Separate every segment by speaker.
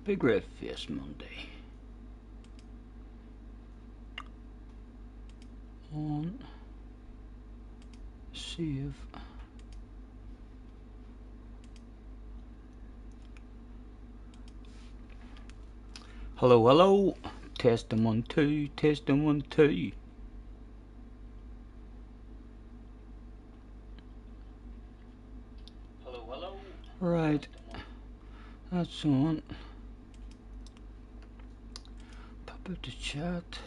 Speaker 1: Big red face Monday. On save. Hello, hello. Testing 1 2. Testing 1 2.
Speaker 2: Hello, hello.
Speaker 1: Right. That's on. Pop up the chat.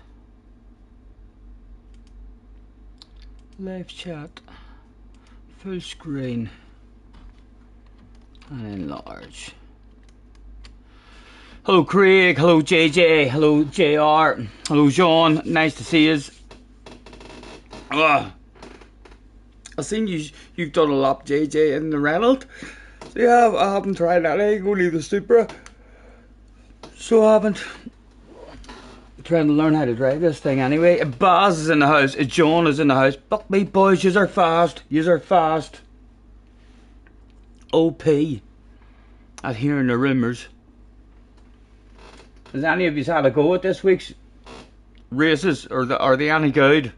Speaker 1: Live chat. Full screen. And enlarge. Hello Craig, hello JJ, hello JR, hello John, nice to see you. I've seen you've done a lap JJ in the Reynolds. So yeah, I haven't tried that, only the Supra. So I haven't. I'm trying to learn how to drive this thing anyway. Baz is in the house, John is in the house. Fuck me boys, yous are fast, OP at hearing the rumours. Has any of you had a go at this week's races, or are they any good?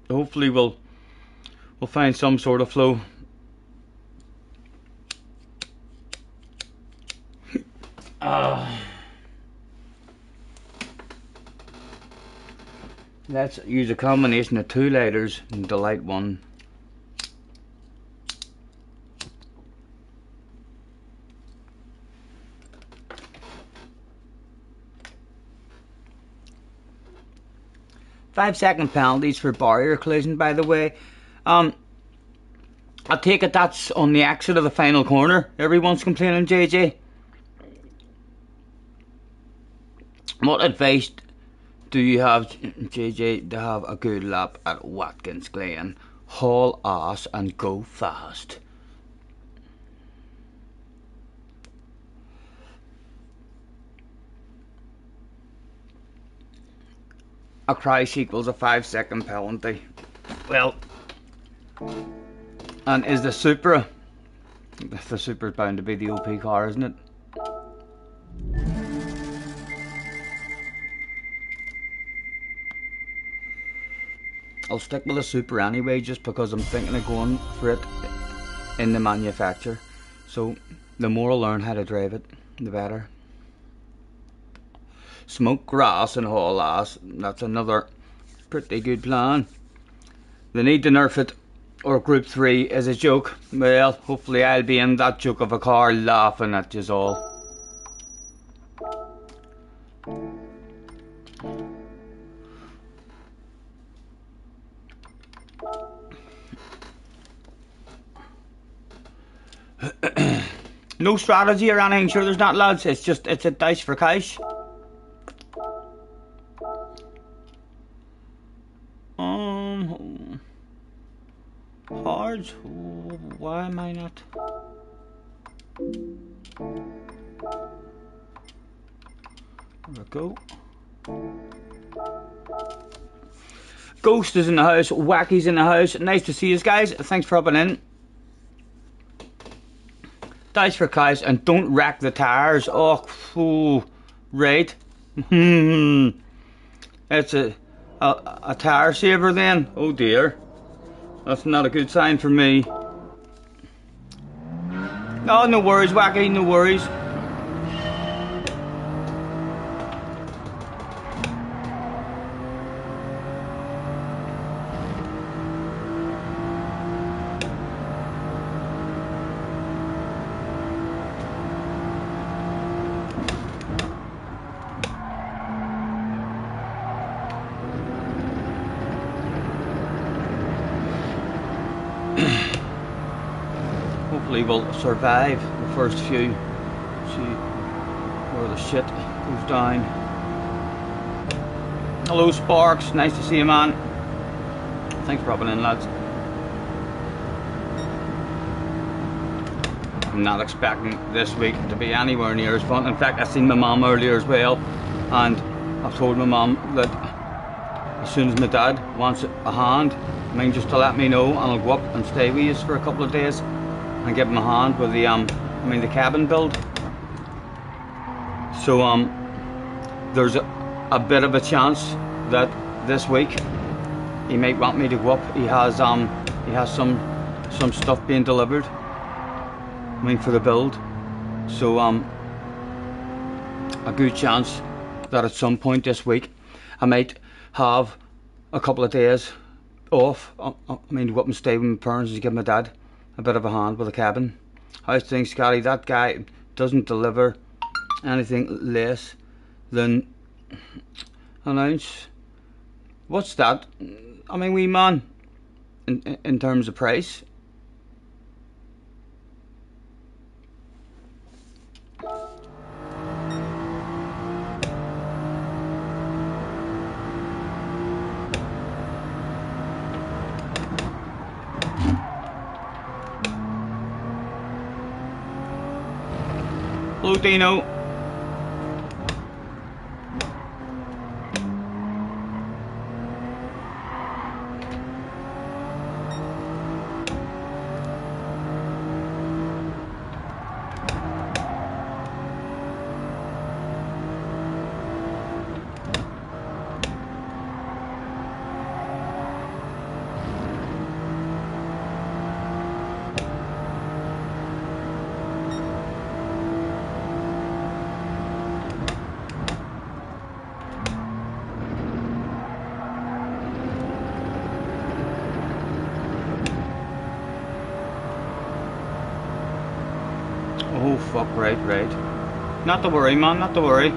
Speaker 1: Hopefully we'll find some sort of flow. Let's use a combination of 2 lighters and delight one. Five-second penalties for barrier collision, by the way. I take it that's on the exit of the final corner. Everyone's complaining, JJ. What advice do you have, JJ, to have a good lap at Watkins Glen? Haul ass and go fast. A crash equals a 5-second penalty. Well, and is the Supra? The Supra's bound to be the OP car, isn't it? I'll stick with the Supra anyway, just because I'm thinking of going for it in the manufacturer. So the more I learn how to drive it, the better. Smoke grass and haul ass. That's another pretty good plan. They need to nerf it, or Group 3 is a joke. Well, hopefully I'll be in that joke of a car laughing at yous all. No strategy or anything, sure there's not, lads. It's a dice for cash. Hard. Why am I not? There we go. Ghost is in the house. Wacky's in the house. Nice to see you guys. Thanks for hopping in. Dice for cash and don't wreck the tires. Oh, right. It's a tire saver then. Oh dear. That's not a good sign for me. Oh, no worries, Wacky, no worries. Hopefully we'll survive the first few. See where the shit goes down. Hello Sparks, nice to see you, man. Thanks for hopping in, lads. I'm not expecting this week to be anywhere near as fun. In fact, I seen my mum earlier as well, and I've told my mum that as soon as my dad wants a hand, I mean, just to let me know, and I'll go up and stay with you for a couple of days and give him a hand with the the cabin build. So there's a bit of a chance that this week he might want me to go up. He has some stuff being delivered, I mean, for the build. So a good chance that at some point this week I might have a couple of days off. I mean, to go up and stay with my parents and give my dad a bit of a hand with the cabin. How's things, Scotty? That guy doesn't deliver anything less than an ounce. What's that? I mean, wee man, in terms of price. Hello, Dino. Oh fuck, right. Not to worry, man, not to worry.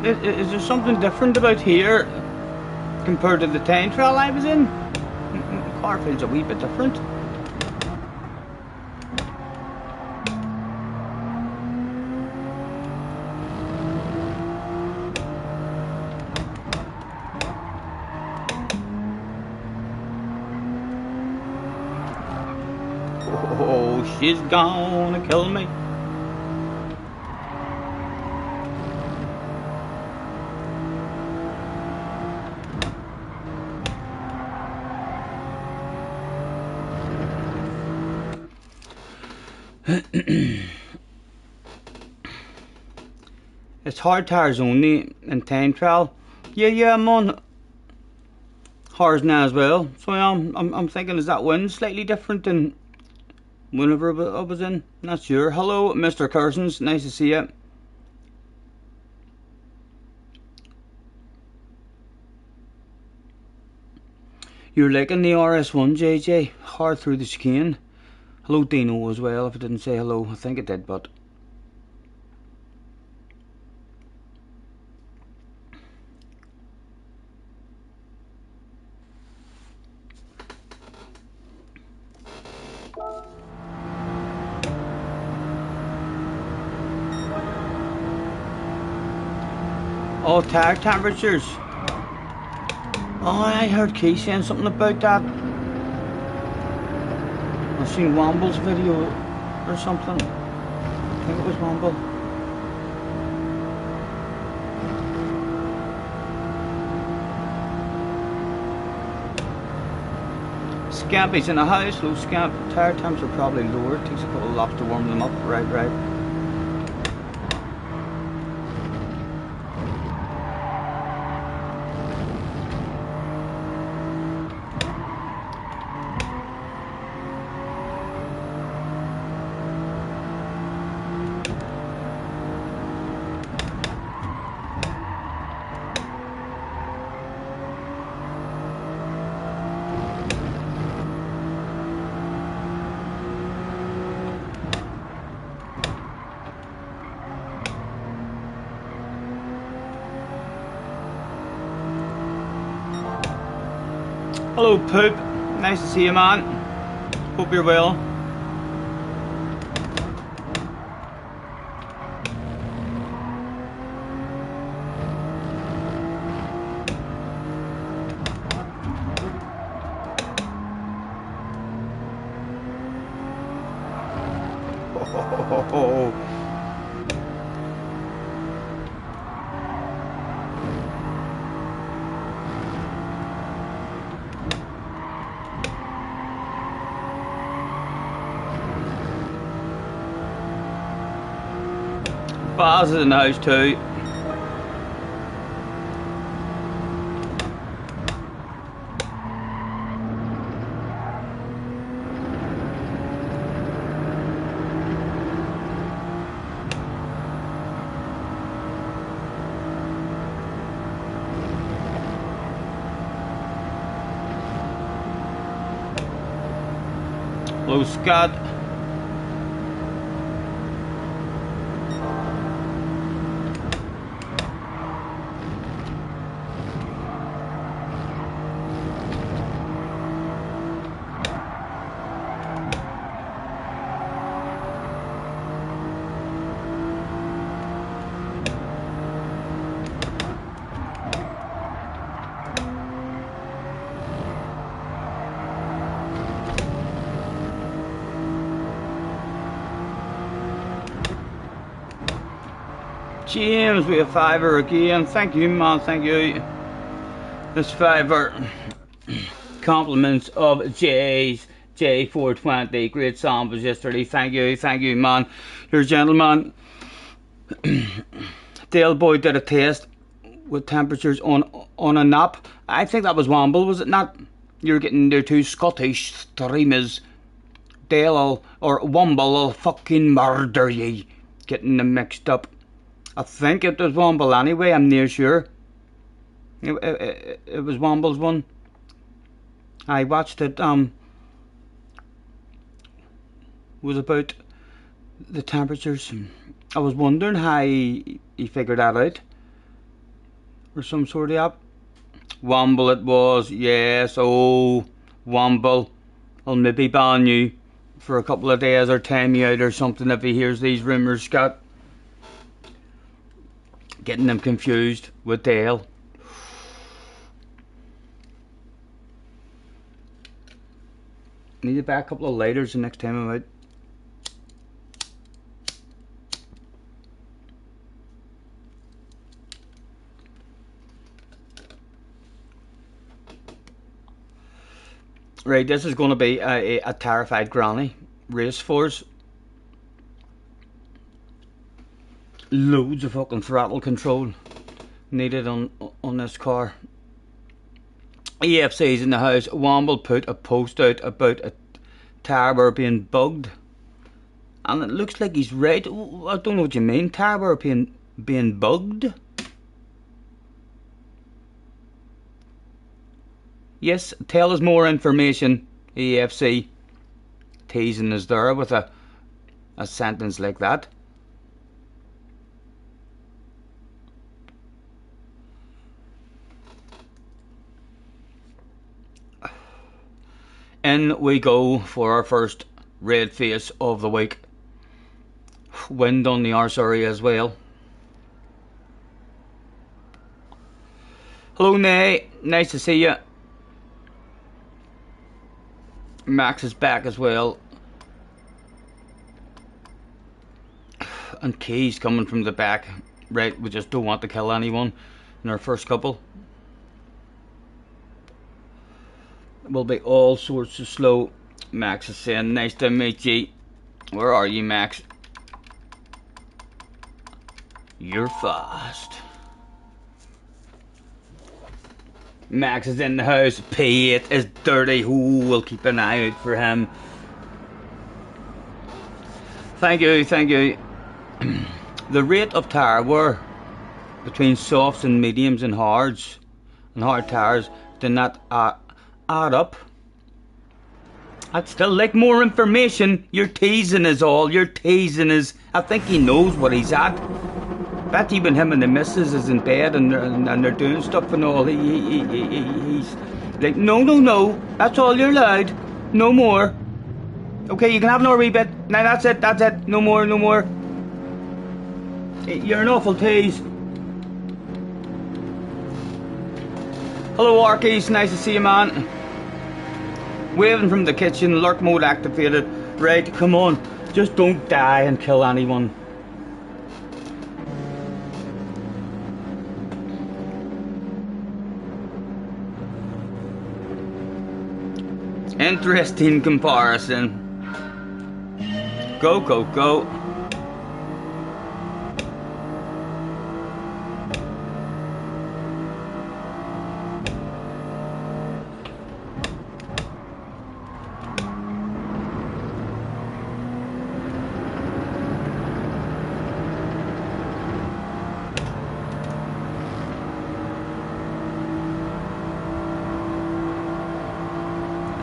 Speaker 1: Is there something different about here compared to the time trial I was in? The car feels a wee bit different. Oh, she's gonna kill me. It's hard tires only in time trial. Yeah, I'm on hard now as well. So I'm thinking, is that wind slightly different than whenever I was in? Not sure. Hello, Mr. Cursons. Nice to see you. You're liking the RS1, JJ. Hard through the chicane. Hello, Dino, as well. If I didn't say hello, I think I did, but. Oh, tire temperatures. Oh, I heard Key saying something about that. I've seen Womble's video or something. I think it was Womble. Scampy's in the house. Low Scamp. Tire temps are probably lower. It takes a couple of laps to warm them up. Right. Hello, Poop. Nice to see you, man. Hope you're well. Oh. Bars is in the house too. Hello, Scott. James, we have $5 again. Thank you, man. Thank you. This $5 compliments of Jay's J420. Great samples yesterday. Thank you, man. You're a gentleman. Dale Boy did a test with temperatures on a nap. I think that was Womble, was it not? You're getting their two Scottish streamers. Dale or Womble will fucking murder ye. Getting them mixed up. I think it was Womble anyway, I'm near sure. It was Womble's one. I watched it, was about the temperatures. I was wondering how he figured that out. Or some sort of app. Womble it was, yes, oh, Womble. I'll maybe ban you for a couple of days or time you out or something if he hears these rumours, Scott. Getting them confused with Dale. Need to buy a couple of lighters the next time I'm out. Right, this is going to be a terrified granny race for us. Loads of fucking throttle control needed on this car. EFC's in the house. Womble put a post out about a Tarbour being bugged, and it looks like he's right. I don't know what you mean. Tarbour being bugged. Yes, tell us more information, EFC. Teasing us there with a sentence like that. In we go for our first red face of the week. Wind on the arse area as well. Hello, Nay. Nice to see you. Max is back as well. And Key's coming from the back. Right, we just don't want to kill anyone in our first couple. Will be all sorts of slow. Max is saying, nice to meet you. Where are you, Max? You're fast. Max is in the house. P8 is dirty. Ooh, we'll keep an eye out for him. Thank you, thank you. The rate of tire wear between softs and mediums and hards and hard tires did not add up. I'd still like more information. You're teasing us all. You're teasing us. I think he knows what he's at. Bet even him and the missus is in bed and they're doing stuff and all. He's Like, no, no, no. That's all you're allowed. No more. Okay, you can have another wee bit. Now that's it, that's it. No more, no more. You're an awful tease. Hello, Arkies. Nice to see you, man. Waving from the kitchen, lurk mode activated. Right, come on. Just don't die and kill anyone. Interesting comparison. Go, go, go.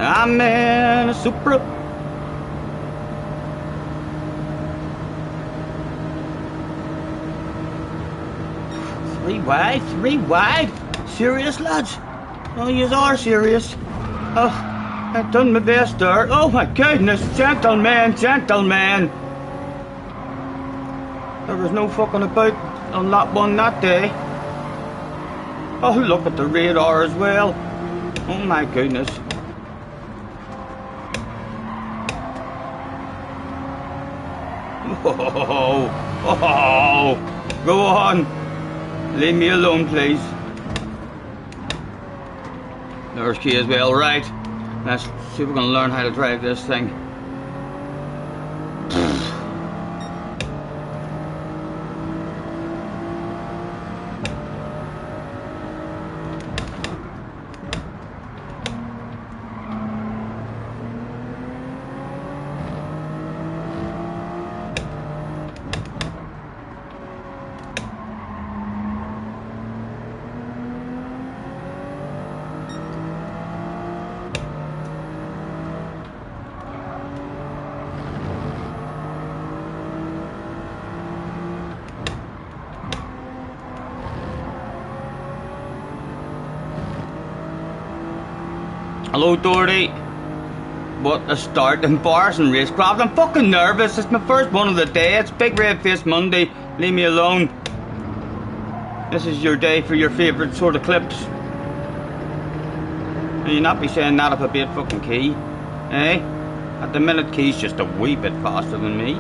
Speaker 1: I'm in a Supra. Three wide. Serious, lads? Oh, yous are serious. Oh, I've done my best there. Oh my goodness, gentlemen, gentlemen. There was no fucking about on that one that day. Oh, look at the radar as well. Oh my goodness. Oh, go on. Leave me alone, please. There's key as well. Right. Let's see if we can learn how to drive this thing. Hello, Doherty. What a start. Embarrassing racecraft. I'm fucking nervous. It's my first one of the day. It's Big Red Face Monday. Leave me alone. This is your day for your favourite sort of clips. And you not be saying that if I beat fucking Key. Eh? At the minute, Key's just a wee bit faster than me.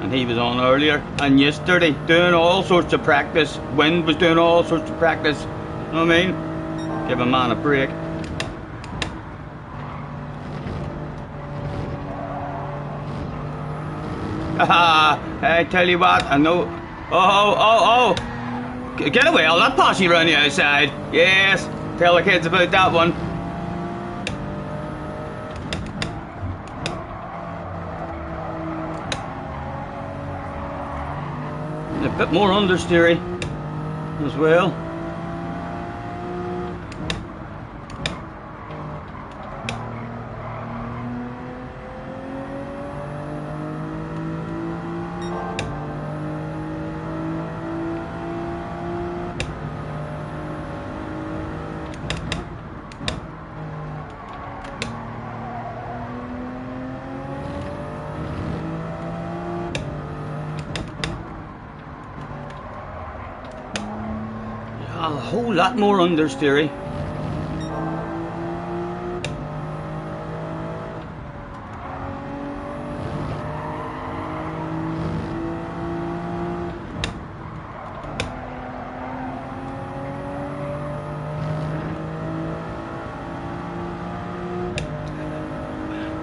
Speaker 1: And he was on earlier. And yesterday, doing all sorts of practice. Wind was doing all sorts of practice. You know what I mean? Give a man a break. Haha, I tell you what, I know. Oh. Get away, I'll not pass you around the outside. Yes, tell the kids about that one. A bit more understeery as well. A whole lot more understeery.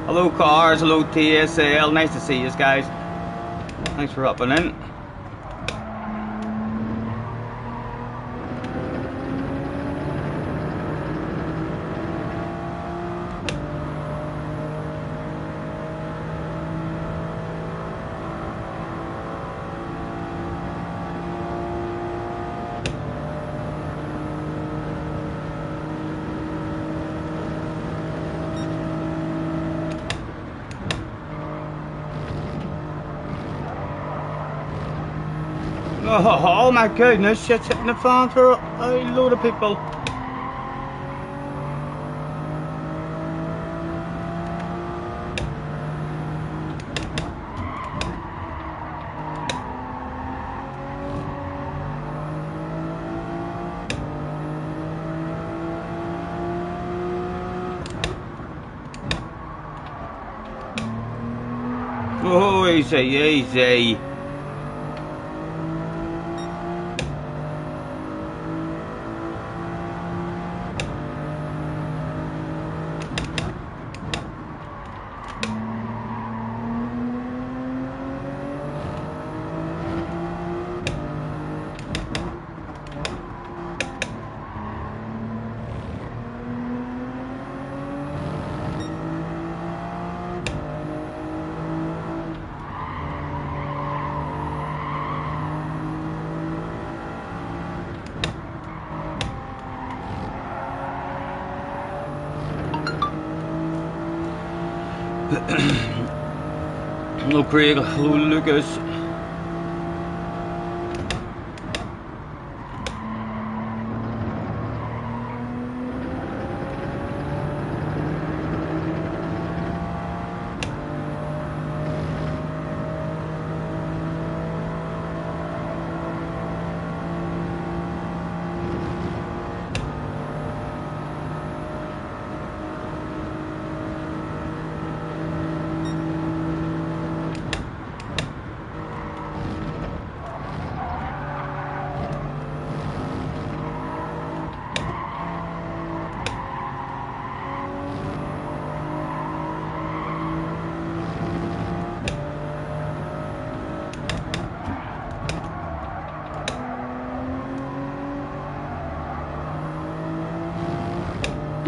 Speaker 1: Hello cars, hello TSL, nice to see you guys. Thanks for hopping in. Oh my goodness, shit's hitting the fan for a load of people. Oh, easy, easy. Hello Craig, hello Lucas.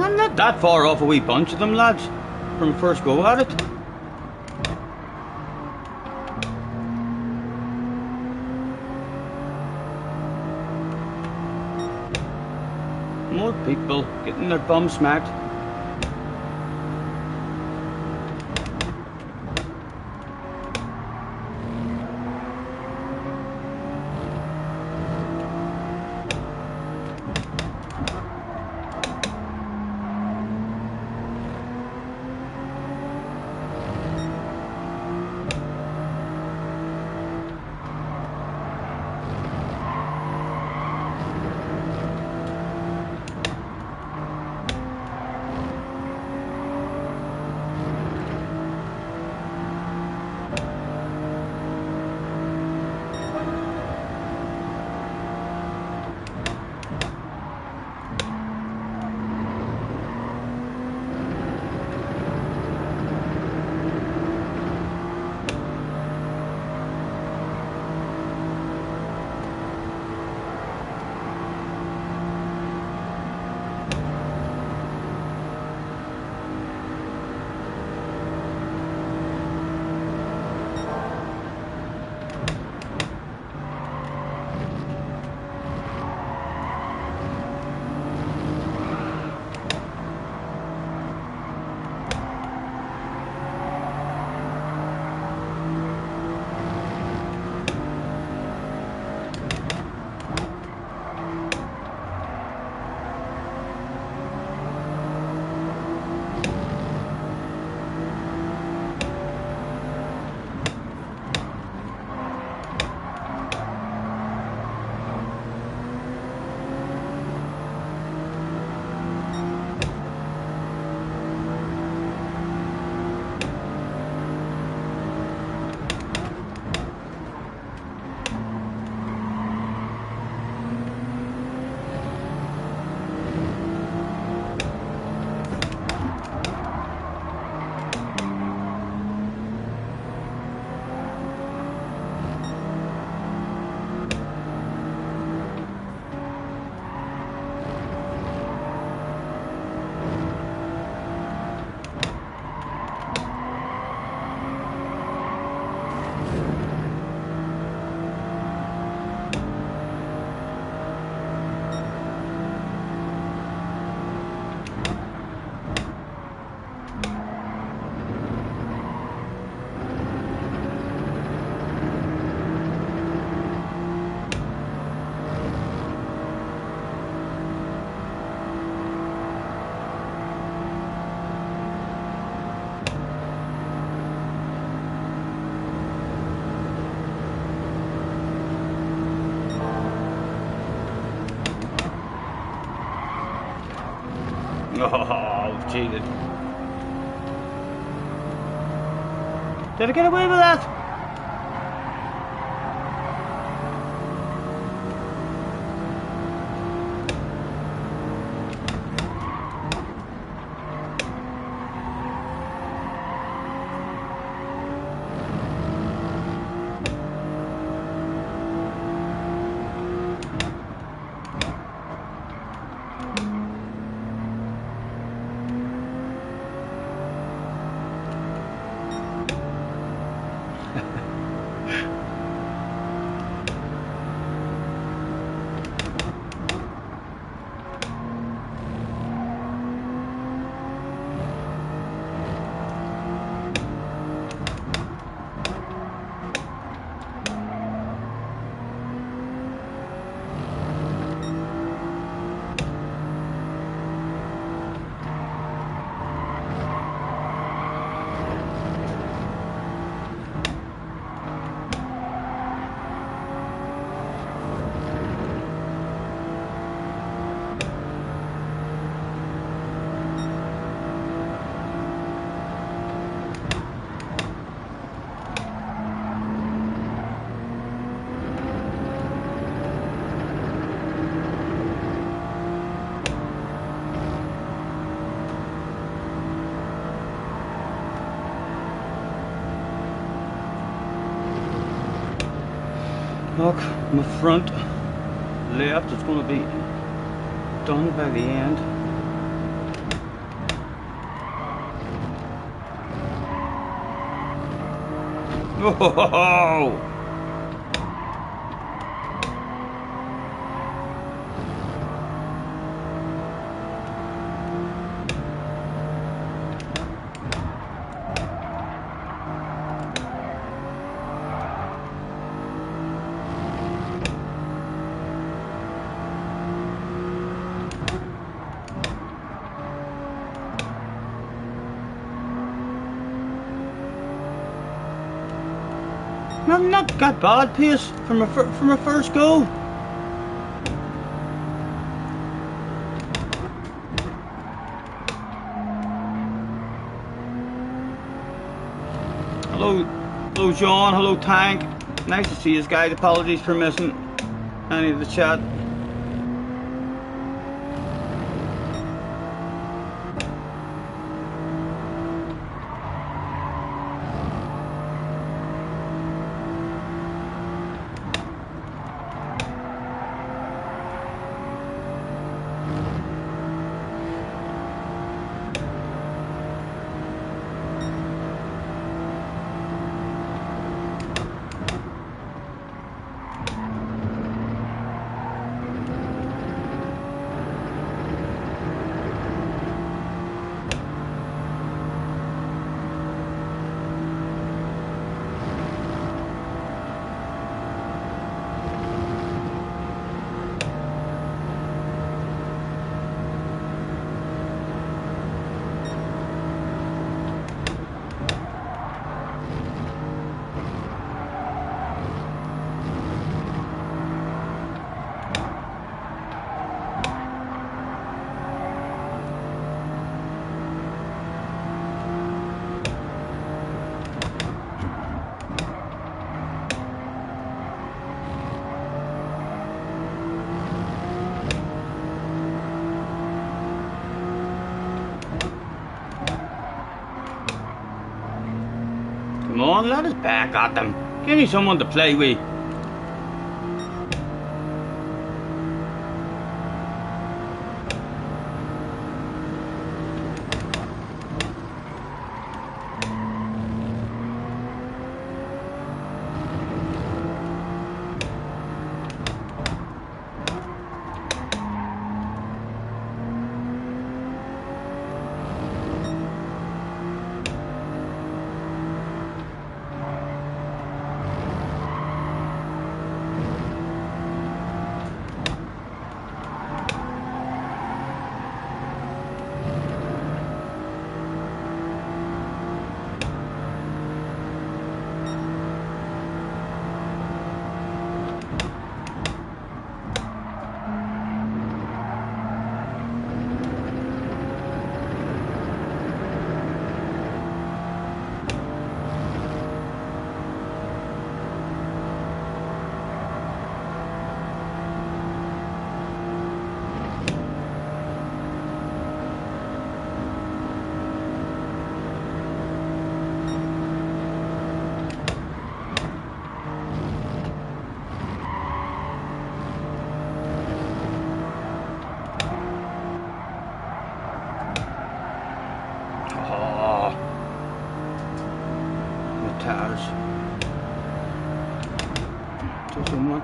Speaker 1: I'm not that far off a wee bunch of them, lads, from first go at it. More people getting their bum smacked. Oh, cheated. Did I get away with that? Look, my front left is going to be done by the end. Oh! Not got bad pace from a first go. Hello John, hello Tank. Nice to see you guys. Apologies for missing any of the chat. Come on, let us back at them. Give me someone to play with.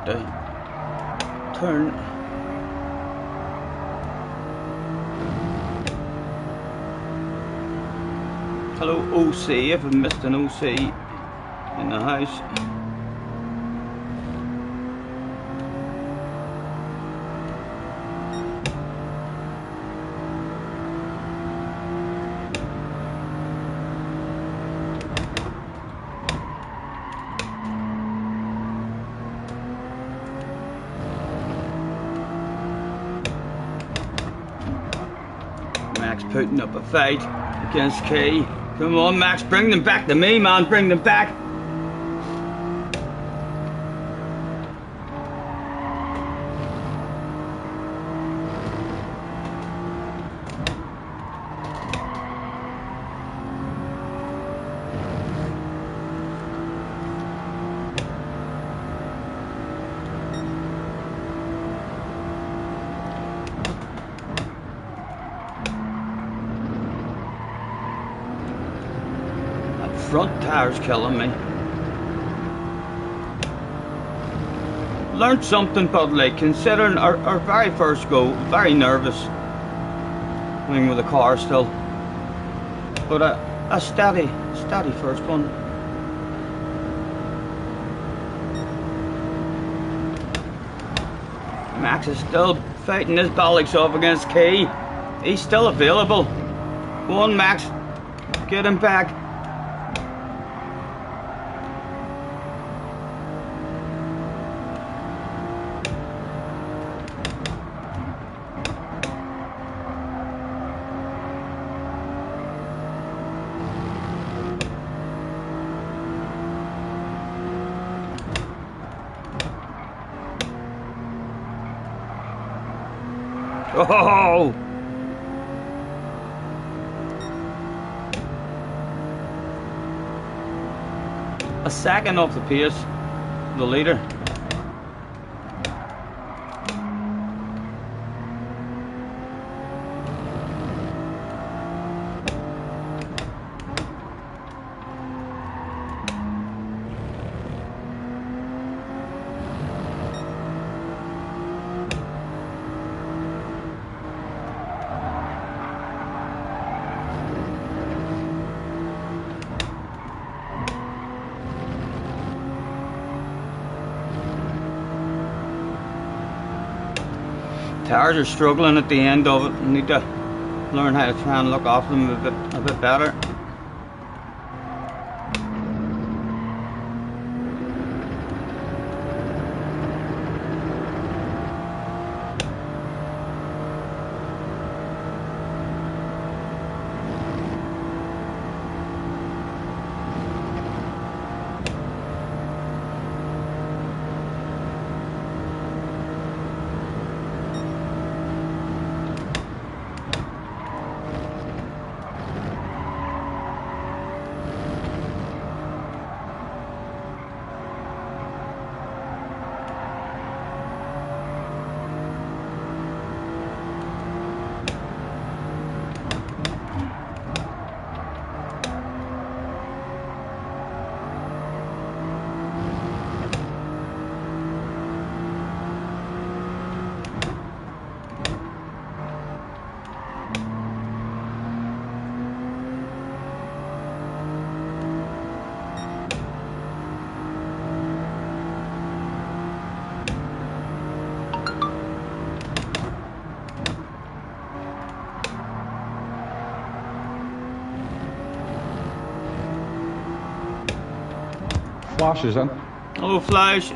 Speaker 1: start the turn. Hello OC, if I've missed an OC in the house. Max putting up a fight against Key. Come on, Max, bring them back to me, man. Bring them back. Front tire's killing me. Learned something, but like considering our very first go, very nervous going with the car still, but a steady first one. Max is still fighting his bollocks off against Key. He's still available. Go on, Max, get him back. Oh! A second off the pace, the leader. Tires are struggling at the end of it. Need to learn how to try and look after them a bit better.
Speaker 2: Flashes in.
Speaker 1: Oh, flash.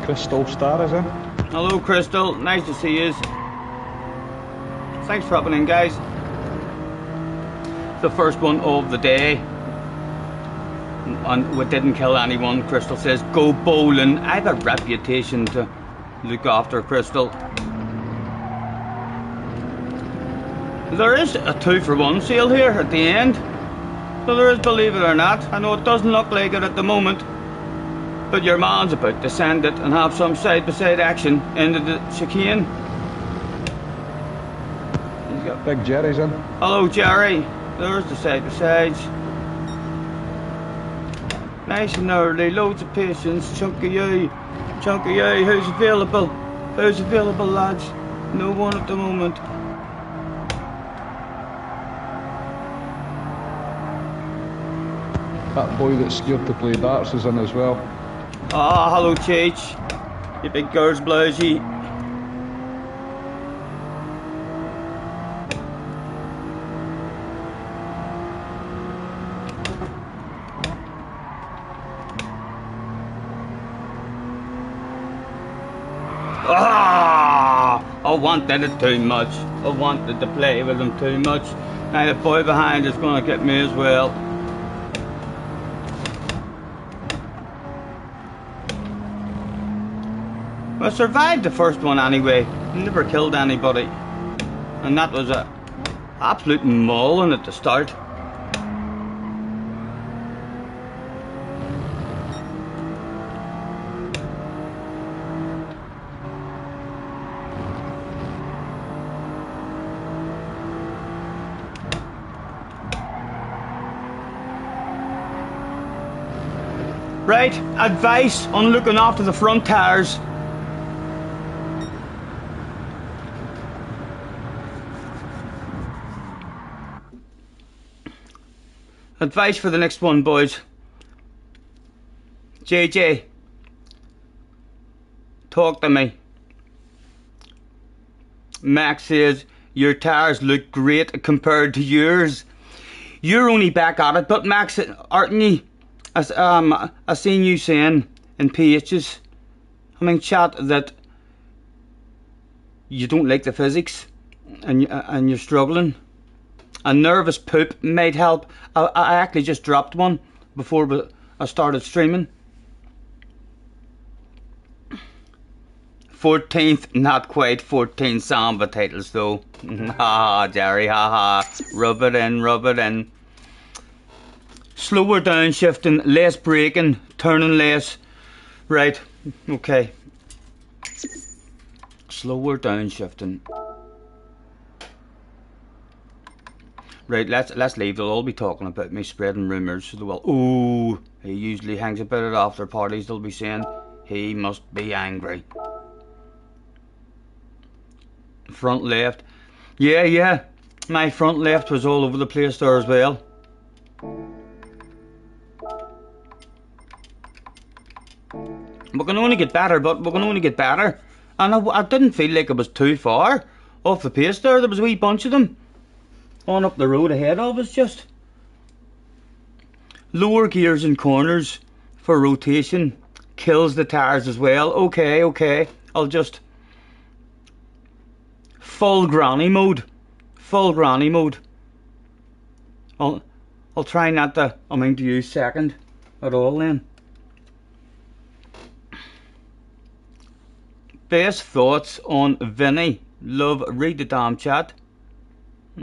Speaker 2: Crystal Star is in.
Speaker 1: Hello, Crystal. Nice to see you. Thanks for dropping in, guys. The first one of the day. And we didn't kill anyone. Crystal says, go bowling. I have a reputation to look after, Crystal. There is a 2-for-1 sale here at the end. So there is, believe it or not. I know it doesn't look like it at the moment, but your man's about to send it and have some side-by-side action into the chicane.
Speaker 2: Big Jerry's in.
Speaker 1: Hello, Jerry. There's the side to sides. Nice and early, loads of patience. Chunky A. Chunky A, who's available? Who's available, lads? No one at the moment.
Speaker 2: That boy that's scared to play darts is in as well.
Speaker 1: Ah, hello, Cheech. You big girls blousey. Ah! I wanted it too much. I wanted to play with him too much. Now the boy behind is going to get me as well. I survived the first one anyway. Never killed anybody. And that was a absolute mauling at the start. Right, advice on looking after the front tires. Advice for the next one, boys. JJ, talk to me. Max says your tires look great compared to yours. You're only back at it, but Max, aren't you? I seen you saying in PHs, I mean chat, that you don't like the physics and you're struggling. A nervous poop might help. I actually just dropped one before I started streaming. 14th, not quite 14 Samba titles though. Ha Jerry, ha. Rub it in. Slower downshifting, less braking, turning less. Right, okay. Slower downshifting. Right, let's leave. They'll all be talking about me, spreading rumours. So they will. Ooh, he usually hangs about at after parties. They'll be saying he must be angry. Front left. Yeah. My front left was all over the place there as well. We can only get better, And I didn't feel like it was too far off the pace there. There was a wee bunch of them on up the road ahead of us just. Lower gears and corners for rotation kills the tires as well. Okay. I'll just full granny mode. I'll try not to to use second at all then. Best thoughts on Vinny. Love, read the damn chat.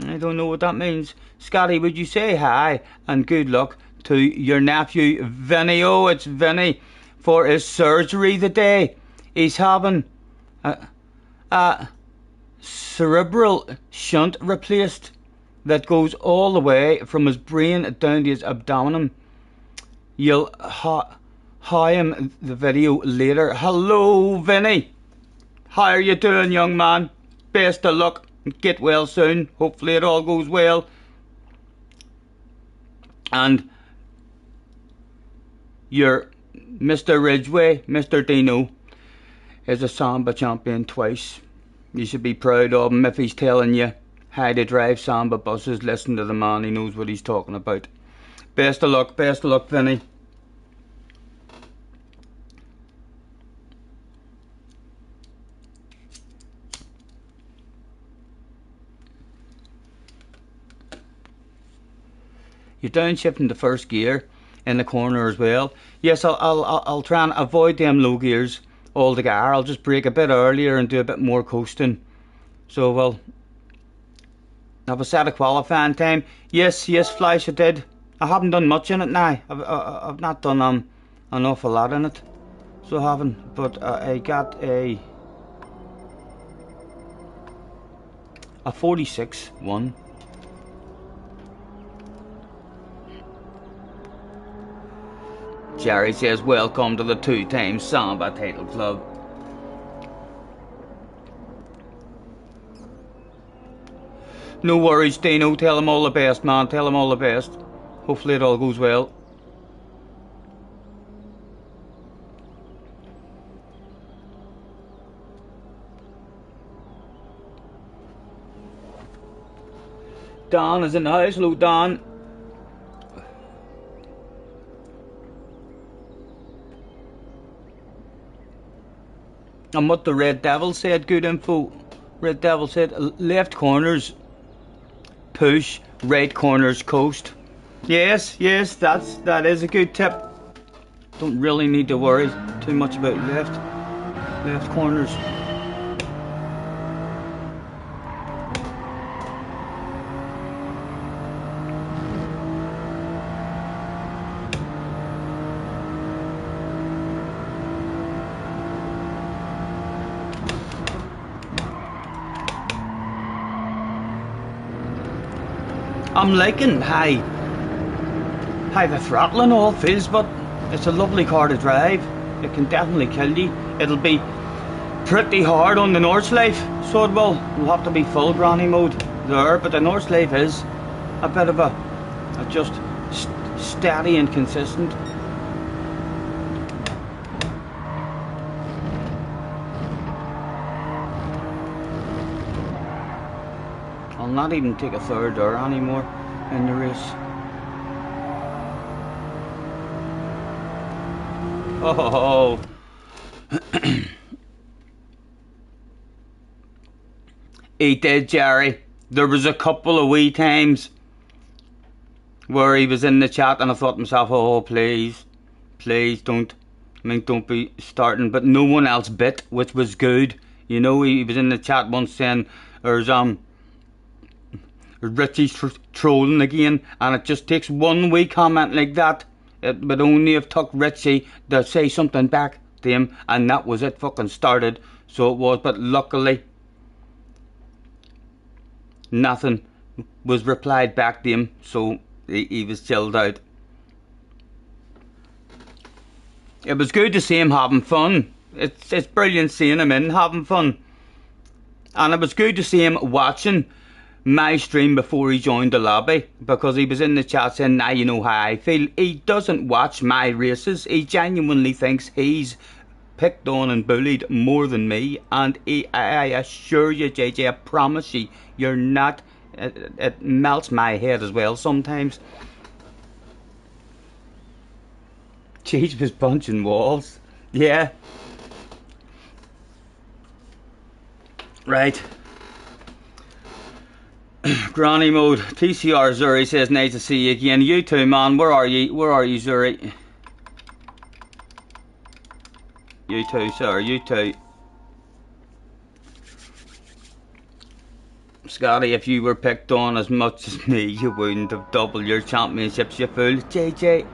Speaker 1: I don't know what that means. Scotty, would you say hi and good luck to your nephew Vinny? Oh, it's Vinny for his surgery today. He's having a cerebral shunt replaced that goes all the way from his brain down to his abdomen. You'll hi him the video later. Hello, Vinny. How are you doing, young man? Best of luck. Get well soon. Hopefully it all goes well. And your Mr. Ridgway, Mr. Dino, is a Samba champion twice. You should be proud of him if he's telling you how to drive Samba buses. Listen to the man, he knows what he's talking about. Best of luck, Vinny. You're downshifting the first gear in the corner as well. Yes, I'll try and avoid them low gears altogether. I'll just brake a bit earlier and do a bit more coasting. So we'll have a set of qualifying time. Yes, Flash, I did. I haven't done much in it now. I've not done an awful lot in it. So I haven't. But I got a A 46-1. Jerry says, welcome to the 2-time Samba Title Club. No worries, Dino. Tell him all the best, man. Tell him all the best. Hopefully it all goes well. Dan is in the house. Hello, Dan. And what the Red Devil said, good info. Red Devil said, left corners push, right corners coast. Yes, that is a good tip. Don't really need to worry too much about left corners. I'm liking how the throttling all feels, but it's a lovely car to drive. It can definitely kill you. It'll be pretty hard on the Nordschleife, so it will. We'll have to be full granny mode there, but the Nordschleife is a bit of a just steady and consistent. I'll not even take a third there anymore in the race. Oh. He did, Jerry. There was a couple of wee times where he was in the chat and I thought to myself, oh please don't. I mean, don't be starting. But no one else bit, which was good. You know, he was in the chat once saying there's Richie's trolling again, and it just takes one wee comment like that. It would only have took Richie to say something back to him, and that was it. Fucking started. So it was, but luckily nothing was replied back to him, so he was chilled out. It was good to see him having fun. It's brilliant seeing him in having fun, and it was good to see him watching my stream before he joined the lobby, because he was in the chat saying, now you know how I feel. He doesn't watch my races. He genuinely thinks he's picked on and bullied more than me, and I assure you, JJ, I promise you, you're not. It melts my head as well sometimes. Cheech was punching walls. Yeah. Right. Granny mode. TCR Zuri says, nice to see you again. You too, man. Where are you? Where are you, Zuri? You too, sir. You too. Scotty, if you were picked on as much as me, you wouldn't have doubled your championships, you fool. JJ.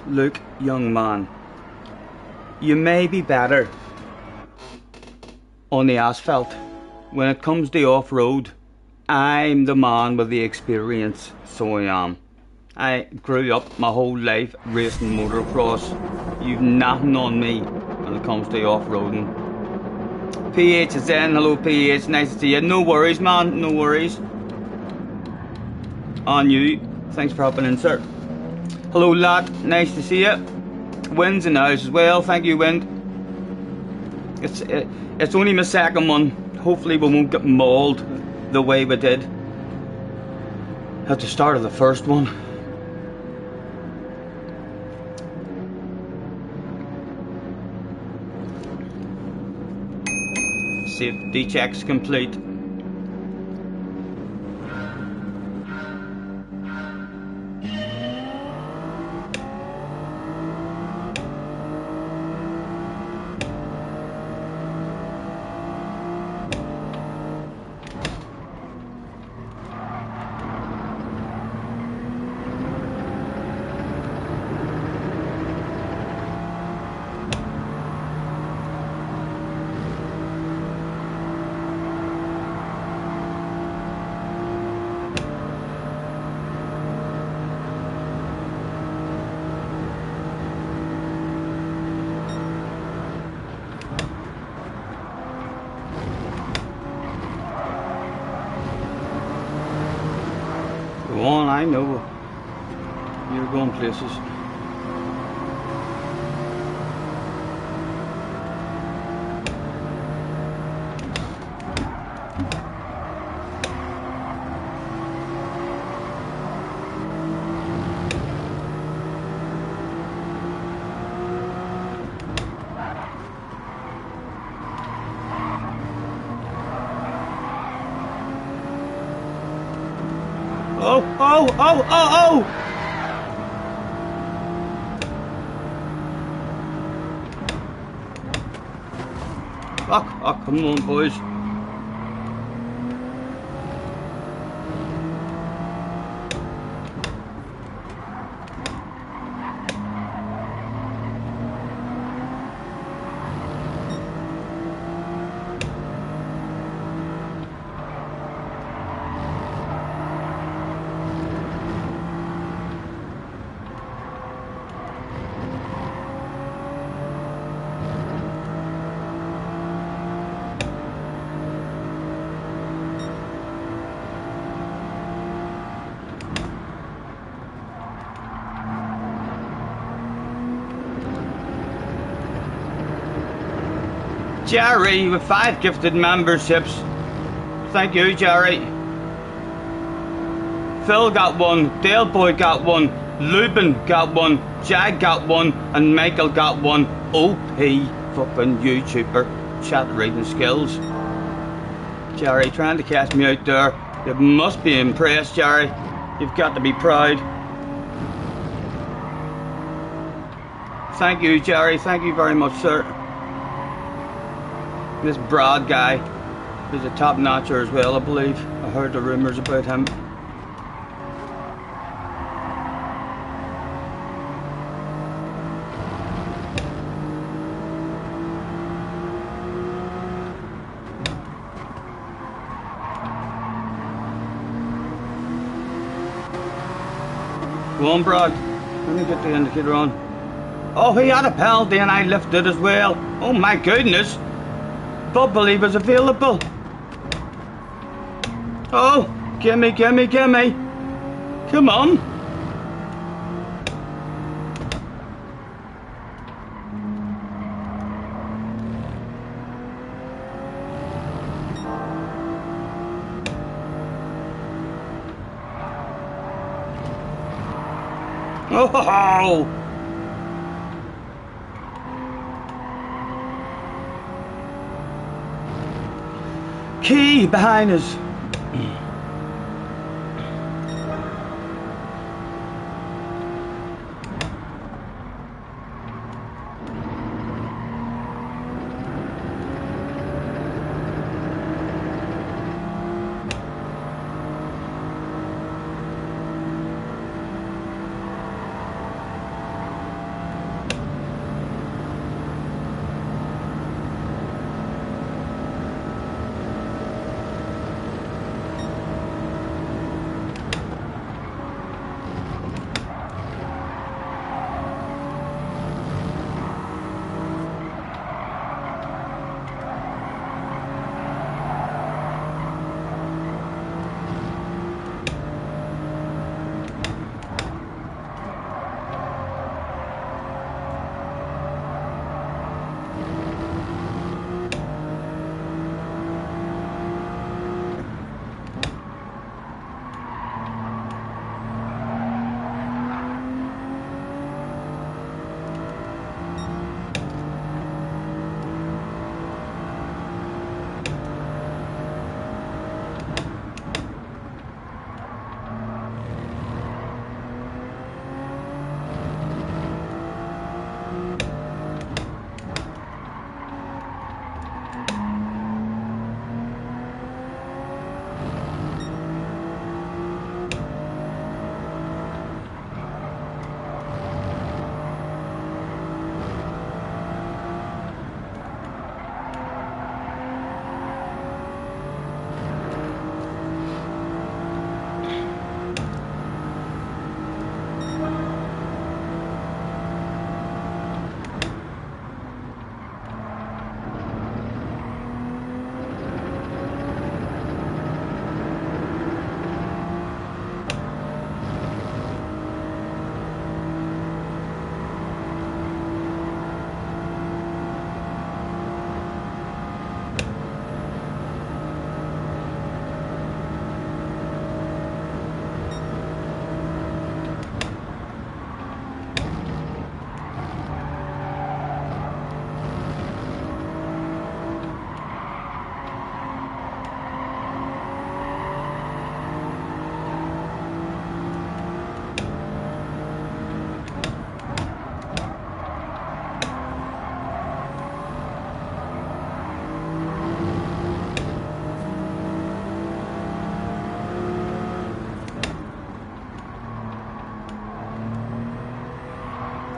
Speaker 1: Look, young man. You may be better on the asphalt. When it comes to off-road, I'm the man with the experience, so I am. I grew up my whole life racing motocross. You've nothing on me when it comes to off-roading. PH is in. Hello PH, nice to see you. No worries, man, no worries. On you. Thanks for hopping in, sir. Hello lad, nice to see you. Wind's in the house as well, thank you Wind. It's only my second one. Hopefully we won't get mauled the way we did at the start of the first one. Safety checks complete. Go on, I know. You're going places. Oh, oh, oh, oh, oh! Oh, come on, boys. Jerry with 5 gifted memberships. Thank you, Jerry. Phil got 1, Dale Boy got 1, Lubin got 1, Jag got 1, and Michael got 1. OP fucking YouTuber. Chat reading skills. Jerry trying to catch me out there. You must be impressed, Jerry. You've got to be proud. Thank you, Jerry. Thank you very much, sir. This Brad guy is a top notcher as well, I believe. I heard the rumours about him. Go on, Brad. Let me get the indicator on. Oh, he had a penalty and I lifted as well. Oh my goodness. Bubbly was available. Oh, gimme, gimme, gimme. Come on. Oh! Key behind us.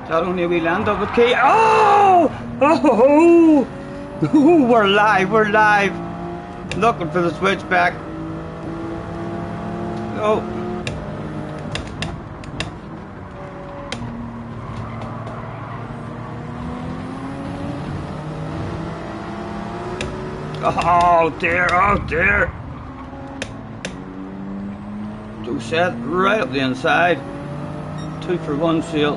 Speaker 1: That only a wee land up with key. Oh! Oh! Oh! We're live, we're live. Looking for the switchback. Oh. Oh dear, oh dear. Two set right up the inside. 2 for 1 seal.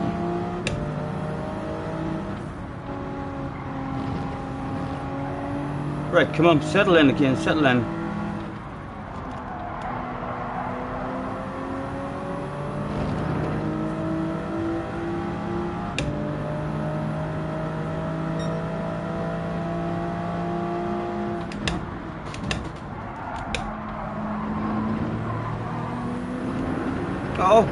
Speaker 1: Right, come on, settle in again, settle in. Oh.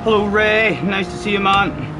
Speaker 1: Hello Ray, nice to see you, man.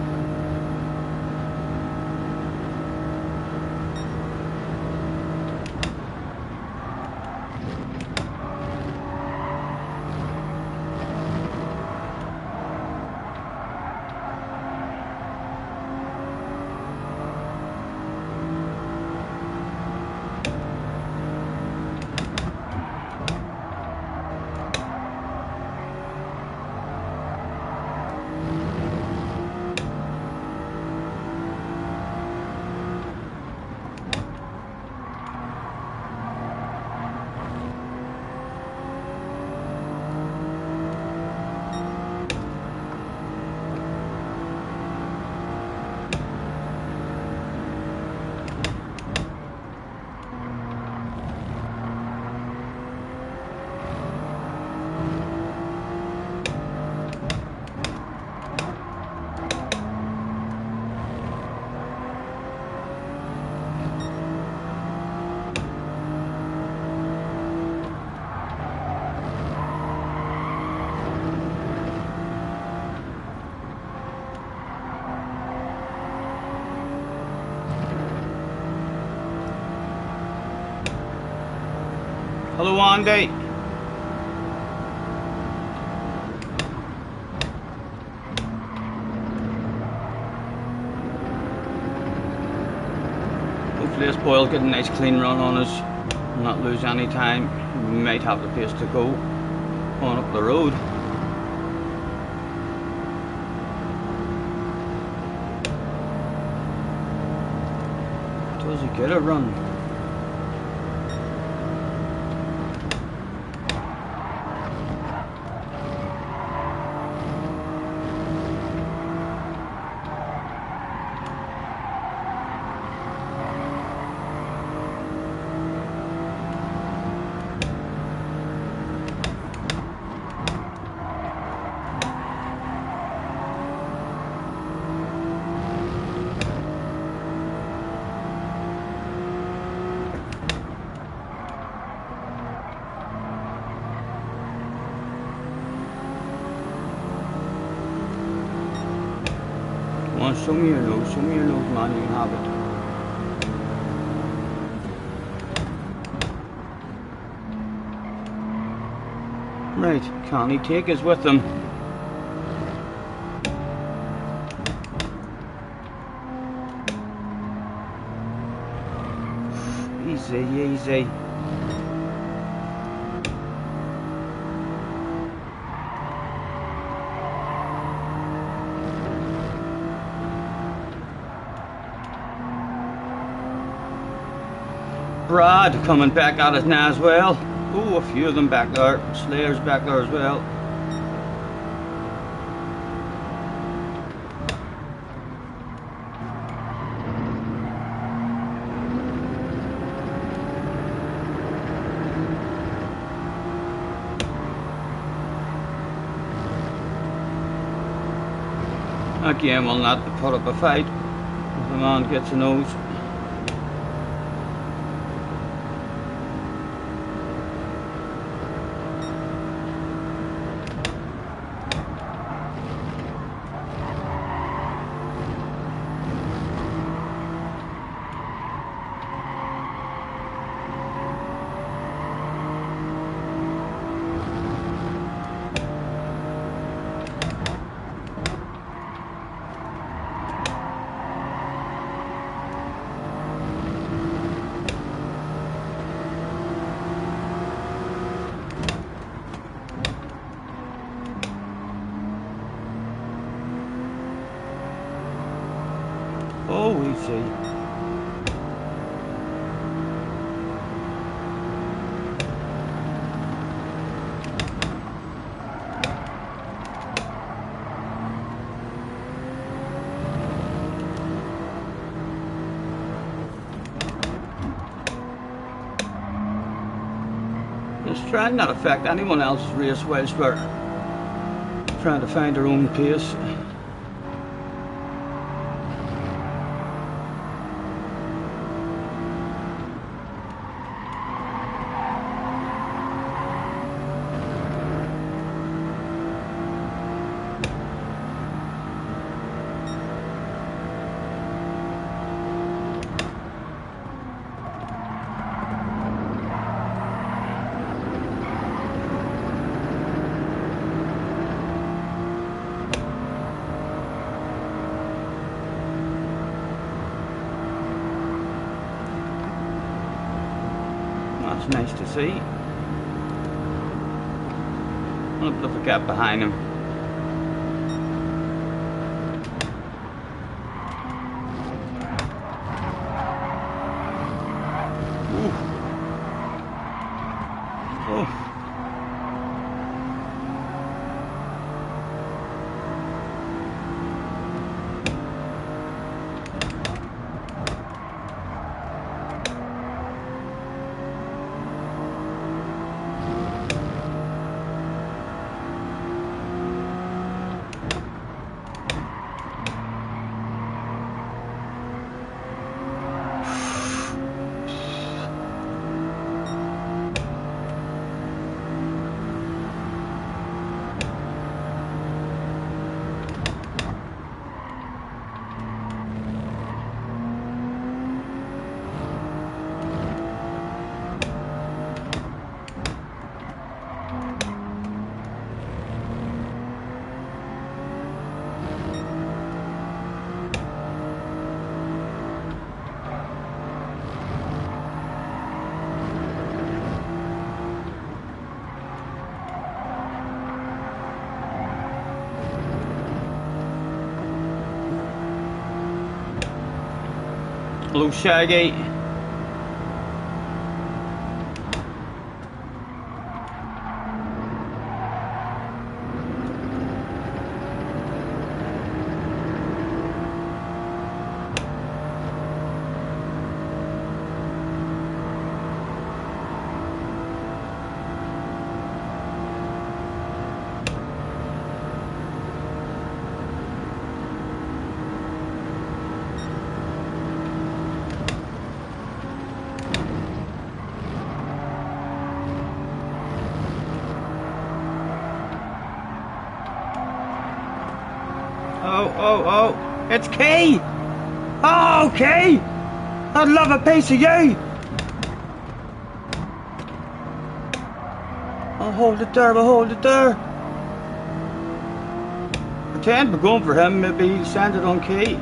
Speaker 1: Hello Andy. Hopefully this boy will get a nice clean run on us and not lose any time. We might have the pace to go on up the road. Does he get a run? Come on, show me your nose, man, you can have it. Right, can he take us with him? Easy, easy. Brad coming back at us now as well. Oh, a few of them back there. Slayer's back there as well. Again, we'll not put up a fight if the man gets a nose. Oh, easy. Let's try and not affect anyone else's race whilst we're trying to find our own pace. That's nice to see. A little bit of a gap behind him. Ooh. Oh. Hello, Shaggy. Oh, oh, oh. It's Key! Oh, Key! I'd love a piece of you! I'll hold it there, I'll hold it there. Pretend we're going for him, maybe he'll send it on Key.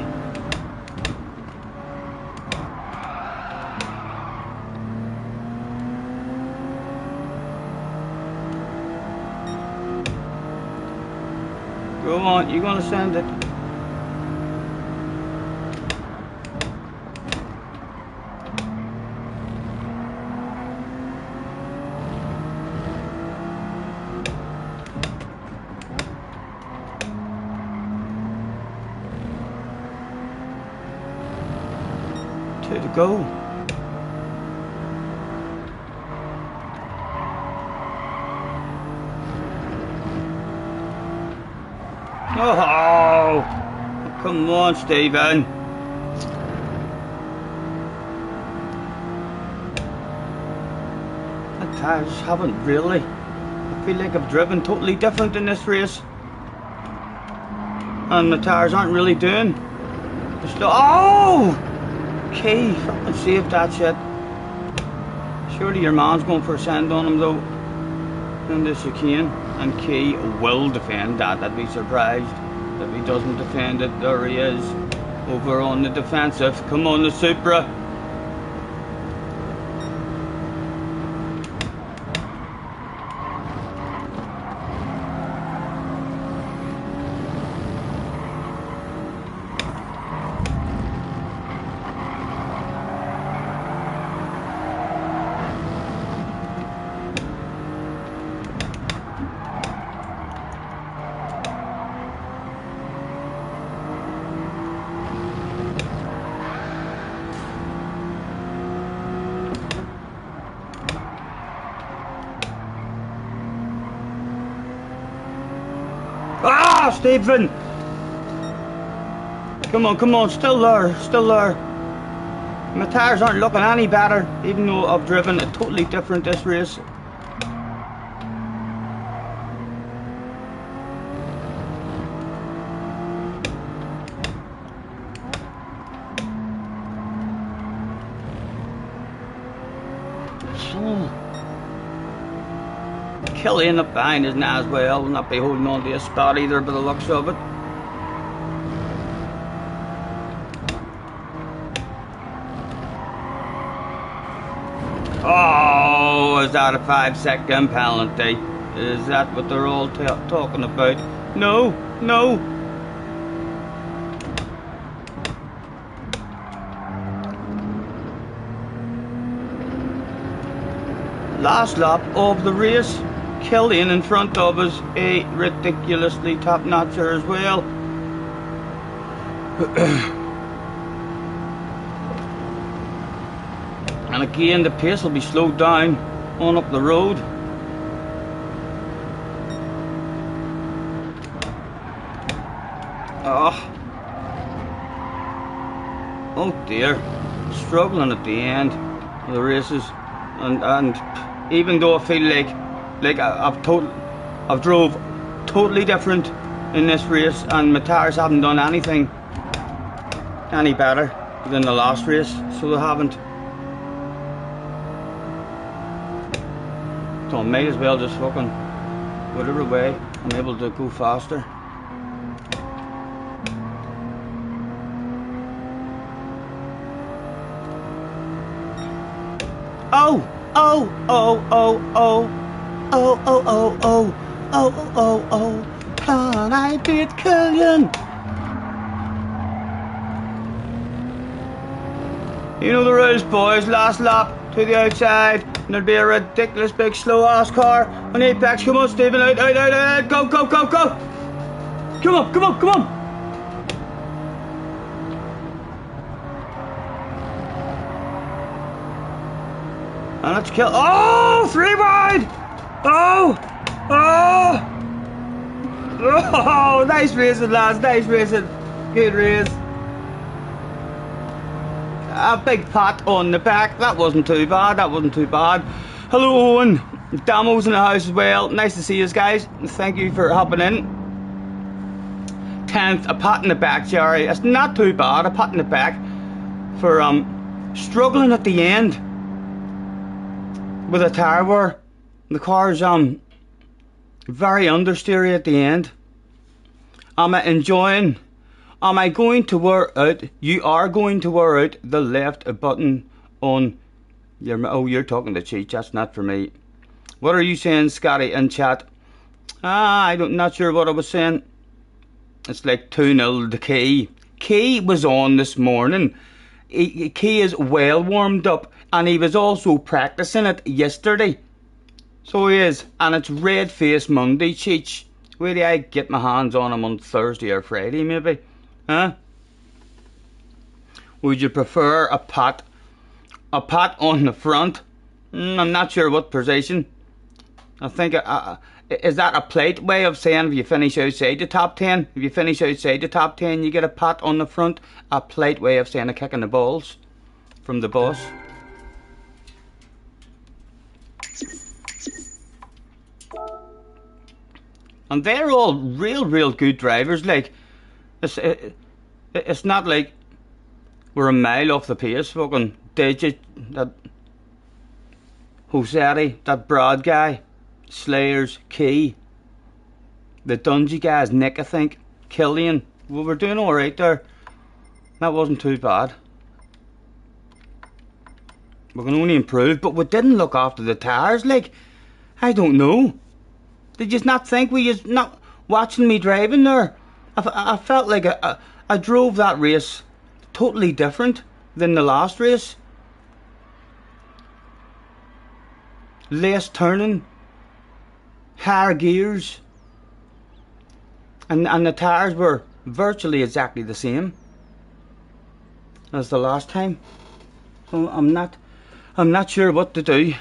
Speaker 1: Go on, you're gonna send it. Two to go. Oh, come on, Stephen. The tyres haven't really. I feel like I've driven totally different in this race. And the tyres aren't really doing. Oh! Key, fucking saved that shit. Surely your man's going for a send on him though. In this chicane. And Key will defend that. I'd be surprised if he doesn't defend it. There he is. Over on the defensive. Come on, the Supra. Ah, Stephen! Come on, still there, still there. My tyres aren't looking any better, even though I've driven a totally different this race. Killian up behind is now as well, will not be holding on to a spot either by the looks of it. Oh, is that a 5-second penalty? Is that what they're all talking about? No, no. Last lap of the race. Killian in front of us, a ridiculously top-notcher as well. And again, the pace will be slowed down on up the road. Oh dear, struggling at the end of the races, and even though I feel like I've drove totally different in this race, and my tyres haven't done anything any better than the last race, so they haven't. So I might as well just fucking whatever way I'm able to go faster. Oh, oh, oh, oh, oh. Oh, oh, oh, oh, oh, oh, oh, oh, can I beat Killian? You know the rules, boys. Last lap to the outside, and there'll be a ridiculous big slow ass car on Apex. Come on, Stephen, out, out, out, out, go, go, go, go! Come on, come on, come on! And let's kill. Oh, 3 wide! Oh! Oh! Oh! Nice racing, lads. Nice racing. Good race. A big pat on the back. That wasn't too bad. That wasn't too bad. Hello, Owen. Damo's in the house as well. Nice to see you guys. Thank you for hopping in. 10th, a pat in the back, Jerry. It's not too bad, a pat in the back for struggling at the end with a tyre wear. The car's very understeery at the end. Am I enjoying? Am I going to wear out? You are going to wear out the left button on your. Oh, you're talking to Cheech. That's not for me. What are you saying, Scotty, in chat? Not sure what I was saying. It's like 2-0 to Key. Key was on this morning. Key is well warmed up, and he was also practicing it yesterday. So he is, and it's red face Monday, Cheech. Where do I get my hands on him on Thursday or Friday, maybe? Huh? Would you prefer a pat on the front? I'm not sure what position. I think is that a polite way of saying if you finish outside the top 10? If you finish outside the top 10, you get a pat on the front. A polite way of saying a kick in the balls from the boss. And they're all real good drivers. Like it's not like we're a mile off the pace. Fucking Digit, that Josetti, that Broad guy, Slayers, Key, the Dungy guys, Nick, I think, Killian. Well, we're doing alright there. That wasn't too bad. We can only improve, but we didn't look after the tyres. Like, I don't know. Did you not think we just not watching me driving there? I felt like I drove that race totally different than the last race. Less turning, higher gears, and the tyres were virtually exactly the same as the last time. So I'm not sure what to do.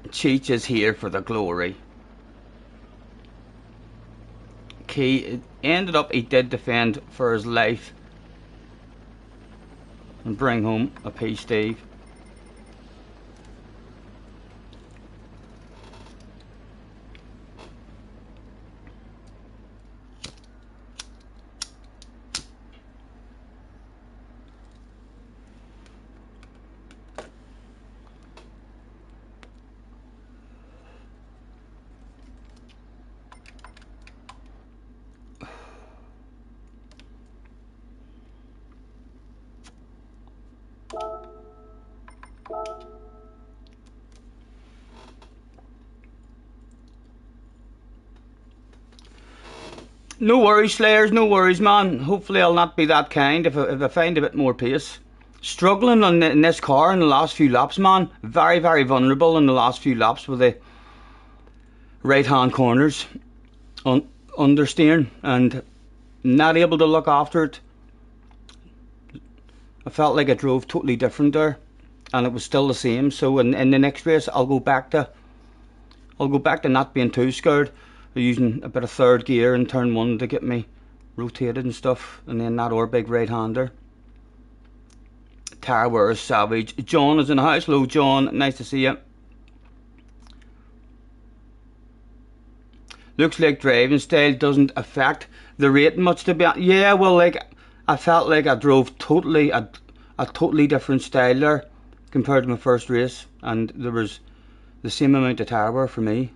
Speaker 1: Cheech is here for the glory. Key ended up, he did defend for his life and bring home a piece, Steve. No worries, Slayers, no worries, man. Hopefully I'll not be that kind if I find a bit more pace. Struggling in this car in the last few laps, man. Very vulnerable in the last few laps with the right hand corners understeering and not able to look after it. I felt like I drove totally different there, and it was still the same. So in the next race I'll go back to not being too scared. Using a bit of third gear in turn 1 to get me rotated and stuff, and then that or big right hander. Tyre wear is savage. John is in the house. Hello John, nice to see you. Looks like driving style doesn't affect the rating much, to be honest. Yeah, well, like I felt like I drove a totally different style there compared to my first race, and there was the same amount of tyre wear for me.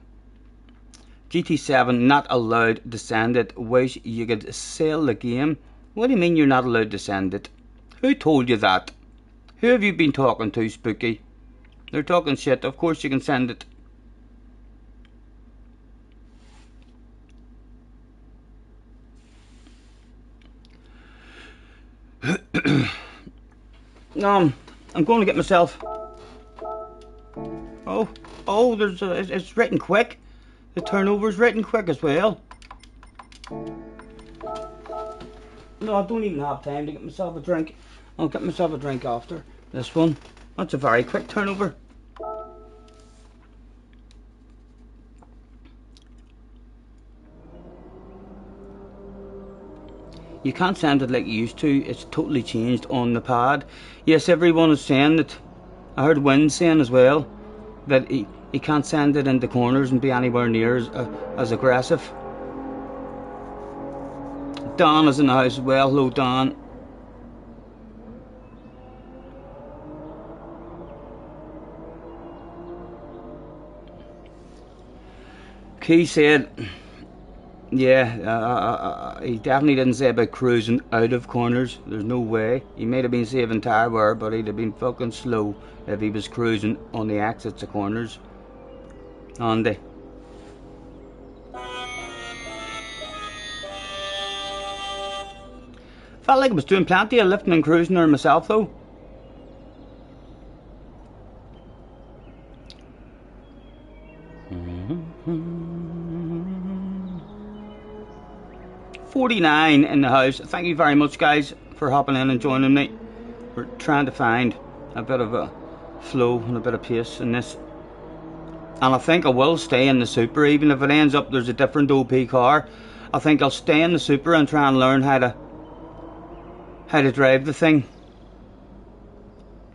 Speaker 1: GT7 not allowed to send it. Wish you could sell the game. What do you mean you're not allowed to send it? Who told you that? Who have you been talking to, Spooky? They're talking shit. Of course you can send it. I'm going to get myself. Oh, it's written quick. The turnover's written quick as well. No, I don't even have time to get myself a drink. I'll get myself a drink after this one. That's a very quick turnover. You can't send it like you used to. It's totally changed on the pad. Yes, everyone is saying that. I heard Wynn saying as well that he can't send it into corners and be anywhere near as aggressive. Don is in the house as well. Hello, Don. Key said, yeah, he definitely didn't say about cruising out of corners. There's no way. He might have been saving tyre wear, but he'd have been fucking slow if he was cruising on the exits of corners. Andy. Felt like I was doing plenty of lifting and cruising there myself though. $49 in the house. Thank you very much, guys, for hopping in and joining me. We're trying to find a bit of a flow and a bit of pace in this. And I think I will stay in the Super, even if it ends up there's a different OP car. I think I'll stay in the Super and try and learn how to drive the thing.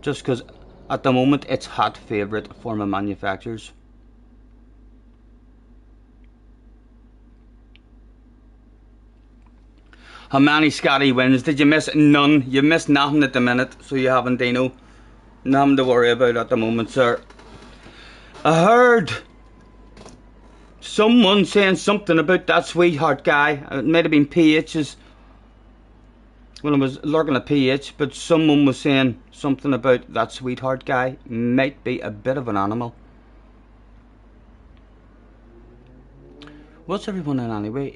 Speaker 1: Just because at the moment it's hot favourite for my manufacturers. How many Scotty wins? Did you miss? None. You missed nothing at the minute, so you haven't, Dino. Nothing to worry about at the moment, sir. I heard someone saying something about that sweetheart guy. It might have been PH's. When I was lurking at PH, but someone was saying something about that sweetheart guy might be a bit of an animal. What's everyone in anyway?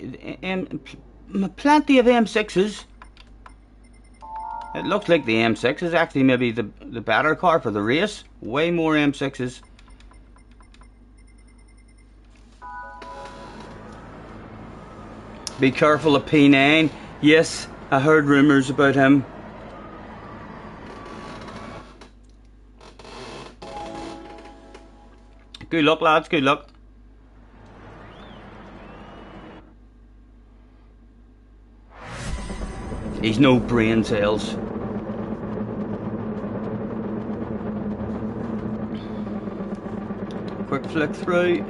Speaker 1: Plenty of M6s. It looks like the M6 is actually maybe the better car for the race. Way more M6s. Be careful of P9. Yes, I heard rumours about him. Good luck, lads, good luck. He's no brain cells. Quick flick through.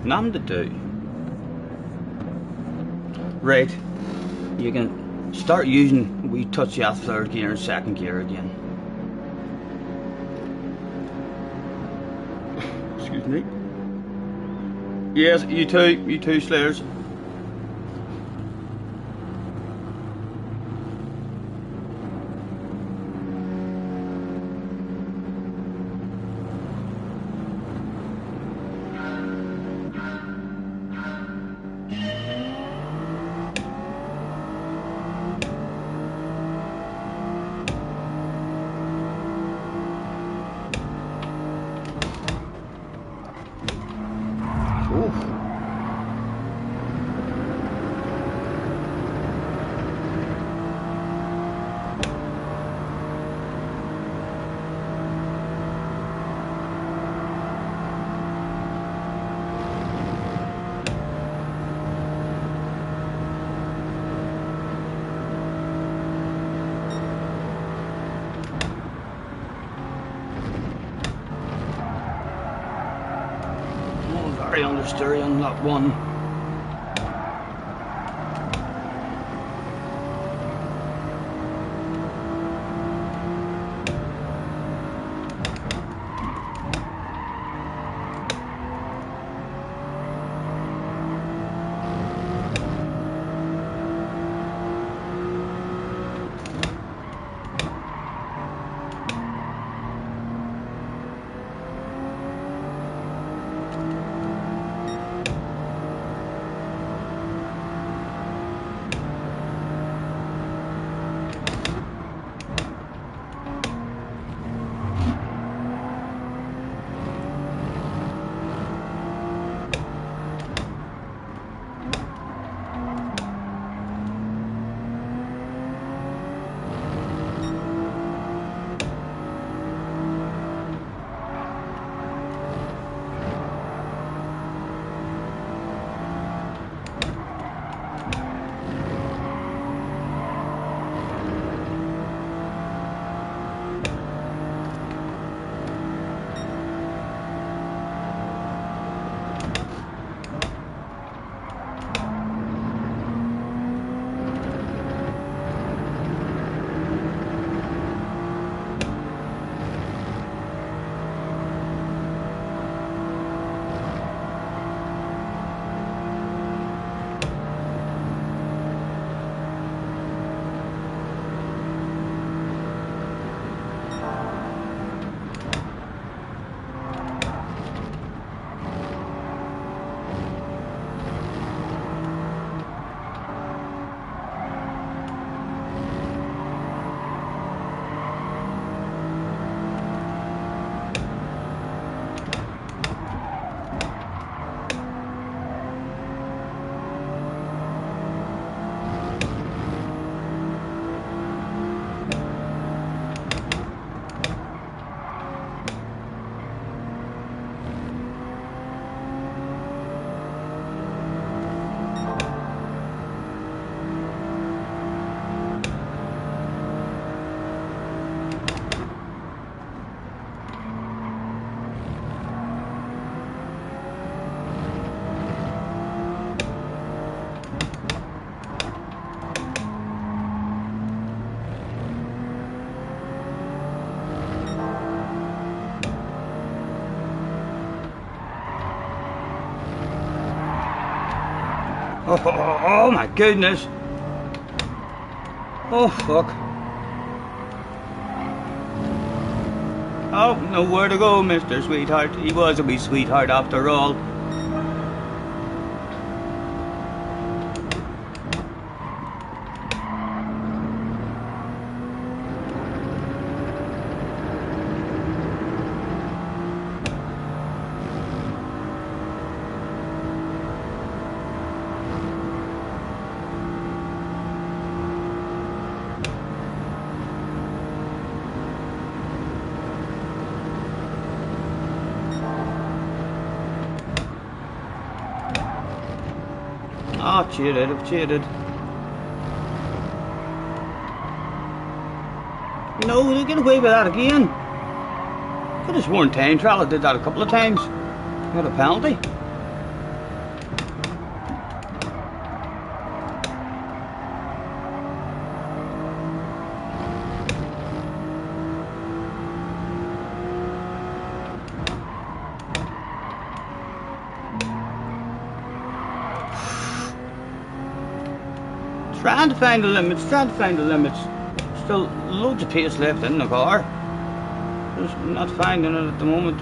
Speaker 1: Nothing to do. Right. You can start using, we touch the third gear and second gear again. Excuse me. Yes, you too, Slayers. Understeer on that one. Oh my goodness. Oh fuck. Oh, nowhere to go, Mr. Sweetheart. He was a wee sweetheart after all. Oh, cheated, I've cheated. No, they get away with that again. Could have sworn time trial did that a couple of times. Got a penalty. Trying to find the limits, Still loads of pace left in the car. Just not finding it at the moment.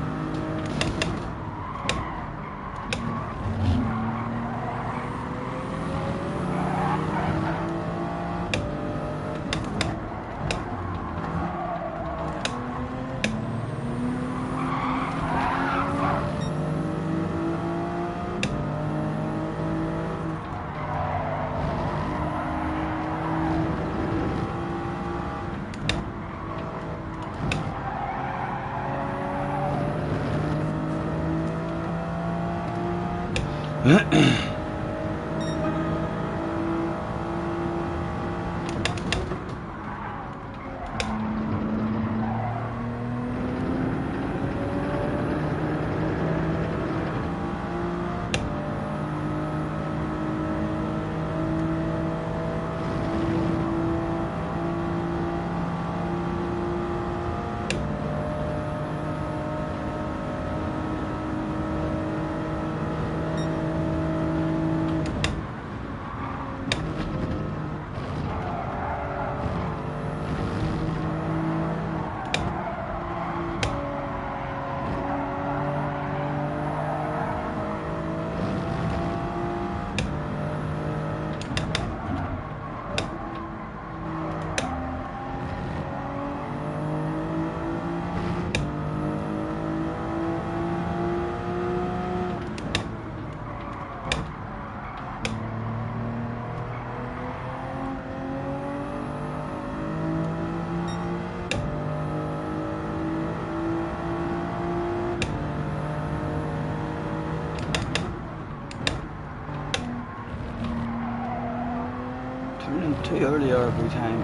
Speaker 1: Turning too early every time.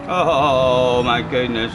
Speaker 1: Oh my goodness.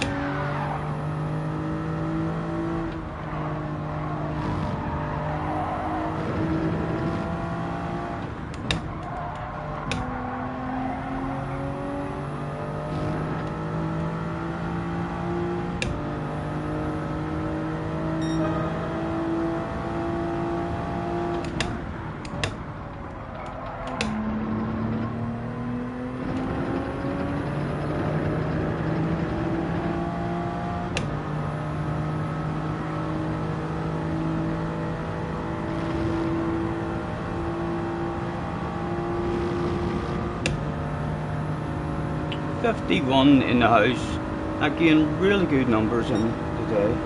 Speaker 1: $51 in the house. Again, really good numbers in today.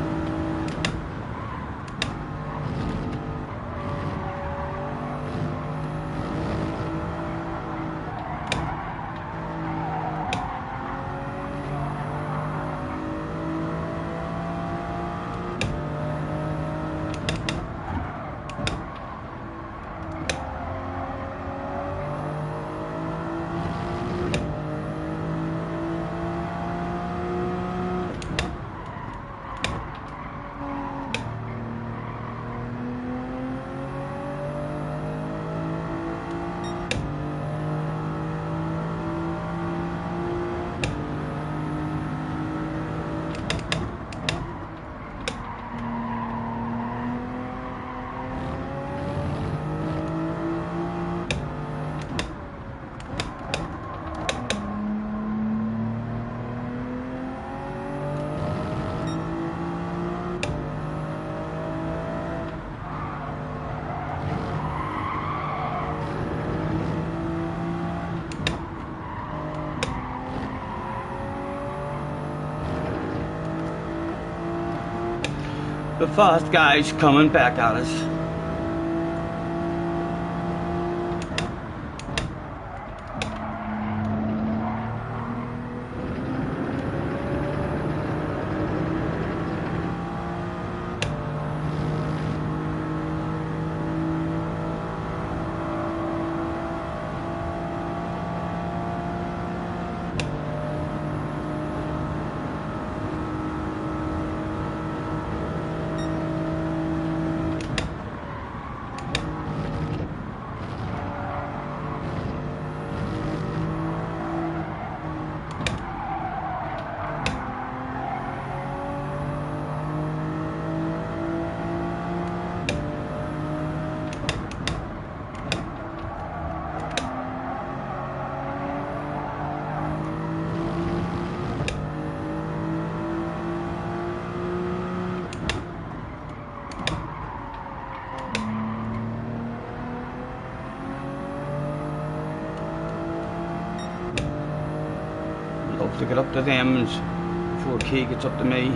Speaker 1: The fast guy's coming back at us. Love to get up to them before Key gets up to me.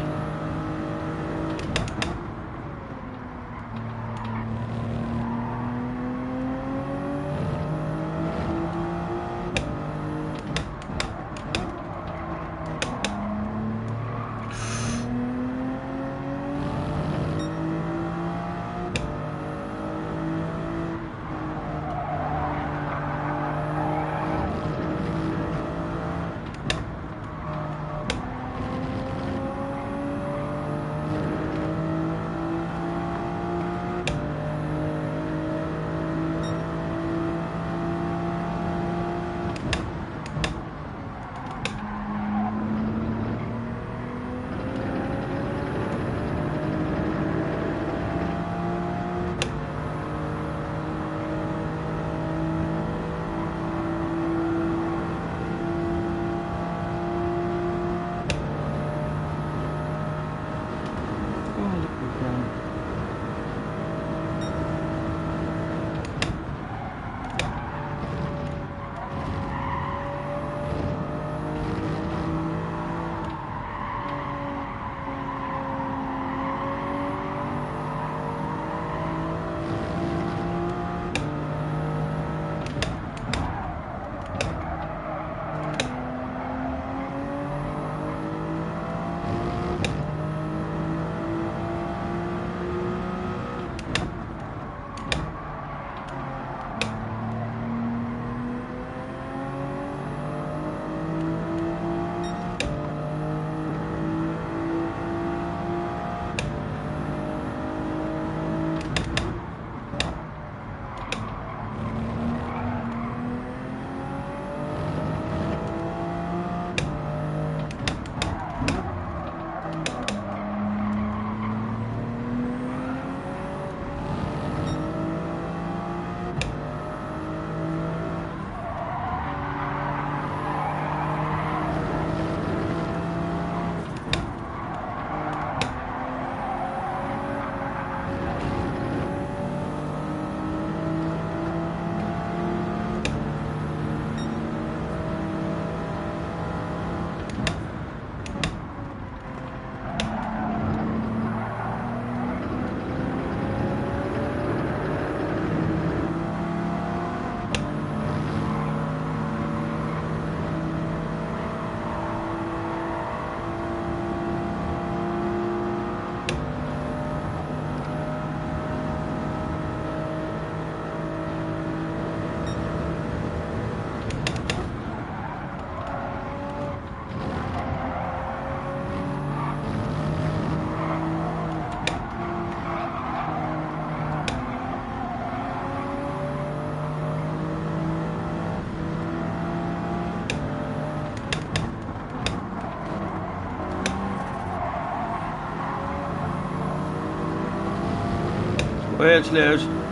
Speaker 1: Well, it's loose.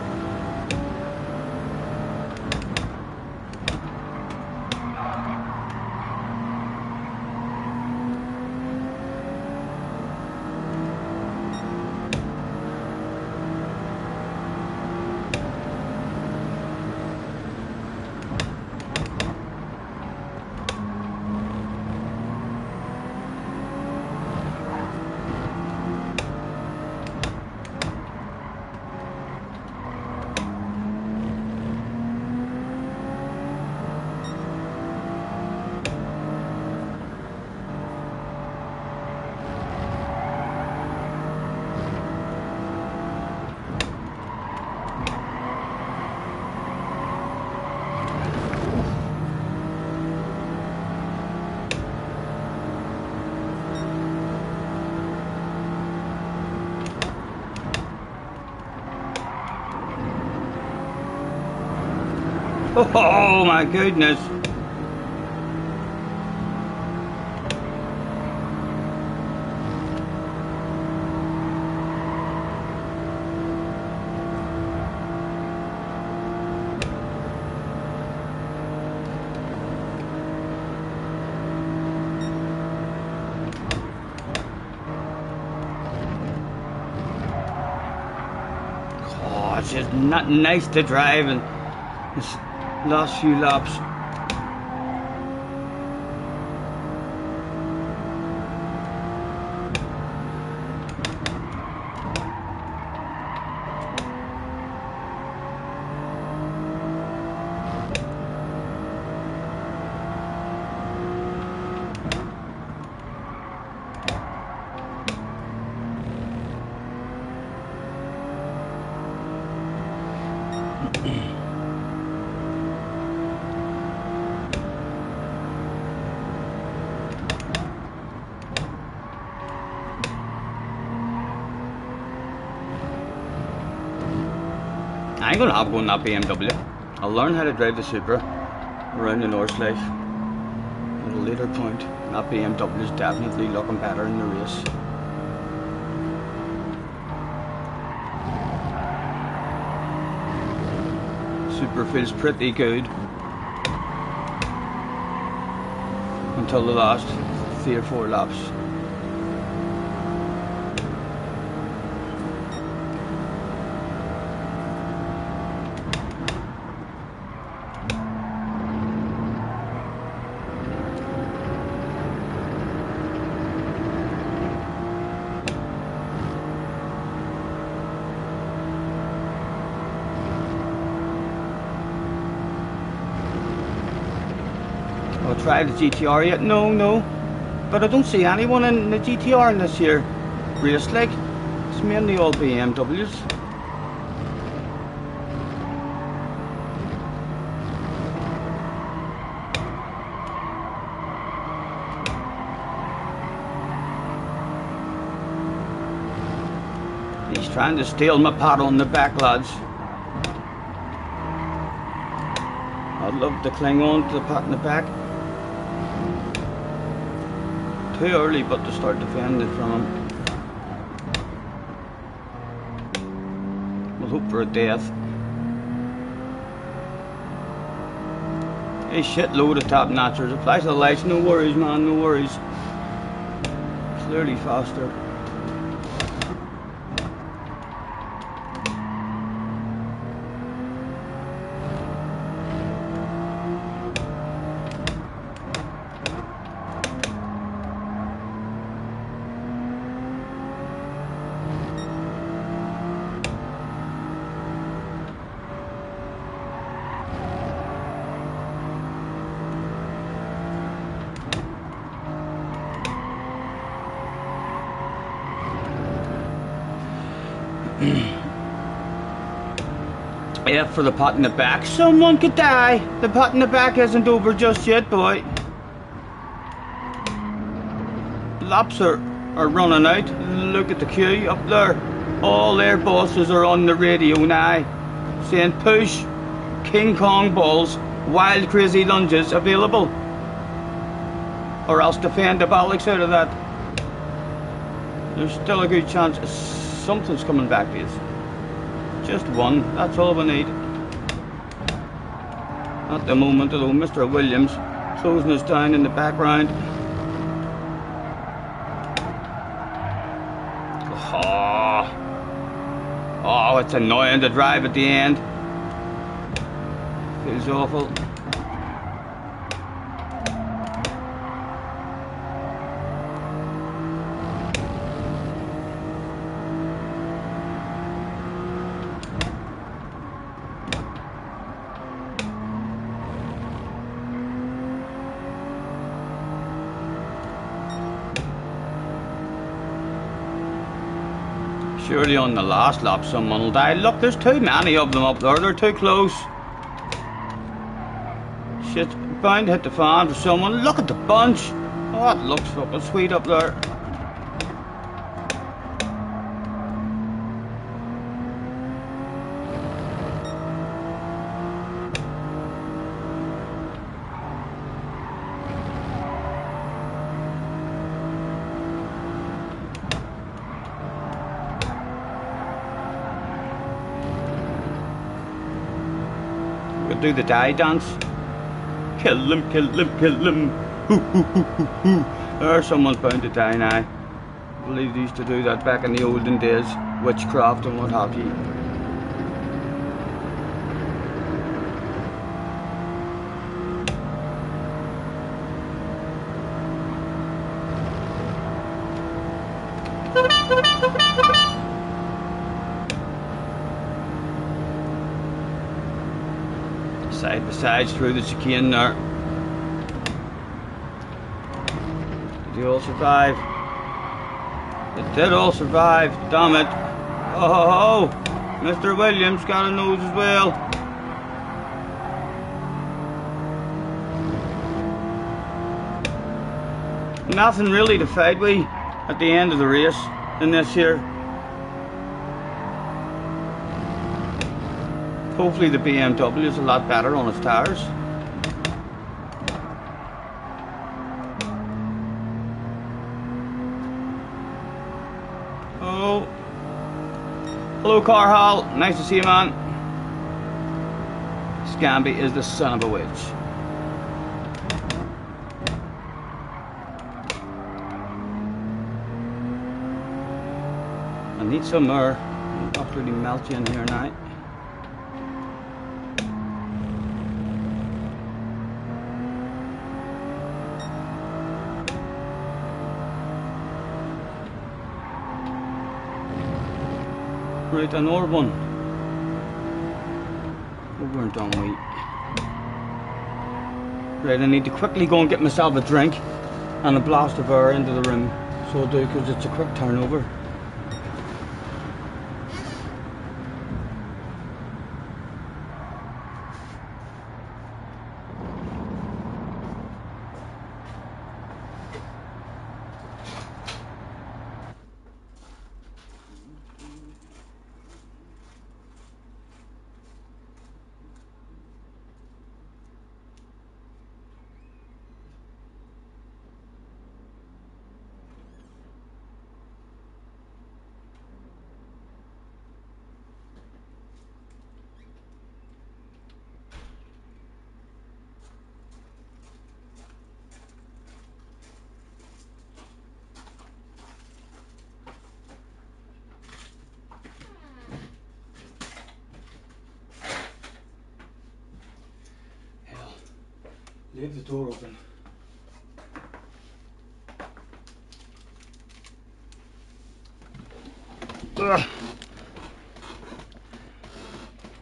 Speaker 1: Oh my goodness. Oh, it's just not nice to drive in this last few laps. I ain't gonna have one that BMW. I'll learn how to drive the Supra around the North Life at a later point. That BMW is definitely looking better in the race. Supra feels pretty good until the last 3 or 4 laps. I'll try the GTR yet? No. But I don't see anyone in the GTR in this year race. Like, it's mainly all BMWs. He's trying to steal my pat on the back, lads. I'd love to cling on to the pat in the back. Too early but to start defending from him. We'll hope for a death. A shitload of top notchers. Applies to the lights, no worries man, no worries. Clearly faster. Yeah, for the pot in the back. Someone could die. The pot in the back isn't over just yet, boy. Laps are running out. Look at the queue up there. All their bosses are on the radio now, saying push, King Kong balls, wild crazy lunges available. Or else defend the bollocks out of that. There's still a good chance something's coming back to us. Just one, that's all we need. At the moment, although Mr. Williams closing us down in the background. Oh, it's annoying to drive at the end. Feels awful. Surely on the last lap someone will die. Look, there's too many of them up there. They're too close. Shit, bound to hit the fan for someone. Look at the bunch. Oh, that looks fucking sweet up there. We'll do the die dance. Kill him, kill him, kill him. Hoo, hoo, hoo, hoo, hoo. Or someone's bound to die now. I believe they used to do that back in the olden days. Witchcraft and what have you. Side by side through the chicane there. Did they all survive? They did all survive, damn it. Oh, Mr. Williams got a nose as well. Nothing really to fight with at the end of the race in this here. Hopefully the BMW is a lot better on its tires. Oh, hello Carhall, nice to see you, man. Scamby is the son of a witch. I need some more. I'm absolutely melting in here now. Right, another one. We weren't done wheat. Right, I need to quickly go and get myself a drink and a blast of air into the room. So I'll do, because it's a quick turnover. Leave the door open. Ugh.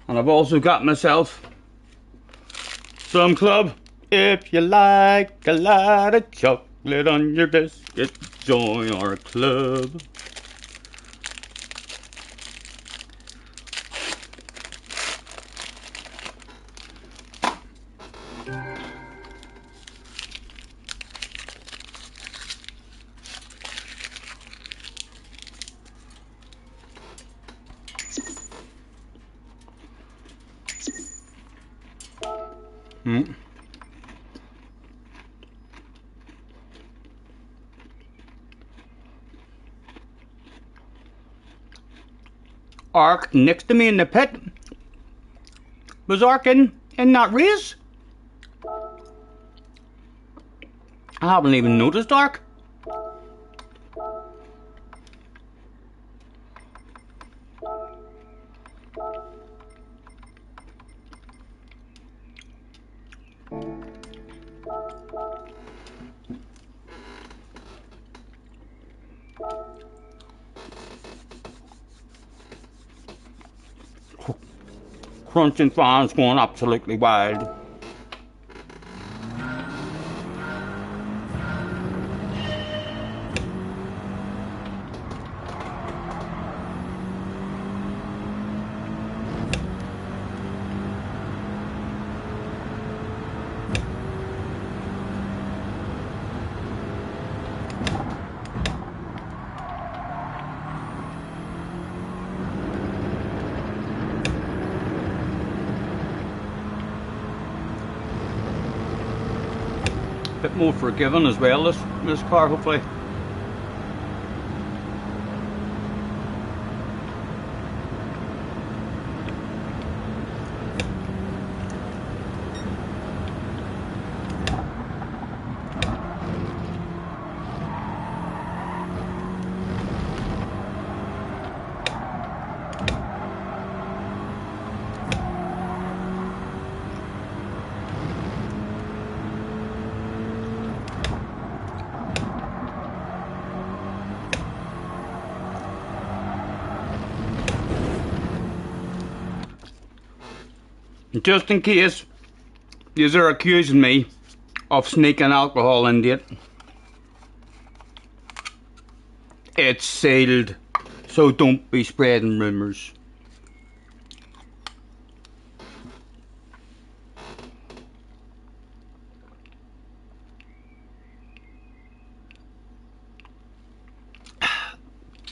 Speaker 1: And I've also got myself some club. If you like a lot of chocolate on your biscuit, join our club. Ark next to me in the pit was arcing in that race. I haven't even noticed Ark. Crunching fans going absolutely wild. Bit more forgiving as well, this car, hopefully. Just in case you're accusing me of sneaking alcohol into it, it's sealed, so don't be spreading rumours.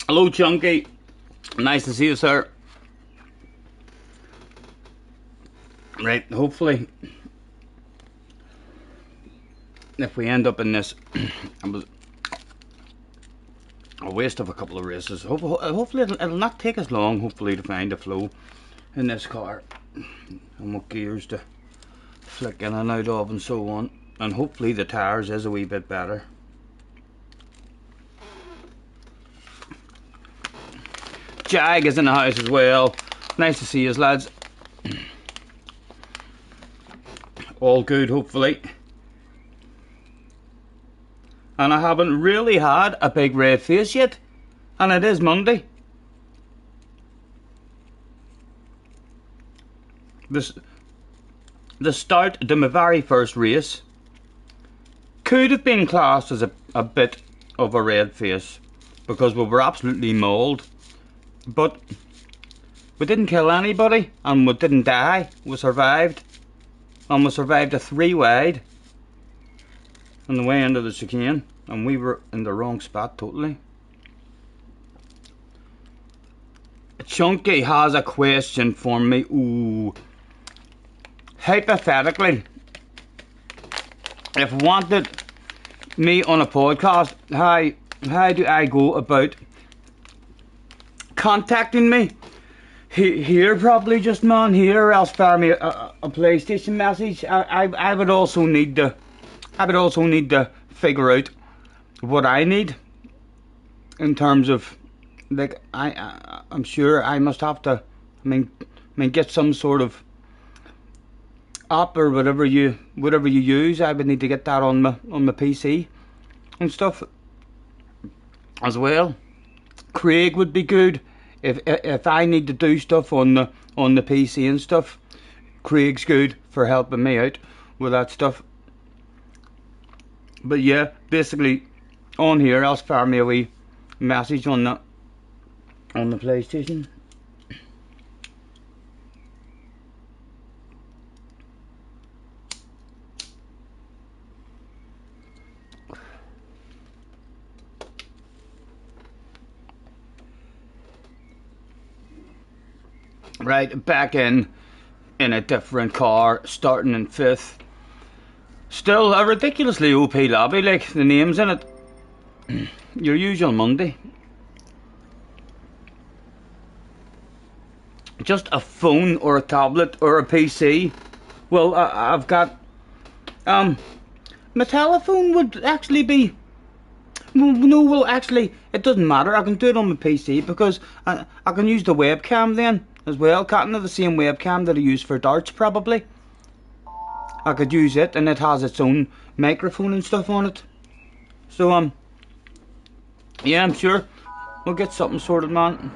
Speaker 1: Hello, Chunky. Nice to see you, sir. Right, hopefully, if we end up in this, a waste of a couple of races. Hopefully, it'll not take us long. Hopefully, to find the flow in this car and what gears to flick in and out of and so on. And hopefully, the tires is a wee bit better. Jag is in the house as well. Nice to see you, lads. All good, hopefully. And I haven't really had a big red face yet. And it is Monday. The start to my very first race could have been classed as a bit of a red face, because we were absolutely mauled. But we didn't kill anybody, and we didn't die. We survived. And we survived a 3 wide on the way into the chicane, and we were in the wrong spot totally. Chunky has a question for me. Ooh. Hypothetically, if wanted me on a podcast, how do I go about contacting me? Here, probably just man here, or else fire me a PlayStation message. I would also need to figure out what I need in terms of, like, I'm sure I must have to, I mean get some sort of app or whatever you use. I would need to get that on my PC and stuff as well. Craig would be good if I need to do stuff on the PC and stuff. Craig's good for helping me out with that stuff. But yeah, basically on here, I'll fire me a wee message on the PlayStation. Right, back in a different car, starting in 5th. Still a ridiculously OP lobby, like the names in it. Your usual Monday. Just a phone or a tablet or a PC. Well, I've got my telephone would actually be. No, well, actually, it doesn't matter. I can do it on my PC because I can use the webcam then as well. Can't have the same webcam that I use for darts, probably. I could use it, and it has its own microphone and stuff on it. So, yeah, I'm sure we'll get something sorted, man.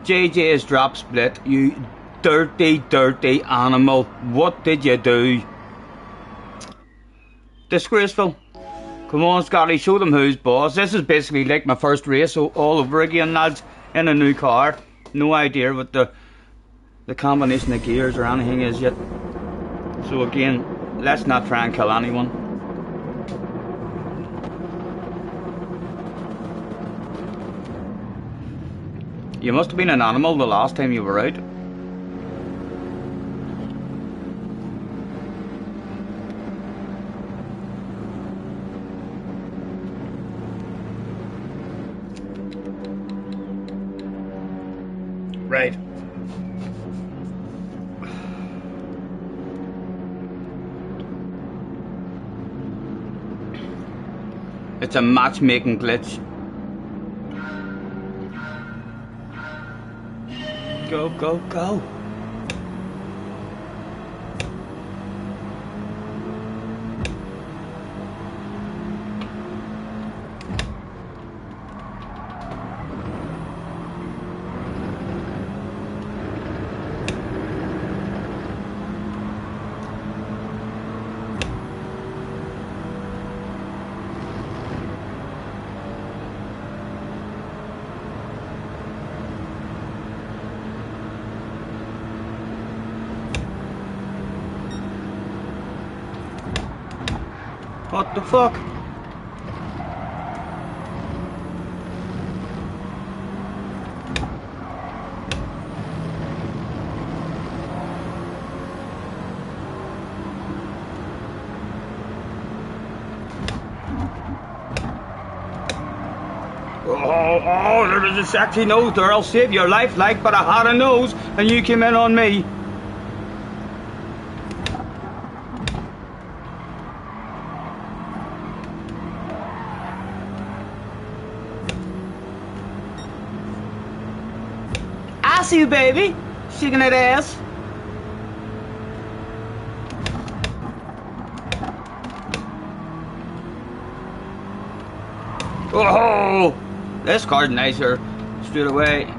Speaker 1: JJ's drop split. You dirty animal. What did you do? Disgraceful. Come on, Scotty, show them who's boss. This is basically like my first race all over again, lads, in a new car. No idea what the combination of gears or anything is yet. So again, let's not try and kill anyone. You must have been an animal the last time you were out. Right. It's a matchmaking glitch. Go, go, go. What the fuck? Oh, there was a sexy nose there. I'll save your life, like, but I had a nose, and you came in on me. I see you, baby. Shaking that ass. Oh, this car's nicer. Straight away.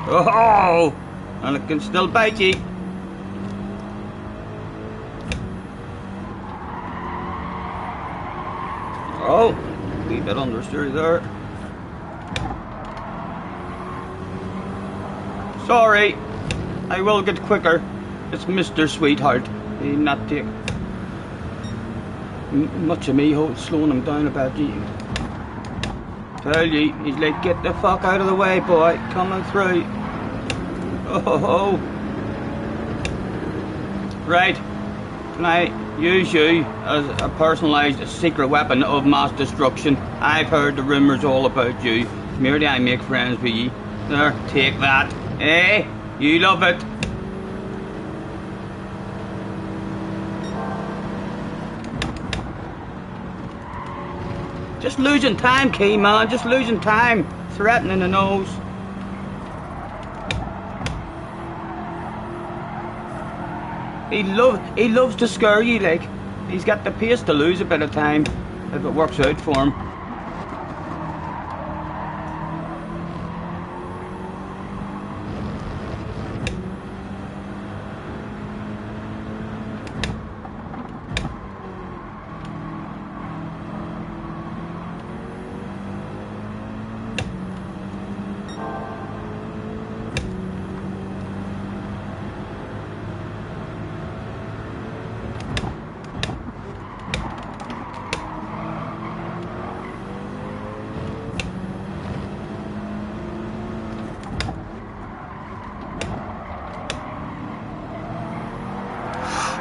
Speaker 1: Oh, and it can still bite you. Oh, a wee bit understeer there. Sorry, I will get quicker. It's Mr. Sweetheart. He'll not take much of me slowing him down about you. Tell you, he's like, get the fuck out of the way, boy. Coming through. Oh. Right. Can I use you as a personalised secret weapon of mass destruction? I've heard the rumours all about you. Merely I make friends with you. There, take that. Eh? You love it. Just losing time, Key, man. Just losing time. Threatening the nose. He loves to scare you, like. He's got the pace to lose a bit of time if it works out for him.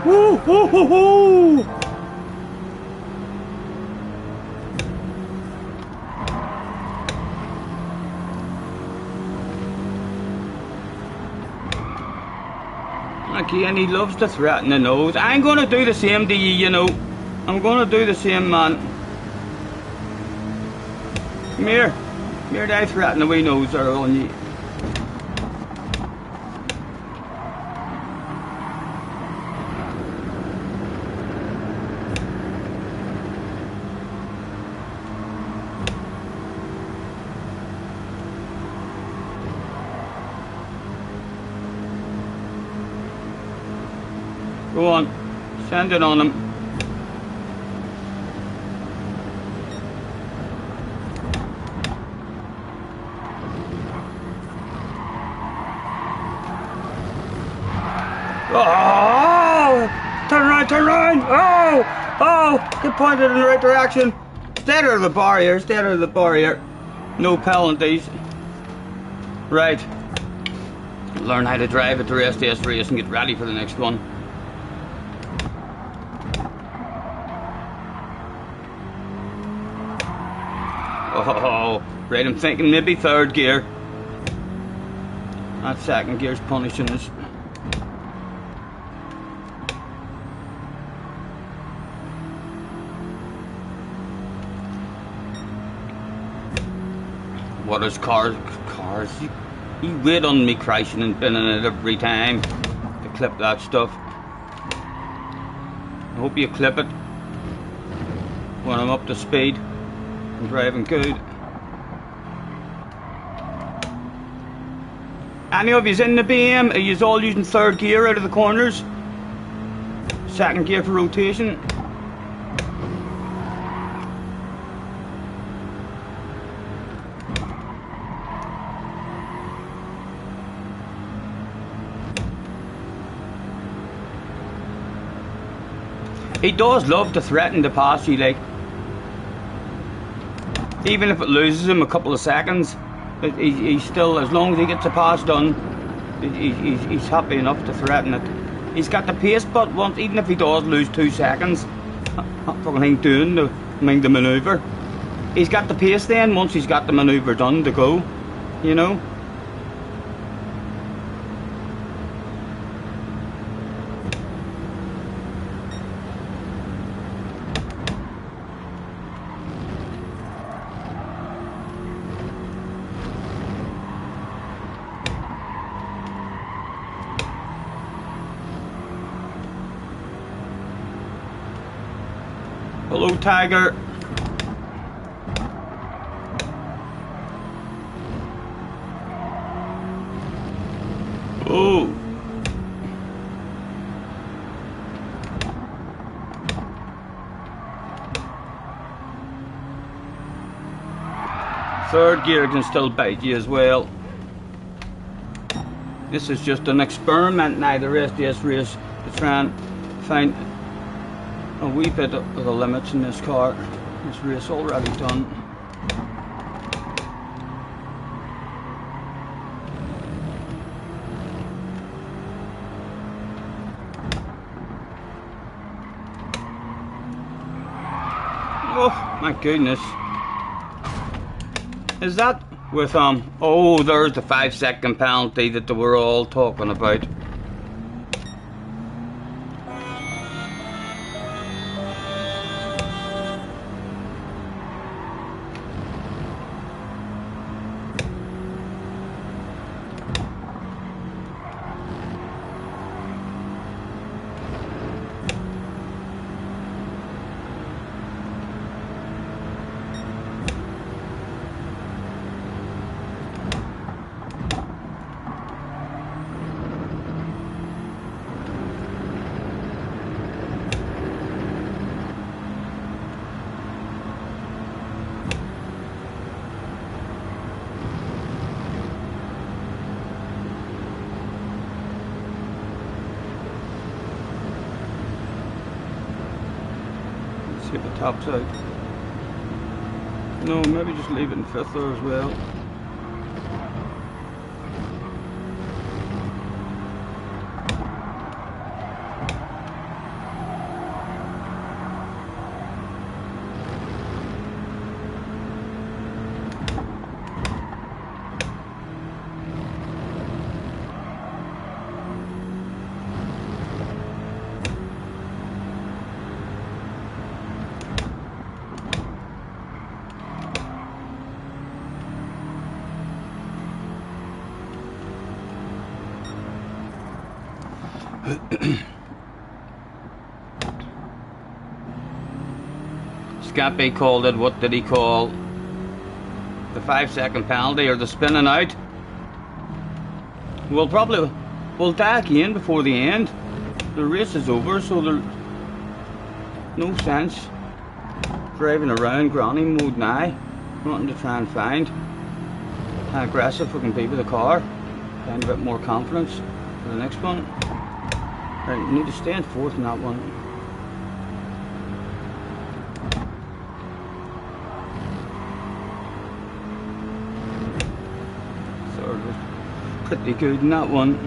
Speaker 1: Woo, woo, woo, woo. Okay, and he loves to threaten the nose. I'm gonna do the same to you, you know. I'm gonna do the same, man. Come here. Come here, I threaten the wee nose there on you. Go on, send it on him. Oh! Turn around, turn around! Oh! Get pointed in the right direction. Stay out of the barrier, stay out of the barrier. No penalties. Right. Learn how to drive at the rest of this race and get ready for the next one. Oh, right, I'm thinking maybe third gear. That second gear's punishing us. What is cars? You wait on me crashing and pinning it every time to clip that stuff. I hope you clip it when I'm up to speed. I'm driving good. Any of yous in the BM? Are yous all using third gear out of the corners? Second gear for rotation. He does love to threaten to pass you, like, even if it loses him a couple of seconds, he's still, as long as he gets the pass done, he's happy enough to threaten it. He's got the pace, but once, even if he does lose 2 seconds, not fucking doing the manoeuvre, he's got the pace then, once he's got the manoeuvre done to go, you know. Hello, Tiger. Oh. Third gear can still bite you as well. This is just an experiment now, the rest of this race, to try and find a wee bit of the limits in this car. This race already done. Oh my goodness. Is that with oh, there's the 5-second penalty that they were all talking about. See if it tops out. No, maybe just leave it in 5th there as well. Scampy called it, what did he call? The 5-second penalty or the spinning out? We'll die again before the end. The race is over, so there's no sense driving around granny mode now. Nothing to try and find. How aggressive we can be with the car. Find a bit more confidence for the next one. Right, you need to stay in 4th in that one. Third was pretty good in that one.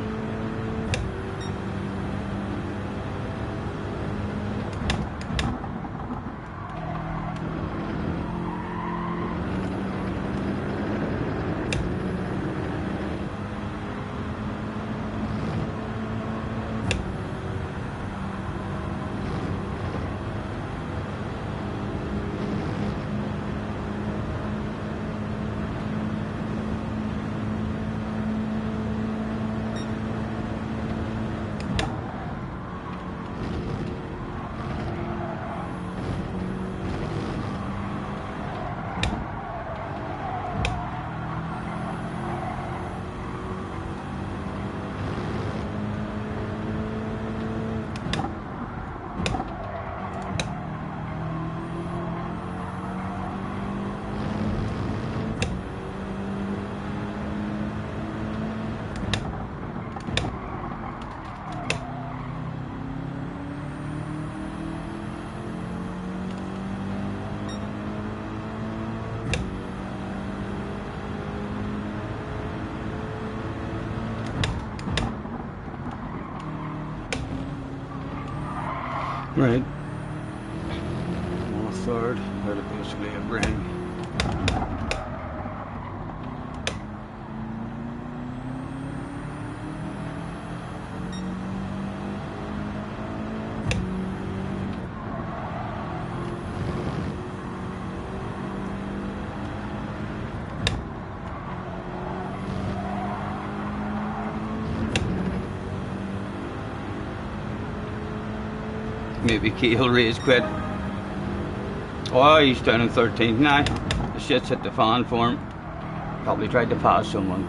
Speaker 1: Right. On a third, out of basically a ring. Maybe Keel race quit. Oh, he's down in 13th now. The shit's hit the fan for him. Probably tried to pass someone.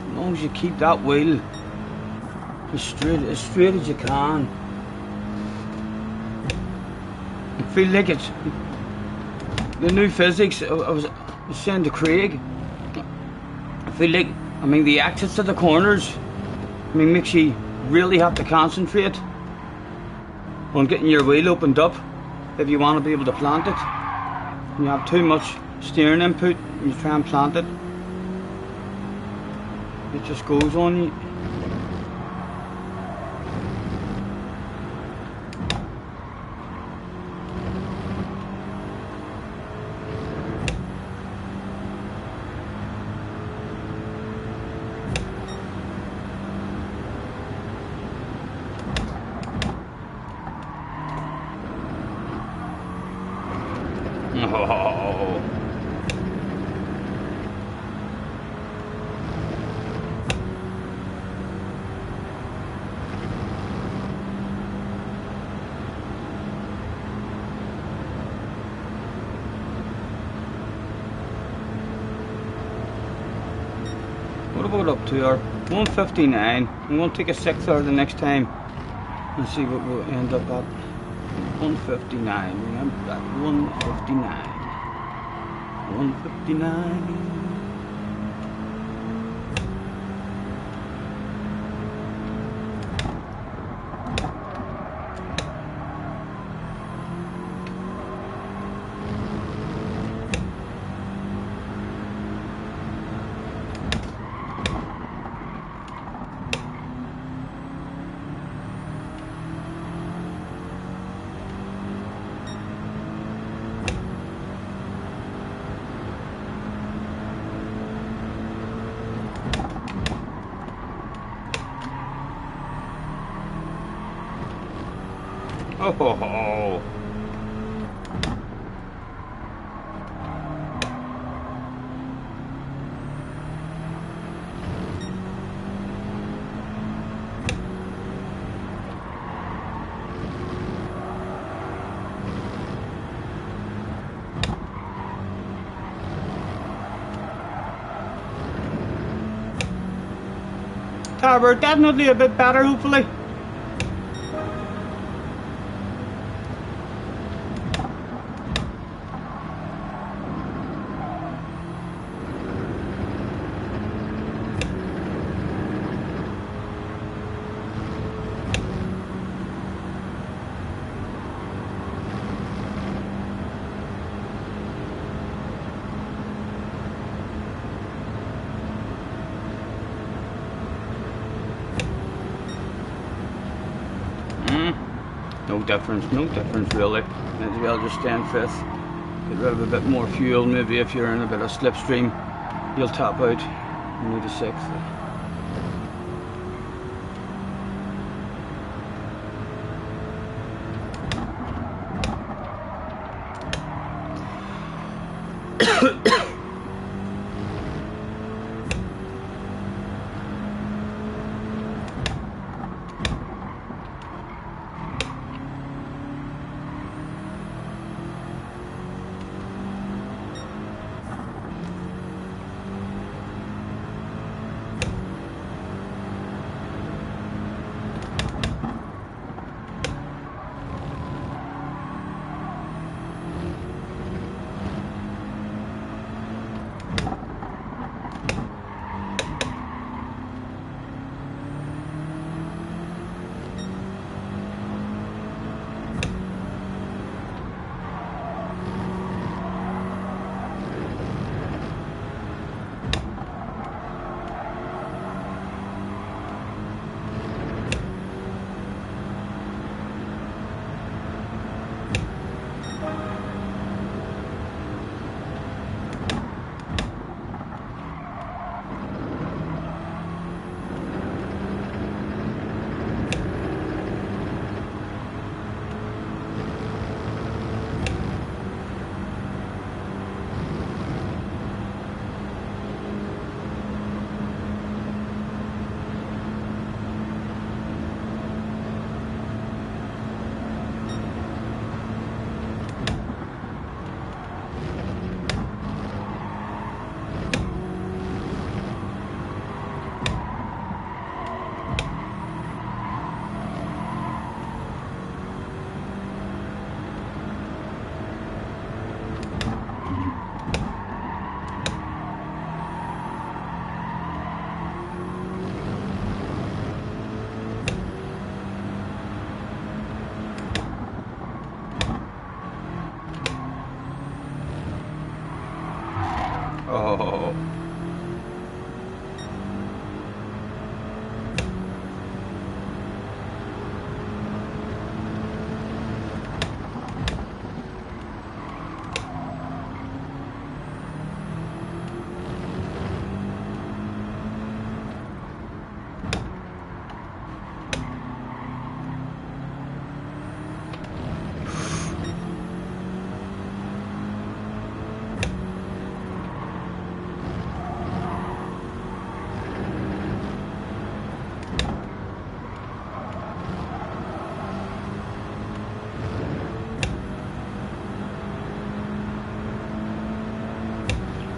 Speaker 1: As long as you keep that wheel as straight as you can. I feel like it's the new physics. I was saying to Craig, I feel like, I mean, the exits to the corners, I mean, makes you really have to concentrate on getting your wheel opened up if you want to be able to plant it. When you have too much steering input and you try and plant it, it just goes on you. Oh. What about up to our 159? I'm going to take a 6 hour the next time and see what we'll end up at. 159, remember that, 159. 159. Oh ho ho. We're definitely a bit better, hopefully. No difference really. May as well just stay in 5th. Get rid of a bit more fuel. Maybe if you're in a bit of slipstream, you'll top out. You need a 6th.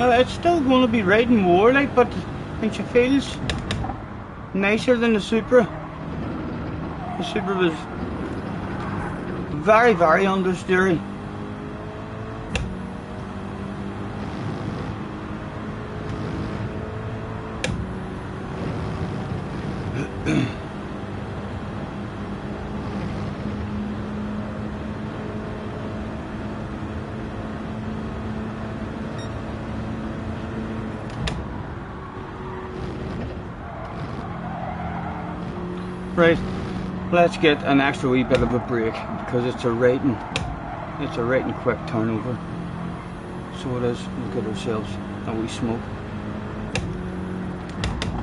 Speaker 1: It's still going to be riding more, like, but I think she feels nicer than the Supra. The Supra was very, very understeery. Right, let's get an extra wee bit of a break because it's a right and quick turnover. So it is. We'll get ourselves a wee smoke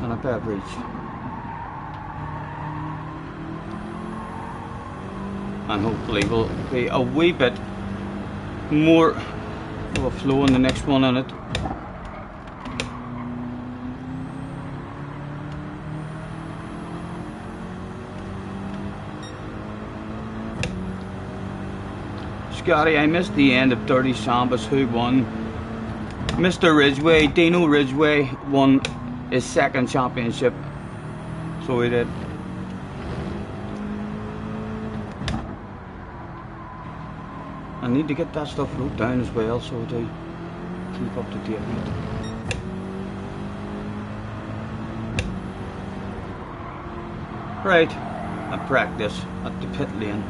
Speaker 1: and a beverage. And hopefully we'll be a wee bit more of a flow in the next one on it. Scotty, I missed the end of Dirty Sambas, who won. Mr. Ridgway, Dino Ridgway, won his second championship. So he did. I need to get that stuff wrote down as well, so I do keep up to date with it. Right, I practice at the pit lane.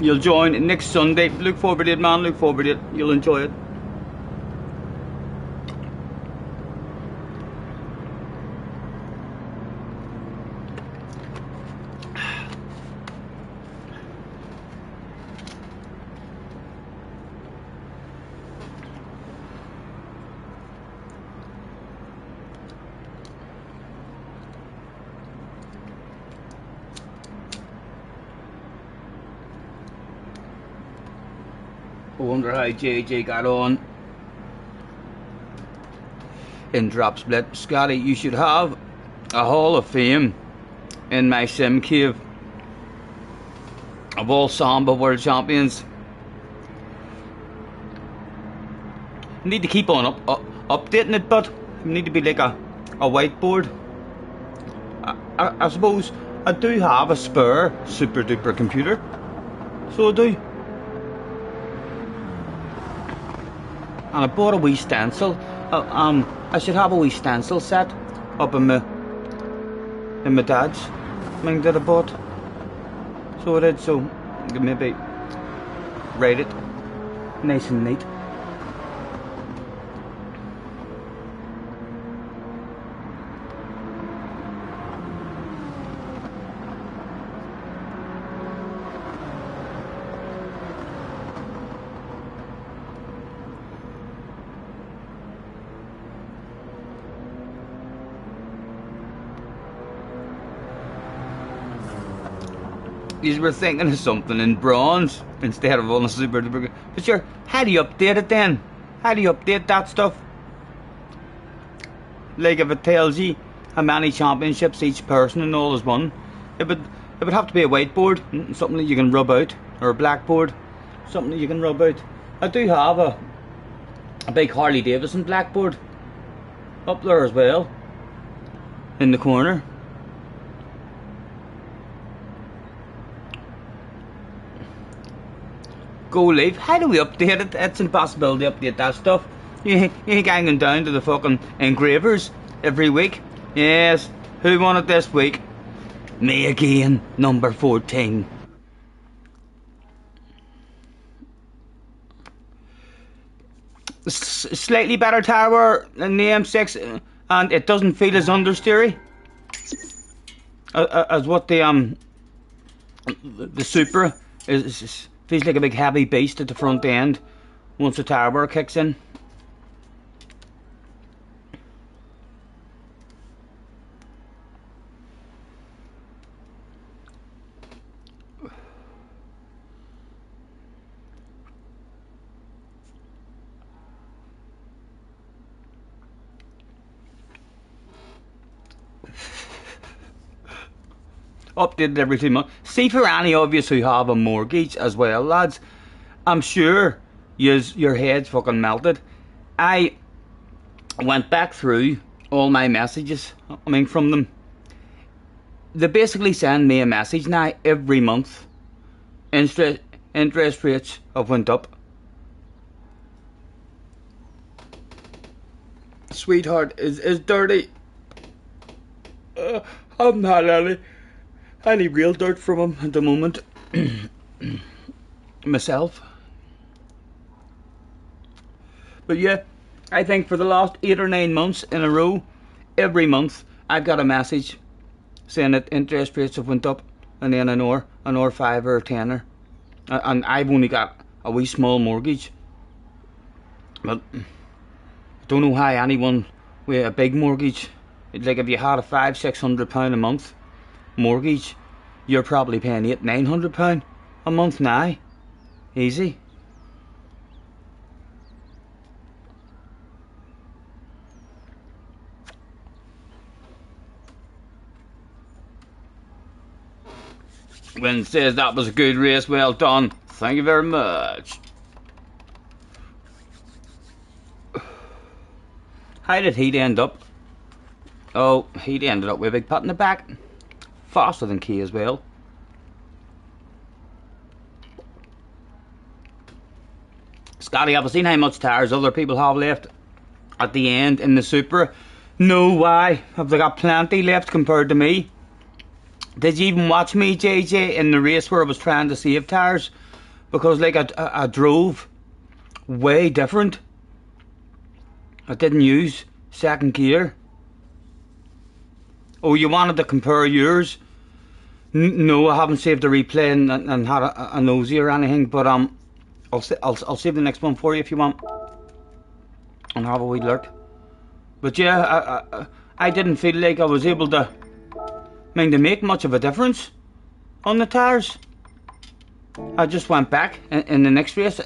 Speaker 1: You'll join next Sunday. Look forward to it, man. Look forward to it. You'll enjoy it. I wonder how JJ got on in drop split. Scotty, you should have a Hall of Fame in my sim cave of all Samba world champions. I need to keep on updating it, but you need to be like a whiteboard. I suppose I do have a spare super duper computer, so I do. And I bought a wee stencil. I should have a wee stencil set up in my dad's thing that I bought. So I did. So I could maybe write it nice and neat. You were thinking of something in bronze instead of on a super duper. But sure, how do you update it then? How do you update that stuff? Like if it tells you how many championships each person and all is won, it would have to be a whiteboard, something that you can rub out, or a blackboard, something that you can rub out. I do have a big Harley Davidson blackboard up there as well, in the corner. Go live. How do we update it? It's impossible to update that stuff. You ain't hanging down to the fucking engravers every week. Yes, who won it this week? Me again, number 14. Slightly better tower than the M6, and it doesn't feel as understeery as what the Supra is. Feels like a big heavy beast at the front end once the tower kicks in. updated every 2 months. See, for any of you who have a mortgage as well, lads, I'm sure your head's fucking melted. I went back through all my messages, from them. They basically send me a message now every month. Interest rates have went up. Sweetheart is dirty. I haven't had any real dirt from him at the moment. Myself. But yeah, I think for the last 8 or 9 months in a row, every month I've got a message saying that interest rates have went up, and then an or 5 or a tenner, and I've only got a wee small mortgage. But I don't know how anyone with a big mortgage, like if you had a £500-600 a month mortgage, you're probably paying £800-900 a month now, easy. Win says that was a good race, well done. Thank you very much. How did he end up? Oh, he ended up with a big pat in the back. Faster than Key as well. Scotty, have I seen how much tyres other people have left at the end in the Supra? No, why? Have they got plenty left compared to me? Did you even watch me, JJ, in the race where I was trying to save tyres? Because like I drove way different. I didn't use second gear. Oh, you wanted to compare yours? No, I haven't saved the replay and had a nosy or anything. But I'll save the next one for you if you want, and have a wee look. But yeah, I didn't feel like I was able to make much of a difference on the tyres. I just went back in the next race.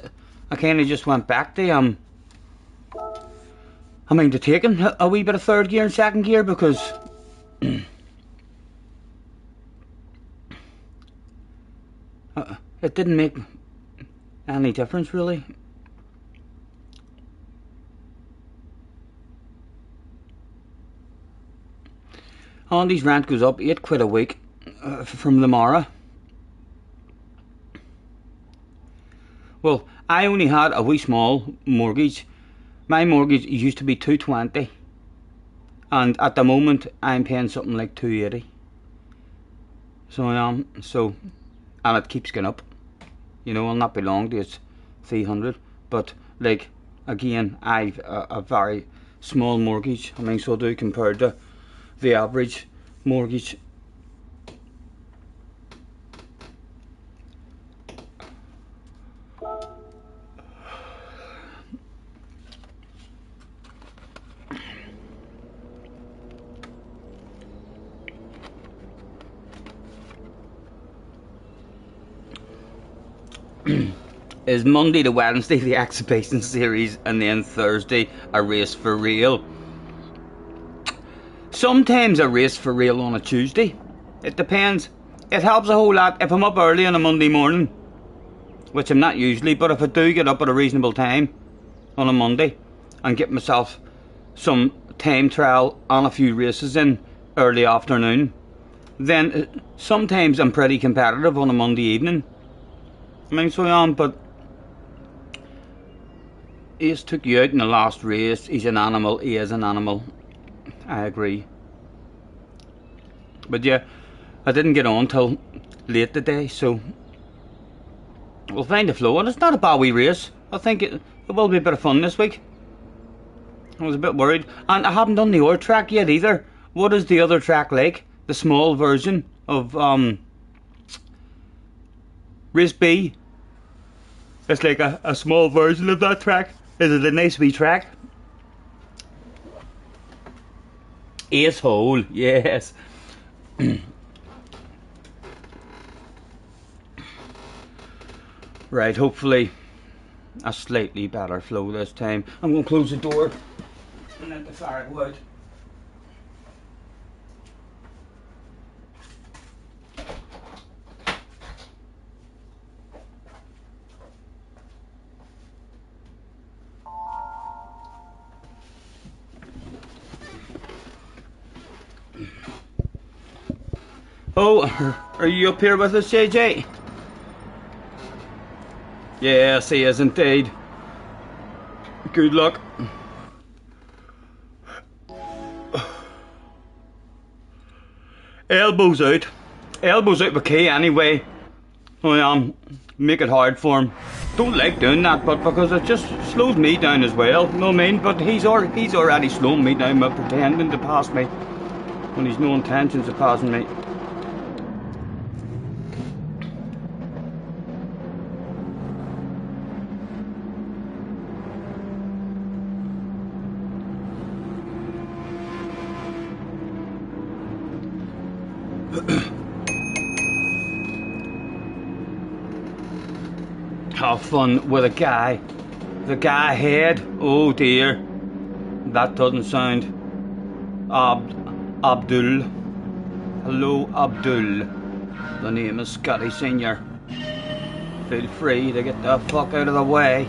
Speaker 1: I kind of just went back to to taking a wee bit of third gear and second gear, because it didn't make any difference really. Andy's rent goes up £8 a week from the Mara. Well, I only had a wee small mortgage. My mortgage used to be £220, and at the moment I'm paying something like £280. So I am. And it keeps going up. You know, I'll not be long till it's 300. But like again, I've a very small mortgage. So I do compared to the average mortgage. Is Monday to Wednesday the exhibition series, and then Thursday a race for real? Sometimes a race for real on a Tuesday. It depends. It helps a whole lot if I'm up early on a Monday morning, which I'm not usually, but if I do get up at a reasonable time on a Monday and get myself some time trial and a few races in early afternoon, then sometimes I'm pretty competitive on a Monday evening. So I am, but Ace took you out in the last race. He's an animal. He is an animal. I agree. But yeah, I didn't get on till late today, so we'll find the flow. And it's not a bad wee race. I think it will be a bit of fun this week. I was a bit worried. And I haven't done the other track yet either. What is the other track like? The small version of Race B. It's like a small version of that track. Is it a nice wee track? Ace hole, yes. Right, hopefully a slightly better flow this time. I'm going to close the door and let the fire go out. Oh, are you up here with us, JJ? Yes, he is indeed. Good luck. Elbows out. Elbows out with key anyway. Make it hard for him. Don't like doing that, but because it just slows me down as well. You know what I mean? But he's already slowing me down by pretending to pass me when he's no intentions of passing me. Have fun with a guy. The guy head. Oh dear. That doesn't sound. Abdul. Hello, Abdul. The name is Scotty Senior. Feel free to get the fuck out of the way.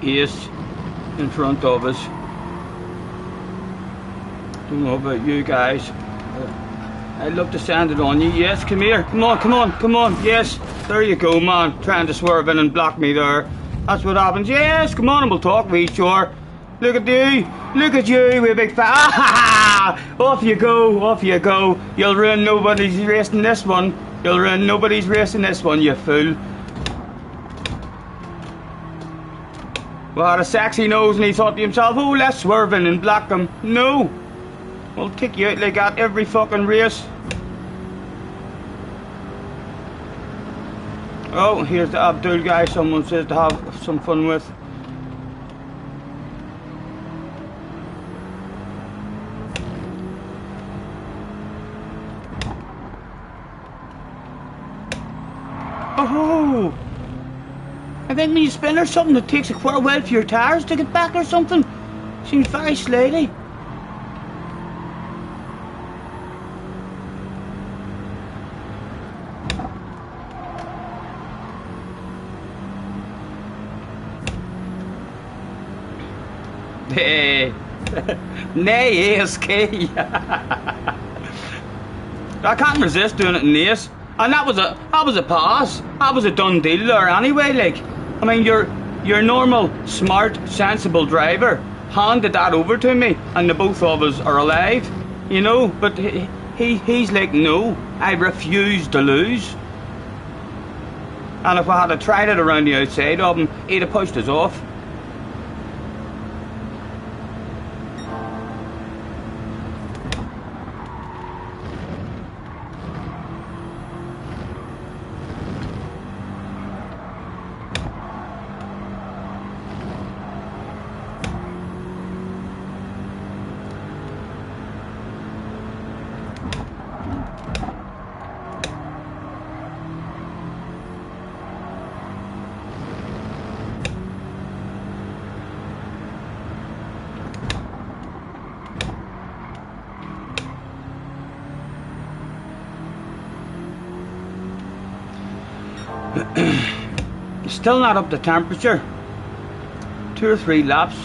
Speaker 1: Ace in front of us. Don't know about you guys. I'd love to send it on you. Yes, come here. Come on, come on, come on. Yes, there you go, man. Trying to swerve in and block me there. That's what happens. Yes, come on and we'll talk, we sure. Look at you. Look at you, we big fat. Off you go, off you go. You'll ruin nobody's racing this one. You'll ruin nobody's racing this one, you fool. Well, had a sexy nose and he thought to himself, oh, let's swerve in and block him. No. We'll kick you out like that every fucking race. Oh, here's the Abdul guy someone says to have some fun with. Oh! I think when you spin or something, it takes quite a while for your tires to get back or something. Seems very slowly. Hey, nay, ASK. I can't resist doing it in ace, and that was a pass. That was a done deal there anyway. Like, I mean, your normal, smart, sensible driver handed that over to me, and the both of us are alive, you know. But he's like, no, I refuse to lose. And if I had tried it around the outside of him, he'd have pushed us off. Still not up to temperature. 2 or 3 laps.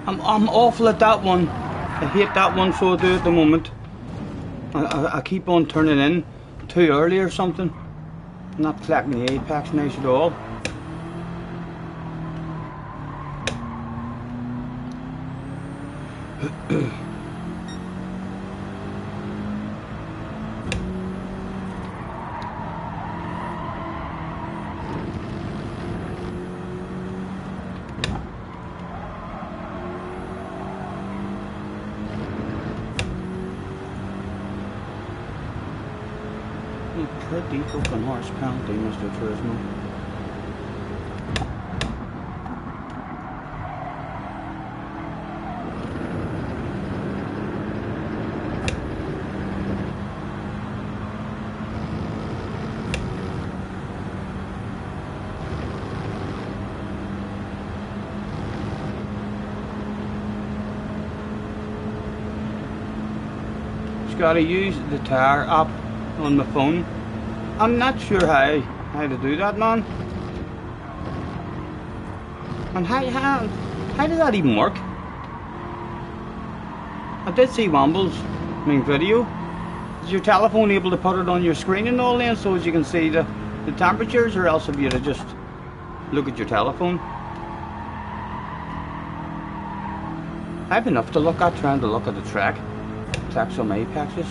Speaker 1: I'm awful at that one. I hate that one, so I do at the moment. I keep on turning in too early or something. I'm not collecting the apex nice at all. Pretty fucking harsh penalty, Mr. Turismo. Just gotta use the tire app on my phone. I'm not sure how to do that, man. And how does that even work? I did see Wamble's main video. Is your telephone able to put it on your screen and all then, so as you can see the temperatures, or else if you to just look at your telephone? I've enough to look at trying to look at the track. Collect some apexes.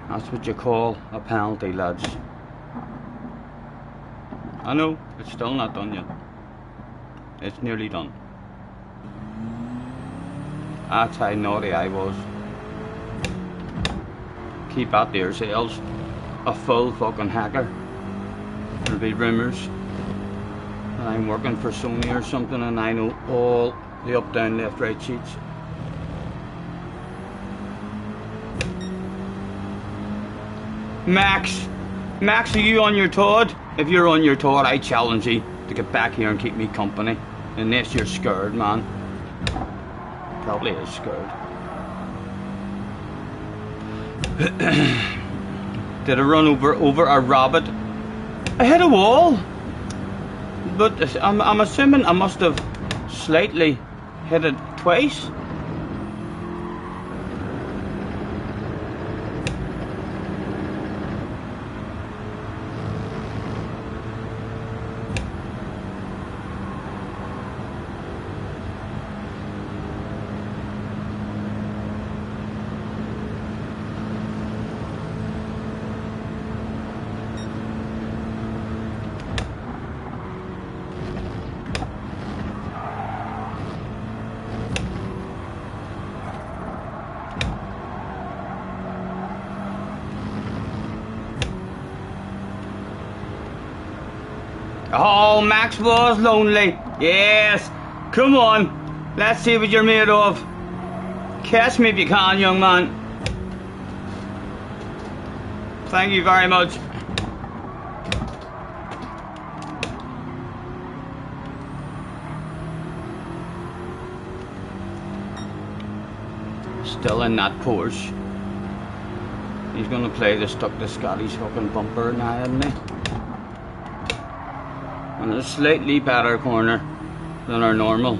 Speaker 1: That's what you call a penalty, lads. I know, it's still not done yet. It's nearly done. That's how naughty I was. Keep at yourselves. A full fucking hacker. There'll be rumours that I'm working for Sony or something and I know all the up, down, left, right sheets. Max, are you on your Todd? If you're on your Todd, I challenge you to get back here and keep me company. Unless you're scared, man. Probably is scared. Did I run over a rabbit? I hit a wall, but I'm assuming I must have slightly hit it twice. Oh, Max was lonely. Yes. Come on. Let's see what you're made of. Catch me if you can, young man. Thank you very much. Still in that Porsche. He's gonna play the stuck to Scotty's fucking bumper now, isn't he? On a slightly better corner than our normal.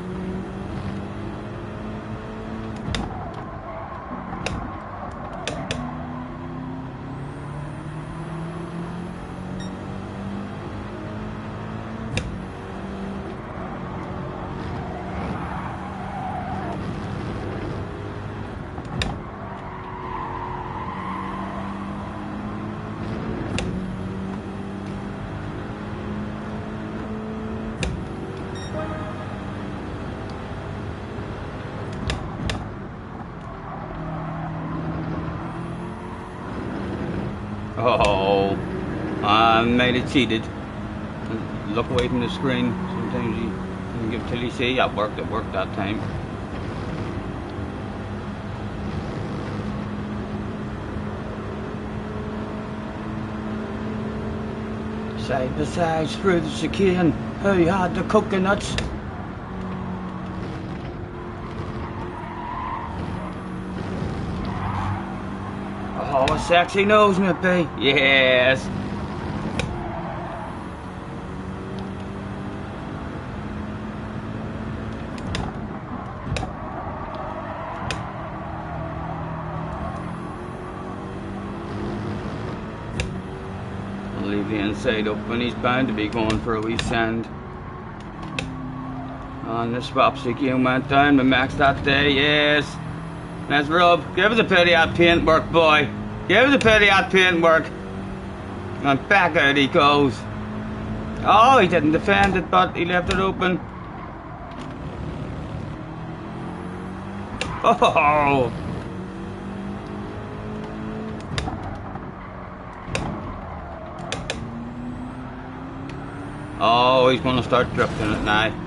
Speaker 1: Oh, I might have cheated. Look away from the screen. Sometimes you can give till you see it worked that time. Side by side through the chicane, who had the coconuts? Oh, sexy nose, maybe. Yes. I'll leave the inside open. He's bound to be going for a wee send. And the swaps again went down with Max that day. Yes. Let's rub. Give us a pity at paintwork, boy. Give us a pity at paintwork. And back out he goes. Oh, he didn't defend it, but he left it open. Oh! Oh, he's going to start drifting it now.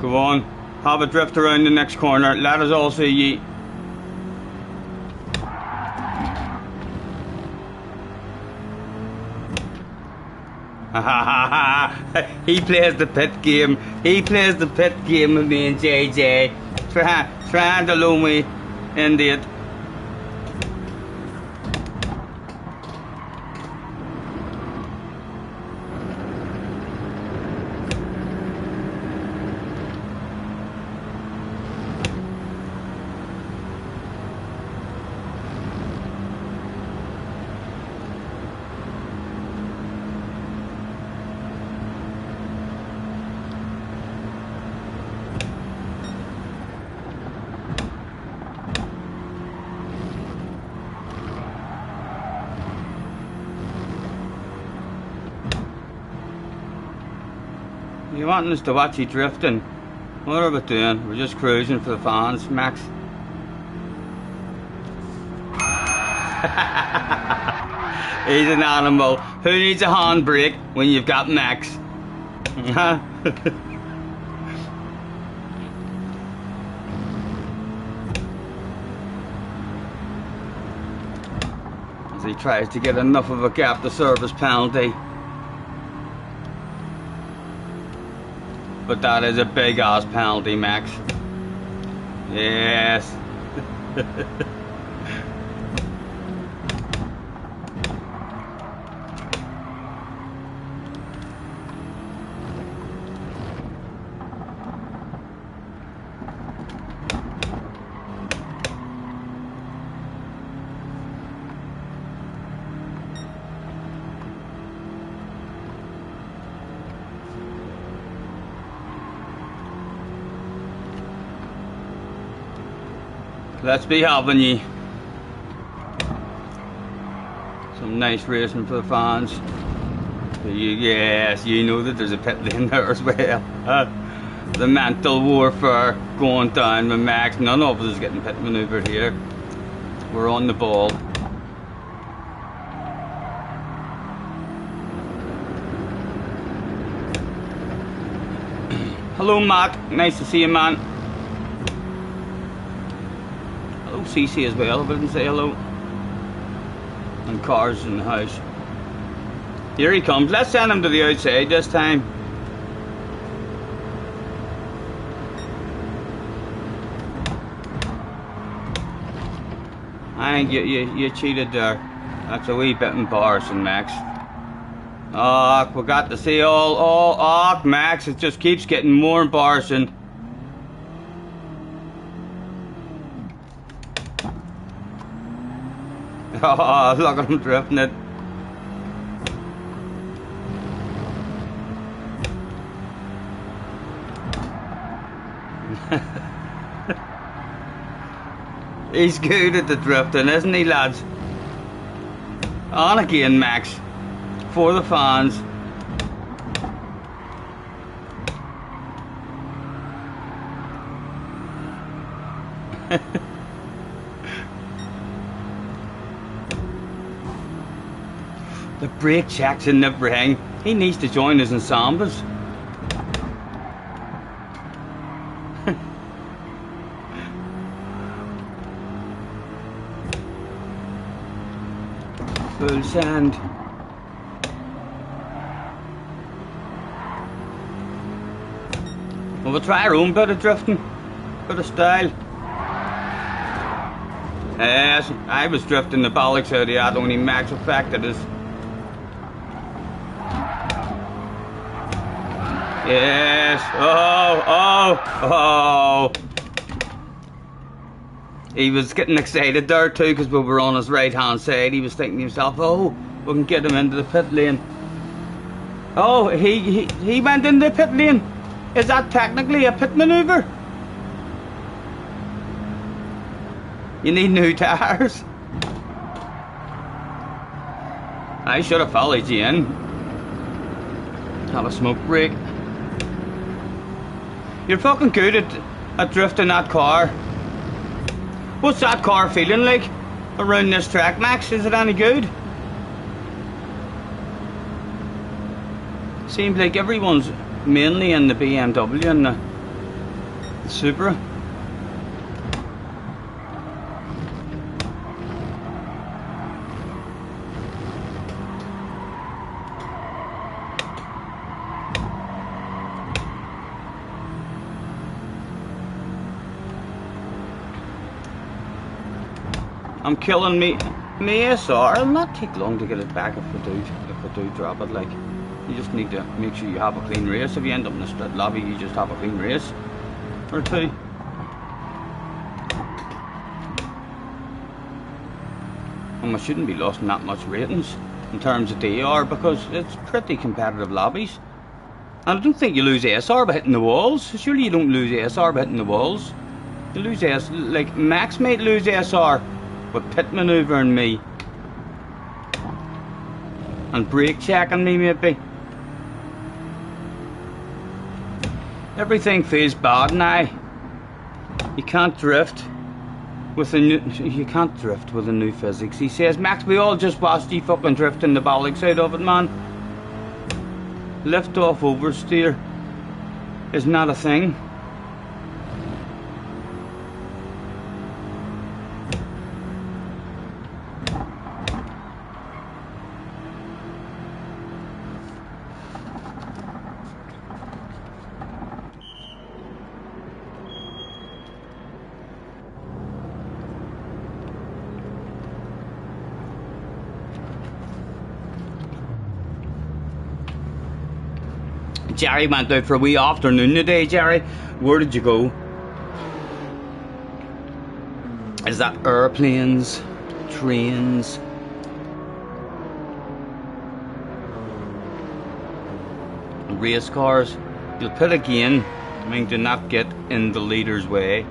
Speaker 1: Go on, have a drift around the next corner. Let us all see ye. He plays the pit game. He plays the pit game with me and JJ. Trying to lure me into it. You wanting us to watch you drifting? What are we doing? We're just cruising for the fans, Max. He's an animal. Who needs a handbrake when you've got Max? As he tries to get enough of a gap to serve his penalty. But that is a big ass penalty, Max. Yes. Let's be having ye. Some nice racing for the fans. Yes, you know that there's a pit lane there as well. The mental warfare going down with Max. None of us is getting pit manoeuvred here. We're on the ball. Hello, Matt. Nice to see you, man. Hello, CC as well. I didn't say hello. And cars in the house. Here he comes. Let's send him to the outside this time. I think you cheated there. That's a wee bit embarrassing, Max. Oh, we got to see all Max, it just keeps getting more embarrassing. Oh, look at him drifting it. He's good at the drifting, isn't he, lads? On again, Max. For the fans. The brake checks in the ring. He needs to join his ensembles. Full sand. Well, we'll try our own bit of drifting. Bit of style. Yes, I was drifting the bollocks out of that, only max effect it is. Yes, oh. He was getting excited there too because we were on his right hand side. He was thinking to himself, oh, we can get him into the pit lane. Oh, he went into the pit lane. Is that technically a pit manoeuvre? You need new tyres. I should have followed you in. Had a smoke break. You're fucking good at drifting that car. What's that car feeling like around this track, Max? Is it any good? Seems like everyone's mainly in the BMW and the Supra. I'm killing me SR. It'll not take long to get it back if we do drop it. Like, you just need to make sure you have a clean race. If you end up in a split lobby, you just have a clean race or two. And we shouldn't be losing that much ratings in terms of DR because it's pretty competitive lobbies. And I don't think you lose SR by hitting the walls. Surely you don't lose SR by hitting the walls. You lose SR, like Max might lose SR with pit manoeuvring me and brake checking me maybe. Everything feels bad now. You can't drift with a new physics. He says, Max, we all just watched you fucking drifting the bollocks out of it, man. Lift off oversteer is not a thing. Jerry went out for a wee afternoon today, Jerry. Where did you go? Is that airplanes, trains? Race cars? You'll pit again. I mean, do not get in the leader's way.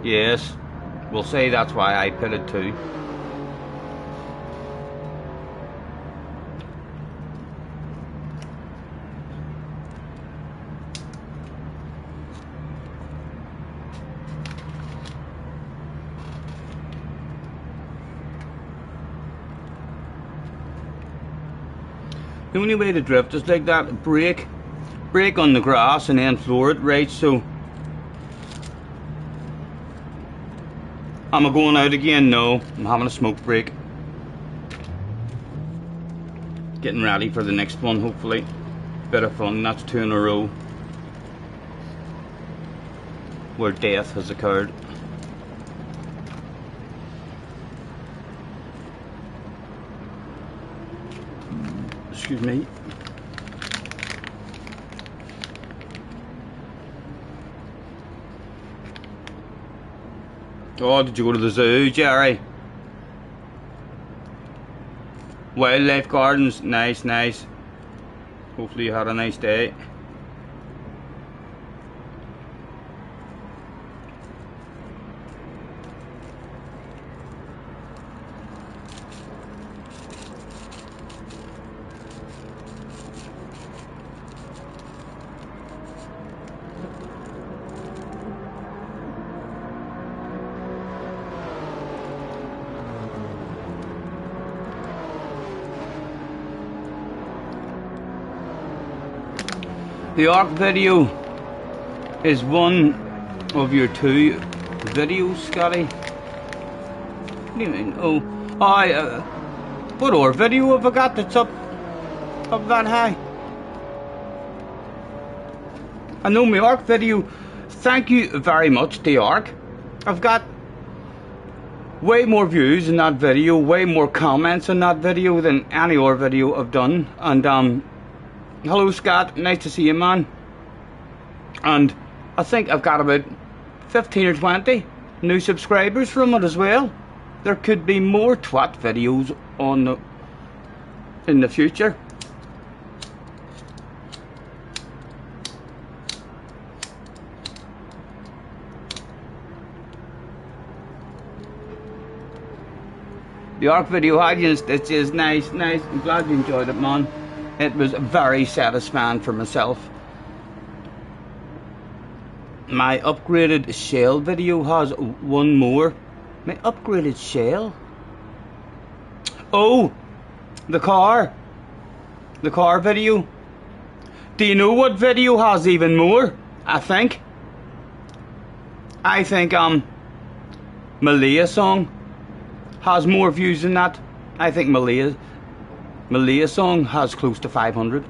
Speaker 1: Yes, we'll say that's why I pitted too. The only way to drift is like that, brake on the grass and then floor it, right? So, am I going out again? No, I'm having a smoke break. Getting ready for the next one, hopefully. Bit of fun, that's 2 in a row where death has occurred. Excuse me. Oh, did you go to the zoo, Jerry? Wildlife gardens, nice, nice. Hopefully you had a nice day. The ARC video is one of your 2 videos, Scotty. What do you mean? Oh, what other video have I got that's up that high? I know my ARC video thank you very much, the Ark. I've got way more views in that video, way more comments in that video than any other video I've done. And hello Scott, nice to see you, man. And I think I've got about 15 or 20 new subscribers from it as well. There could be more twat videos on in the future. The Ark video audience, this is nice. I'm glad you enjoyed it, man. It was very satisfying for myself. My upgraded shell video has one more. My upgraded shell? Oh, the car video. Do you know what video has even more? I think Malaya song has more views than that. I think Malaya song has close to 500.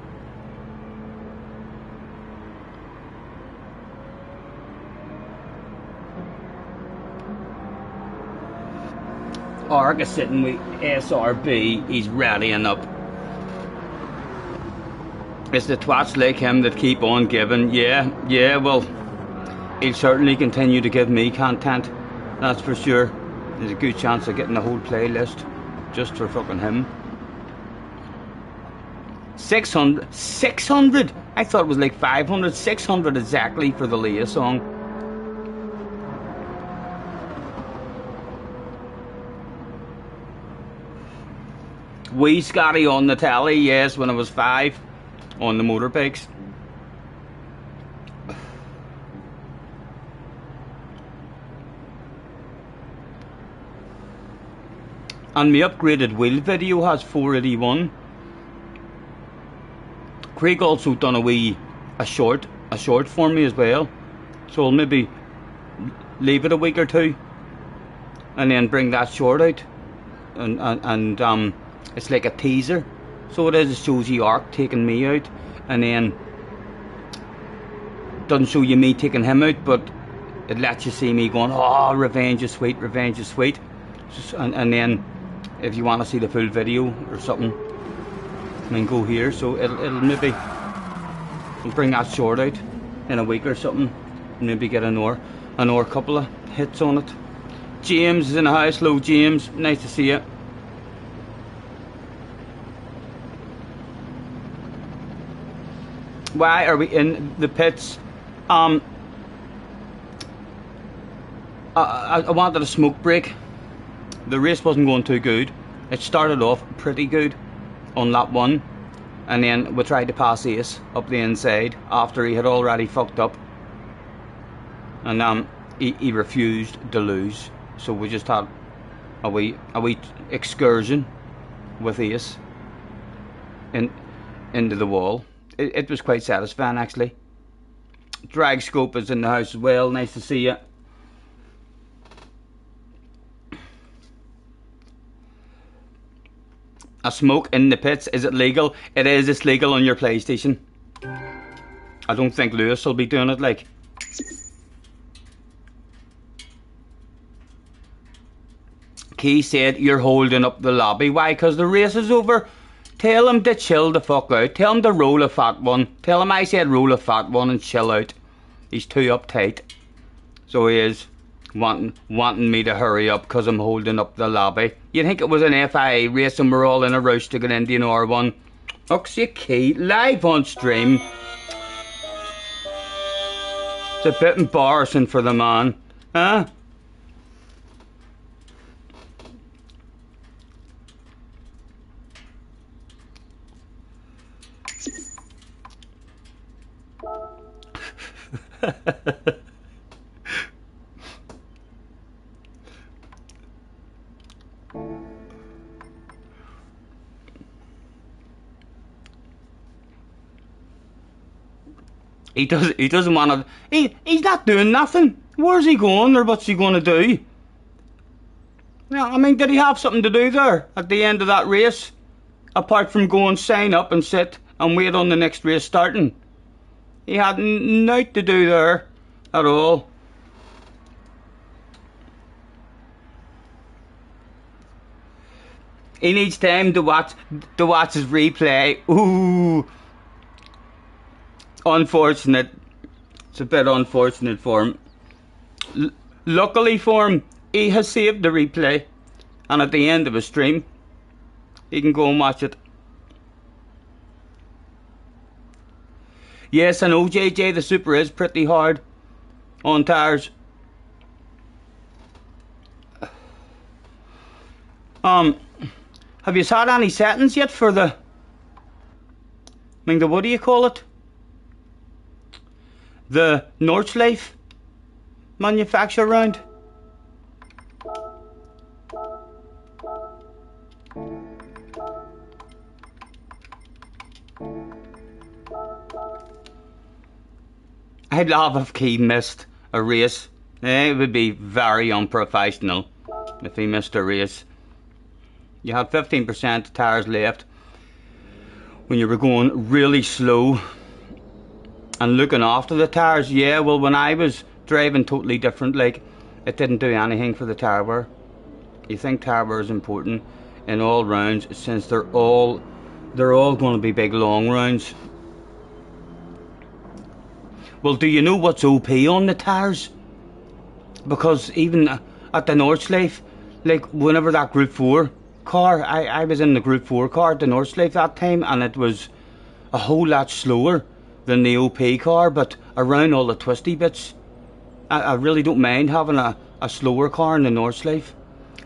Speaker 1: Ark is sitting with SRB, he's rallying up. It's the twats like him that keep on giving. Yeah, well, he'll certainly continue to give me content, that's for sure. There's a good chance of getting the whole playlist just for fucking him. 600? I thought it was like 500. 600 exactly for the Leah song. Wee Scotty on the tally, yes, when I was 5 on the motorbikes. And my upgraded wheel video has 481. Craig also done a short for me as well, so I'll maybe leave it a week or two and then bring that short out, and it's like a teaser, so it is. It shows you Ark taking me out, and then doesn't show you me taking him out, but it lets you see me going, oh, revenge is sweet, revenge is sweet. And then if you want to see the full video or something, I mean, go here. So it'll maybe bring that short out in a week or something, maybe get another couple of hits on it. James is in the house. Hello James, nice to see you. Why are we in the pits? I wanted a smoke break. The race wasn't going too good. It started off pretty good on lap 1, and then we tried to pass Ace up the inside after he had already fucked up, and he refused to lose, so we just had a wee excursion with Ace into the wall. It was quite satisfying, actually. Drag Scope is in the house as well, nice to see you. A smoke in the pits, is it legal? It is, it's legal on your PlayStation. I don't think Lewis will be doing it, like. Key said you're holding up the lobby. Why? Because the race is over. Tell him to chill the fuck out. Tell him to roll a fat one. Tell him I said roll a fat one and chill out. He's too uptight. So he is wanting me to hurry up because I'm holding up the lobby. You think it was an FIA race and we're all in a rush to get into an R1? Oxy Key, live on stream. It's a bit embarrassing for the man. Huh? He doesn't want to. He's not doing nothing. Where's he going, or what's he going to do? Yeah, I mean, did he have something to do there at the end of that race, apart from go and sign up and sit and wait on the next race starting? He had nothing to do there. at all. He needs time to watch his replay. Ooh, unfortunate. It's a bit unfortunate for him. Luckily for him, he has saved the replay, and at the end of his stream, he can go and watch it. Yes, I know, JJ, the Super is pretty hard on tyres. Have you had any settings yet for the... what do you call it? The Nordschleife manufacture round? I'd love if he missed a race. It would be very unprofessional if he missed a race. You have 15% tyres left when you were going really slow and looking after the tyres. Yeah, well, when I was driving totally different, like, it didn't do anything for the tyre wear. You think tyre wear is important in all rounds, since they're all going to be big long rounds. Well, do you know what's OP on the tyres? Because even at the Nordschleife, like, whenever that Group 4 car, I was in the Group 4 car at the Nordschleife that time, and it was a whole lot slower than the OP car, but around all the twisty bits, I really don't mind having a slower car in the Nordschleife.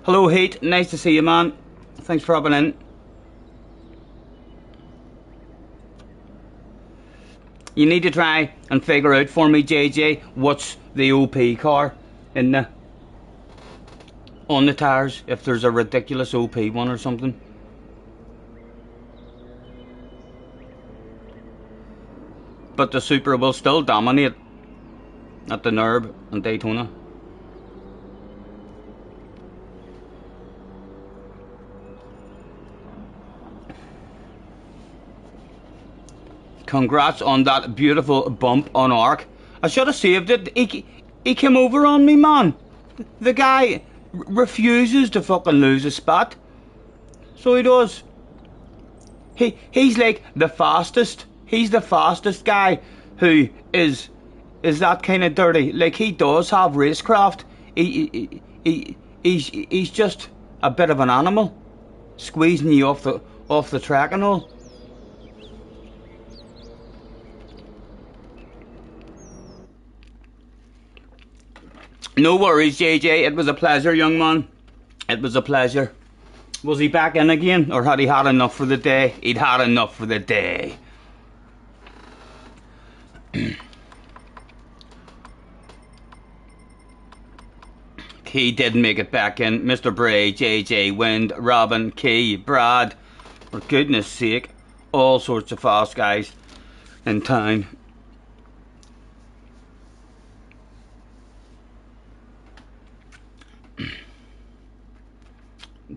Speaker 1: Hello, Heat, nice to see you, man. Thanks for hopping in. You need to try and figure out for me, JJ, what's the OP car in the... on the tyres, if there's a ridiculous OP one or something. But the Super will still dominate at the Nurb and Daytona. Congrats on that beautiful bump on arc. I should have saved it. He came over on me, man. The guy refuses to fucking lose a spot. So he does. He's like the fastest. He's the fastest guy who is that kind of dirty. Like, he does have racecraft. He's just a bit of an animal, squeezing you off the track and all. No worries, JJ. It was a pleasure, young man. It was a pleasure. Was he back in again, or had he had enough for the day? He'd had enough for the day. Key didn't make it back in. Mr. Bray, JJ, Wind, Robin, Key, Brad. For goodness sake. All sorts of fast guys in town.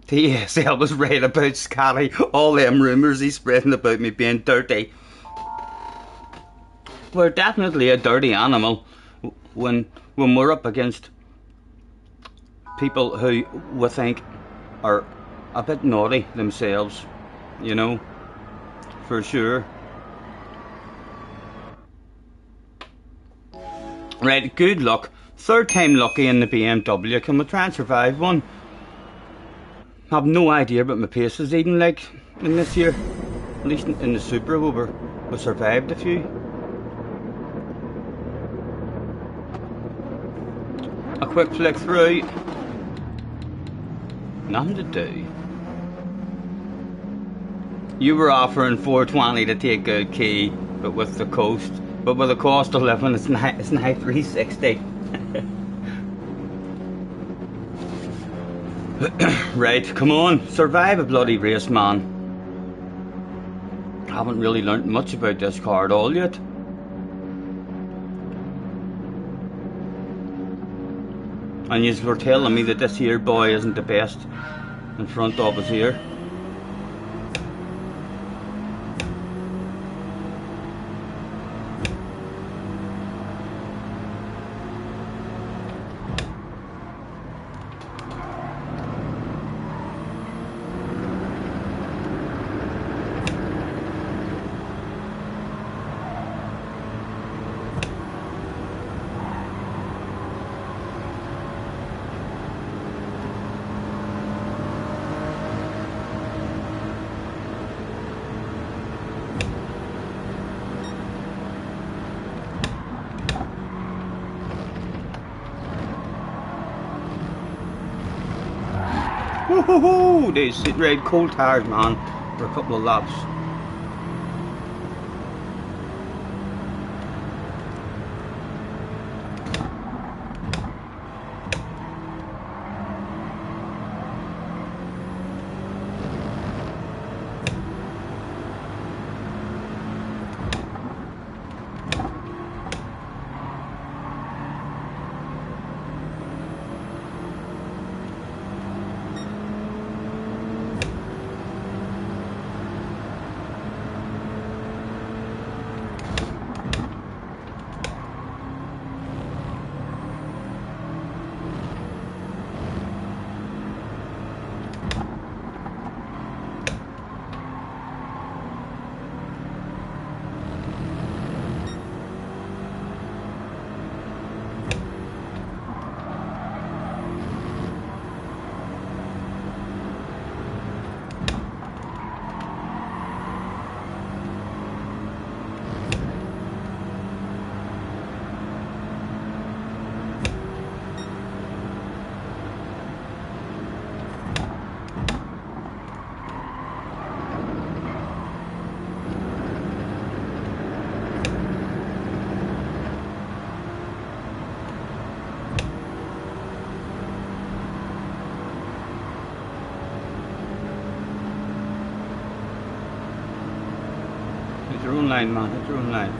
Speaker 1: TSL was right about Scotty. All them rumours he's spreading about me being dirty. We're definitely a dirty animal when we're up against people who we think are a bit naughty themselves, you know, for sure. Right, good luck. Third time lucky in the BMW. Can we try and survive one? I have no idea what my pace is even like in this year. At least in the Super, we survived a few. A quick flick through. Nothing to do. You were offering $420 to take a key, but with the cost of living, it's now $360. Right, come on, survive a bloody race, man. Haven't really learnt much about this car at all yet. And you were telling me that this here boy isn't the best in front of us here. Woohoo! They sit red coal tires, man, for a couple of laps. Hit your own line, man. Hit your own line.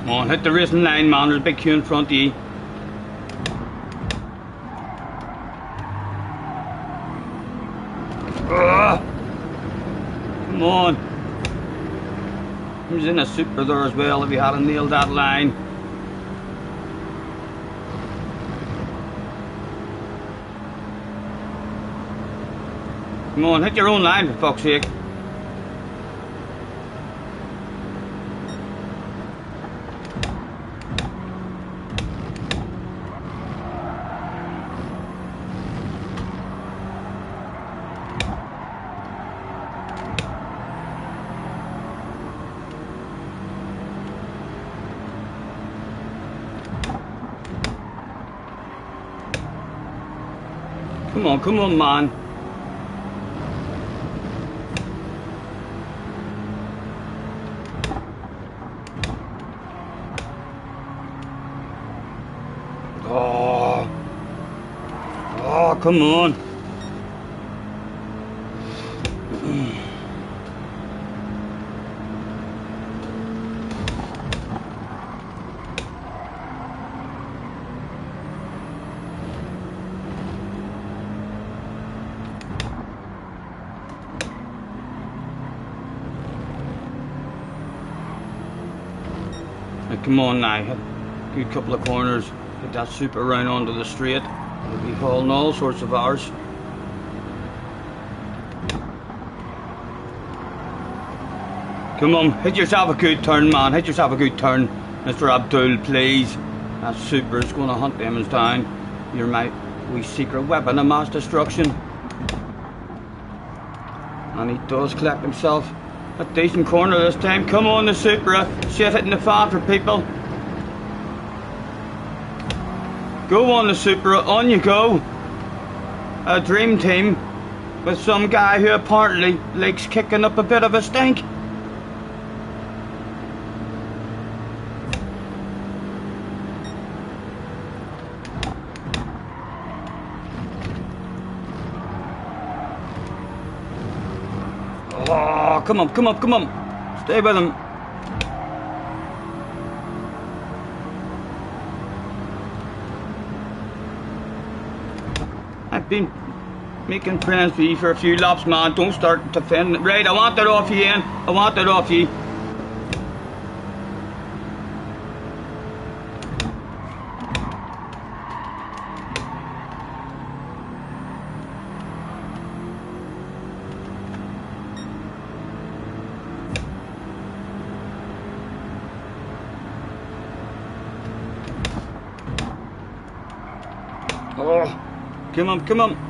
Speaker 1: Come on, hit the racing line, man. There's a big queue in front of you. Come on. He was in a super there as well if he hadn't nailed that line. Come on, hit your own line for fuck's sake. Come on, man. Oh, come on. Come on now, good couple of corners, get that super round onto the straight. We'll be hauling all sorts of hours. Come on, hit yourself a good turn, man, hit yourself a good turn. Mr. Abdul, please. That super is going to hunt them down. You're my wee secret weapon of mass destruction. And he does collect himself. A decent corner this time. Come on, the Supra. Shit hitting the fan for people. Go on, the Supra. On you go. A dream team with some guy who apparently likes kicking up a bit of a stink. Oh, come on, come on, come on. Stay with him. I've been making friends with you for a few laps, man. Don't start defending. Right, I want that off you, Ian. I want that off you. Oh, come on, come on.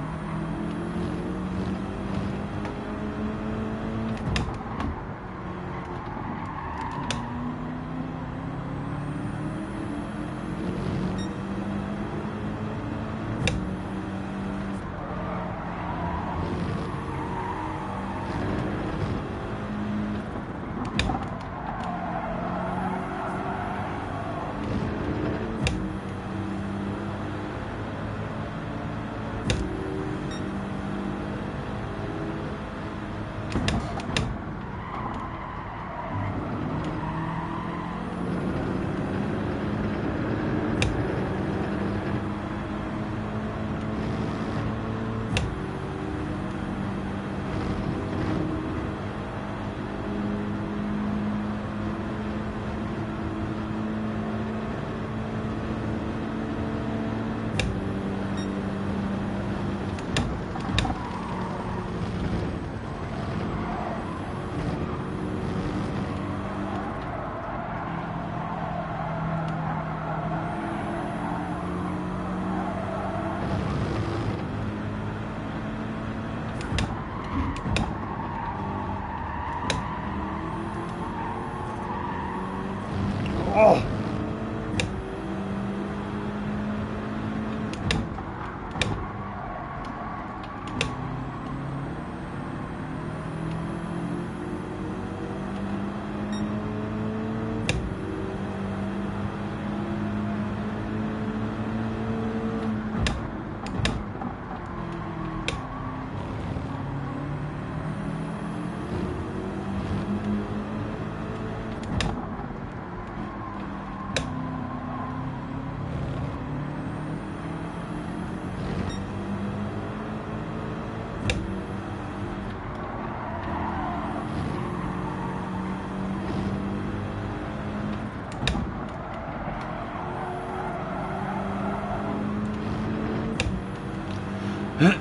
Speaker 1: Struggling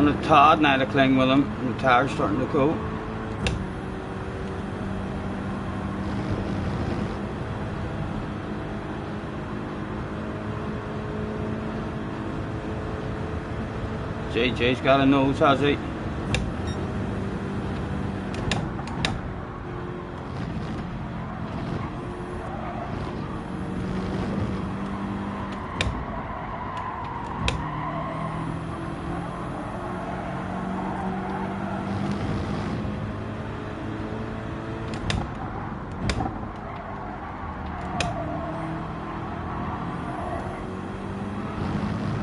Speaker 1: a tad now to cling with him, and the tire's starting to go. JJ's got a nose, has he?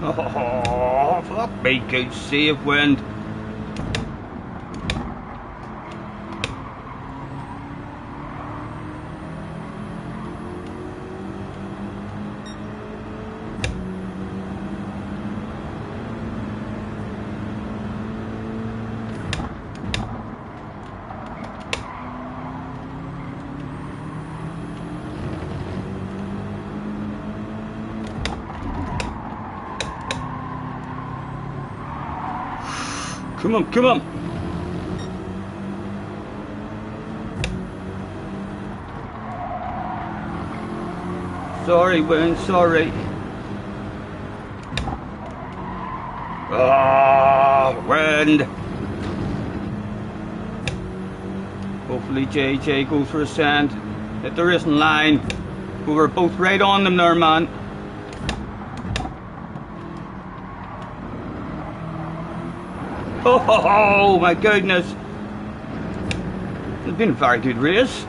Speaker 1: Oh, fuck me, good save, wind. Come on, come on. Sorry, wind, sorry. Ah, wind. Hopefully JJ goes for a sand. If there isn't line, we were both right on them there, man. Oh my goodness. It's been a very good race.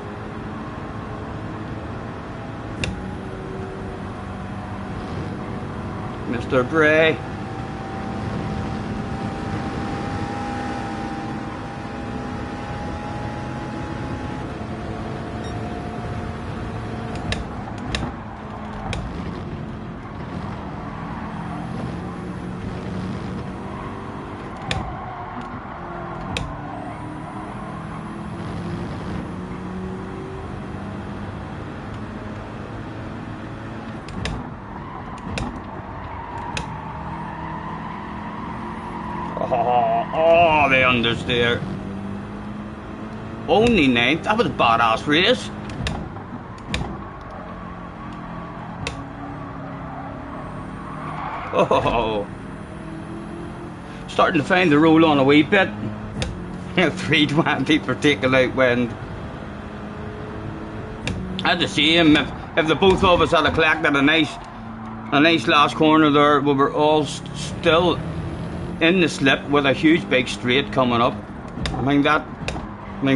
Speaker 1: Mr. Bray. Oh, the unders there. Only ninth. That was a badass race. Oh, starting to find the roll on a wee bit. 320 for taking out wind. Had to see him. If the both of us had collected a nice last corner there, we were all still in the slip with a huge big straight coming up. I mean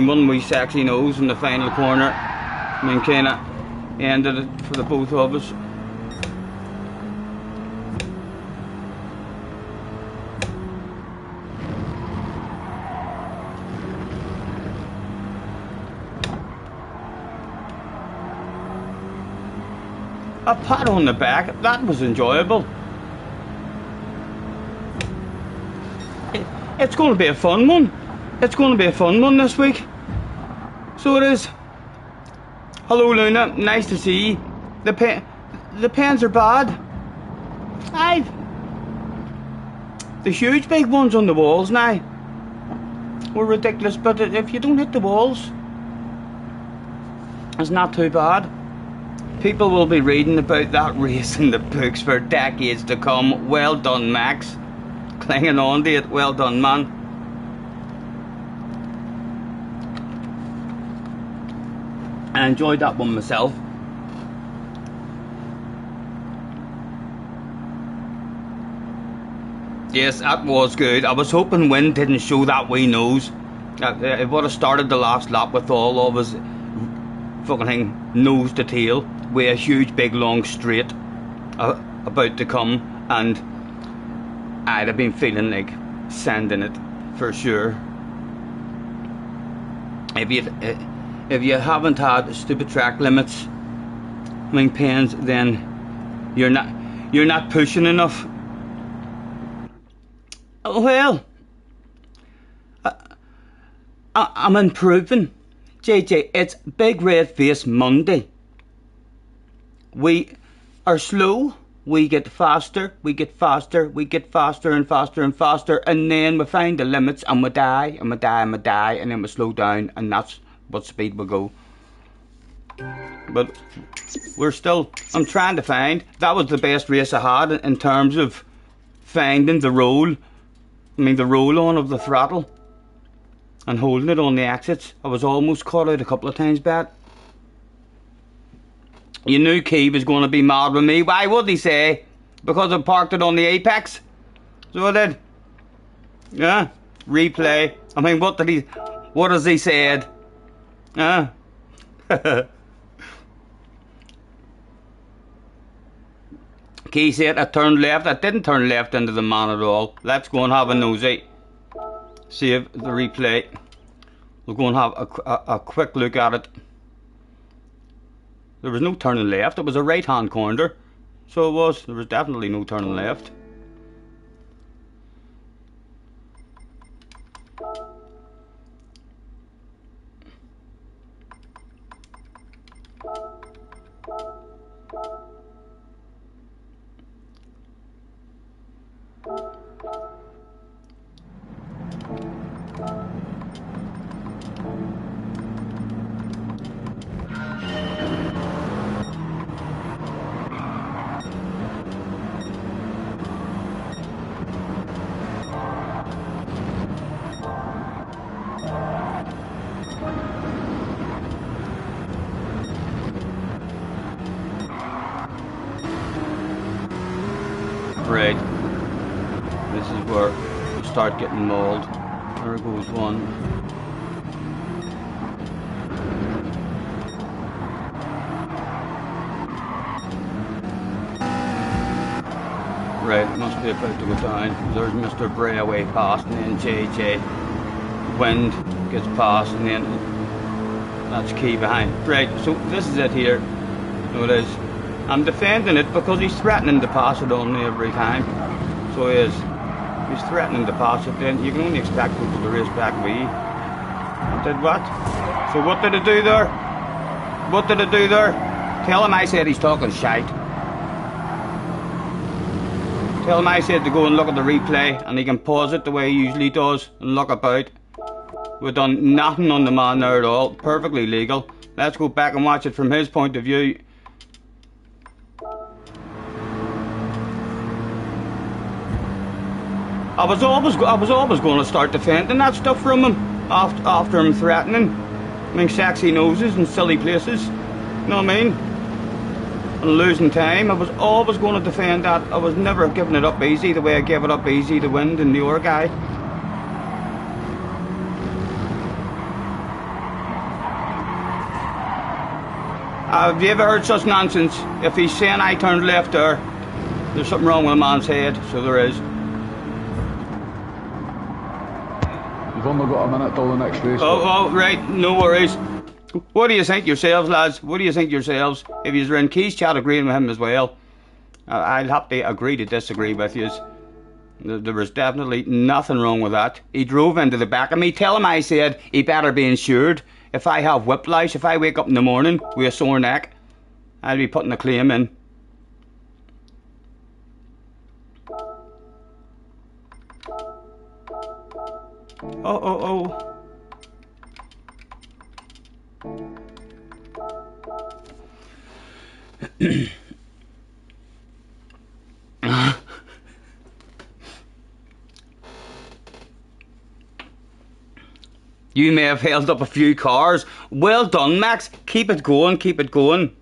Speaker 1: one wee sexy nose in the final corner. I mean kinda ended it for the both of us. A pat on the back, that was enjoyable. It's going to be a fun one. It's going to be a fun one this week. So it is. Hello Luna, nice to see you. The pens are bad. The huge big ones on the walls now were ridiculous, but if you don't hit the walls, it's not too bad. People will be reading about that race in the books for decades to come. Well done, Max. Clinging on to it. Well done, man. I enjoyed that one myself. Yes, that was good. I was hoping wind didn't show that wee nose. It would have started the last lap with all of us fucking nose to tail with a huge big long straight about to come, and I'd have been feeling like sending it for sure. If you haven't had stupid track limits, I mean pens, then you're not pushing enough. Well, I'm improving. JJ, it's Big Red Face Monday. We are slow, we get faster, we get faster, we get faster and faster and faster, and then we find the limits and we die, and we die, and we die, and then we slow down, and that's what speed we go. But we're still, I'm trying to find, that was the best race I had in terms of finding the roll, the roll on of the throttle and holding it on the exits. I was almost caught out a couple of times back. You knew Key was going to be mad with me. Why would he say? Because I parked it on the apex. So I did. Yeah. Replay. I mean, what has he said? Yeah. Key said I turned left. I didn't turn left into the man at all. Let's go and have a nosy. Save the replay. We'll go and have a quick look at it. There was no turning left. It was a right hand corner. So it was. There was definitely no turning left. Right. This is where we start getting mauled. There goes one. Right, it must be about to go down. There's Mr. Bray away past, and then JJ. Wind gets past, and then that's Key behind. Right, so this is it here. So it is. I'm defending it because he's threatening to pass it on me every time. So he is. He's threatening to pass it, then you can only expect people to race back with you. Did what? So what did it do there? What did it do there? Tell him I said he's talking shite. Tell him I said to go and look at the replay, and he can pause it the way he usually does and look about. We've done nothing on the man there at all. Perfectly legal. Let's go back and watch it from his point of view. I was always going to start defending that stuff from him after him threatening. Sexy noses and silly places. You know what I mean? And losing time. I was always going to defend that. I was never giving it up easy the way I gave it up easy to Wind and the other guy. Have you ever heard such nonsense? If he's saying I turned left there, there's something wrong with a man's head. So there is.
Speaker 2: You've only got a minute till the next race.
Speaker 1: Oh, right, no worries. What do you think yourselves, lads? What do you think yourselves? If you're in Key's chat agreeing with him as well, I'll have to agree to disagree with you. There was definitely nothing wrong with that. He drove into the back of me. Tell him I said he better be insured. If I have whiplash, if I wake up in the morning with a sore neck, I'll be putting a claim in. Oh. You may have held up a few cars. Well done, Max. Keep it going, keep it going.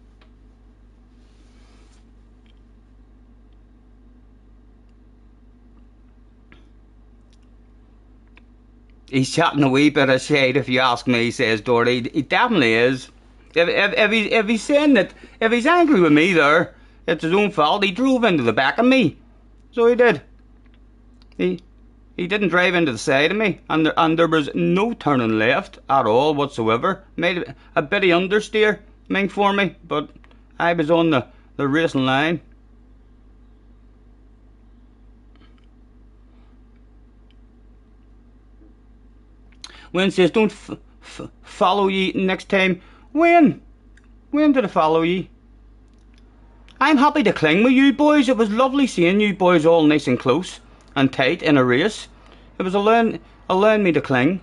Speaker 1: He's chatting a wee bit of shade, if you ask me, says Doherty. He definitely is. If he's saying that, if he's angry with me there, it's his own fault. He drove into the back of me. So he did. He didn't drive into the side of me, and there was no turning left at all whatsoever. Made a bit of understeer, for me, but I was on the racing line. When says don't follow ye next time. When? When did I follow ye? I'm happy to cling with you boys. It was lovely seeing you boys all nice and close and tight in a race. It was allowing me to cling.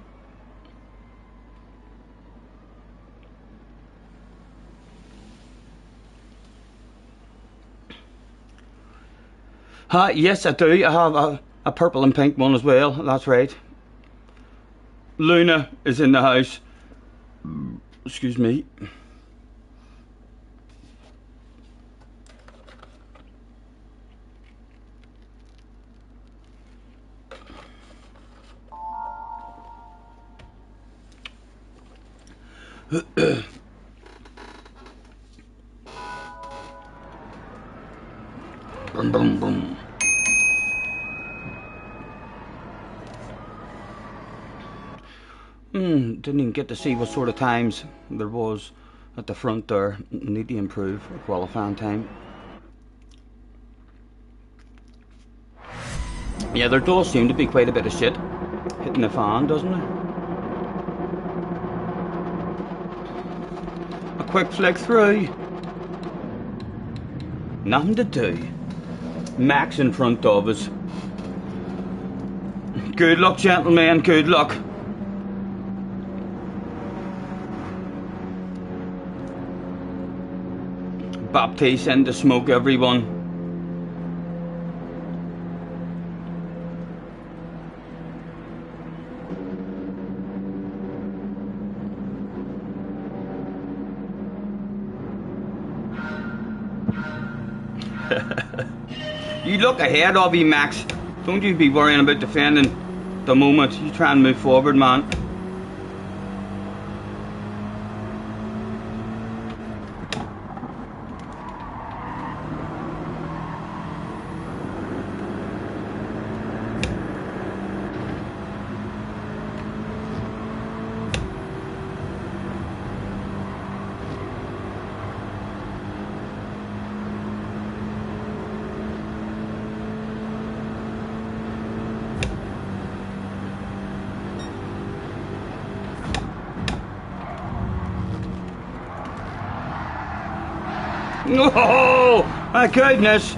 Speaker 1: Yes, I do. I have a purple and pink one as well. That's right. Luna is in the house. Excuse me. Boom, boom, boom. Didn't even get to see what sort of times there was at the front there. Need to improve qualifying time. Yeah, there does seem to be quite a bit of shit hitting the fan, doesn't it? A quick flick through. Nothing to do. Max in front of us. Good luck, gentlemen, good luck. Baptiste into smoke, everyone. You look ahead of you, Max. Don't you be worrying about defending the moment. You try and move forward, man. Oh, my goodness.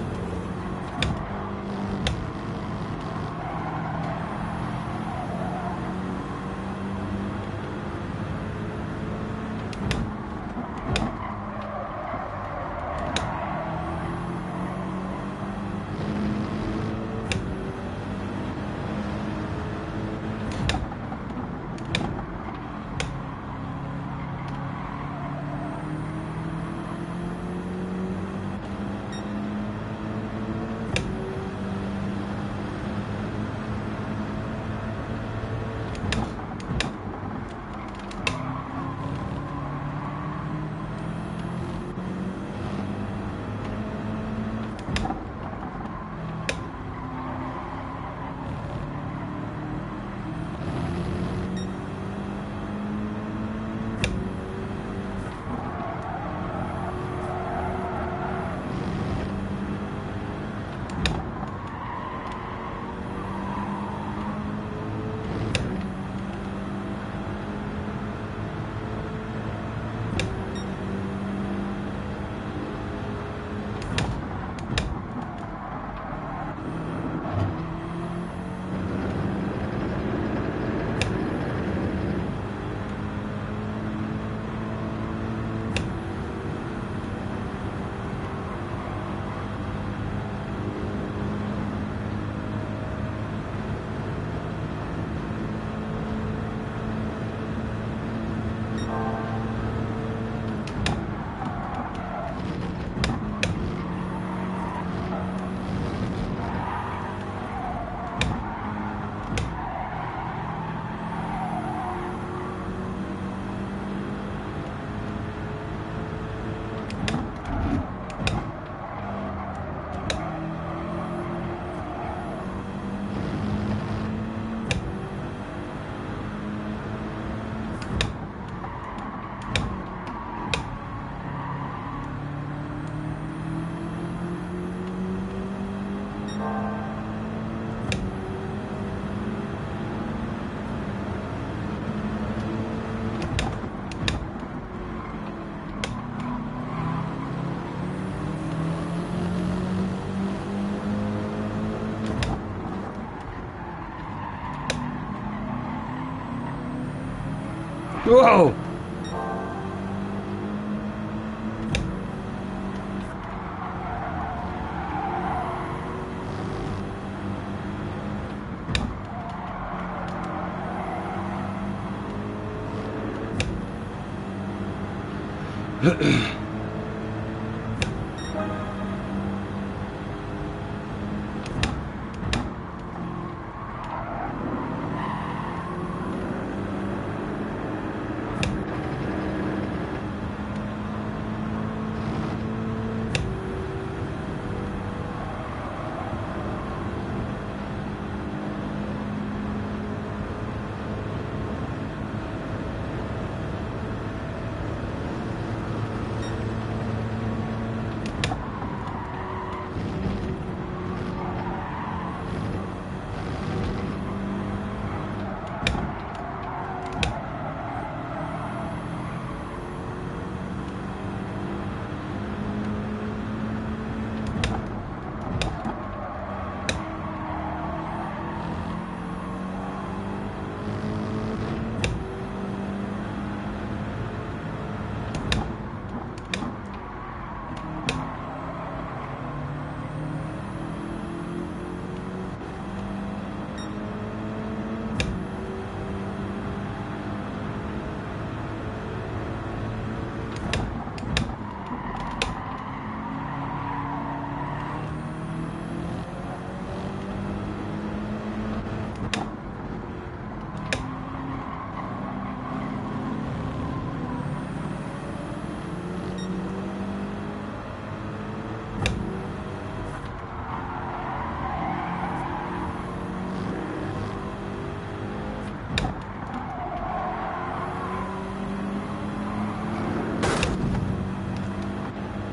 Speaker 1: Whoa!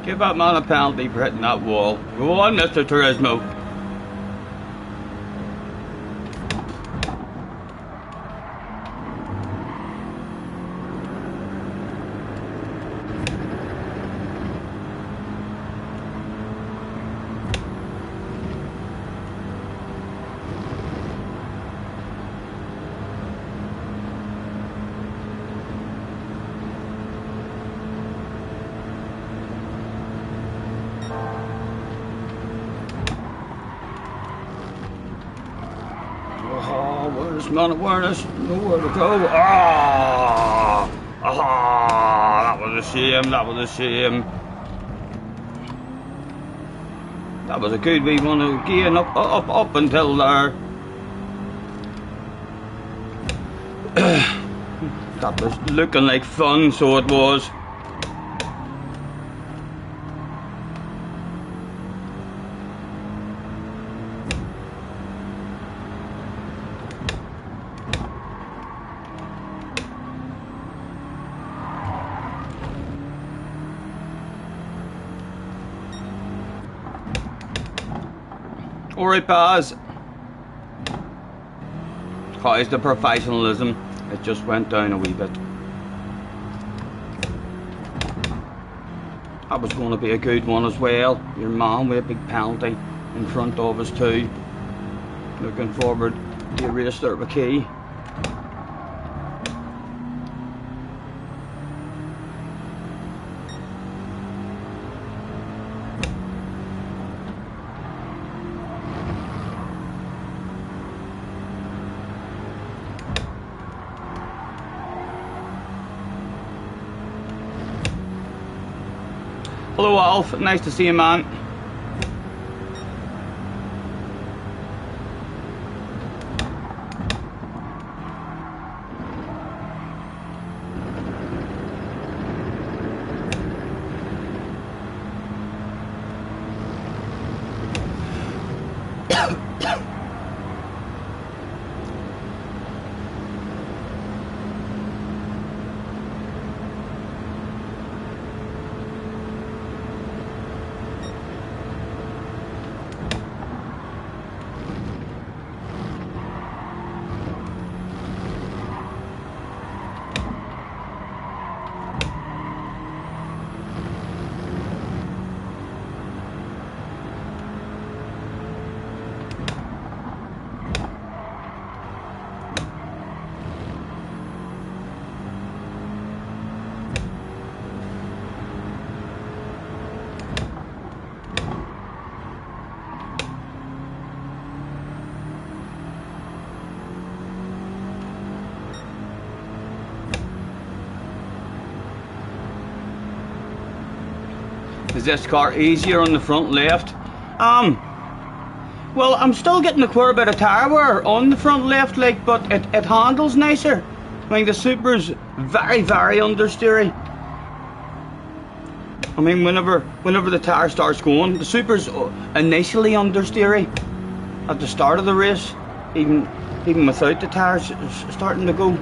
Speaker 1: Give that man a penalty for hitting that wall. Go on, Mr. Turismo. Awareness, non-awareness, nowhere to go. Ah, that was a shame, that was a shame. That was a good wee one again, up until there. That was looking like fun, so it was. Alright, Baz. How's the professionalism? It just went down a wee bit. That was going to be a good one as well. Your man with a big penalty in front of us too. Looking forward to a race there with Key. Hello Alf, nice to see you, man. Is this car easier on the front left? Well, I'm still getting a queer bit of tyre wear on the front left, like, but it handles nicer. I mean, the Supra's very, very understeery. I mean, whenever the tyre starts going, the Supra's initially understeery at the start of the race, even without the tyres starting to go.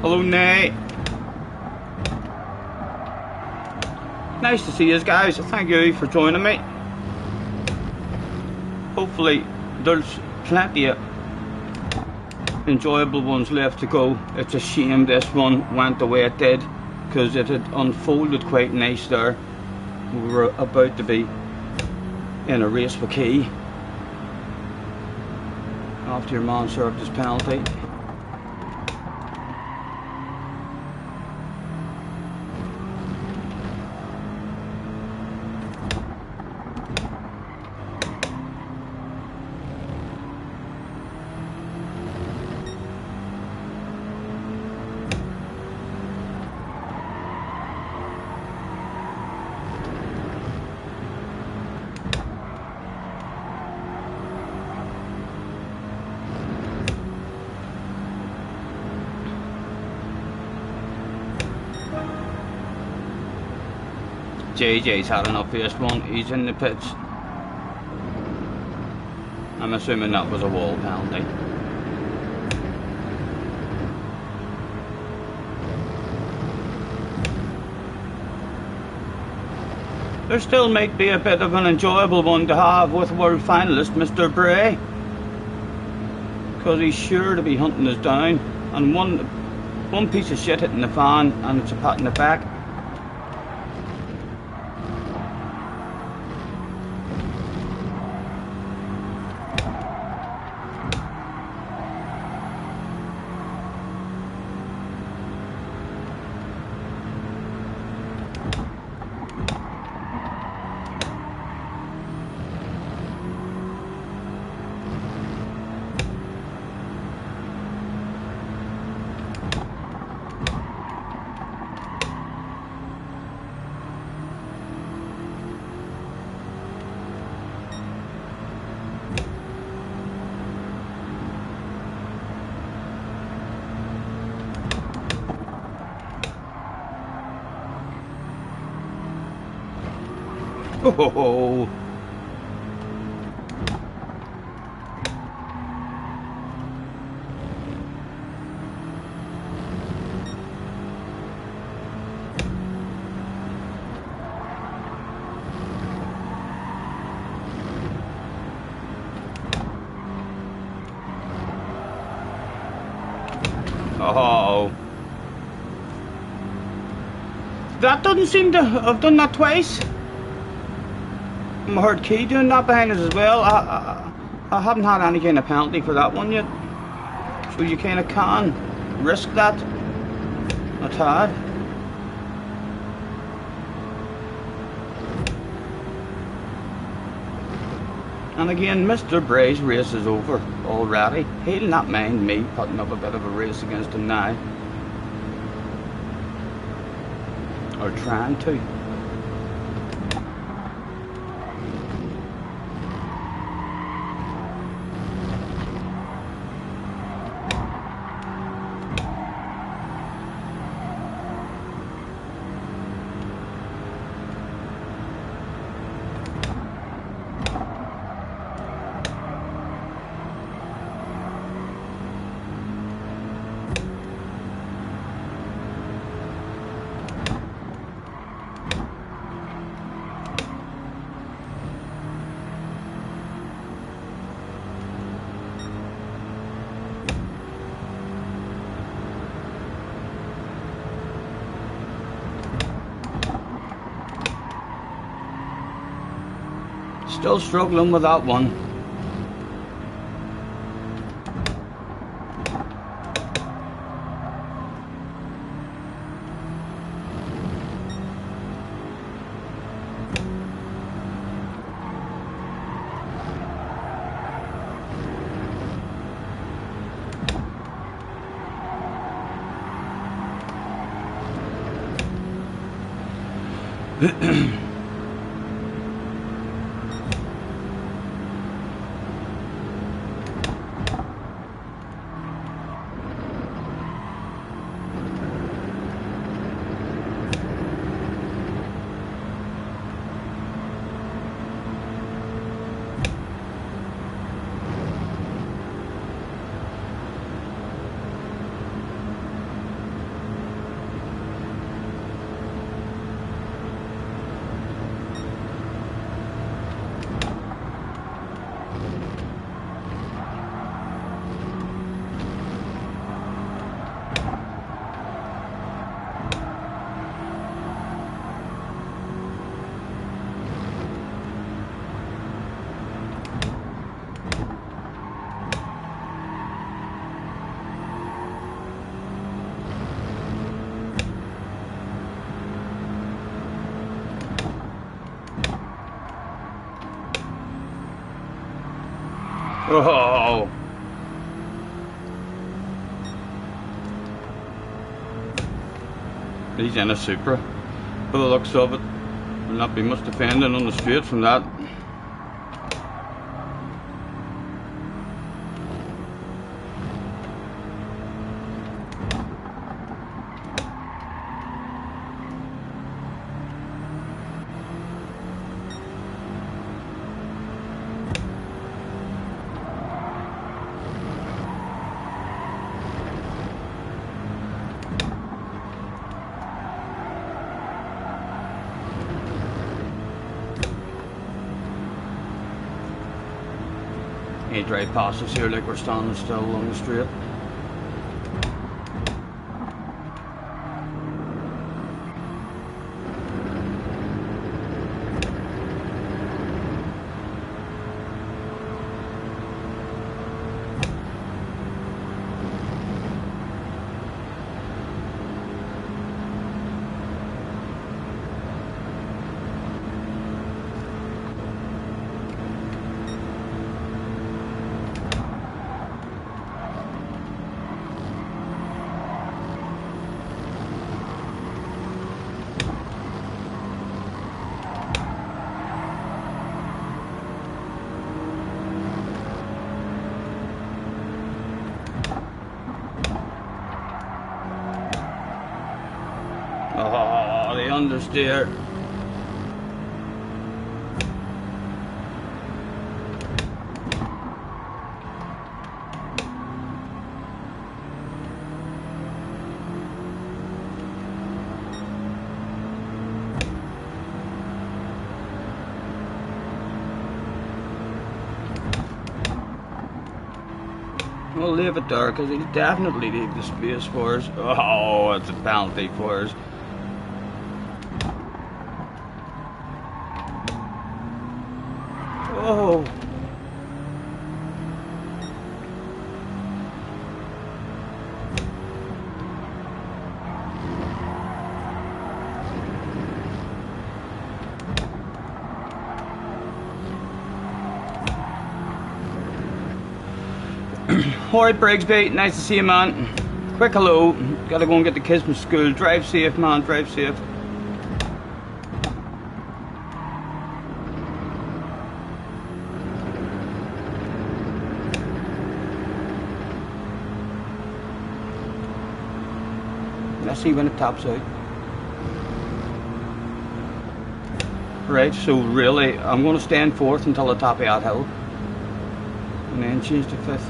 Speaker 1: Hello, Nate. Nice to see you guys. Thank you for joining me. Hopefully there's plenty of enjoyable ones left to go. It's a shame this one went the way it did, because it had unfolded quite nice there. We were about to be in a race with Key after your man served his penalty. JJ's had enough for this one. He's in the pits. I'm assuming that was a wall penalty. There still might be a bit of an enjoyable one to have with world finalist Mr. Bray, because he's sure to be hunting us down. And one piece of shit hitting the fan and it's a pat in the back. Oh. Oh. That doesn't seem to have done that twice. I heard Key doing that behind us as well. I haven't had any kind of penalty for that one yet, so you kind of can risk that a tad. And again, Mr. Bray's race is over already. He'll not mind me putting up a bit of a race against him now, or trying to. Still struggling with that one. Oh. He's in a Supra. By the looks of it, will not be much defending on the straight from that. He drive past us here like we're standing still along the straight. Oh, the understeer. We'll leave it there because he'll definitely leave the space for us. Oh, it's a penalty for us. Oh. Alright, Brigsby, nice to see you, man. Quick hello. Gotta go and get the kids from school. Drive safe, man, drive safe. Let's see when it tops out. Right, so really, I'm going to stay in fourth until the top of that hill. And then change to fifth.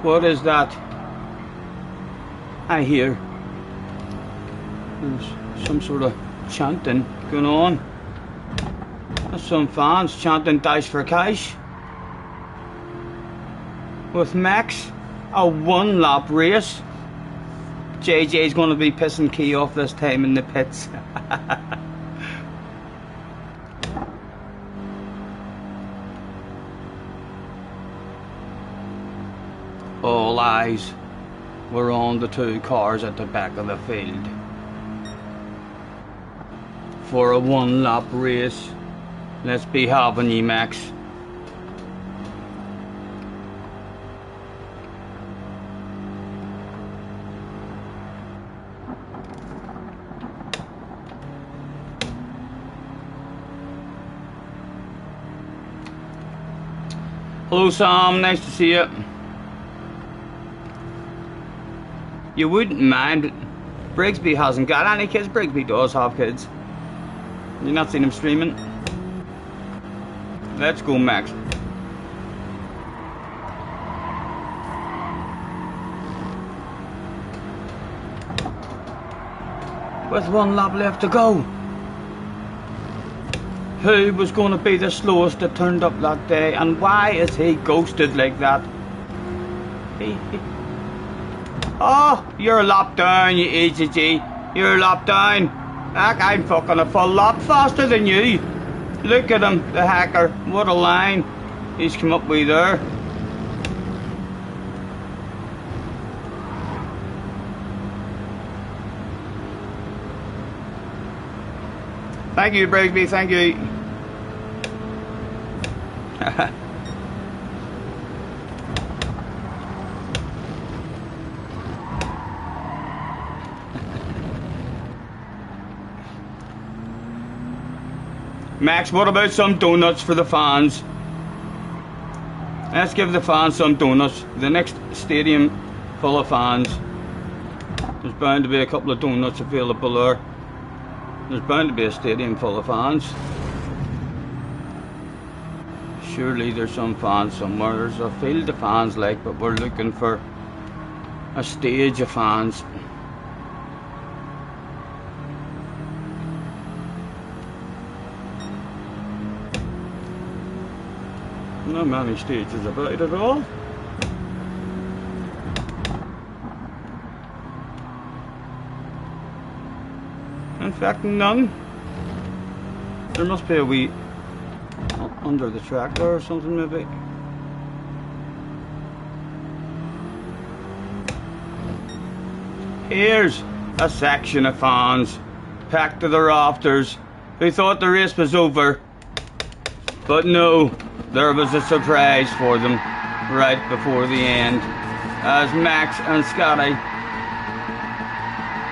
Speaker 1: What is that? I hear there's some sort of chanting going on. There's some fans chanting "Dash for Cash." with Max, a 1 lap race. JJ's going to be pissing Key off this time in the pits. All eyes were on the 2 cars at the back of the field for a 1 lap race. Let's be having ye, Max. Hello Sam, nice to see you. You wouldn't mind, Brigsby hasn't got any kids. Brigsby does have kids. You've not seen him streaming. Let's go, Max. With 1 lap left to go. Who was going to be the slowest that turned up that day, and why is he ghosted like that? Oh, you're a lap down, you EGG. You're a lap down. Heck, I'm fucking a full lap faster than you. Look at him, the hacker. What a line he's come up with there. Thank you, Brigsby, thank you. Max, what about some donuts for the fans? Let's give the fans some donuts. The next stadium full of fans. There's bound to be a couple of donuts available there. There's bound to be a stadium full of fans. Surely there's some fans somewhere. There's a field of fans like, but we're looking for a stage of fans. Not many stages about it at all. In fact, none. There must be a wee under the track there or something maybe. Here's a section of fans packed to the rafters who thought the race was over, but no, there was a surprise for them right before the end as Max and Scotty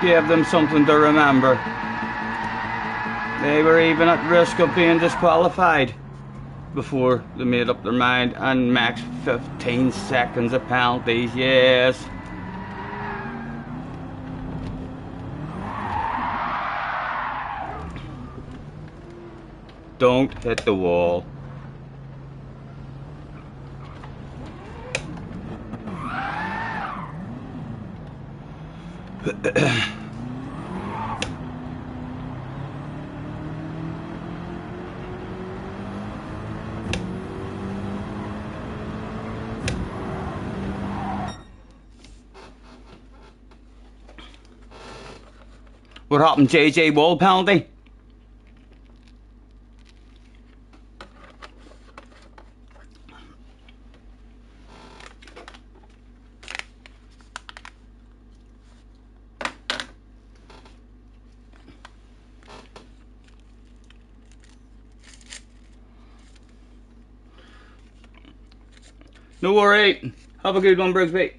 Speaker 1: gave them something to remember. They were even at risk of being disqualified before they made up their mind, and Max 15 seconds of penalties, yes. Don't hit the wall. What happened, JJ? Wall penalty? No worry. Have a good one, Brigsby.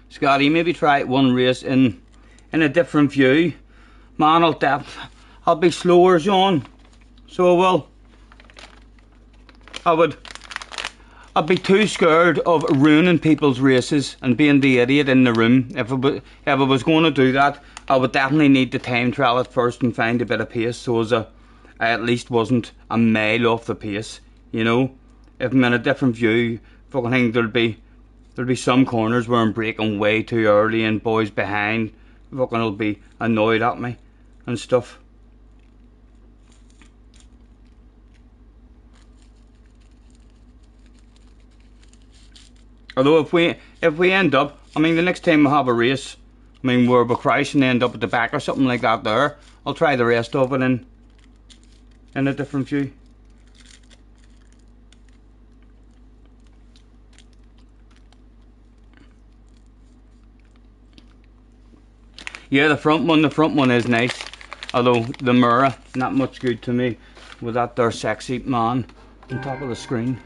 Speaker 1: Scotty, maybe try one race in a different view. Man, I'll be slower, John. So I will. I'd be too scared of ruining people's races and being the idiot in the room. If I was going to do that, I would definitely need to time trial it first and find a bit of pace, so as I at least wasn't a mile off the pace, you know. If I'm in a different view, fucking think there'll be There'll be some corners where I'm braking way too early and boys behind fucking will be annoyed at me and stuff. Although if we end up, I mean the next time we have a race, I mean where we crash and end up at the back or something like that there, I'll try the rest of it in a different view. Yeah, the front one is nice. Although the mirror, not much good to me with that there sexy man on top of the screen.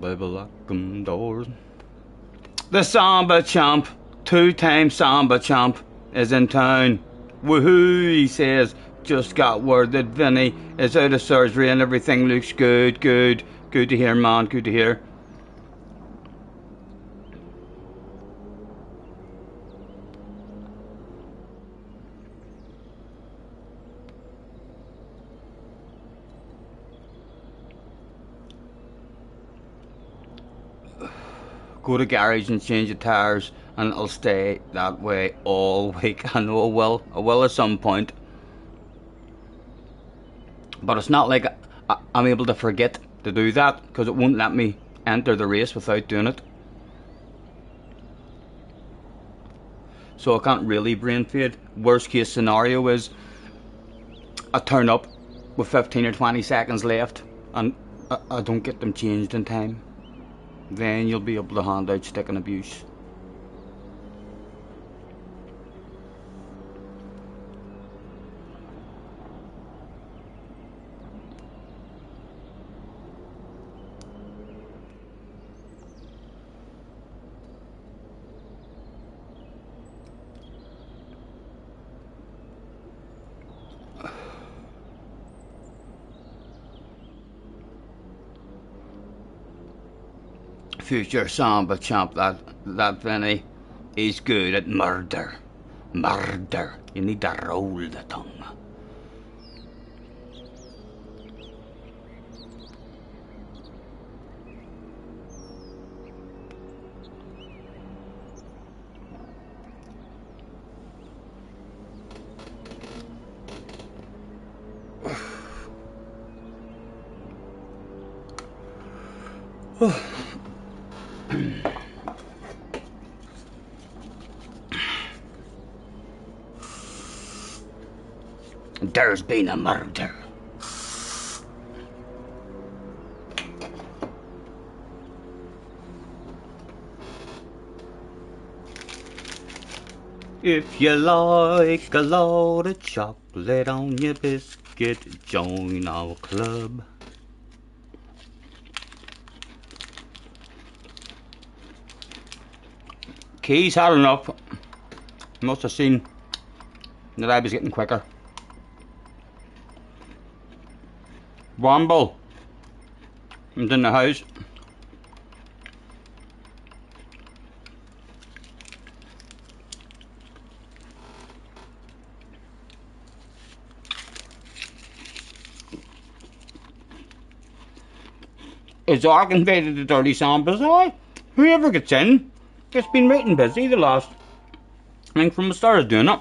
Speaker 1: Baby, lock 'em doors. The Samba Champ, 2-time Samba Champ, is in town. Woohoo, he says. Just got word that Vinny is out of surgery and everything looks good, good. Good to hear, man, good to hear. Go to garage and change the tires and it'll stay that way all week. I know I will at some point. But it's not like I'm able to forget to do that because it won't let me enter the race without doing it. So I can't really brain fade. Worst case scenario is I turn up with 15 or 20 seconds left and I don't get them changed in time. Then you'll be able to hand out stick and abuse. Future Samba Champ, that Vinny, is good at murder. Murder. You need to roll the tongue. There's been a murder. If you like a lot of chocolate on your biscuit, join our club. Keys had enough. Must have seen that I was getting quicker. Womble. I'm in the house. It's dark invaded the dirty Sambas. Whoever gets in, it's been right and busy the last, I think from the start of doing it.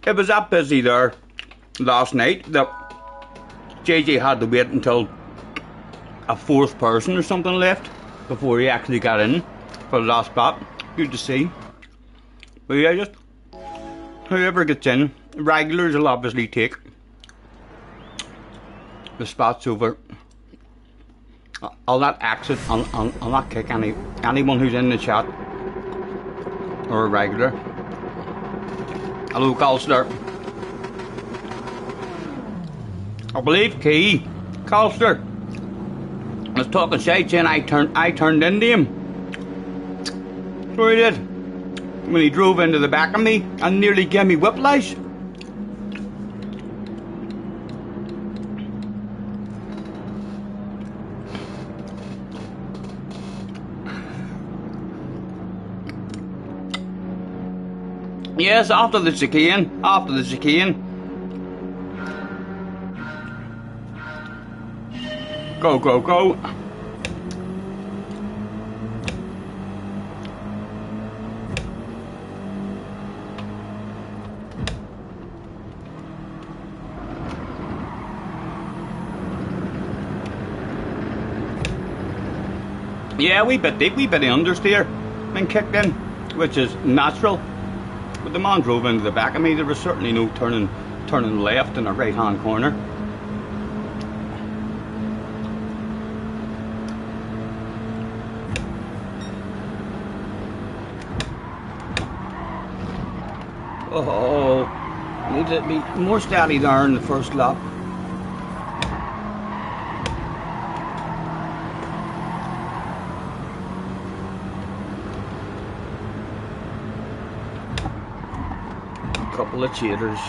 Speaker 1: It was that busy there last night that JJ had to wait until a fourth person or something left before he actually got in for the last spot. Good to see. But yeah, just whoever gets in, regulars will obviously take the spots over. I'll not exit. I'll not kick anyone who's in the chat or a regular. Hello, Colster. I believe Key Colster was talking shite saying I turned into him. So he did. When he drove into the back of me and nearly gave me whiplash. Yes, after the chicane. Go, go, go. Yeah, we bit deep, we bit of understeer and kicked in, which is natural. But the man drove into the back of me. There was certainly no turning left in a right hand corner. Oh, need to be more steady there in the first lap. Couple of cheaters.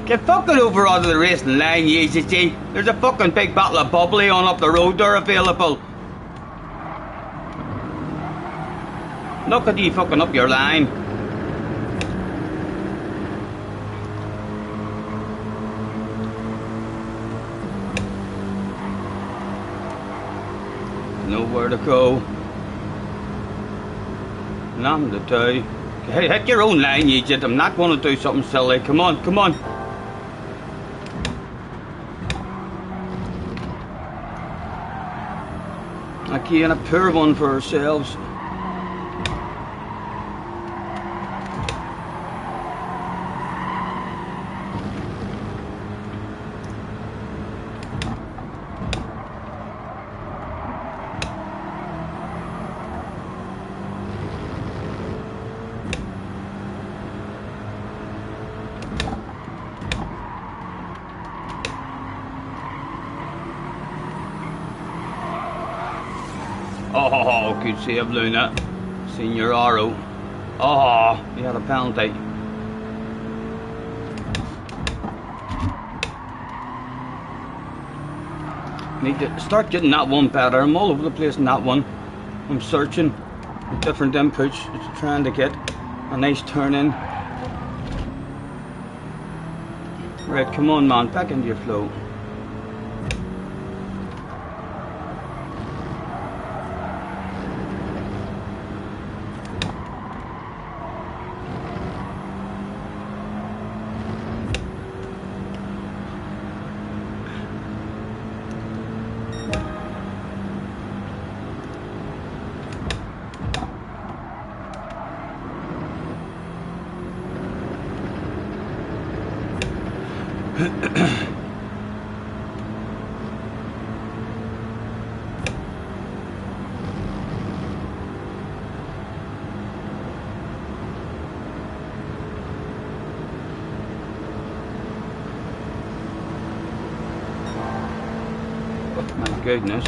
Speaker 1: Get fucking over onto the racing line, you see. There's a fucking big bottle of bubbly on up the road there available. Look at you fucking up your line. Nowhere to go. Nothing to do. Hey, hit your own line, you idiot. I'm not going to do something silly. Come on, come on. Again, a poor one for ourselves. Oh, good save, Luna. Senior Aro. Oh, you had a penalty. Need to start getting that one better. I'm all over the place in that one. I'm searching with different inputs, trying to get a nice turn in. Right, come on, man, back into your flow. goodness.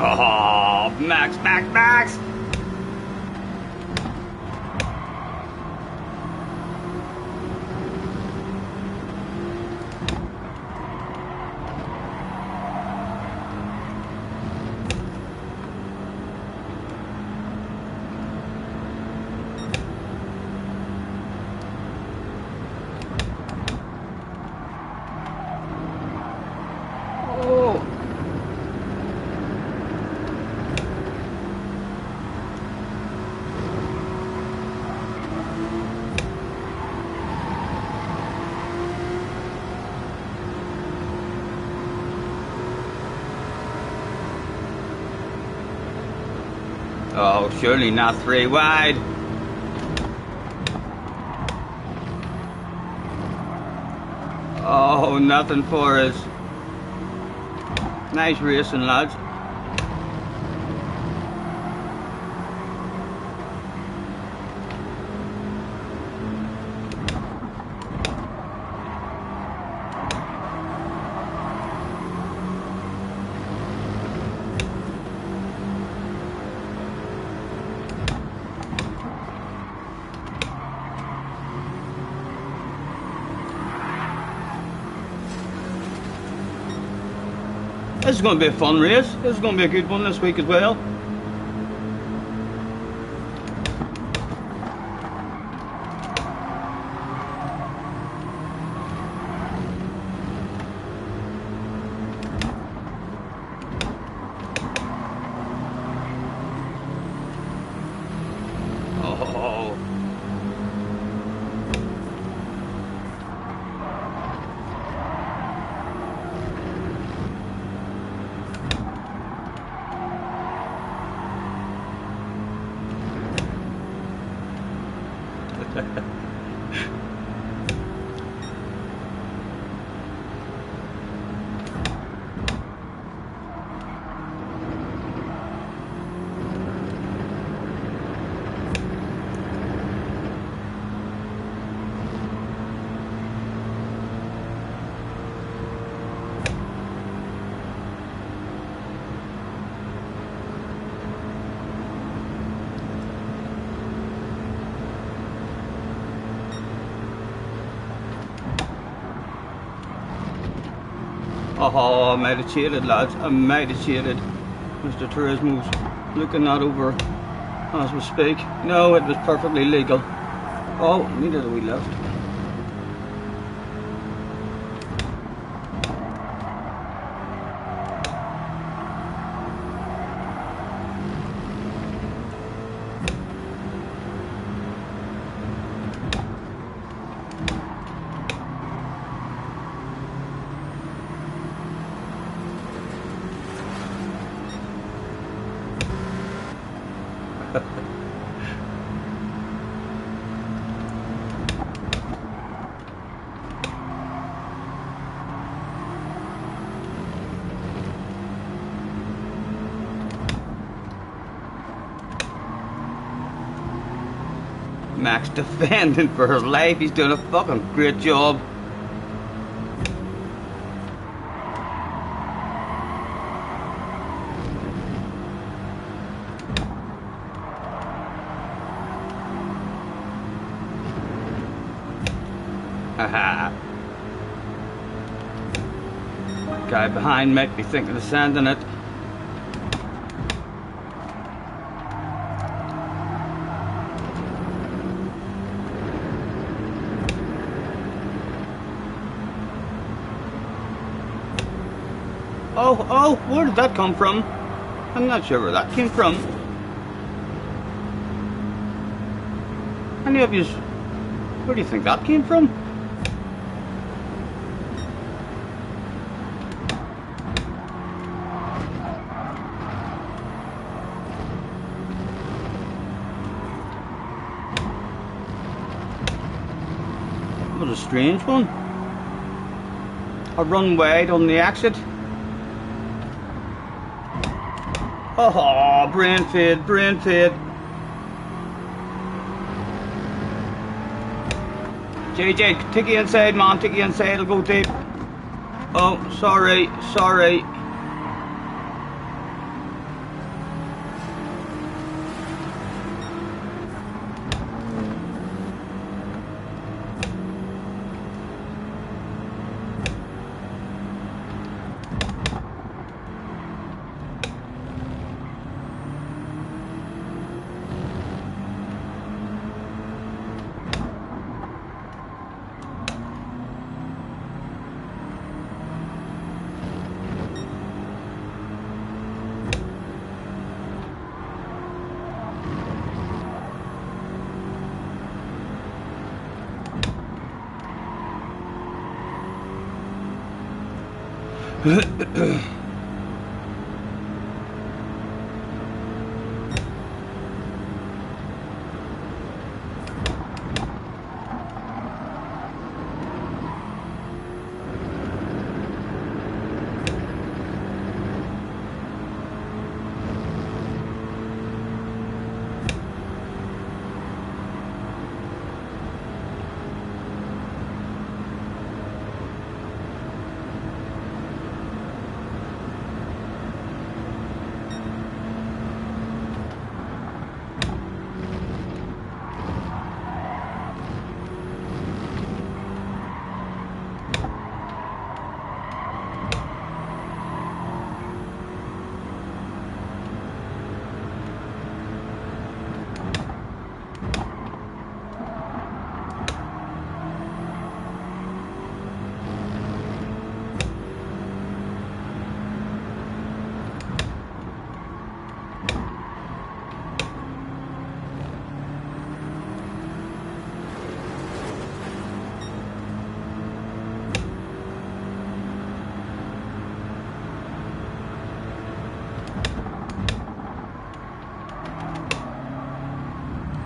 Speaker 1: Oh, Max, Max, Max! Oh. Oh, surely not 3 wide. Oh, nothing for us. Nice racing, lads. This is going to be a fun race. This is going to be a good one this week as well. Oh. Oh, I might have cheated, lads. I might have cheated. Mr. Turismo's looking that over as we speak. No, it was perfectly legal. Oh, needed a wee lift. Max defending for his life. He's doing a fucking great job. Haha. Guy behind might be thinking of sending it. Oh, where did that come from? I'm not sure where that came from. Any of you, where do you think that came from? What a strange one. I run wide on the exit. Oh, brain fade. JJ, take you inside, man, take you inside, I'll go deep. Oh, sorry.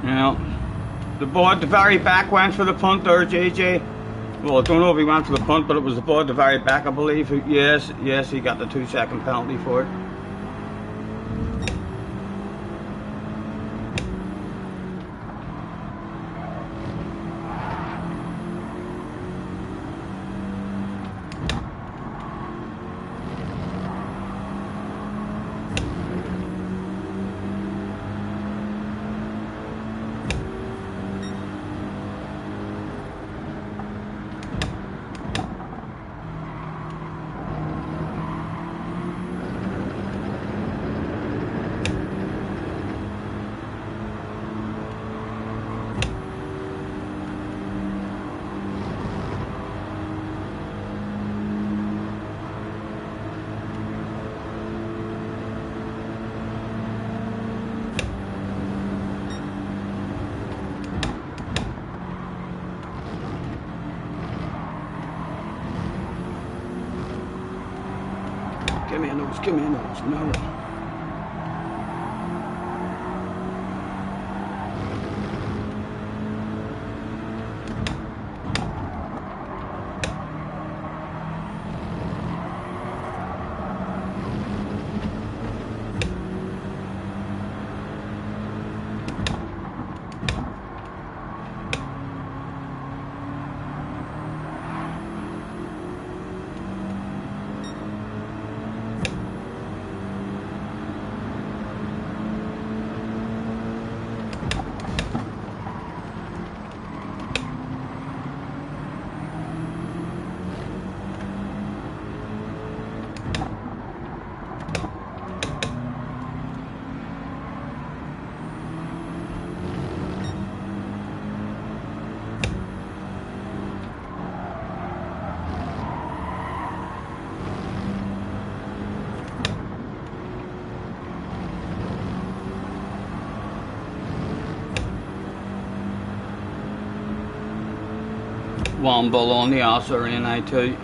Speaker 1: Now, the boy at the very back went for the punt there, JJ. Well, I don't know if he went for the punt, but it was the boy at the very back, I believe. Yes, he got the 2-second penalty for it. Give me a nose, no. Womble on the Osser in I2.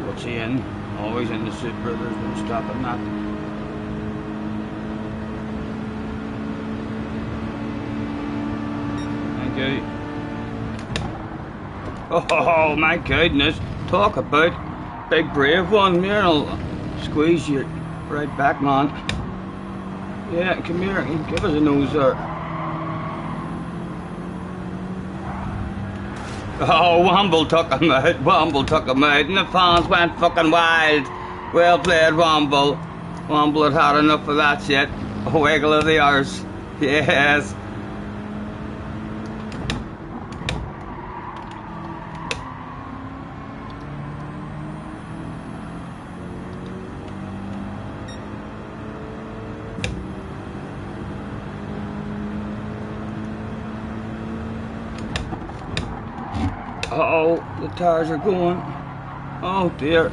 Speaker 1: What's he in? Always in the Supra, there's no stopping that. Thank you. Oh my goodness, talk about big brave one. Here, I'll squeeze you right back, man. Yeah, come here, give us a nose there. Oh, Womble took him out, Womble took him out, and the fans went fucking wild. Well played, Womble. Womble had enough of that shit. A wiggle of the arse. Yes. Uh-oh, the tires are going. Oh dear.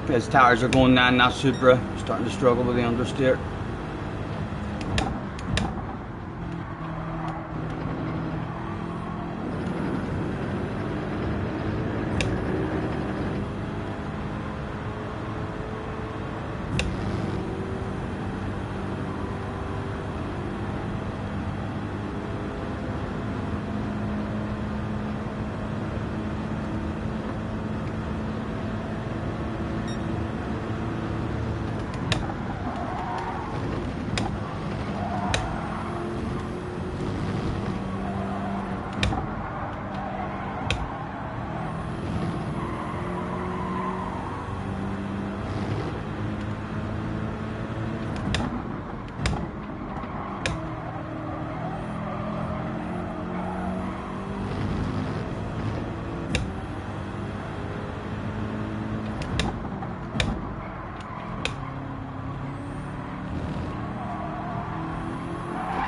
Speaker 1: His tires are going down that Supra, starting to struggle with the understeer.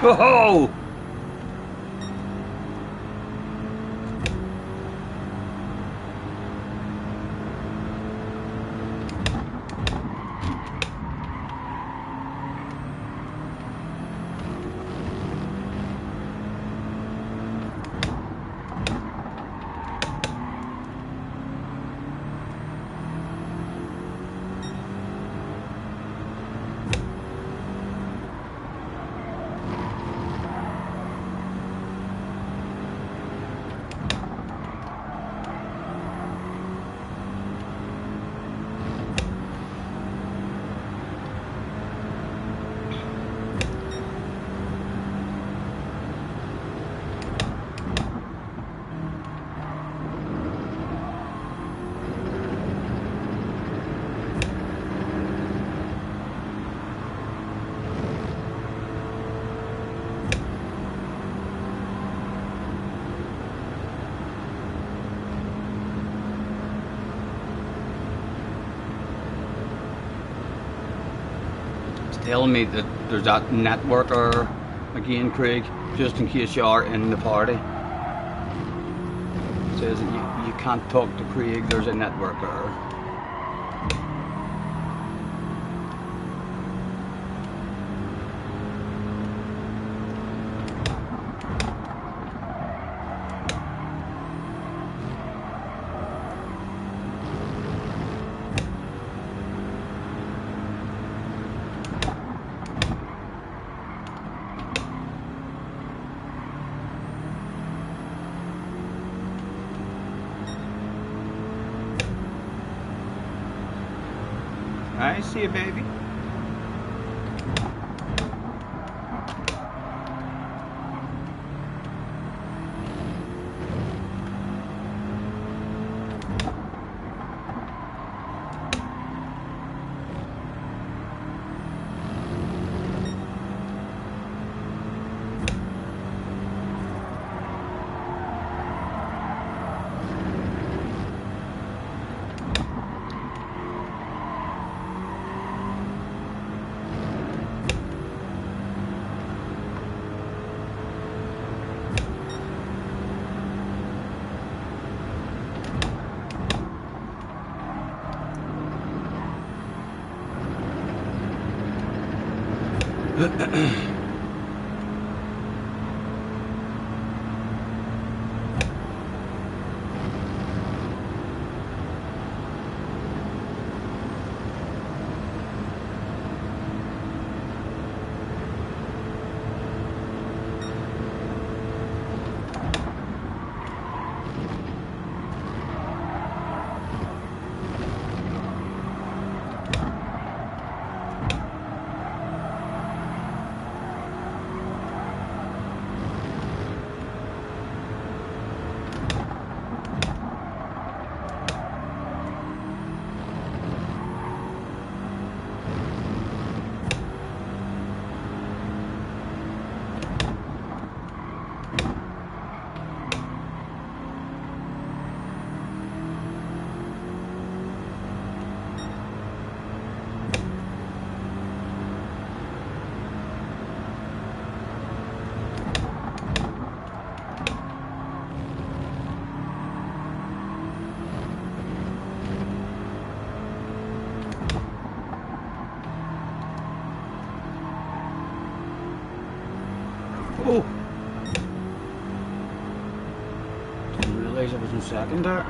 Speaker 1: Oh! Tell me that there's that networker again, Craig, just in case you are in the party. It says that you can't talk to Craig, there's a networker. I see you, baby. Oh! Didn't realise I was in second there.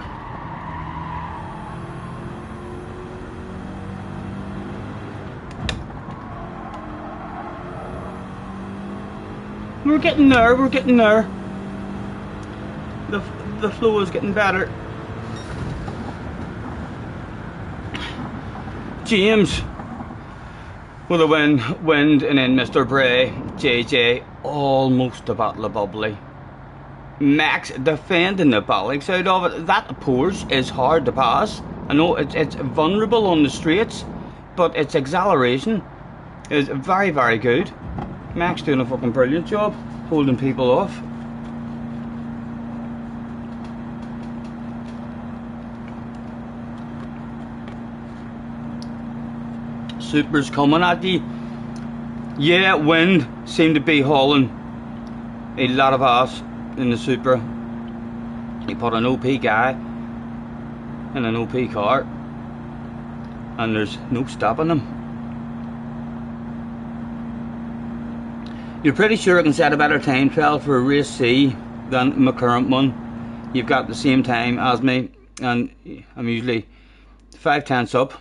Speaker 1: We're getting there, we're getting there. The flow is getting better. James with a wind, and then Mr. Bray, JJ, almost a bottle of bubbly. Max defending the bollocks out of it. That Porsche is hard to pass. I know it's vulnerable on the straights, but its acceleration is very, very good. Max doing a fucking brilliant job holding people off. Super's coming at you. Yeah, wind seemed to be hauling a lot of ass in the Supra. He put an OP guy in an OP car, and there's no stopping him. You're pretty sure I can set a better time trial for a race C than my current one. You've got the same time as me, and I'm usually 5/10 up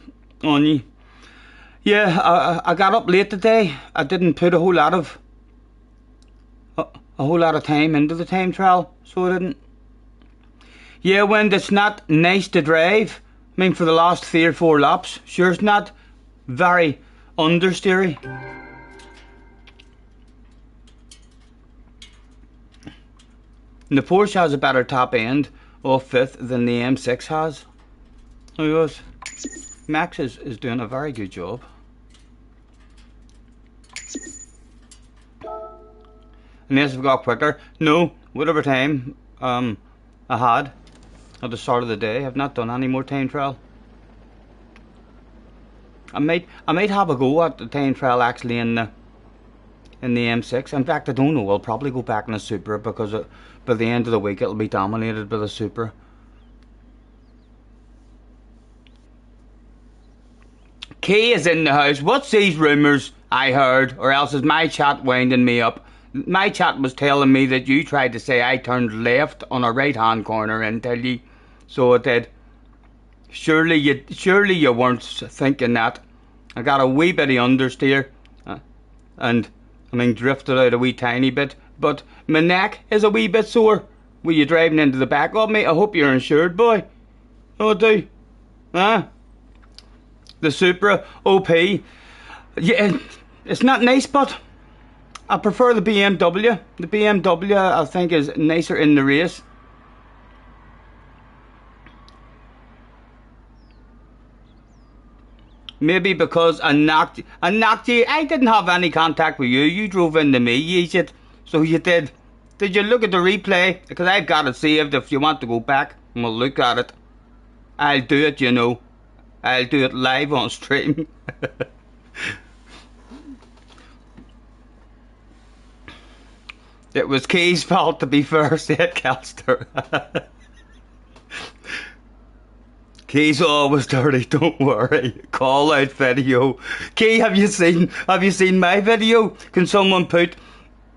Speaker 1: on you. Yeah, I got up late today. I didn't put a whole lot of time into the time trial, so I didn't. Yeah, when it's not nice to drive, I mean, for the last 3 or 4 laps, sure, it's not very understeery. And the Porsche has a better top end off 5th than the M6 has. There he goes. Max is doing a very good job. Unless I've got quicker. No, whatever time I had at the start of the day, I've not done any more time trial. I might have a go at the time trial actually in the M6. In fact, I don't know. I'll probably go back in the Supra because by the end of the week it'll be dominated by the Supra. Kay is in the house. What's these rumours I heard? Or else is my chat winding me up? My chat was telling me that you tried to say I turned left on a right hand corner until you, so it did. Surely you weren't thinking that. I got a wee bit of understeer, and I mean drifted out a wee tiny bit, but my neck is a wee bit sore. Were you driving into the back of me? I hope you're insured, boy. Oh, I do. Huh? The Supra OP. Yeah, it's not nice, but I prefer the BMW. The BMW I think is nicer in the race. Maybe because I knocked you. I didn't have any contact with you. You drove into me, you shit. So you did. Did you look at the replay? Because I've got it saved if you want to go back and we'll look at it. I'll do it, you know. I'll do it live on stream. It was Kay's fault, to be fair, said Calster. Key's always dirty, don't worry. Call out video. Key, have you seen my video? Can someone put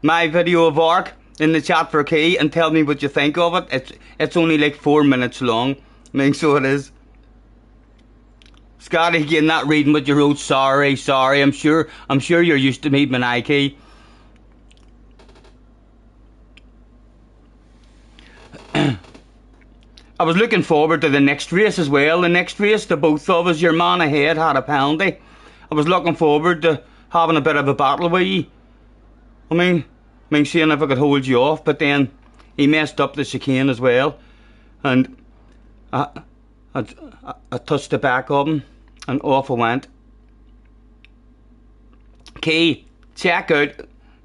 Speaker 1: my video of ARC in the chat for Key and tell me what you think of it? It's only like 4 minutes long. I mean, so it is. Scotty, you're not reading what you wrote. Sorry. I'm sure you're used to me, my Key. I was looking forward to the next race as well. The next race, the both of us, your man ahead had a penalty. I was looking forward to having a bit of a battle with you. I mean, seeing if I could hold you off, but then he messed up the chicane as well, and I touched the back of him, and off I went. Key, check out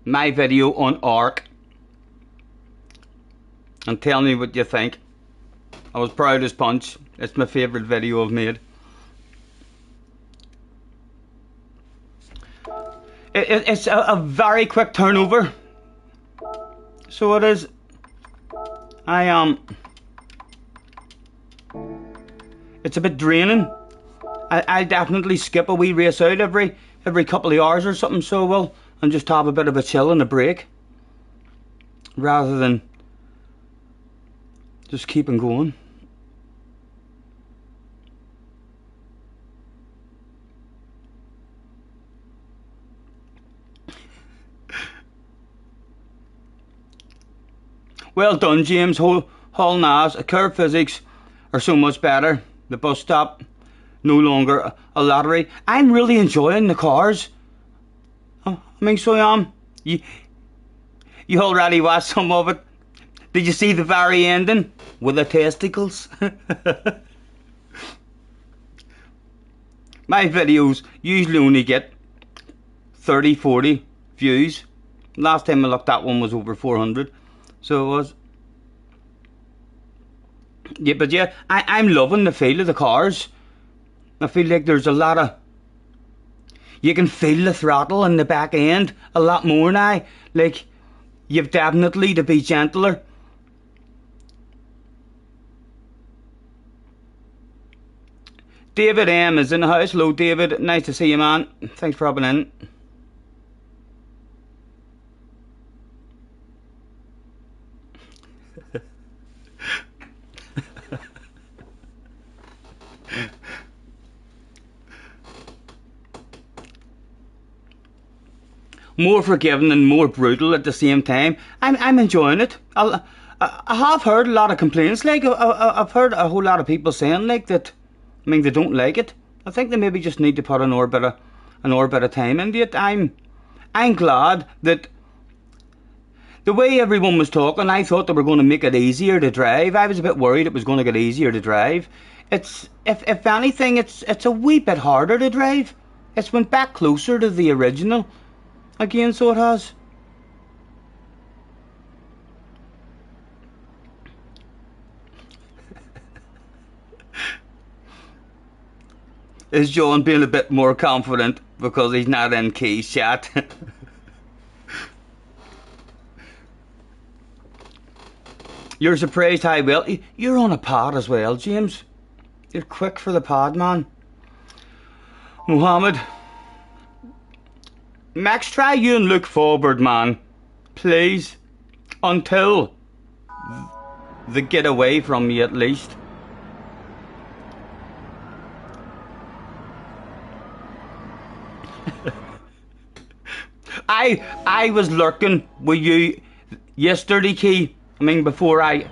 Speaker 1: my video on ARC and tell me what you think. I was proud as punch. It's my favourite video I've made. It's a very quick turnover. So it is. It's a bit draining. I definitely skip a wee race out every couple of hours or something, so well, and just have a bit of a chill and a break, rather than just keeping going. Well done, James. Hull Nas, curve physics are so much better. The bus stop, no longer a lottery. I'm really enjoying the cars. I mean, so I am. You already watched some of it. Did you see the very ending with the testicles? My videos usually only get 30, 40 views. Last time I looked, that one was over 400. So it was. Yeah, but yeah, I'm loving the feel of the cars. I feel like there's a lot of... You can feel the throttle in the back end a lot more now. Like, you've definitely to be gentler. David M is in the house. Hello, David. Nice to see you, man. Thanks for hopping in. More forgiving and more brutal at the same time. I'm enjoying it. I have heard a lot of complaints. Like I've heard a whole lot of people saying like that. I mean, they don't like it. I think they maybe just need to put an orbit of time into it. I'm glad that the way everyone was talking, I thought they were going to make it easier to drive. I was a bit worried it was going to get easier to drive. It's if anything, it's a wee bit harder to drive. It's went back closer to the original again, so it has. Is John being a bit more confident because he's not in Key's chat? You're surprised how well. You're on a pod as well, James. You're quick for the pod, man. Mohammed. Max, try you and look forward, man. Please. Until they get away from me, at least. I was lurking with you yesterday, Key. I mean, before I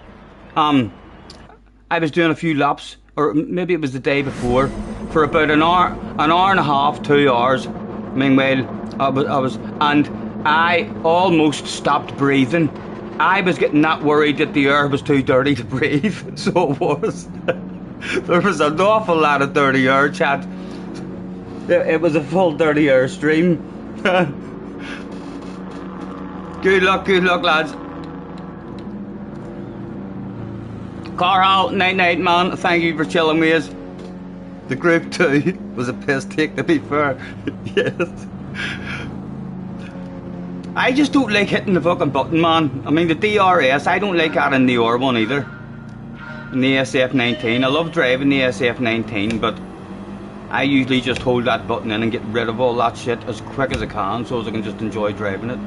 Speaker 1: was doing a few laps, or maybe it was the day before, for about an hour and a half, 2 hours. I mean, well, I was, and I almost stopped breathing. I was getting that worried that the air was too dirty to breathe. So it was. There was an awful lot of dirty air, chat. It was a full dirty air stream. Good luck, lads. Carl, night, man. Thank you for chilling with us. The group 2 was a piss take, to be fair. Yes. I just don't like hitting the fucking button, man. I mean, the DRS, I don't like that in the R1 either. in the SF19. I love driving the SF19, but I usually just hold that button in and get rid of all that shit as quick as I can, so as I can just enjoy driving it.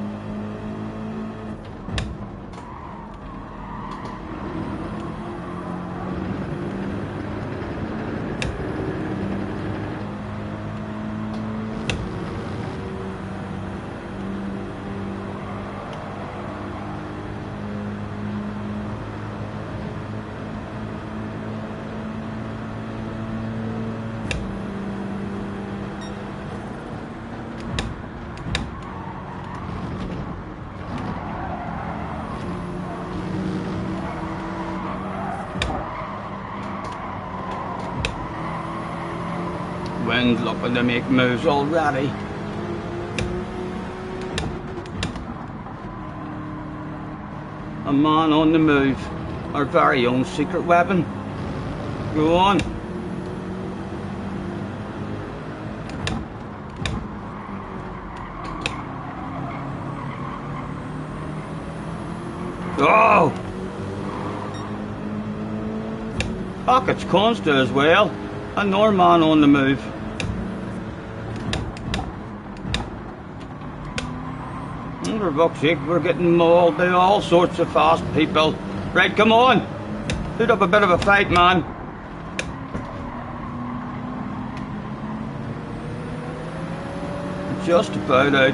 Speaker 1: Wind's looking to make moves already. A man on the move. Our very own secret weapon. Go on. Oh! Pockets Consta as well. Another man on the move. For fuck's sake, we're getting mauled by all sorts of fast people. Right, come on. Put up a bit of a fight, man. Just about out.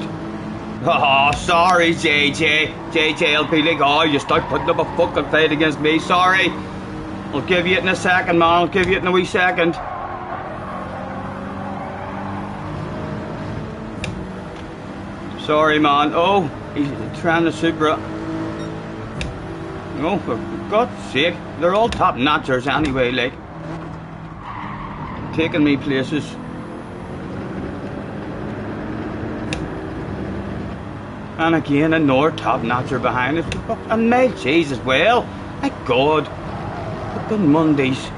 Speaker 1: Oh, sorry, JJ. JJ will be like, oh, you start putting up a fucking fight against me. Sorry. I'll give you it in a second, man. I'll give you it in a wee second. Sorry, man. Oh, he's trying to Supra. Oh, for God's sake. They're all top notchers anyway, like. Taking me places. And again, another top notcher behind us. And Mel Cheese as well. My God. Fucking Mondays.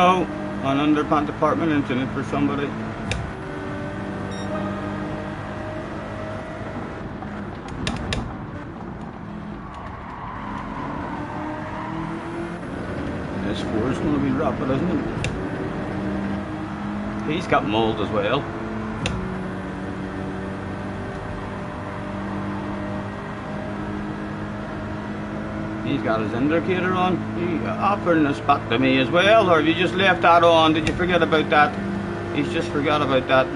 Speaker 1: Oh, an underpants apartment incident for somebody. This 4 is going to be rapid, isn't it? He's got mold as well. He's got his indicator on. He offering a spot to me as well, or have you just left that on? Did you forget about that? He's just forgot about that.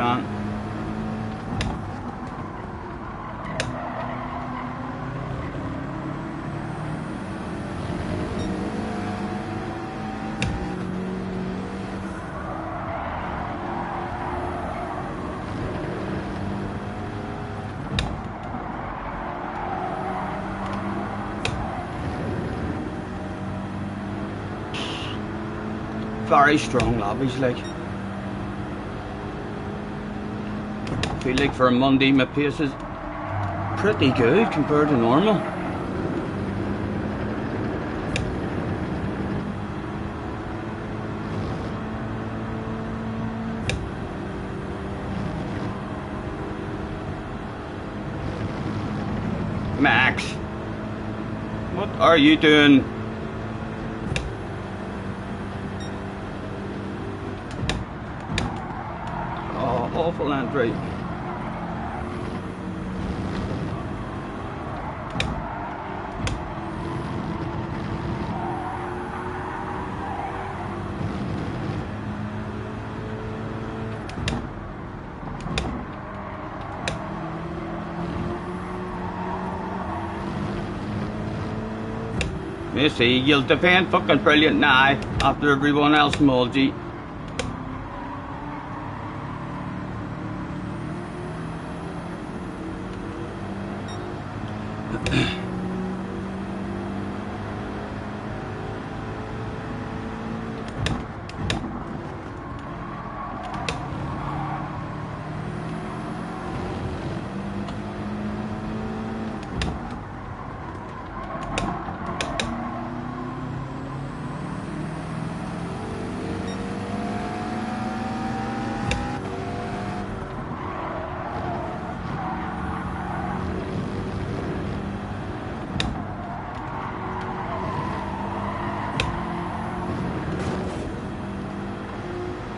Speaker 1: Dan. Very strong lobbies, like. Feel like for a Monday my pace is pretty good compared to normal. Max, what are you doing? Awful entry. You see, you'll defend fucking brilliant now after everyone else molds you.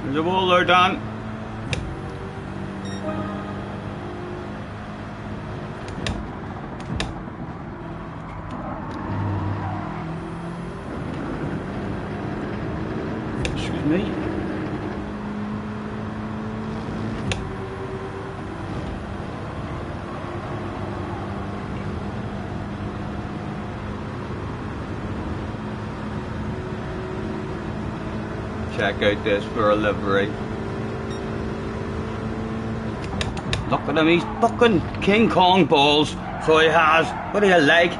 Speaker 1: There's a wall there, Dan. Excuse me. Check out this for a livery. Look at him, he's fucking King Kong balls. So he has. What do you like?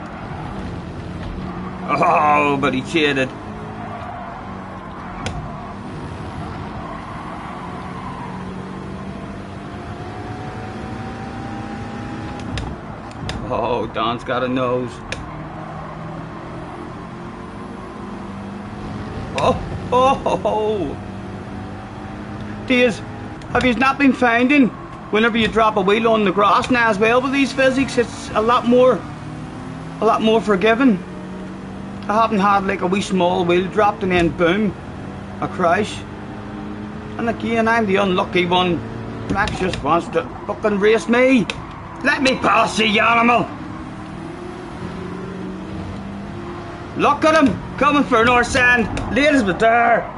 Speaker 1: Oh, but he cheated. Oh, Don's got a nose. Oh, Diaz, have you not been finding whenever you drop a wheel on the grass now as well with these physics, it's a lot more forgiving. I haven't had like a wee small wheel dropped and then boom, a crash. And again, I'm the unlucky one. Max just wants to fucking race me. Let me pass you animal. Look at him, coming for North Sand. Ladies but there.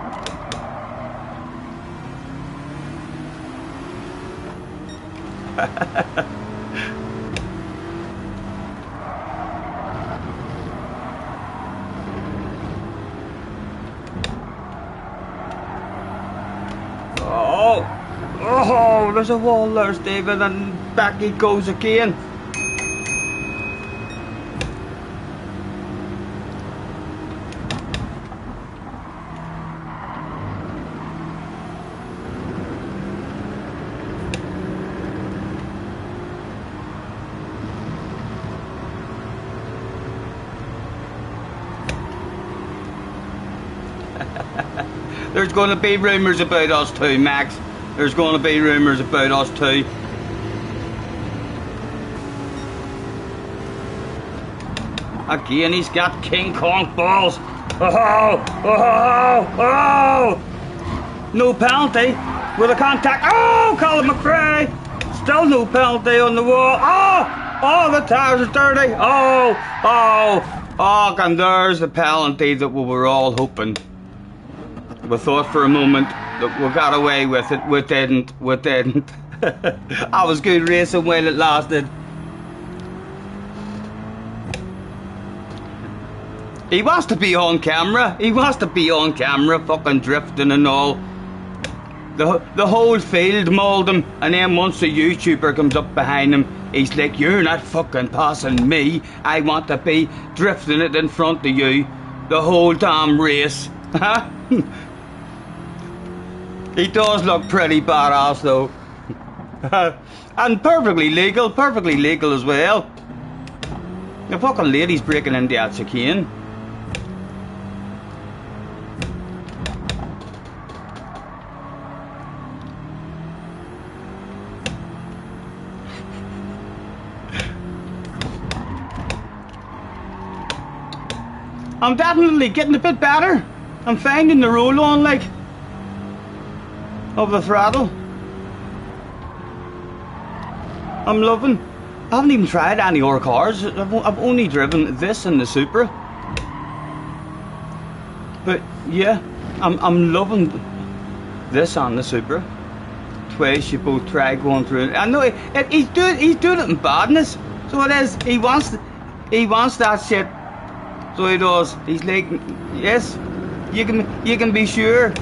Speaker 1: Oh, there's a wall there, David, and back he goes again. There's going to be rumours about us too, Max. There's going to be rumours about us too. Again, he's got King Kong balls. Oh! No penalty with a contact. Oh, Colin McRae. Still no penalty on the wall. Oh, the tires are dirty. Oh, and there's the penalty that we were all hoping. We thought for a moment that we got away with it. We didn't. We didn't. I was good racing while it lasted. He wants to be on camera. He wants to be on camera, fucking drifting and all. The whole field mauled him, and then once a YouTuber comes up behind him, he's like, "You're not fucking passing me. I want to be drifting it in front of you the whole damn race." Huh? He does look pretty badass though. And perfectly legal as well. The fucking lady's breaking into that chicane. I'm definitely getting a bit better. I'm finding the roll on, like, of the throttle. I'm loving. I haven't even tried any other cars. I've only driven this and the Supra. But yeah, I'm loving this and the Supra. Twice you both try going through it. I know he's doing it in badness. So it is. He wants that shit. So he does. He's like, yes, you can be sure.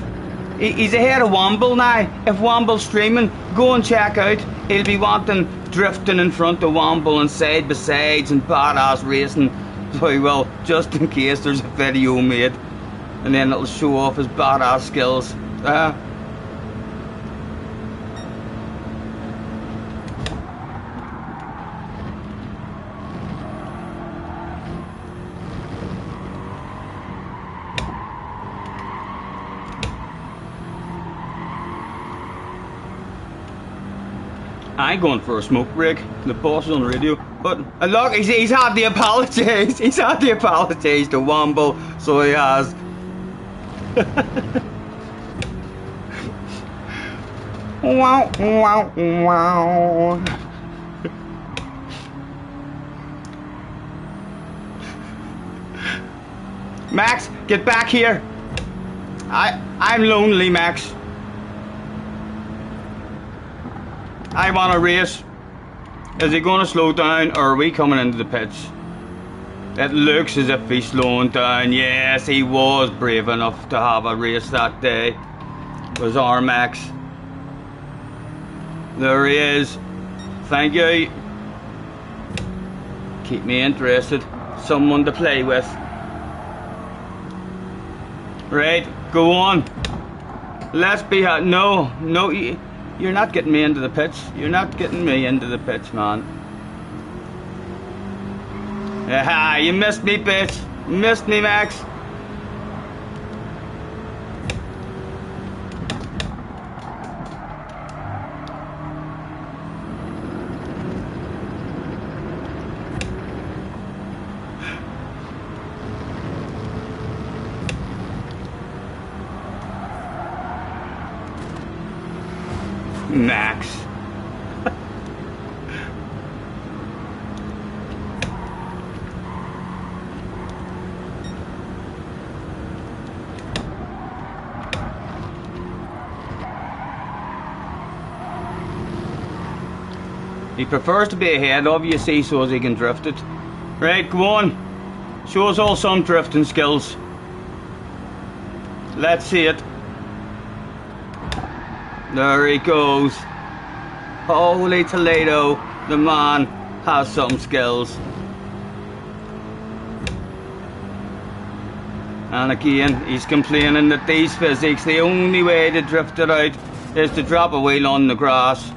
Speaker 1: He's ahead of Womble now. If Womble's streaming, go and check out. He'll be wanting drifting in front of Womble and side by sides and badass racing. So he will, just in case there's a video made, and then it'll show off his badass skills. I ain't going for a smoke break. The boss is on the radio. But look, he's had to apologise. He's had to apologise to Womble, so he has. Wow, wow, wow. Max, get back here. I'm lonely, Max. I want to race. Is he going to slow down, or are we coming into the pits? It looks as if he's slowing down. Yes, he was brave enough to have a race that day. It was our Max. There he is. Thank you. Keep me interested. Someone to play with. Right, go on. Let's be no. You're not getting me into the pits. You're not getting me into the pits, man. Aha, you missed me, bitch. You missed me, Max. Max. He prefers to be ahead of you, see, so as he can drift it. Right, go on. Show us all some drifting skills. Let's see it. There he goes. Holy Toledo, the man has some skills. And again, he's complaining that these physics, the only way to drift it out is to drop a wheel on the grass.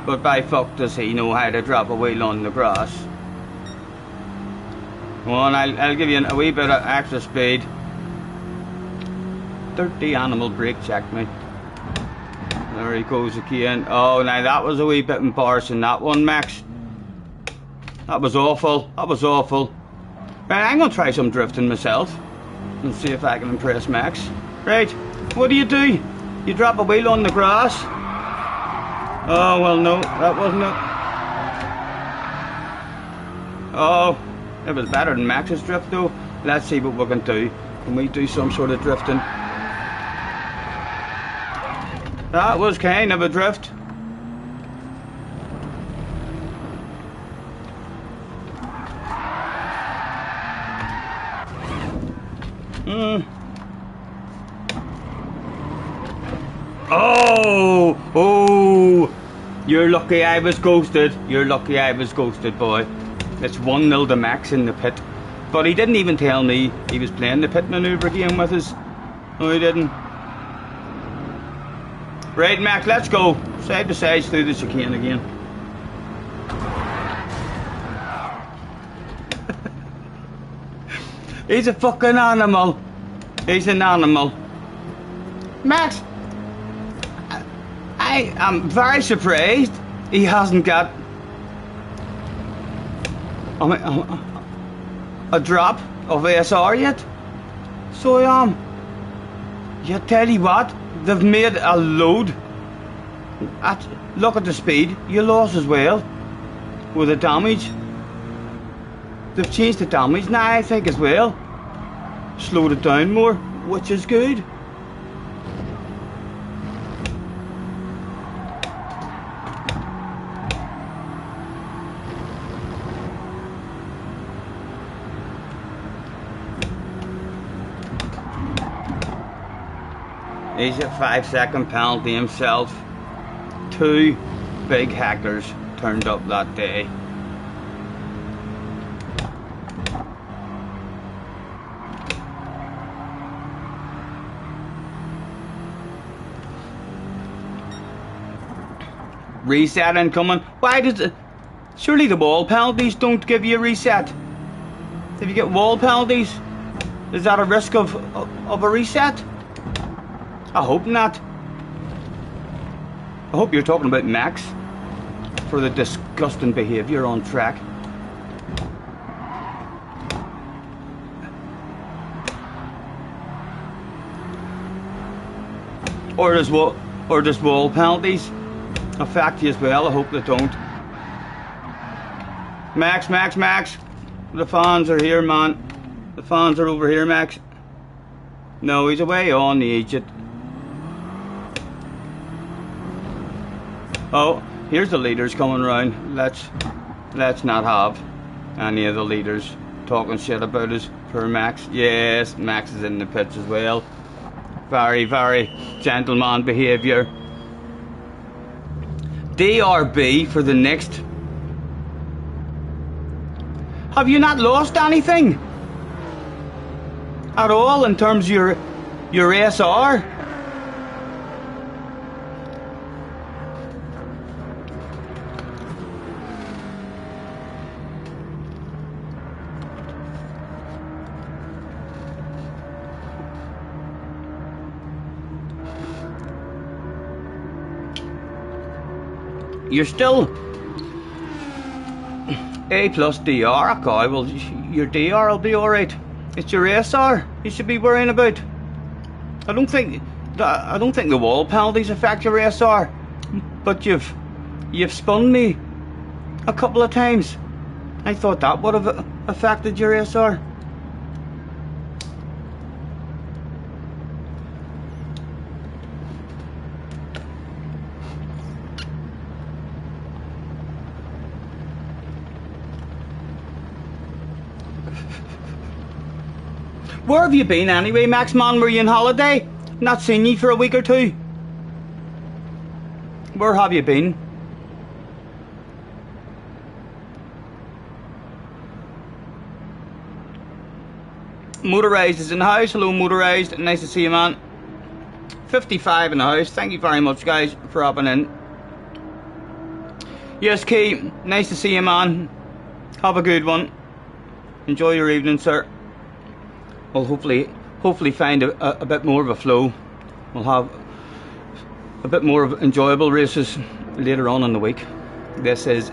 Speaker 1: But by fuck does he know how to drop a wheel on the grass. Well, I'll give you a wee bit of extra speed. 30 animal brake, check me. There he goes again. Oh, now that was a wee bit embarrassing, that one, Max. That was awful. That was awful. Right, I'm going to try some drifting myself and see if I can impress Max. Right, what do? You drop a wheel on the grass? Oh, well, no, that wasn't it. Oh, it was better than Max's drift, though. Let's see what we can do. Can we do some sort of drifting? That was kind of a drift. Oh! You're lucky I was ghosted. You're lucky I was ghosted, boy. It's 1-0 to Max in the pit. But he didn't even tell me he was playing the pit maneuver game with us. No, he didn't. Right, Max, let's go. Side to side through the chicane again. He's a fucking animal. He's an animal. Max, I am very surprised he hasn't got a drop of ASR yet. So you tell you what, they've made a load. Look at the speed, you lost as well with the damage. They've changed the damage now, I think, as well. Slowed it down more, which is good. He's a 5-second penalty himself. 2 big hackers turned up that day. Reset incoming. Why does it? Surely the wall penalties don't give you a reset. If you get wall penalties, is that a risk of a reset? I hope not. I hope you're talking about Max for the disgusting behaviour on track. Or does wall penalties affect you as well? I hope they don't. Max, Max, Max. The fans are here, man. The fans are over here, Max. No, he's away on the Egypt. Oh, here's the leaders coming round. Let's not have any of the leaders talking shit about us for Max. Yes, Max is in the pits as well. Very, very gentleman behaviour. DRB for the next. Have you not lost anything at all in terms of your SR? You're still A plus DR. Okay, well, your DR will be alright. It's your SR you should be worrying about. I don't think the wall penalties affect your SR, but you've spun me a couple of times. I thought that would have affected your SR. Where have you been anyway, Max, man? Were you on holiday? Not seen you for a week or two. Where have you been? Motorised is in the house. Hello, Motorised. Nice to see you, man. 55 in the house. Thank you very much, guys, for hopping in. Yes, Key. Nice to see you, man. Have a good one. Enjoy your evening, sir. We'll hopefully find a bit more of a flow. We'll have a bit more of enjoyable races later on in the week. This is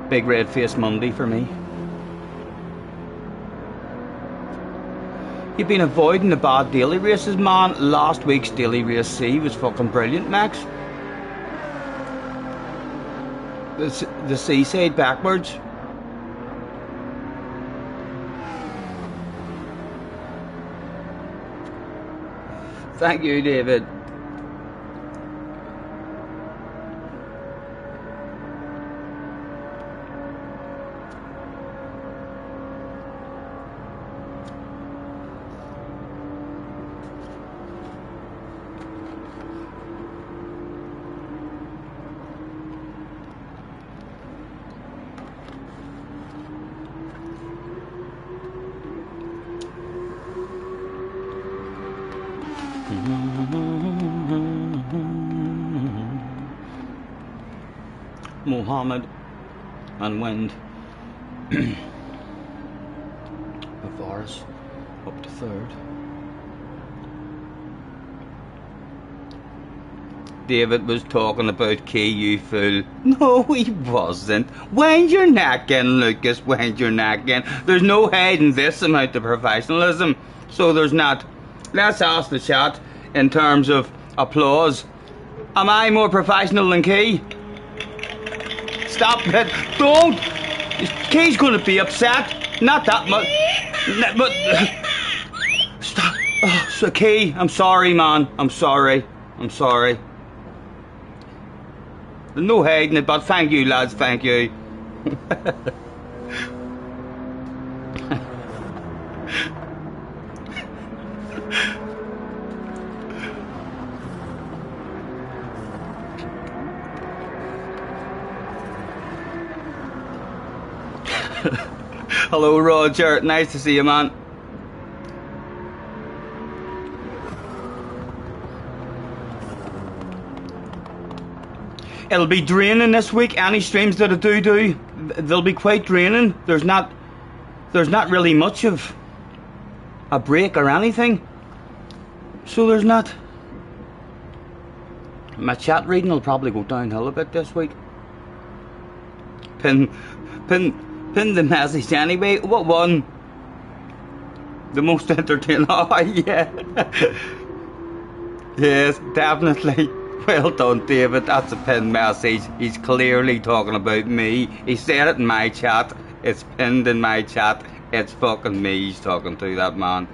Speaker 1: Big Red Face Monday for me. You've been avoiding the bad daily races, man. Last week's daily race C was fucking brilliant, Max. The seaside backwards. Thank you, David. Mohammed and Wind. Avaris up to third. David was talking about Key, you fool. No, he wasn't. Wind your neck in, Lucas. Wind your neck in. There's no hiding this amount of professionalism. So there's not. Let's ask the chat in terms of applause. Am I more professional than Key? Stop it. Don't. Key's going to be upset. Not that much. But. Stop. Oh, so Key, I'm sorry, man. I'm sorry. I'm sorry. There's no hiding it, but thank you, lads. Thank you. Hello, Roger. Nice to see you, man. It'll be draining this week. Any streams that I do, they'll be quite draining. There's not really much of a break or anything. So there's not. My chat reading will probably go downhill a bit this week. Pin the message anyway. What one? The most entertaining. Oh yeah. Yes, definitely. Well done, David. That's a pinned message. He's clearly talking about me. He said it in my chat. It's pinned in my chat. It's fucking me he's talking to, that man.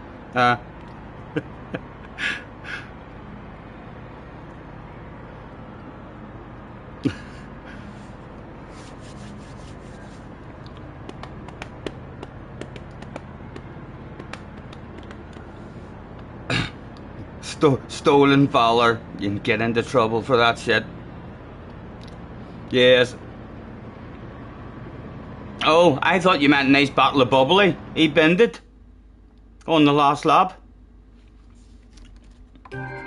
Speaker 1: Stolen valor. You can get into trouble for that shit. Yes. Oh, I thought you meant a nice bottle of bubbly. He binned it on the last lap.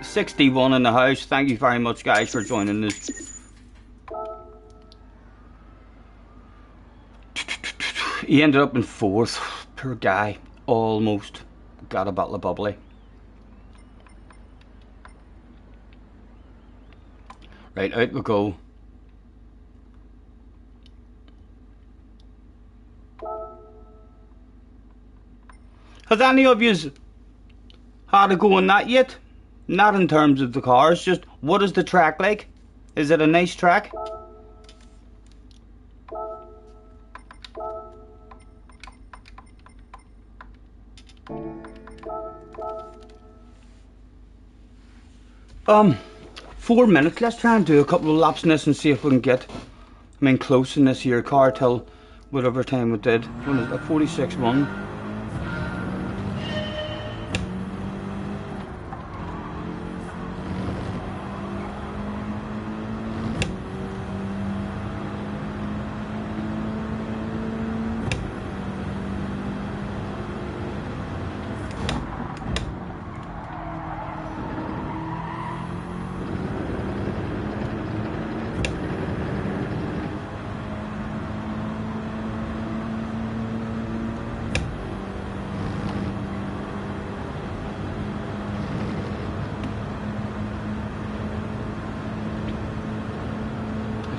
Speaker 1: 61 in the house. Thank you very much, guys, for joining us. He ended up in 4th. Poor guy. Almost got a bottle of bubbly. Right, out we go. Has any of you had a go on that yet? Not in terms of the cars, just what is the track like? Is it a nice track? Um, 4 minutes. Let's try and do a couple of laps in this and see if we can get close in this here car till whatever time we did. When is it? 46.1.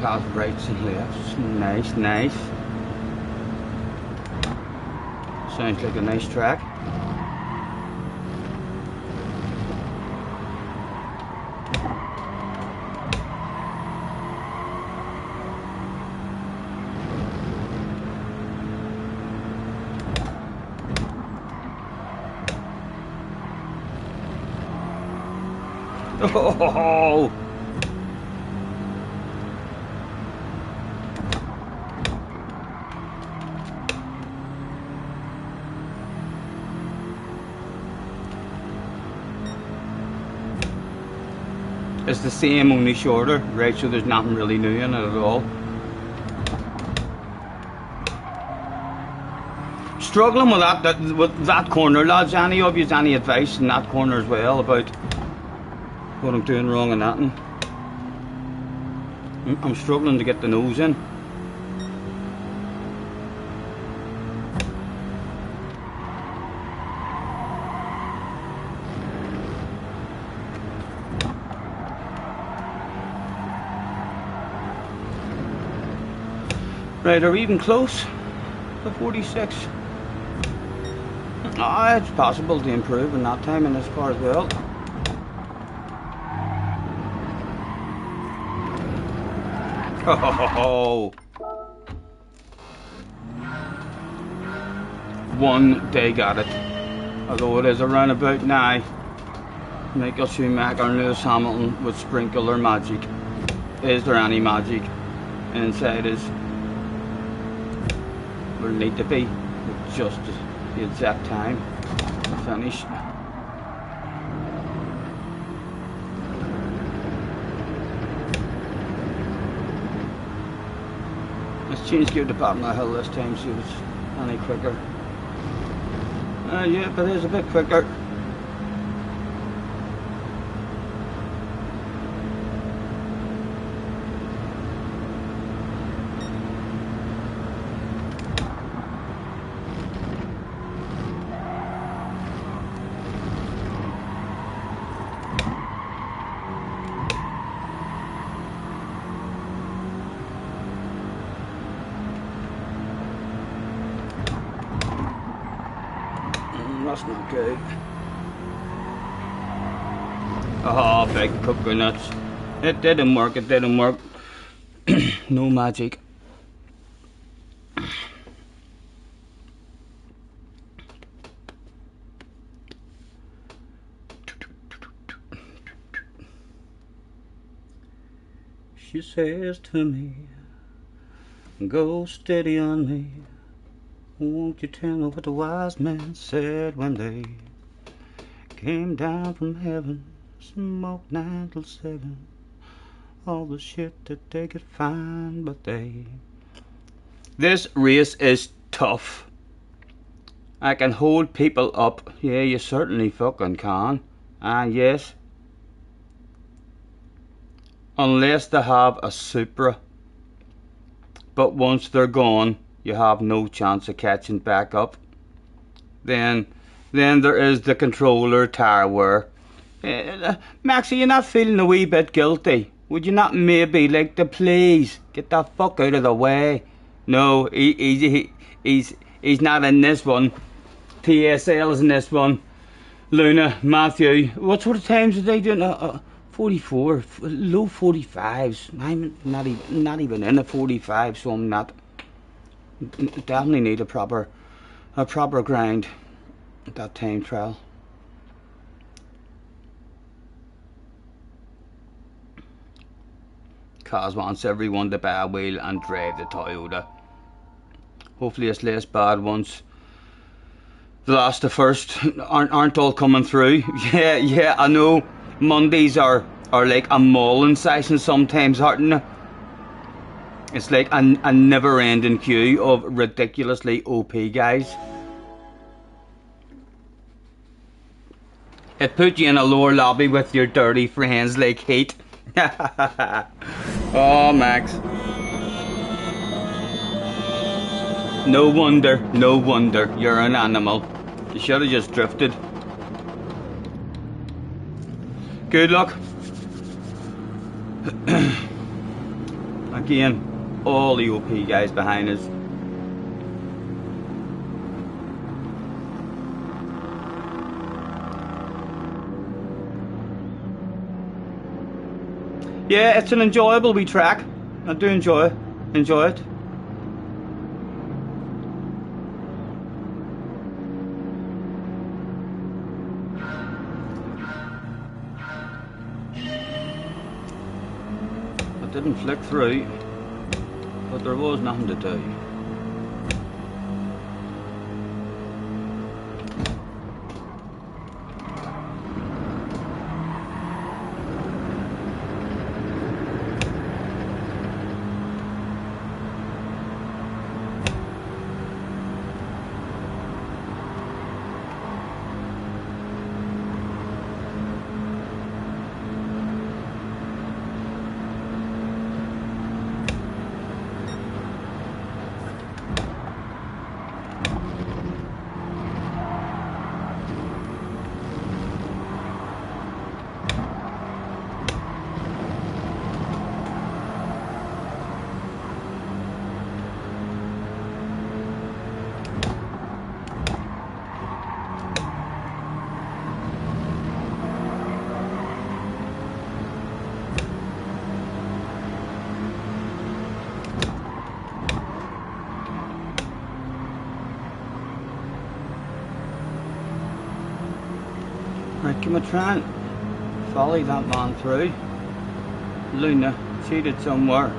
Speaker 1: Has rights and lefts. Nice, nice. Sounds like a nice track. Oh! It's the same, only shorter, right? So there's nothing really new in it at all. Struggling with that corner, lads. Any of you any advice in that corner as well about what I'm doing wrong in that. I'm struggling to get the nose in. Right, are we even close to 46? Ah, it's possible to improve in that time in this car as well. Oh, one day got it. Although it is a roundabout now, Michael Schumacher and Lewis Hamilton would sprinkle their magic. Is there any magic inside us? Will need to be with just the exact time to finish. Let's change gear to bottom of the hill this time, see if it's any quicker. Yeah, but it is a bit quicker. That's not good. Oh, big coconuts. It didn't work, it didn't work. No magic. She says to me, go steady on me. Won't you tell me what the wise man said when they came down from heaven, smoked 9 till 7, all the shit that they could find, but they... This race is tough. I can hold people up. Yeah, you certainly fucking can. And yes, unless they have a Supra. But once they're gone, you have no chance of catching back up. Then there is the controller tire wear. Max, are you not feeling a wee bit guilty? Would you not maybe like to please get the fuck out of the way? No, he's not in this one. TSL's in this one. Luna, Matthew, what sort of times are they doing? 44, low 45s. I'm not even in a 45, so I'm not. Definitely need a proper grind at that time trial. Kaz wants everyone to buy a wheel and drive the Toyota. Hopefully it's less bad once the last to first aren't all coming through. Yeah, I know. Mondays are like a mauling session sometimes, aren't they? It's like a never-ending queue of ridiculously OP guys. It put you in a lower lobby with your dirty friends like Heat. Oh, Max. No wonder you're an animal. You should have just drifted. Good luck. Again, all the OP guys behind us. Yeah, it's an enjoyable wee track. I do enjoy it. It didn't flick through, but there was nothing to do. Right, can we try and volley that man through? Luna cheated somewhere.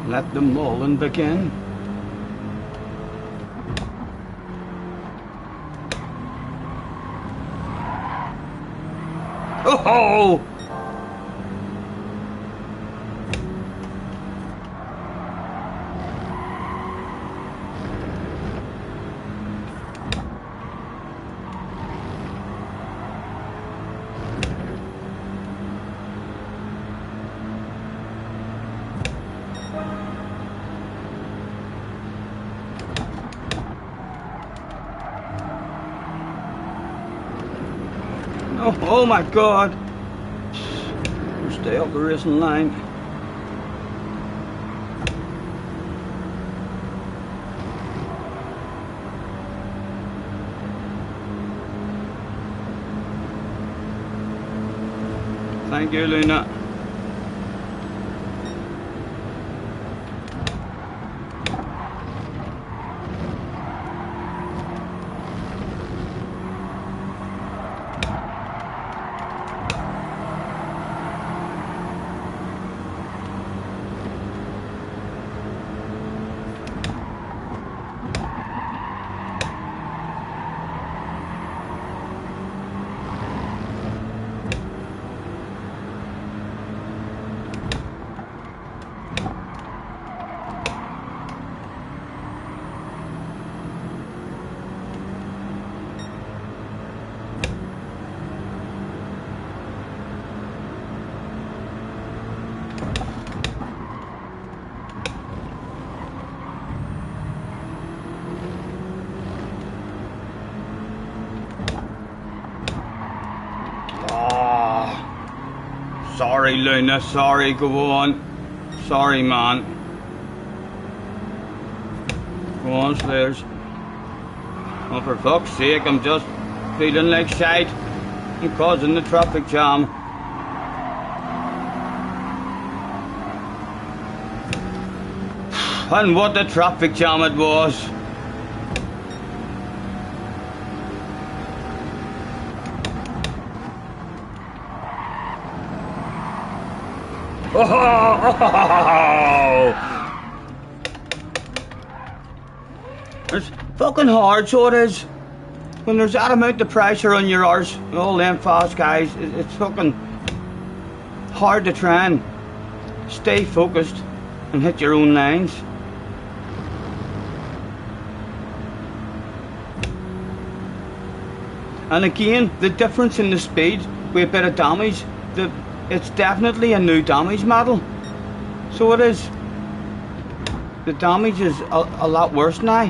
Speaker 1: Let the mauling begin. Oh! Oh my God! Stay up the racing line. Thank you, Luna. Sorry, Luna, sorry, go on. Sorry, man. Go on, Slayers. Oh, for fuck's sake, I'm just feeling like shite. I'm causing the traffic jam. And what a traffic jam it was. Oh! It's fucking hard, so it is. When there's that amount of pressure on your arse, all them fast guys, it's fucking hard to try and stay focused and hit your own lines. And again, the difference in the speed with a bit of damage, it's definitely a new damage model. So So it is. The damage is a lot worse now.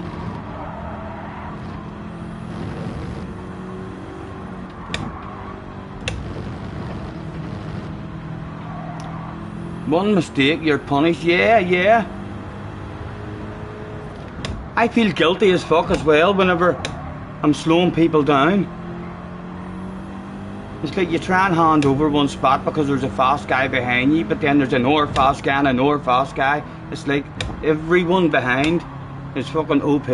Speaker 1: One mistake, you're punished. Yeah. I feel guilty as fuck as well whenever I'm slowing people down. It's like you try and hand over one spot because there's a fast guy behind you, but then there's another fast guy and another fast guy. It's like everyone behind is fucking OP.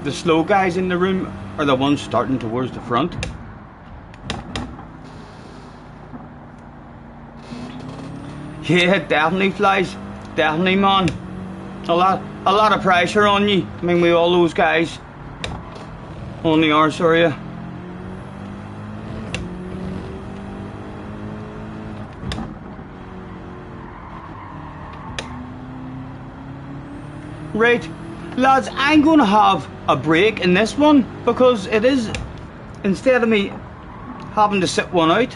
Speaker 1: The slow guys in the room are the ones starting towards the front. Yeah, definitely flies. Definitely, man. A lot of pressure on you. I mean, with all those guys on the arse area. Right, lads, I'm going to have a break in this one because it is, instead of me having to sit one out,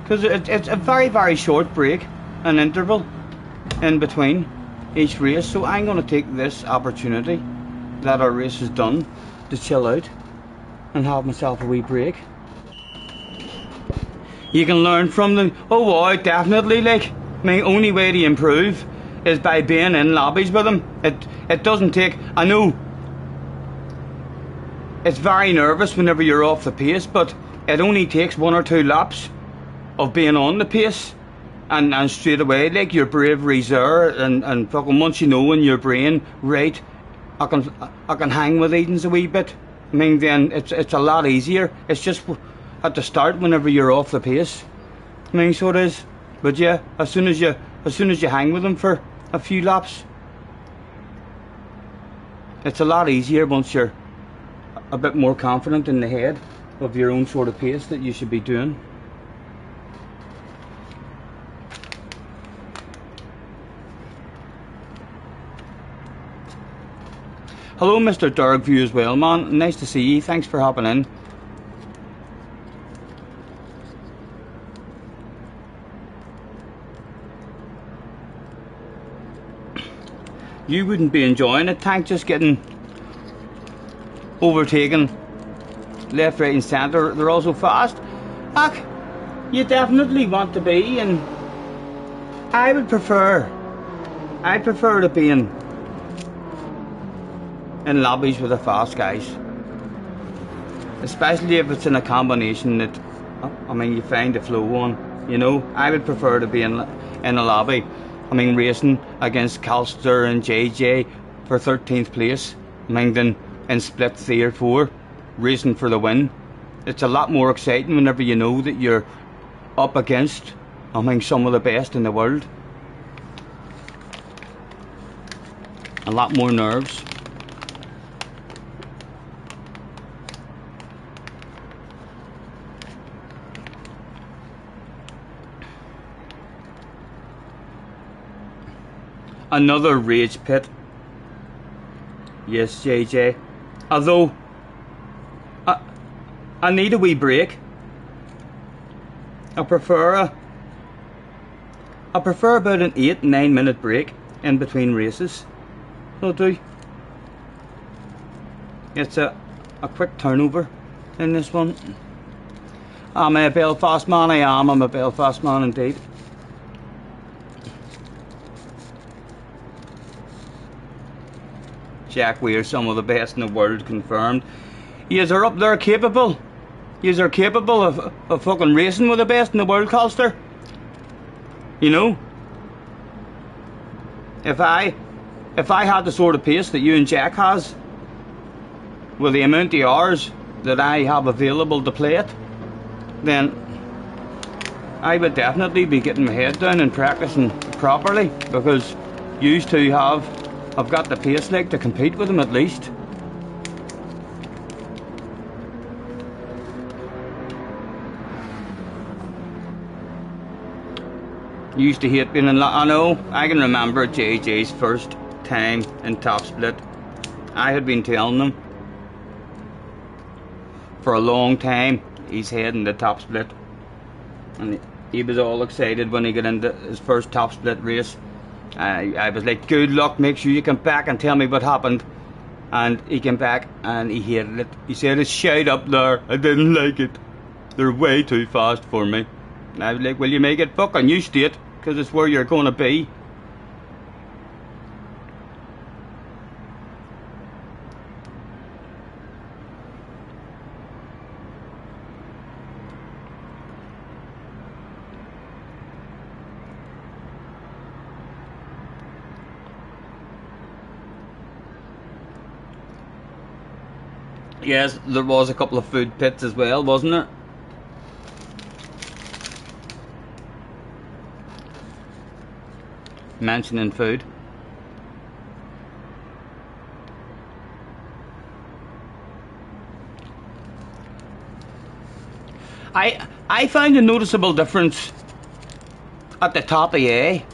Speaker 1: because it's a very short break, an interval in between each race. So I'm going to take this opportunity that our race is done to chill out and have myself a wee break. You can learn from them. Oh wow, definitely. Like, my only way to improve is by being in lobbies with them. It doesn't take, I know it's very nervous whenever you're off the pace, but it only takes 1 or 2 laps of being on the pace and straight away, like, your bravery's there, and fucking once you know in your brain, right, I can hang with Edens a wee bit. I mean, then it's a lot easier. It's just at the start whenever you're off the pace. I mean, so it is. But yeah, as soon as you hang with them for a few laps, it's a lot easier once you're a bit more confident in the head of your own sort of pace that you should be doing. Hello, Mr. Dergview as well, man. Nice to see you. Thanks for hopping in. You wouldn't be enjoying it, Tank, just getting overtaken left, right and centre. They're all so fast. Heck, you definitely want to be, and I'd prefer to be in lobbies with the fast guys, especially if it's in a combination that, I mean, you find the flow on, you know. I would prefer to be in a lobby, I mean, racing against Calster and JJ for 13th place, I mean, than in split 3 or 4 racing for the win. It's a lot more exciting whenever you know that you're up against, I mean, some of the best in the world. A lot more nerves. Another rage pit. Yes, JJ. Although I need a wee break. I prefer about an 8-9 minute break in between races. So do. It's a quick turnover in this one. I'm a Belfast man. I'm a Belfast man indeed. Jack Weir, some of the best in the world, confirmed. Yous are up there capable. Yous are capable of fucking racing with the best in the world, Calster. You know? If I had the sort of pace that you and Jack has, with the amount of hours that I have available to play it, then I would definitely be getting my head down and practicing properly, because yous two I've got the pace like to compete with them at least. Used to hate being in I know, I can remember JJ's first time in Top Split. I had been telling them for a long time he's heading the Top Split, and he was all excited when he got into his first top split race. I was like, good luck, make sure you come back and tell me what happened. And he came back and he hated it. He said, it's shite up there, I didn't like it. They're way too fast for me. And I was like, well, you may get fucking used to it, because it's where you're going to be. Yes, there was a couple of food pits as well, wasn't there? Mentioning food. I found a noticeable difference at the top of A.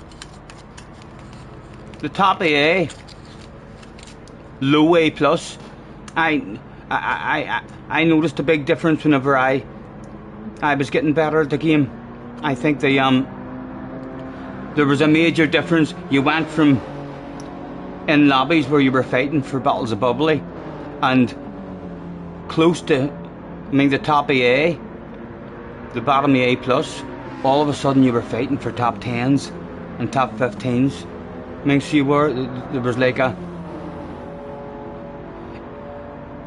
Speaker 1: The top of A, low A plus. I noticed a big difference whenever I was getting better at the game. I think there was a major difference. You went from in lobbies where you were fighting for battles of bubbly and close to, I mean, the top of A, the bottom of A plus, all of a sudden you were fighting for top 10s and top 15s. I mean, so you were, there was like a,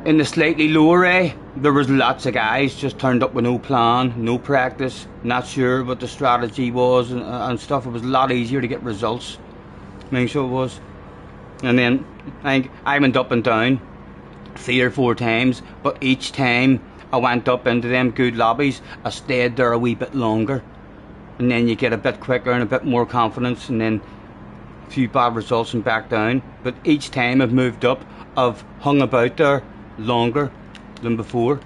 Speaker 1: in the slightly lower A, there was lots of guys just turned up with no plan, no practice, not sure what the strategy was and stuff. It was a lot easier to get results. I mean, so it was. And then I went up and down 3 or 4 times, but each time I went up into them good lobbies, I stayed there a wee bit longer. And then you get a bit quicker and a bit more confidence, and then a few bad results and back down. But each time I've moved up, I've hung about there longer than before.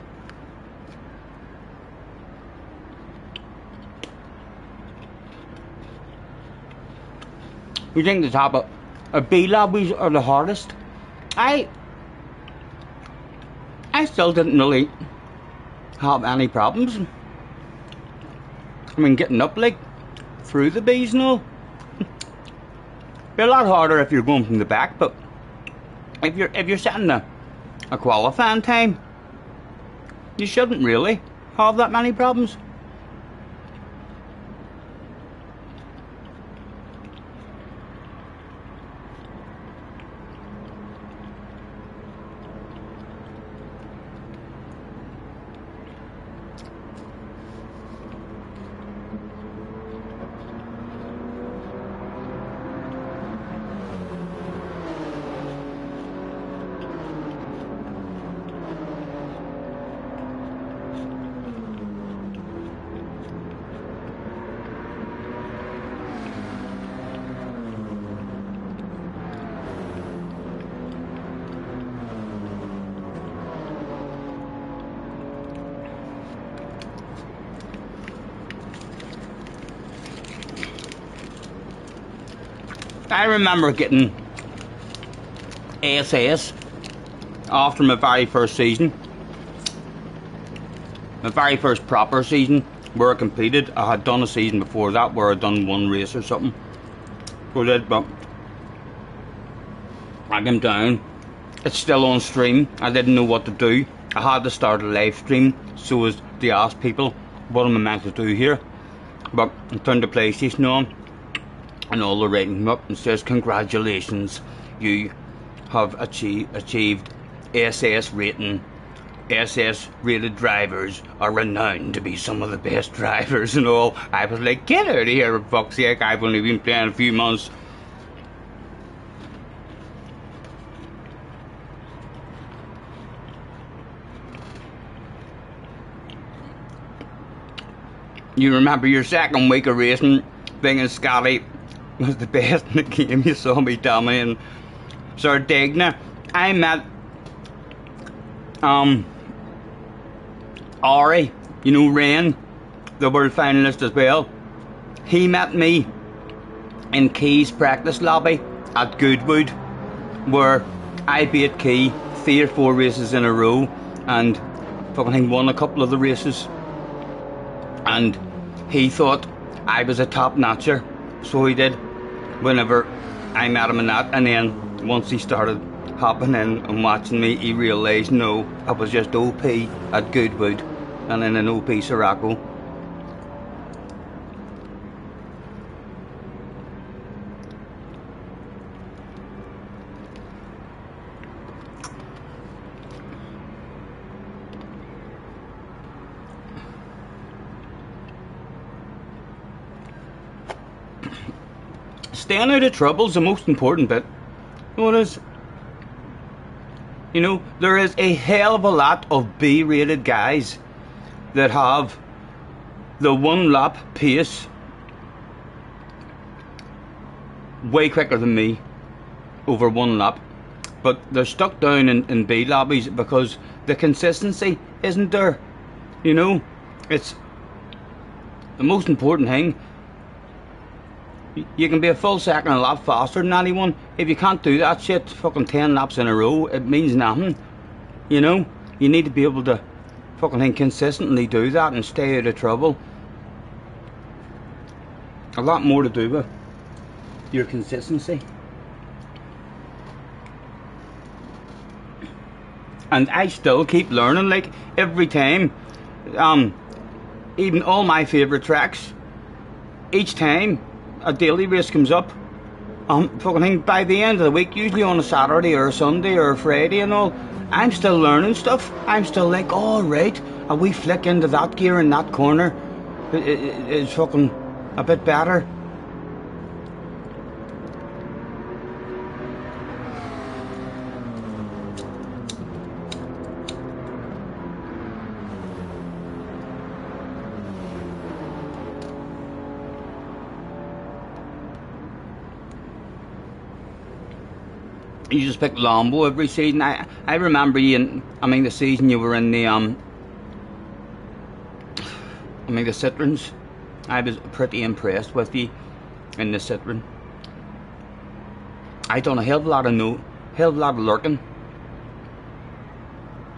Speaker 1: You think the top of B lobbies are the hardest? I still didn't really have any problems. I mean, getting up like through the B's and all. Be a lot harder if you're going from the back, but if you're setting a qualifying time, you shouldn't really have that many problems. I remember getting ASS after my very first season. My very first proper season where I competed. I had done a season before that where I'd done 1 race or something. So I did, but I came down. It's still on stream. I didn't know what to do. I had to start a live stream so as to ask people what am I meant to do here. But I turned the PlayStation on, and all the writing up and says, congratulations, you have achieved SS rating. SS rated drivers are renowned to be some of the best drivers and all. I was like, get out of here, for fuck's sake, I've only been playing a few months. You remember your second week of racing, thinking Scotty was the best in the game. You saw me dominating Sardinia. I met Ari, you know, Rain, the world finalist as well. He met me in Key's practice lobby at Goodwood, where I beat Key 3 or 4 races in a row and fucking won a couple of the races. And he thought I was a top notcher, so he did. Whenever I met him in that, and then once he started hopping in and watching me, he realised no, I was just OP at Goodwood and in an OP Sirocco. Staying out of trouble's the most important bit. You know what it is? You know, there is a hell of a lot of B-rated guys that have the one lap pace way quicker than me over one lap, but they're stuck down in B lobbies because the consistency isn't there. You know, it's the most important thing. You can be a full second a lot faster than anyone. If you can't do that shit fucking 10 laps in a row, it means nothing. You know, you need to be able to fucking consistently do that and stay out of trouble. A lot more to do with your consistency. And I still keep learning, like, every time. Even all my favourite tracks, each time a daily race comes up, fucking thing, by the end of the week, usually on a Saturday or a Sunday or a Friday and all, I'm still learning stuff. I'm still like, oh right, a wee flick into that gear in that corner is fucking a bit better. You just pick Lambo every season. I remember you in, the season you were in the the Citroens. I was pretty impressed with you in the Citroen. I done a hell of a lot of lurking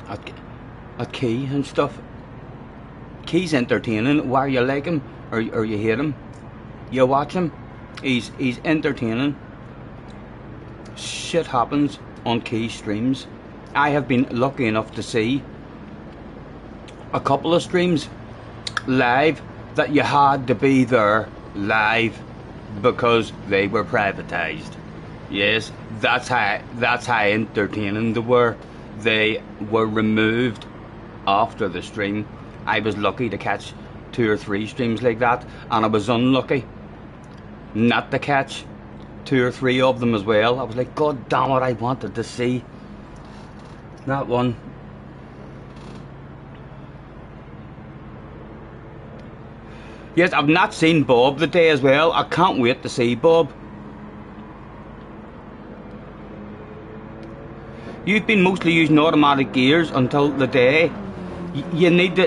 Speaker 1: at Key and stuff. Key's entertaining, whether you like him or you hate him. You watch him, he's entertaining. Shit happens on Key streams. I have been lucky enough to see a couple of streams live that you had to be there live because they were privatized. Yes, that's how entertaining they were. They were removed after the stream. I was lucky to catch 2 or 3 streams like that, and I was unlucky not to catch 2 or 3 of them as well. I was like, God damn it, I wanted to see that one. Yes, I've not seen Bob today as well. I can't wait to see Bob. You've been mostly using automatic gears until the day. You need to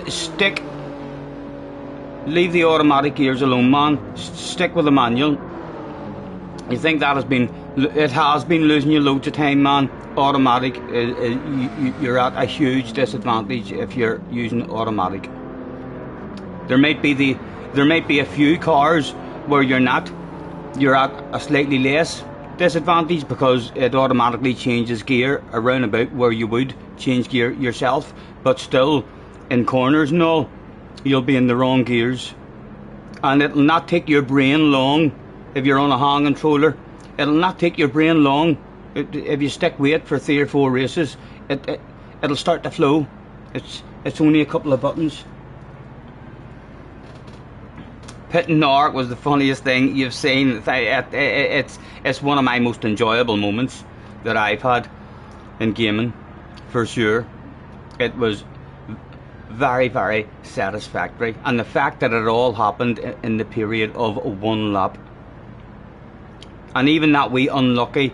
Speaker 1: leave the automatic gears alone, man. Stick with the manual. You think that it has been losing you loads of time, man. Automatic, you're at a huge disadvantage if you're using automatic. There might be a few cars where you're at a slightly less disadvantage because it automatically changes gear around about where you would change gear yourself, but still in corners and all, you'll be in the wrong gears, and it'll not take your brain long. If you're on a hand controller, it'll not take your brain long. If you stick with it for 3 or 4 races, it'll start to flow. It's only a couple of buttons. Pitting Nork was the funniest thing you've seen. It's one of my most enjoyable moments that I've had in gaming, for sure. It was very, very satisfactory, and the fact that it all happened in the period of 1 lap. And even that wee unlucky,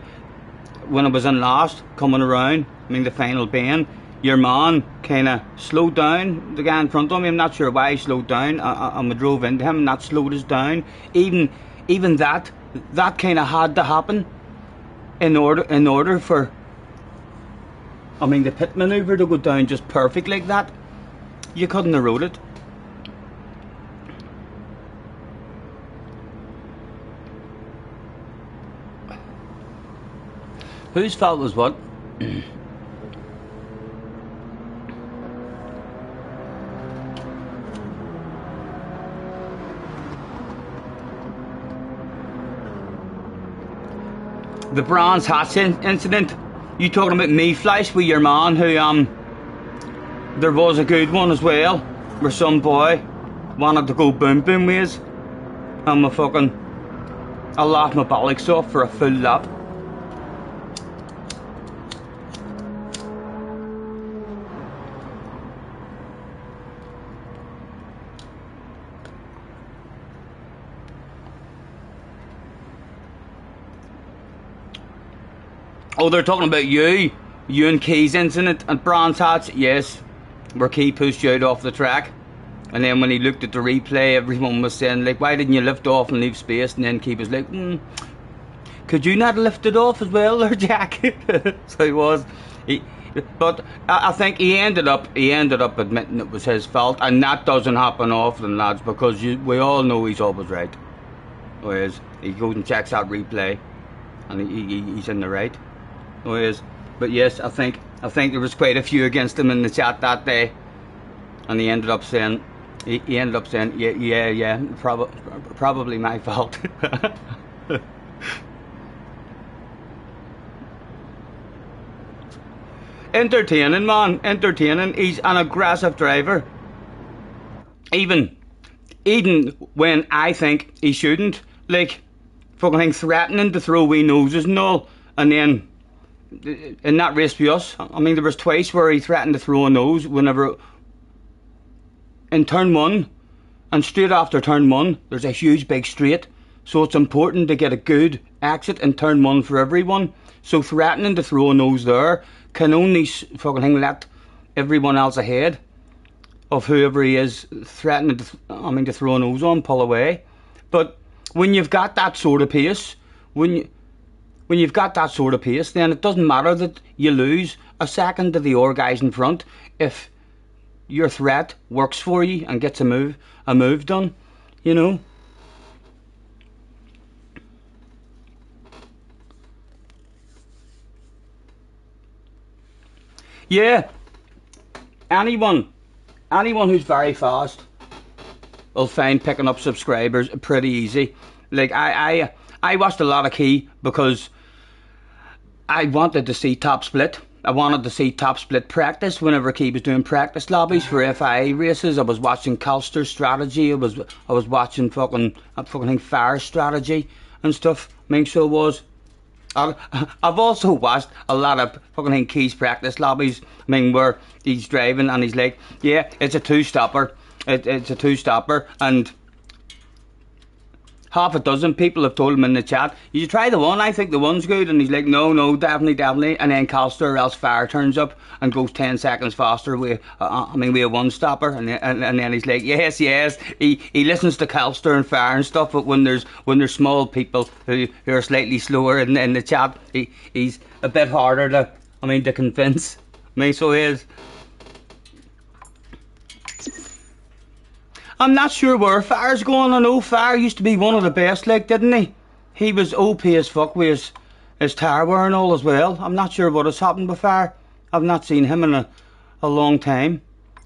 Speaker 1: when I was in last, coming around, the final bend, your man kind of slowed down, the guy in front of me. I'm not sure why he slowed down, and we drove into him, and that slowed us down. Even that kind of had to happen in order for, the pit manoeuvre to go down just perfect like that. You couldn't have rode it. Whose fault was what? The bronze hats incident. You talking about me flash with your man who there was a good one as well where some boy wanted to go boom boom with and I laughed my bollocks off for a full lap. Oh, they're talking about you and Key's incident and bronze hats. Yes, where Key pushed you out off the track. And then when he looked at the replay, everyone was saying, like, why didn't you lift off and leave space? And then Key was like, could you not lift it off as well there, Jack? So he was. But I think he ended up admitting it was his fault. And that doesn't happen often, lads, because we all know he's always right. Whereas he goes and checks that replay and he's in the right. Whereas, but yes, I think there was quite a few against him in the chat that day. And he ended up saying, yeah, probably my fault. Entertaining, man, entertaining. He's an aggressive driver. Even when I think he shouldn't, like, fucking threatening to throw wee noses and all, and then in that race with us, I mean, there was twice where he threatened to throw a nose whenever in turn one, and straight after turn one, there's a huge big straight, so it's important to get a good exit in turn one for everyone. So threatening to throw a nose there can only fucking let everyone else ahead of whoever he is threatening to throw a nose on, pull away. But when you've got that sort of pace, then it doesn't matter that you lose a second to the other guys in front if your threat works for you and gets a move done, you know. Yeah, anyone who's very fast will find picking up subscribers pretty easy. Like I watched a lot of Key because I wanted to see top split. I wanted to see top split practice whenever Key was doing practice lobbies for FIA races. I was watching Calster's strategy. I was watching fucking fire strategy and stuff. I mean, so was. I've also watched a lot of fucking Key's practice lobbies. I mean, where he's driving and he's like, yeah, it's a two-stopper. It's a two-stopper, and half a dozen people have told him in the chat, you should try the one, I think the one's good. And he's like, no, definitely. And then Calster or else Fire turns up and goes 10 seconds faster with a one-stopper. And then he's like, yes. He listens to Calster and Fire and stuff, but when there's small people who are slightly slower in the chat, he's a bit harder to convince. I mean, so he is. I'm not sure where Fire's going. I know Fire used to be one of the best, like, didn't he? He was OP as fuck with his tire wear and all as well. I'm not sure what has happened with Fire. I've not seen him in a long time.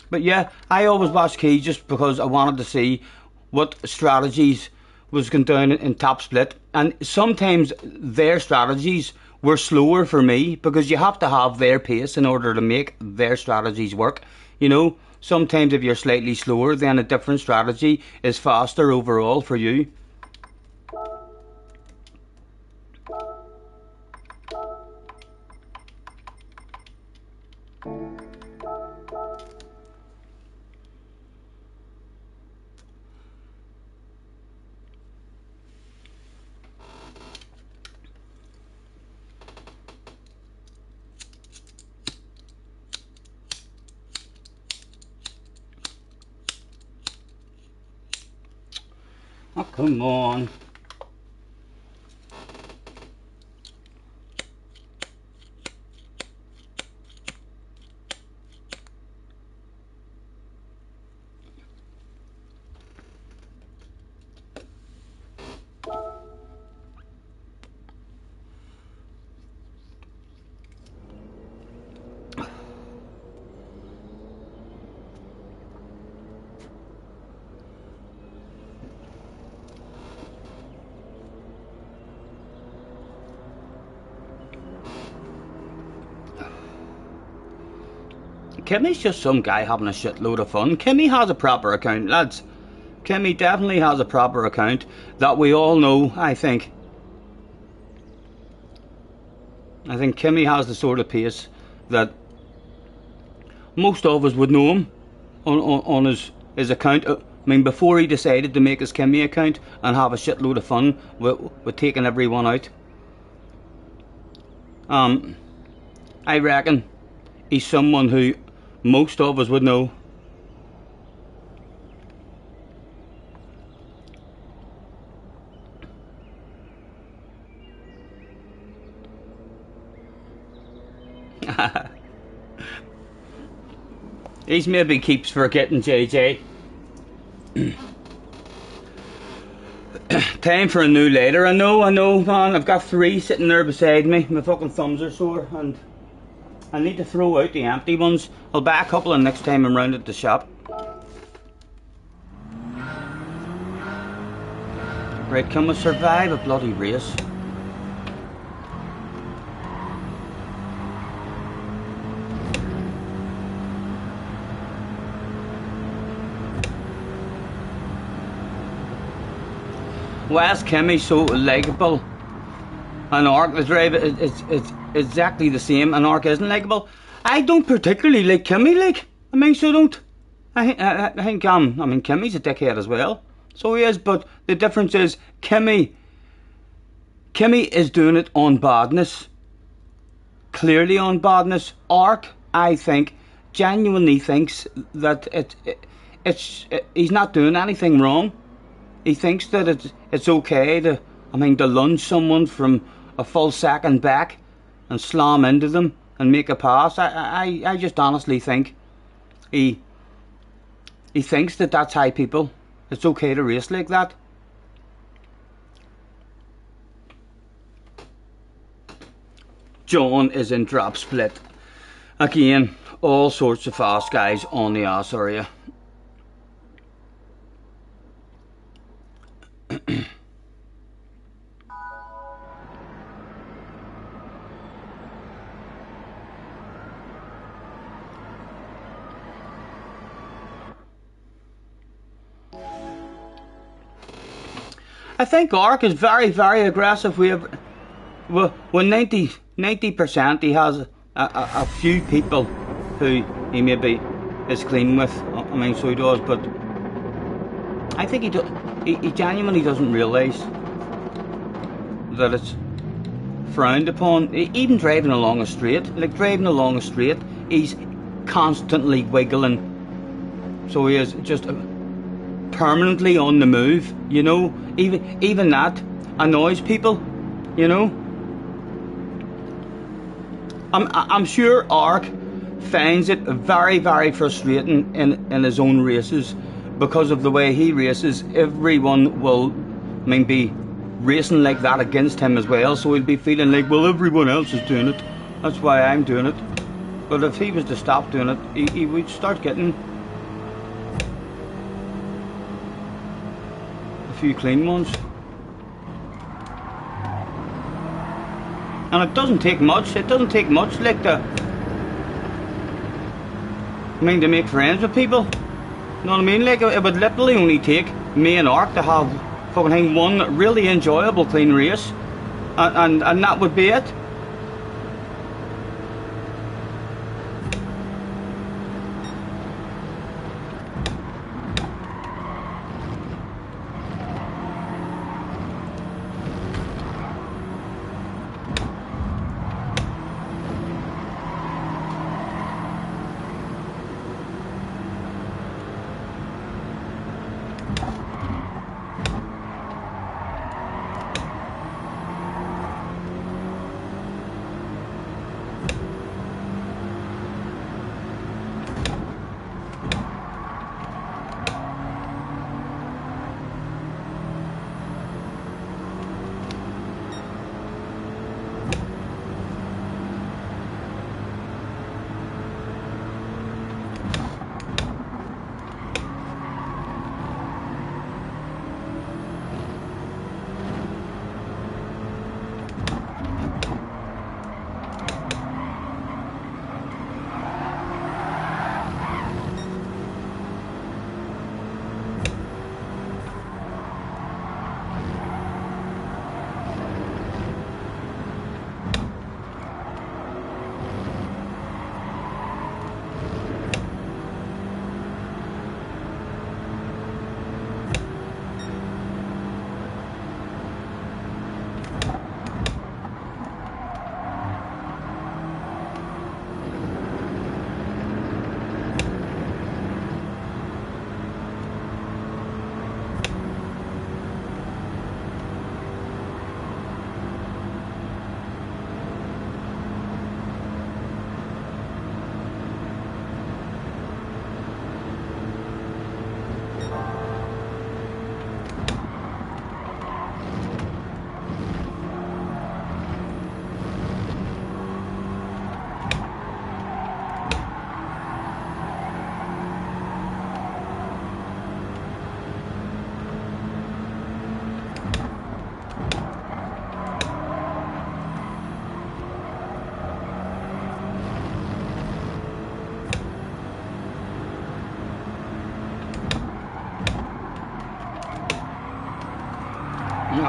Speaker 1: But yeah, I always watched Key just because I wanted to see what strategies was going down in top split. And sometimes their strategies were slower for me because you have to have their pace in order to make their strategies work, you know. Sometimes if you're slightly slower, then a different strategy is faster overall for you. Oh, come on. Kimmy's just some guy having a shitload of fun. Kimmy has a proper account, lads. Kimmy definitely has a proper account that we all know, I think. I think Kimmy has the sort of pace that most of us would know him on his account. I mean, before he decided to make his Kimmy account and have a shitload of fun with taking everyone out. I reckon he's someone who most of us would know. He's maybe keeps forgetting JJ. Time for a new later. I know, man. I've got 3 sitting there beside me. My fucking thumbs are sore and I need to throw out the empty ones. I'll buy a couple and next time I'm round at the shop. Right, can we survive a bloody race? Why is Kimmy so likeable? And Ark, the drive, it's exactly the same, and Ark isn't likeable. I don't particularly like Kimmy, like. I mean, so don't. I think, I mean, Kimmy's a dickhead as well. So he is, but the difference is, Kimmy is doing it on badness. Clearly on badness. Ark, I think, genuinely thinks that he's not doing anything wrong. He thinks that it's okay to lunge someone from a full second back and slam into them and make a pass. I just honestly think he thinks that that's how it's okay to race like that. John is in drop split. Again, all sorts of fast guys on the ass area. I think Ark is very, very aggressive. When 90% he has a few people who he maybe is clean with. I mean, so he does, but I think he genuinely doesn't realise that it's frowned upon. Even driving along a straight, he's constantly wiggling. So he is just permanently on the move, you know. Even that annoys people, you know. I'm sure Ark finds it very, very frustrating in his own races, because of the way he races. Everyone will, be racing like that against him as well, so he'll be feeling like, well, everyone else is doing it, that's why I'm doing it. But if he was to stop doing it, he would start getting a few clean ones. And it doesn't take much. Like to make friends with people. You know what I mean? Like, it would literally only take me and Ark to have fucking one really enjoyable clean race, and that would be it.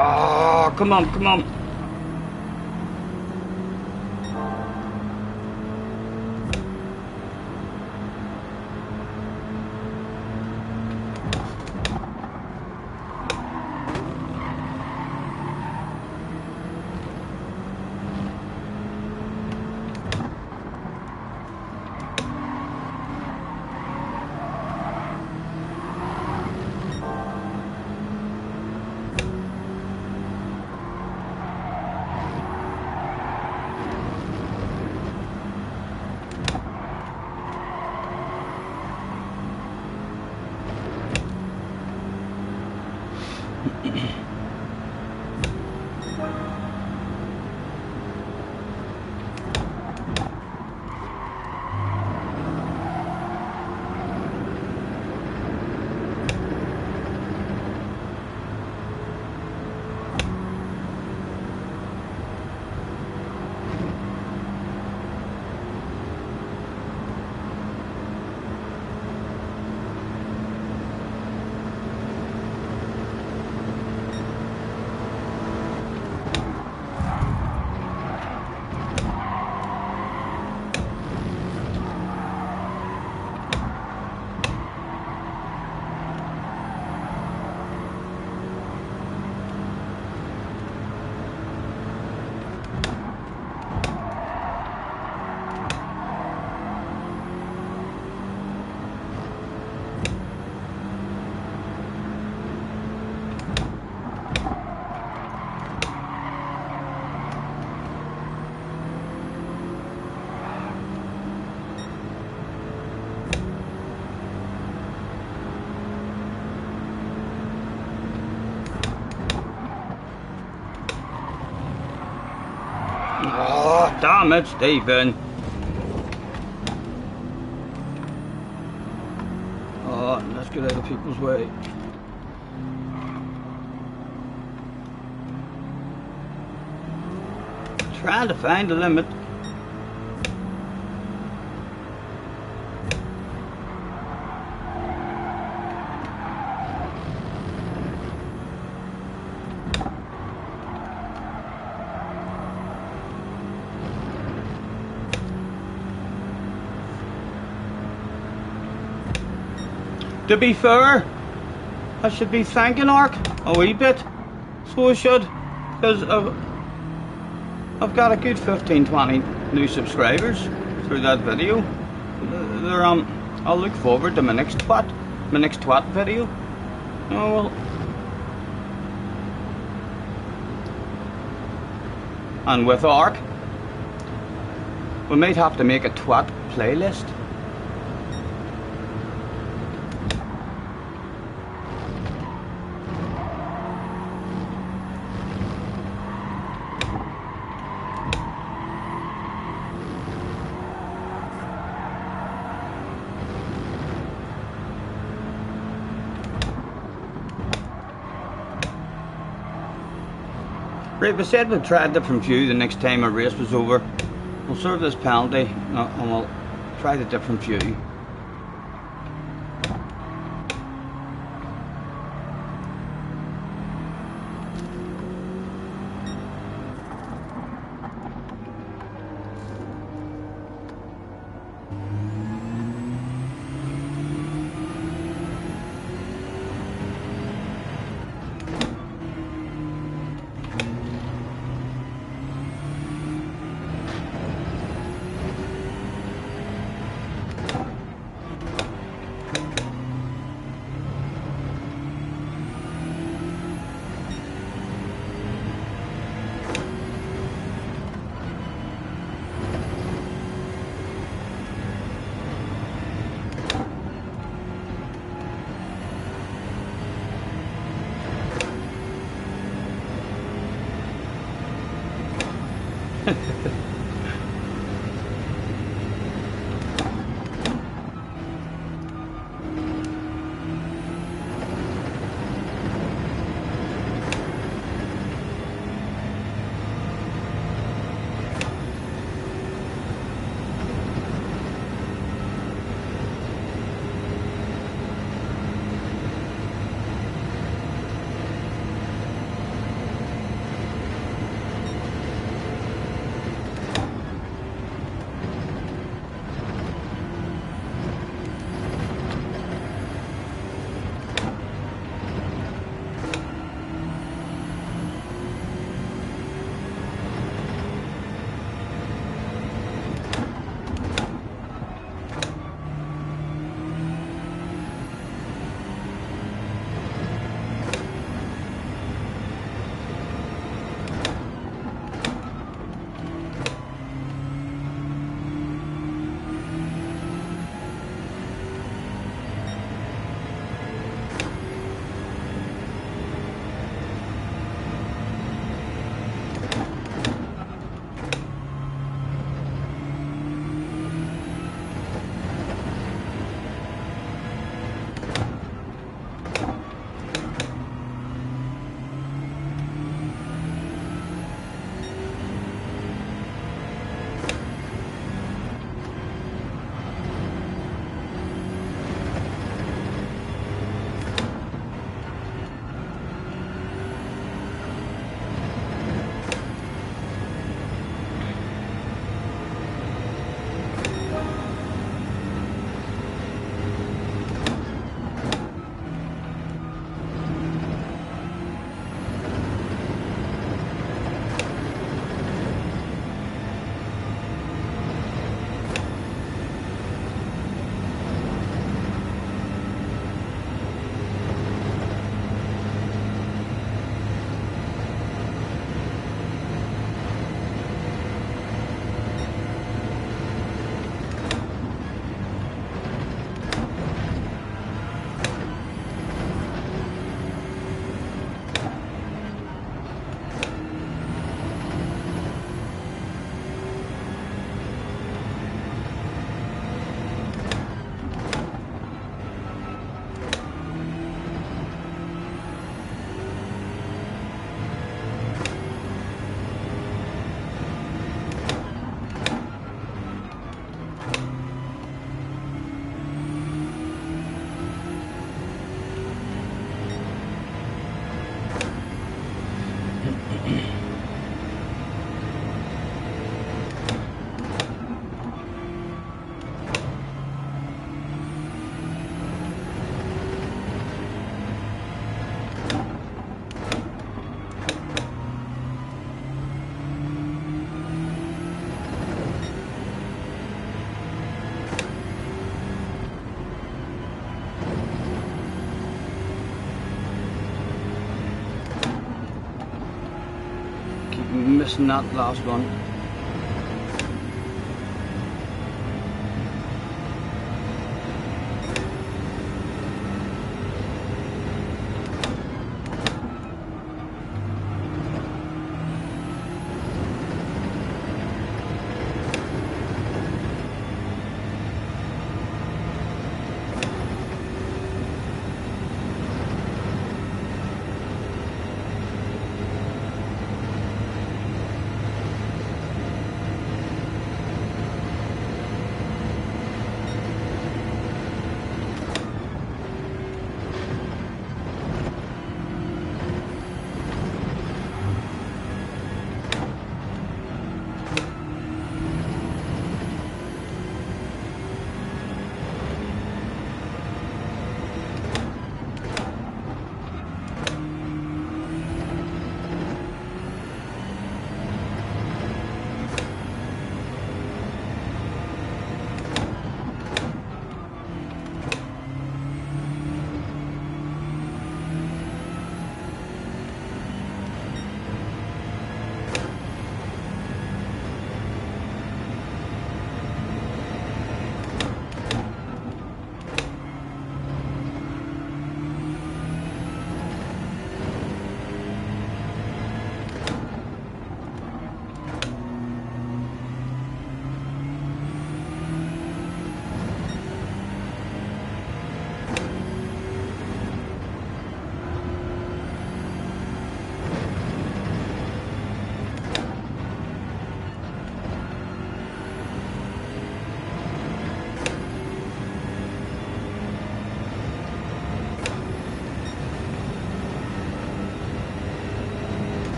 Speaker 1: Oh, come on, come on. Oh, damn it, Stephen. Oh, let's get out of people's way. Trying to find the limit. To be fair, I should be thanking Ark a wee bit, so I should, because I've got a good 15-20 new subscribers through that video. I'll look forward to my next twat video. Oh well. And with Ark, we might have to make a twat playlist. Right, we said we'd try a different view the next time a race was over. We'll serve this penalty and we'll try the different view. missing that last one.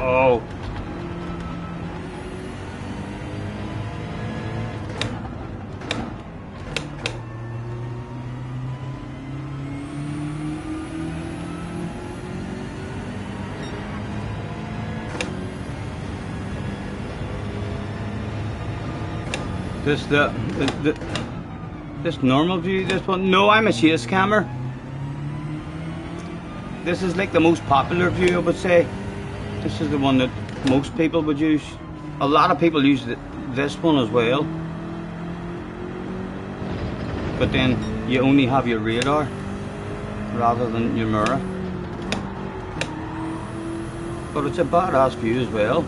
Speaker 1: Oh. This normal view, this one. No, I'm a chase camera. This is like the most popular view, I would say. This is the one that most people would use. A lot of people use this one as well. But then you only have your radar rather than your mirror. But it's a badass view as well.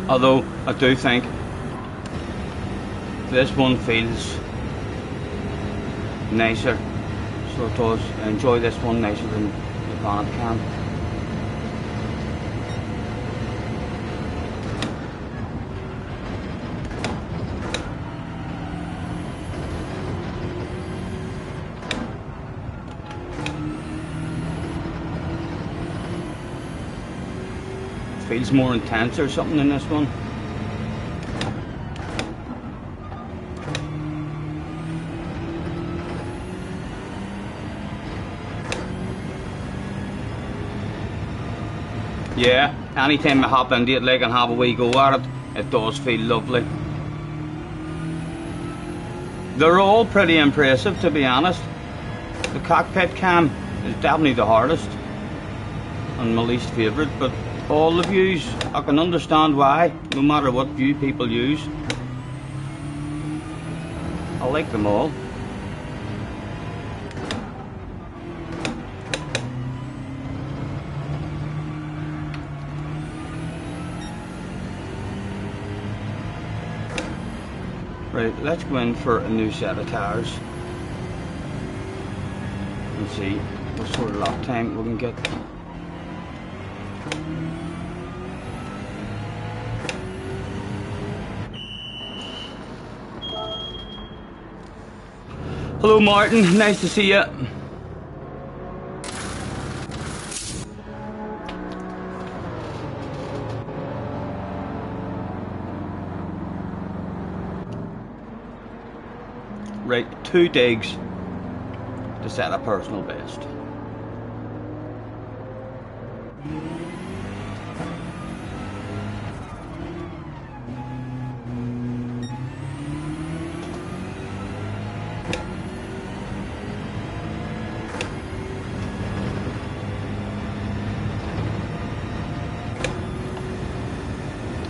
Speaker 1: Although I do think this one feels nicer, so it does. I enjoy this one nicer than the bonnet cam. Feels more intense or something in this one. Yeah, anytime I hop into it like and have a wee go at it, it does feel lovely. They're all pretty impressive, to be honest. The cockpit cam is definitely the hardest. and my least favourite, but all the views, I can understand why, no matter what view people use. I like them all. Right, let's go in for a new set of tyres and see what sort of lap time we can get. Hello Martin, nice to see you. Right, 2 digs to set a personal best.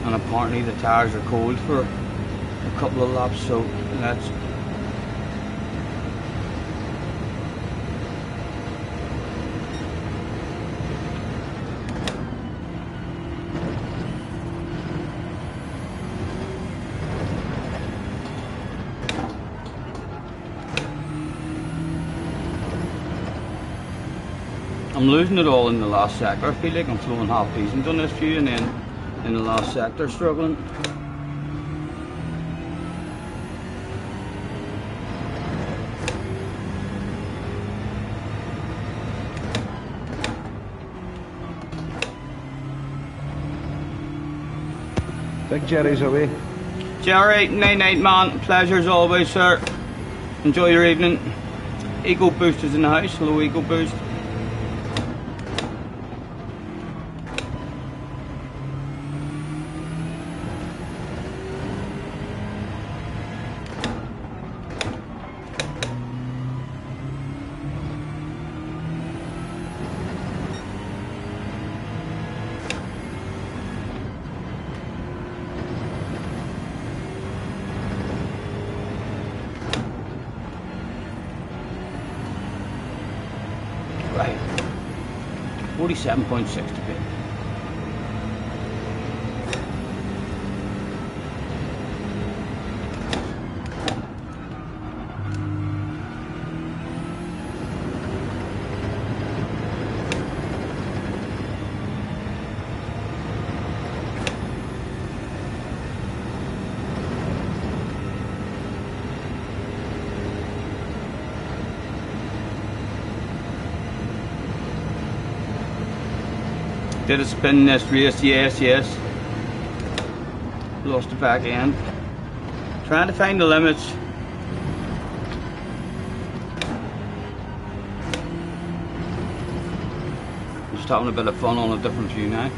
Speaker 1: And apparently the tires are cold for a couple of laps, so let's I'm losing it all in the last sector. I feel like I'm flowing half decent on this view, and then in the last sector struggling.
Speaker 2: Big Jerry's away.
Speaker 1: Jerry, night night man, pleasure as always sir. Enjoy your evening. Eco Boost is in the house. Hello Eco Boost. Right, 47.6 to be. Did a spin in this race, yes. Lost the back end. Trying to find the limits. Just having a bit of fun on a different view now.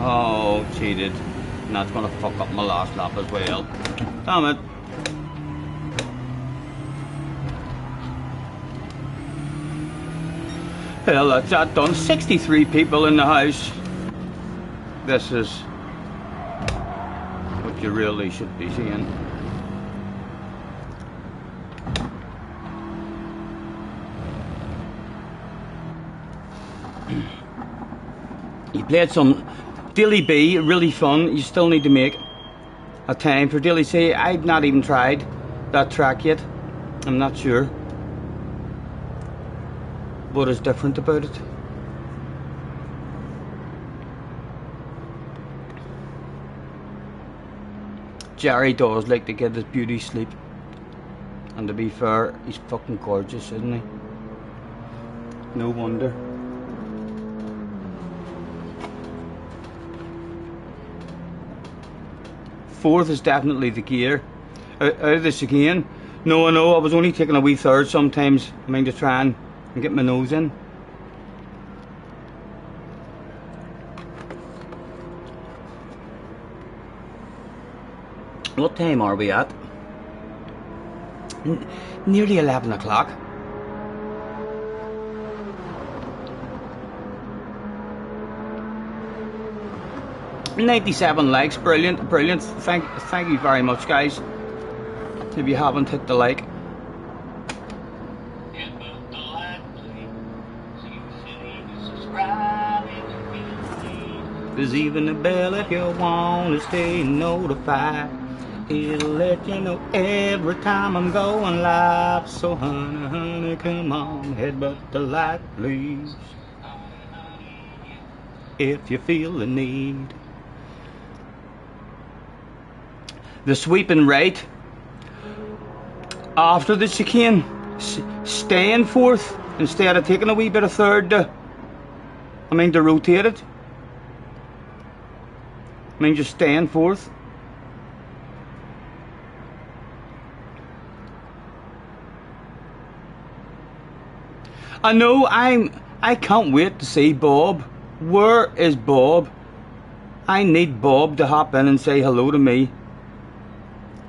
Speaker 1: Oh, cheated. And that's gonna fuck up my last lap as well. Damn it. Well, that's that done. 63 people in the house. This is what you really should be seeing. You played some Daily B, really fun. You still need to make a time for Daily C. I've not even tried that track yet. I'm not sure what is different about it. Jerry does like to get his beauty sleep. And to be fair, he's fucking gorgeous, isn't he? No wonder. Fourth is definitely the gear. Out of this again. No, I know, I was only taking a wee third sometimes. I mean, to try and get my nose in. What time are we at? Nearly 11 o'clock. $97 likes, brilliant, brilliant. Thank you very much, guys. If you haven't hit the like. There's even a bell if you want to stay notified. It'll let you know every time I'm going live. So honey, honey, come on, headbutt the like, please. If you feel the need. The sweeping right after the chicane, staying fourth instead of taking a wee bit of third to rotate it. Just staying fourth. I know, I can't wait to see Bob. Where is Bob? I need Bob to hop in and say hello to me.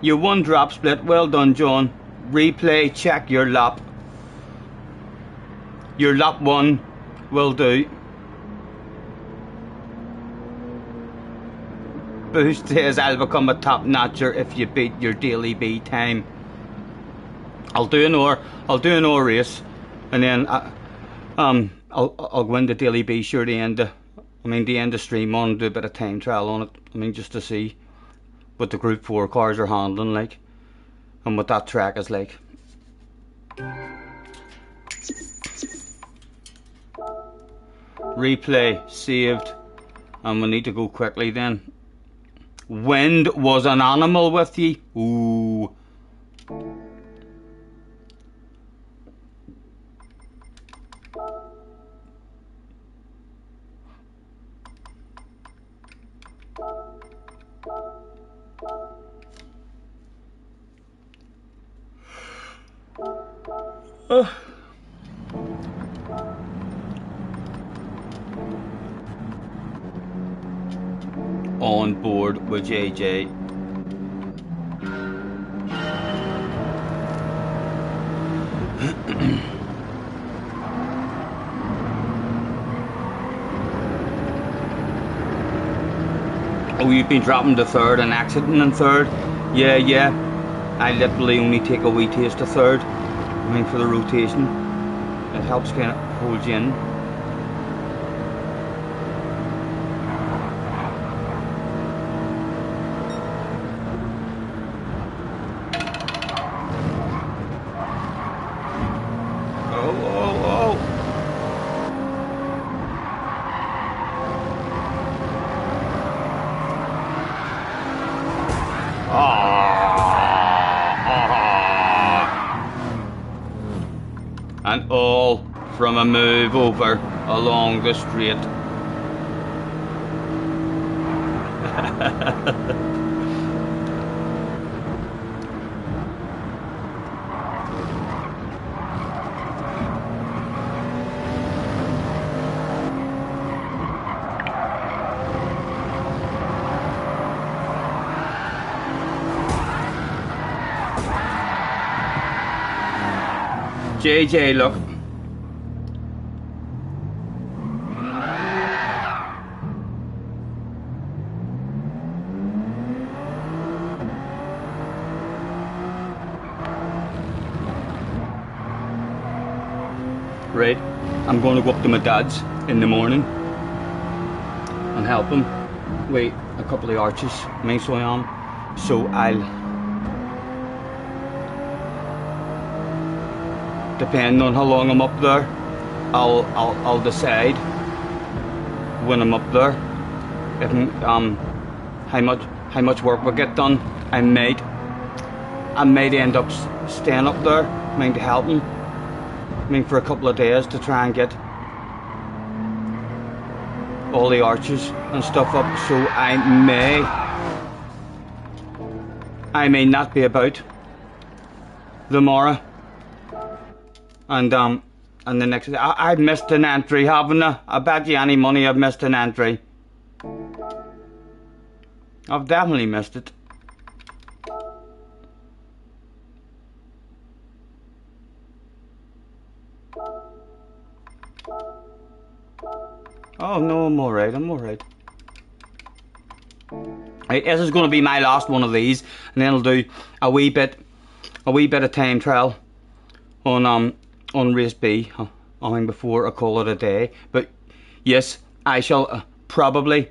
Speaker 1: You won drop split. Well done, John. Replay, check your lap. Your lap one will do. Boost says I'll become a top notcher if you beat your daily B time. I'll do an hour race, and then I'll win the daily B sure the end of stream on, do a bit of time trial on it. Just to see what the Group 4 cars are handling like, and what that track is like. Replay saved, and we need to go quickly then. Wind was an animal with ye. Ooh. On board with JJ. Oh, you've been dropping to third and exiting in third? Yeah. I literally only take a wee taste of third. For the rotation. It helps kind of hold you in. And all from a move over along the straight. JJ, look. Right, I'm going to go up to my dad's in the morning and help him wait a couple of arches, so I am. So depending on how long I'm up there, I'll decide when I'm up there if how much work will get done. I might I might end up staying up there, I mean, to help him. I mean, for a couple of days to try and get all the arches and stuff up, so I may not be about tomorrow. And the next day, I've missed an entry, haven't I? I bet you any money I've missed an entry. I've definitely missed it. Oh no, I'm alright, I'm alright. Right, this is going to be my last one of these, and then I'll do a wee bit of time trial on race B. I mean, before I call it a day. But yes, I shall probably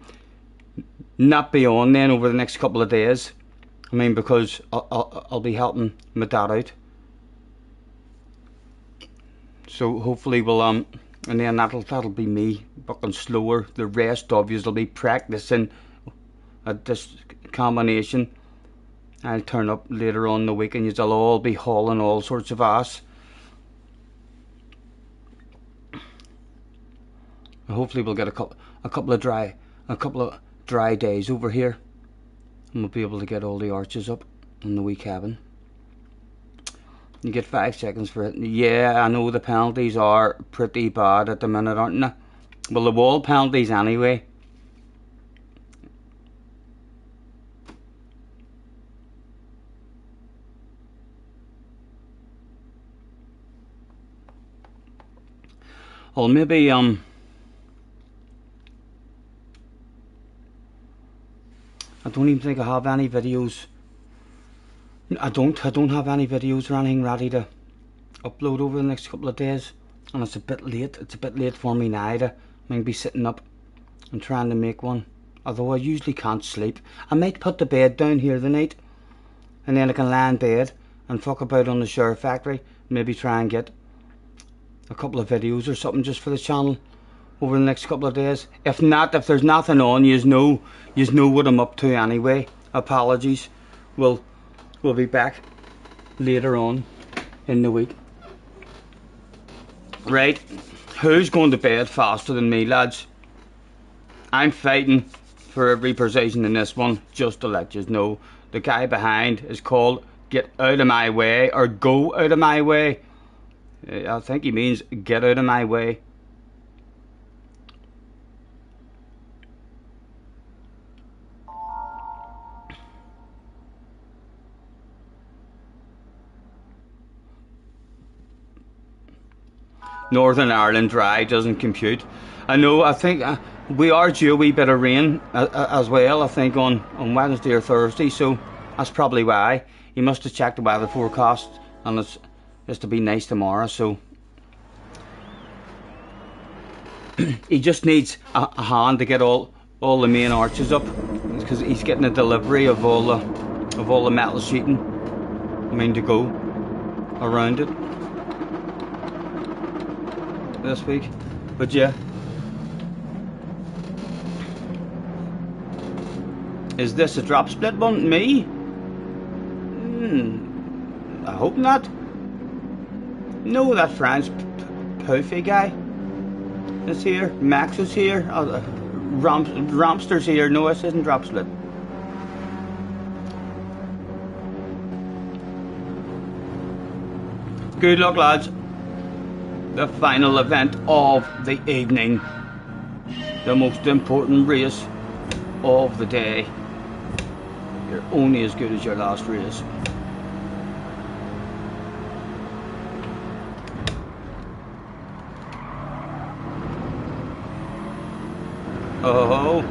Speaker 1: not be on then over the next couple of days. I mean, because I'll be helping my dad out. So hopefully we'll and then that'll be me fucking slower. The rest of yous will be practicing at this combination. I'll turn up later on in the week and you'll all be hauling all sorts of ass. Hopefully we'll get a couple of dry days over here, and we'll be able to get all the arches up in the wee cabin. You get 5 seconds for it. Yeah, I know the penalties are pretty bad at the minute, aren't they? Well, the wall penalties anyway. Well, maybe I don't even think I have any videos. I don't have any videos or anything ready to upload over the next couple of days, and it's a bit late. It's a bit late for me now to be sitting up and trying to make one. Although I usually can't sleep. I might put the bed down here tonight, and then I can lie in bed and fuck about on the Share Factory. Maybe try and get a couple of videos or something just for the channel over the next couple of days. If not, if there's nothing on, yous know what I'm up to anyway. Apologies. We'll be back later on in the week. Right, who's going to bed faster than me, lads? I'm fighting for every position in this one, just to let you know. The guy behind is called Get Out of My Way, or Go Out of My Way. I think he means get out of my way. Northern Ireland dry doesn't compute. I know, I think we are due a wee bit of rain as well, I think on Wednesday or Thursday, so that's probably why. He must have checked the weather forecast, and it's to be nice tomorrow, so he just needs a hand to get all the main arches up, because he's getting a delivery of all the metal sheeting, to go around it this week. But yeah, is this a drop split one? Me? I hope not. No, that French poofy guy is here. Max is here. Romster's here. No, this isn't drop split. Good luck, lads. The final event of the evening. The most important race of the day. You're only as good as your last race. Oh.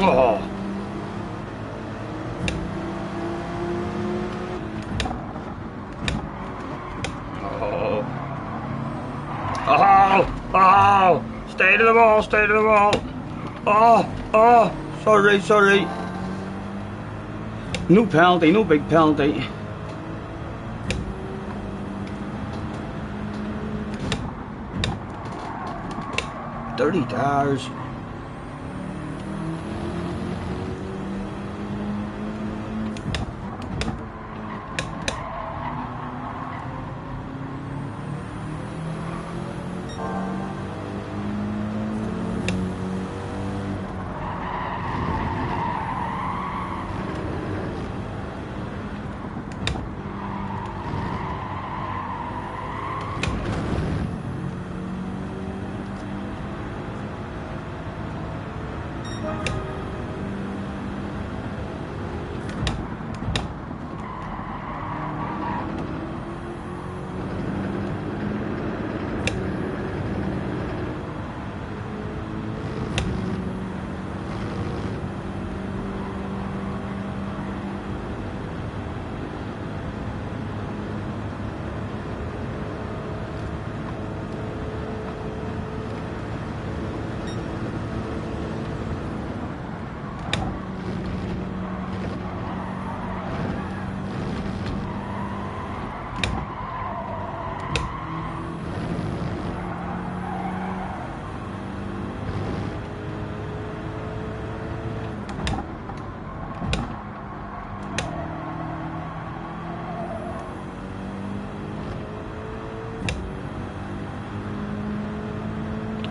Speaker 1: Oh. Oh. Oh. Oh. Stay to the ball. Stay to the ball. Oh. Oh. Sorry. Sorry. No penalty. No big penalty. $30.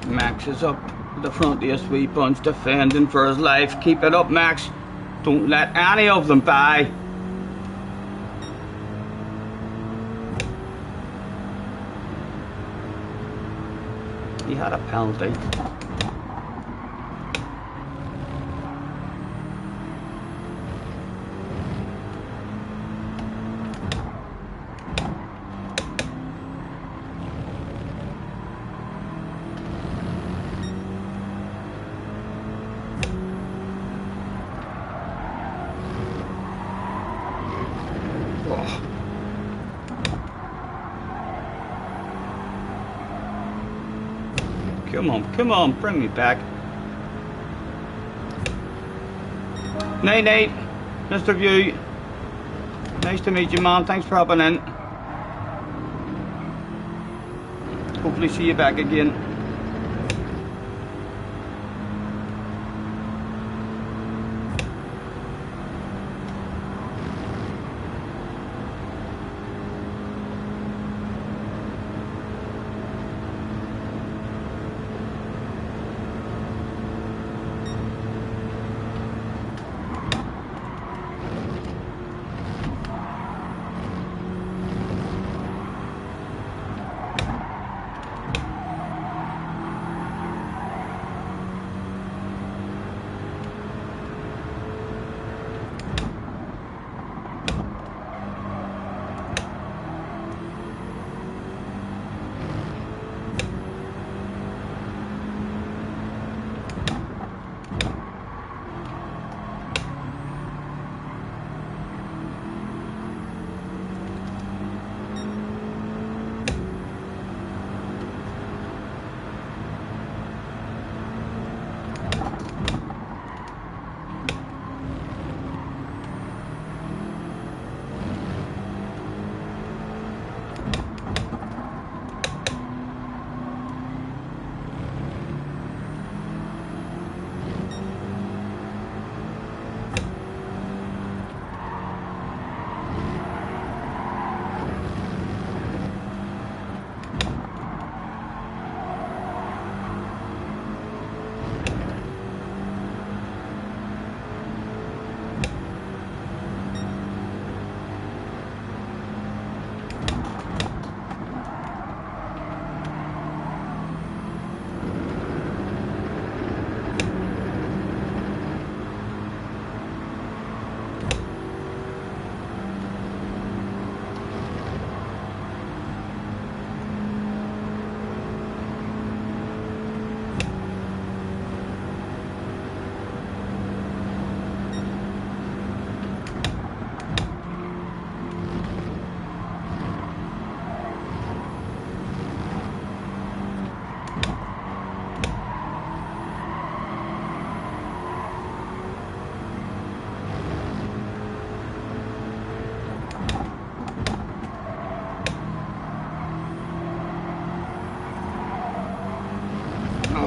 Speaker 1: Max is up at the front of the sweep bunch, defending for his life. Keep it up, Max. Don't let any of them by. He had a penalty. Come on, bring me back. Nate, Mr. View. Nice to meet you, man. Thanks for hopping in. Hopefully see you back again.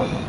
Speaker 1: Oh.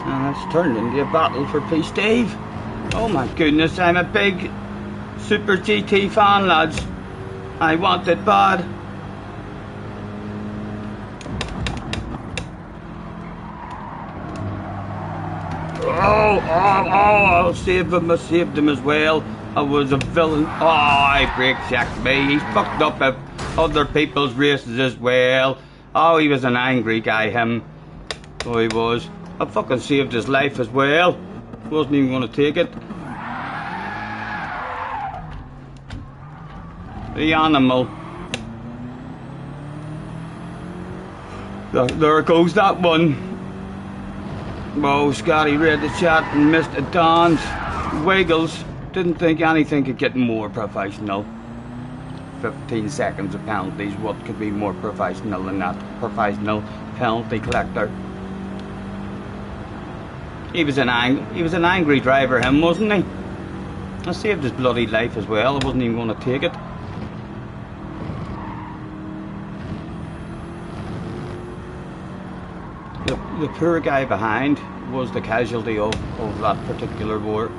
Speaker 1: And it's turned into a battle for peace, Dave. Oh my goodness, I'm a big Super GT fan, lads. I want it bad. Oh, I saved him as well. I was a villain. Oh, he brake checked me. He's fucked up at other people's races as well. Oh, he was an angry guy, him. Oh, he was. I fucking saved his life as well. Wasn't even going to take it. The animal. There goes that one. Oh, Scotty read the chat and missed a dance. Wiggles. Didn't think anything could get more professional. 15 seconds of penalties. What could be more professional than that? Professional penalty collector. He was an angry driver, him, wasn't he? I saved his bloody life as well. I wasn't even going to take it. The poor guy behind was the casualty of that particular war.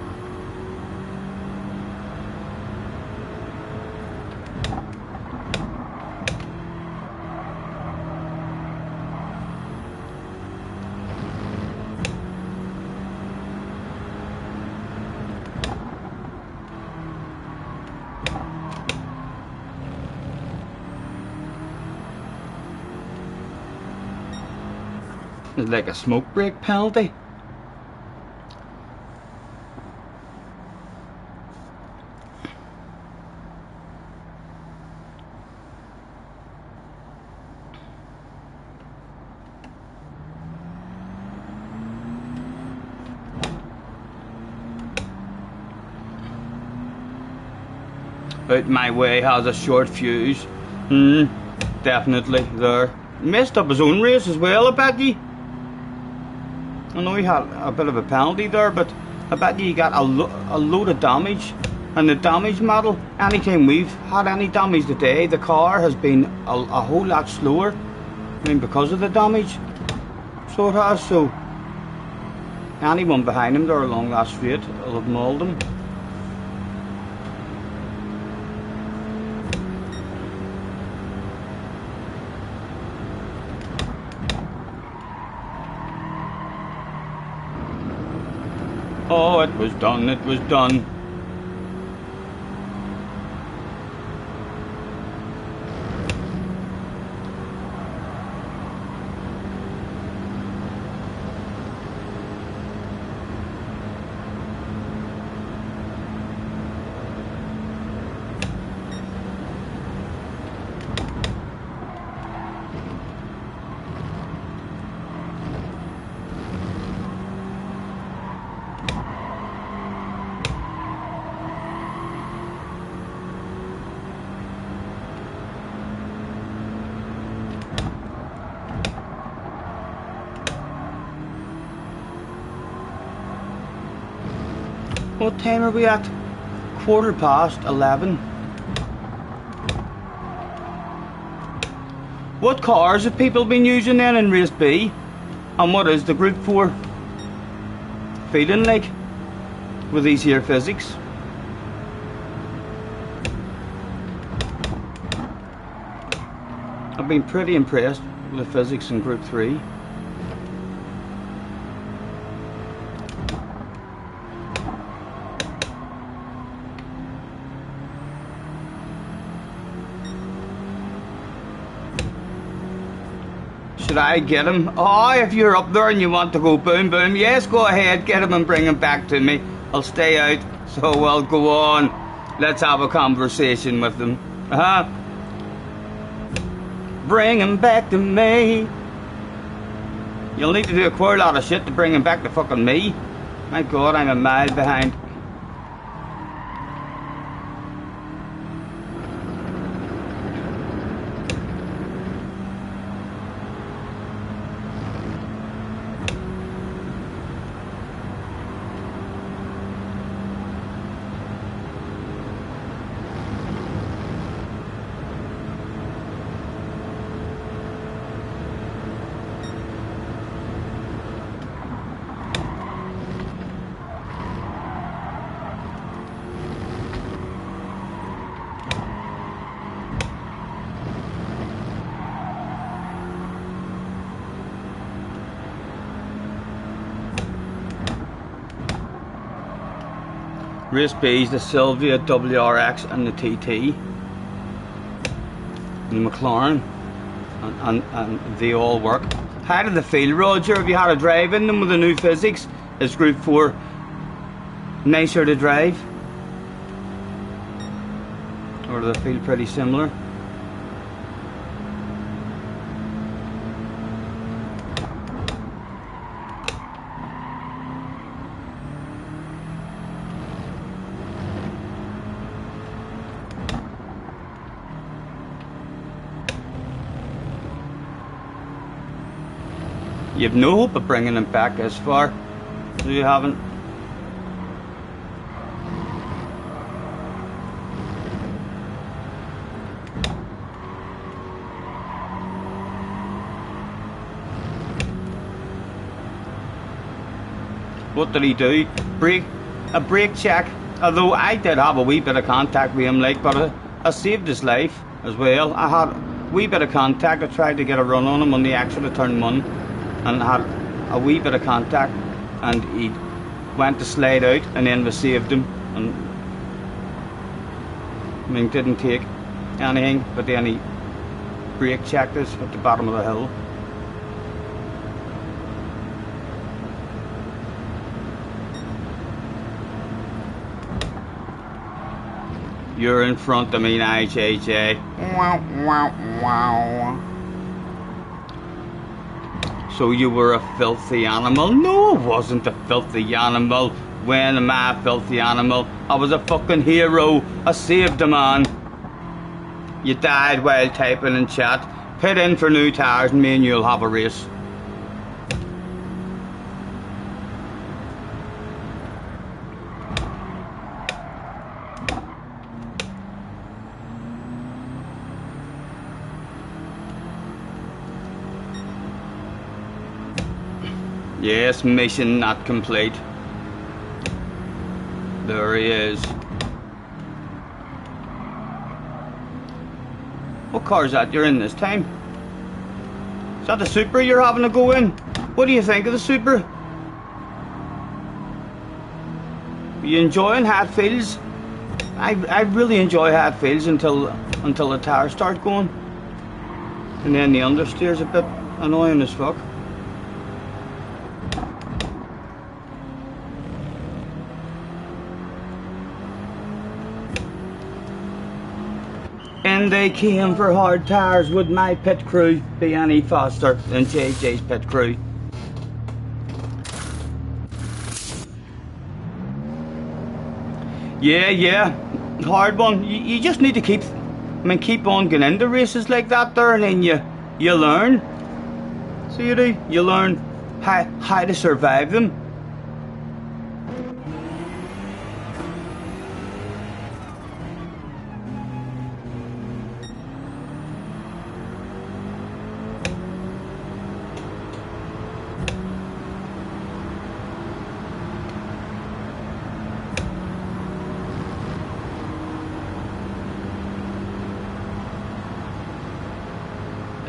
Speaker 1: It's like a smoke break penalty. Out my way has a short fuse. Definitely there. Messed up his own race as well, I bet you. I know he had a bit of a penalty there, but I bet you he got a load of damage. And the damage model, anytime we've had any damage today, the car has been a whole lot slower. I mean, because of the damage. So it has, so anyone behind him there along that straight will have mauled him. Oh, it was done, it was done. What time are we at? 11:15. What cars have people been using then in race B? And what is the Group 4 feeling like with these here physics? I've been pretty impressed with the physics in Group 3. Should I get him? Oh, if you're up there and you want to go boom boom, yes, go ahead, get him and bring him back to me. I'll stay out, so I'll go on. Let's have a conversation with him. Bring him back to me. You'll need to do a queer lot of shit to bring him back to fucking me. My God, I'm a mile behind. Race B's, the Sylvia, WRX and the TT. The McLaren. And they all work. How did they feel, Roger? Have you had a drive in them with the new physics? Is Group 4 nicer to drive? Or do they feel pretty similar? You've no hope of bringing him back as far, so you haven't. What did he do? A brake check. Although I did have a wee bit of contact with him, like, but I saved his life as well. I had a wee bit of contact. I tried to get a run on him on the exit of turn 1. And had a wee bit of contact, and he went to slide out, and then we saved him. And I mean, didn't take anything, but then he brake checked us at the bottom of the hill. You're in front of me now, JJ. Wow, wow, wow. So you were a filthy animal? No, I wasn't a filthy animal. When am I a filthy animal? I was a fucking hero. I saved a man. You died while typing in chat. Pit in for new tires and me and you'll have a race. Yes, mission not complete. There he is. What car is that you're in this time? Is that the Supra you're having to go in? What do you think of the Supra? Are you enjoying Hatfields? I really enjoy Hatfields until the tires start going. And then the understeer's a bit annoying as fuck. And they came for hard tires. Would my pit crew be any faster than JJ's pit crew? Yeah, hard one. You just need to keep on getting into races like that there, and then you learn. So you do. You learn how to survive them.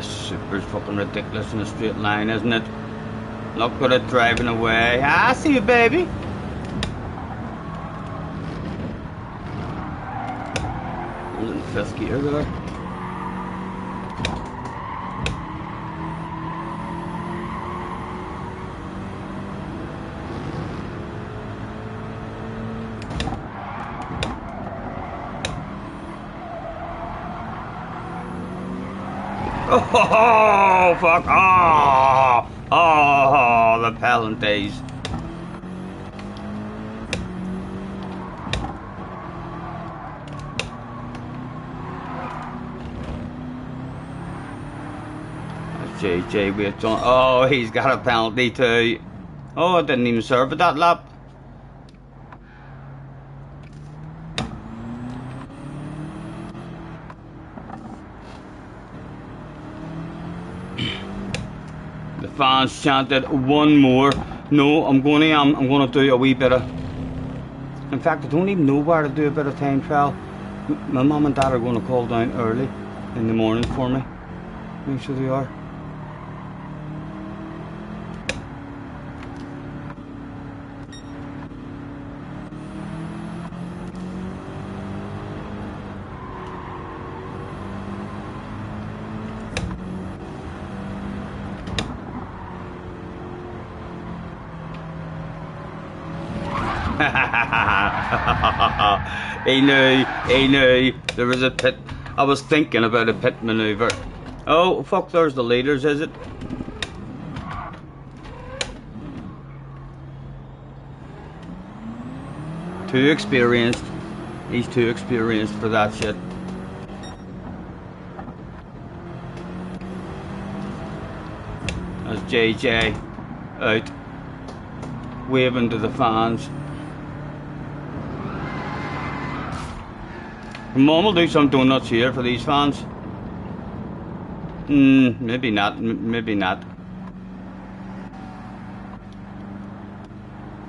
Speaker 1: Super's fucking ridiculous in a straight line, isn't it? Not good at driving away. I see you, baby. I was in 5th gear there. Oh, fuck. Oh, the penalties. JJ waits on. Oh, he's got a penalty too. Oh, I didn't even serve it that lap. The fans chanted one more. No, I'm gonna do a wee bit of. In fact, I don't even know where to do a bit of time trial. My mum and dad are going to call down early in the morning for me. Make sure they are. He knew there was a pit. I was thinking about a pit maneuver. Oh fuck, there's the leaders, is it? Too experienced. He's too experienced for that shit. There's JJ out waving to the fans. Mum will do some donuts here for these fans. Maybe not. Maybe not.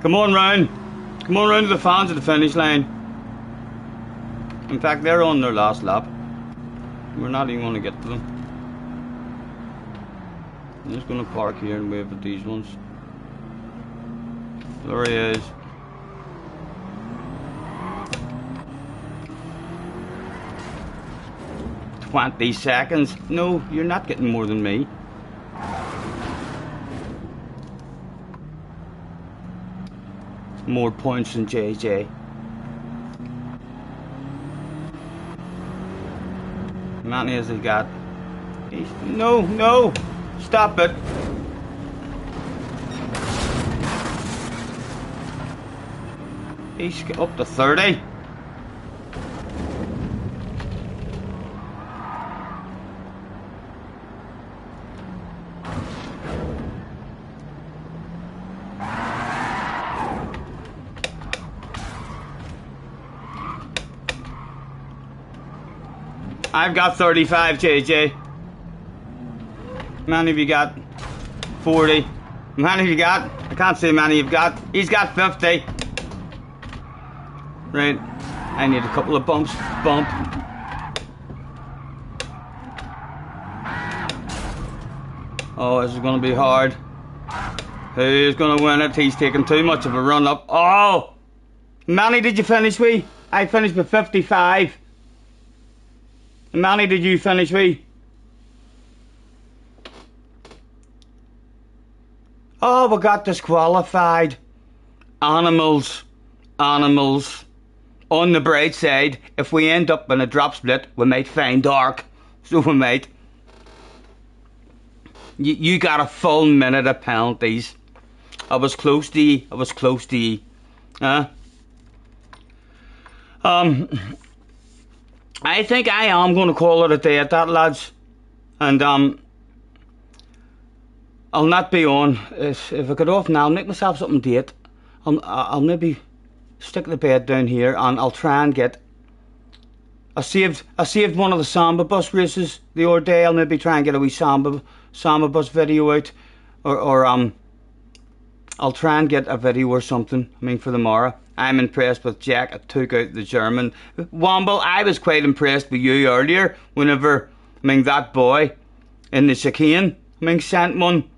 Speaker 1: Come on round. Come on round to the fans at the finish line. In fact, they're on their last lap. We're not even going to get to them. I'm just going to park here and wave at these ones. There he is. "20 seconds. No, you're not getting more than me. More points than JJ. How many has he got? No! Stop it! He's up to 30. I've got 35, JJ. How many have you got? 40. How many have you got? I can't see how many you've got. He's got 50. Right. I need a couple of bumps. Bump. Oh, this is going to be hard. Who's going to win it? He's taking too much of a run up. Oh! How many did you finish with? I finished with 55. How many did you finish with? Oh, we got disqualified. Animals. On the bright side, if we end up in a drop split, we might find dark. So we might. You got a full minute of penalties. I was close to you. Huh? I think I am going to call it a day at that, lads. And I'll not be on. If I get off now, I'll make myself something to eat. I'll maybe stick the bed down here and I'll try and get... I saved one of the Samba bus races the other day. I'll maybe try and get a wee Samba bus video out. Or I'll try and get a video or something, for the morrow. I'm impressed with Jack. I took out the German. Womble, I was quite impressed with you earlier. Whenever, that boy in the chicane, sent one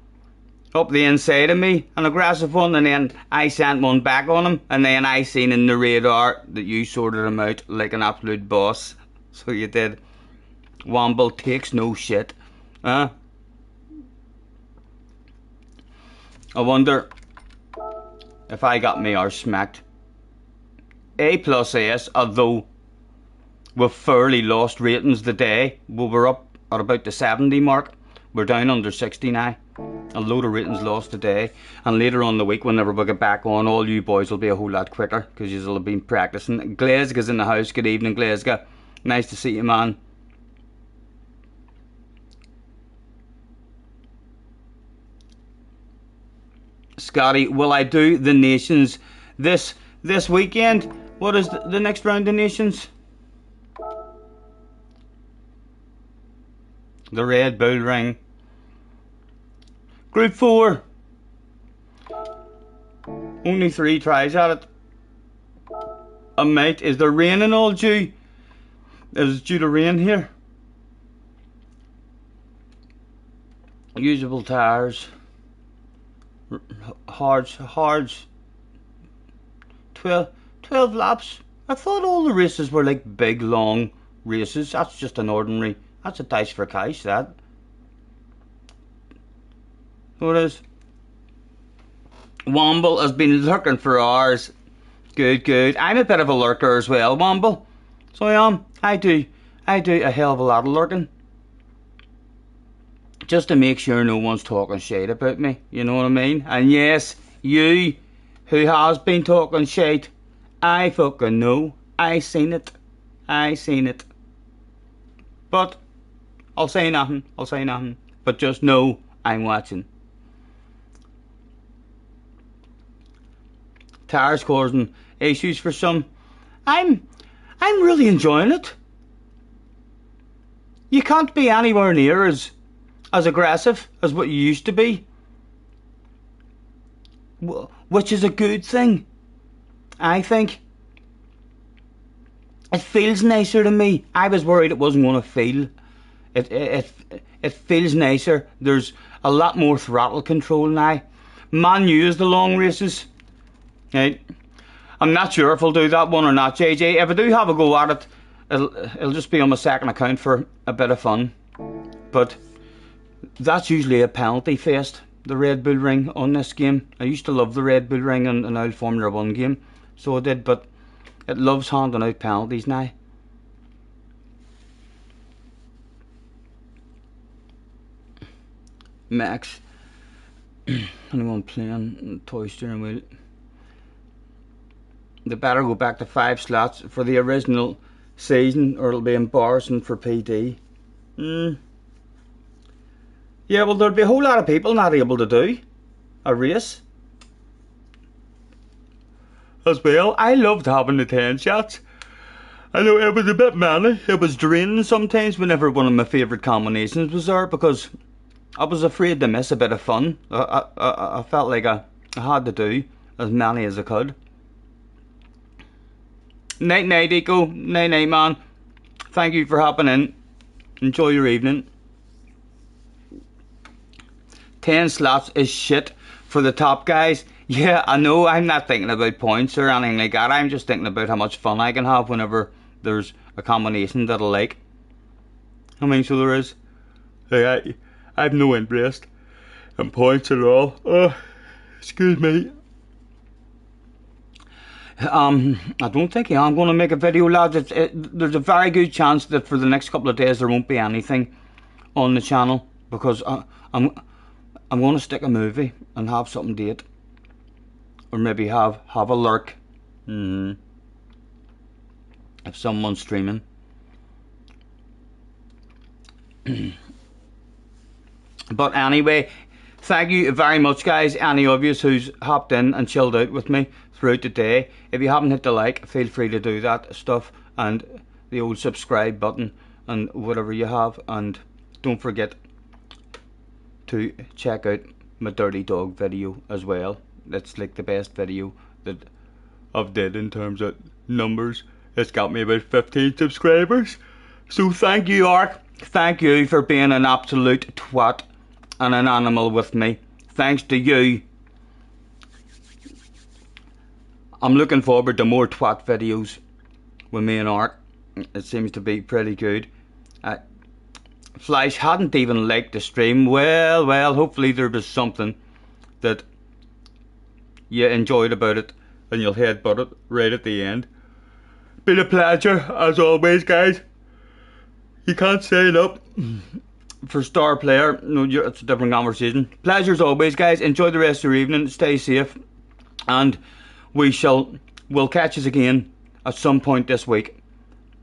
Speaker 1: up the inside of me, an aggressive one, and then I sent one back on him, and then I seen in the radar that you sorted him out like an absolute boss. So you did. Womble takes no shit. Huh? I wonder if I got my arse smacked. A+S, although we've fairly lost ratings today. We were up at about the 70 mark. We're down under 60 now. A load of ratings lost today, and later on the week whenever we get back on, all you boys will be a whole lot quicker because you will have been practicing. Glasgow's in the house. Good evening, Glasgow. Nice to see you, man. Scotty, will I do the Nations this weekend? What is the next round of Nations? The Red Bull Ring. Group 4. Only 3 tries at it. Mate, is there rain and all due? Is it due to rain here? Usable tires. Hards. 12 laps. I thought all the races were like big long races. That's just an ordinary. That's a dice for cash, that. What is? Womble has been lurking for hours. Good. I'm a bit of a lurker as well, Womble. So I am. I do a hell of a lot of lurking. Just to make sure no one's talking shit about me. You know what I mean? And yes, you who has been talking shit, I fucking know. I seen it. But I'll say nothing. But just know I'm watching. Tires causing issues for some. I'm really enjoying it. You can't be anywhere near as aggressive as what you used to be, which is a good thing. I think it feels nicer to me. I was worried it wasn't going to feel. It feels nicer. There's a lot more throttle control now. Man U is the long races. Right. I'm not sure if I'll do that one or not, JJ. If I do have a go at it, it'll just be on my second account for a bit of fun. But that's usually a penalty fest, the Red Bull Ring on this game. I used to love the Red Bull Ring in an old Formula 1 game, so I did, but it loves handing out penalties now. Max, anyone playing toy steering wheel? They better go back to 5 slots for the original season, or it'll be embarrassing for PD. Yeah, well, there'll be a whole lot of people not able to do a race as well. I loved having the 10 shots. I know it was a bit many. It was draining sometimes whenever one of my favourite combinations was there, because I was afraid to miss a bit of fun. I felt like I had to do as many as I could. Night, Eco. Night, man. Thank you for hopping in. Enjoy your evening. 10 slots is shit for the top guys. Yeah, I know. I'm not thinking about points or anything like that. I'm just thinking about how much fun I can have whenever there's a combination that I like. I mean, so there is. Like, I have no interest in points at all. Excuse me. I don't think I'm going to make a video, lads. There's a very good chance that for the next couple of days there won't be anything on the channel, because I'm going to stick a movie and have something to eat, or maybe have a lurk. If someone's streaming. But anyway, thank you very much, guys. Any of you who's hopped in and chilled out with me throughout the day. If you haven't hit the like, feel free to do that stuff, and the old subscribe button and whatever you have. And don't forget to check out my Dirty Dog video as well. That's like the best video that I've did in terms of numbers. It's got me about 15 subscribers. So thank you, Ark. Thank you for being an absolute twat and an animal with me. Thanks to you. I'm looking forward to more twat videos with me and Art. It seems to be pretty good. Flash hadn't even liked the stream. Well, hopefully there was something that you enjoyed about it and you'll headbutt it right at the end. Been a pleasure as always, guys. You can't sign up for star player. No, it's a different conversation. Pleasure as always, guys. Enjoy the rest of your evening. Stay safe, and we'll catch us again at some point this week.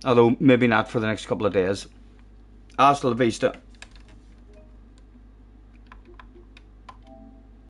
Speaker 1: Although maybe not for the next couple of days. Hasta la vista.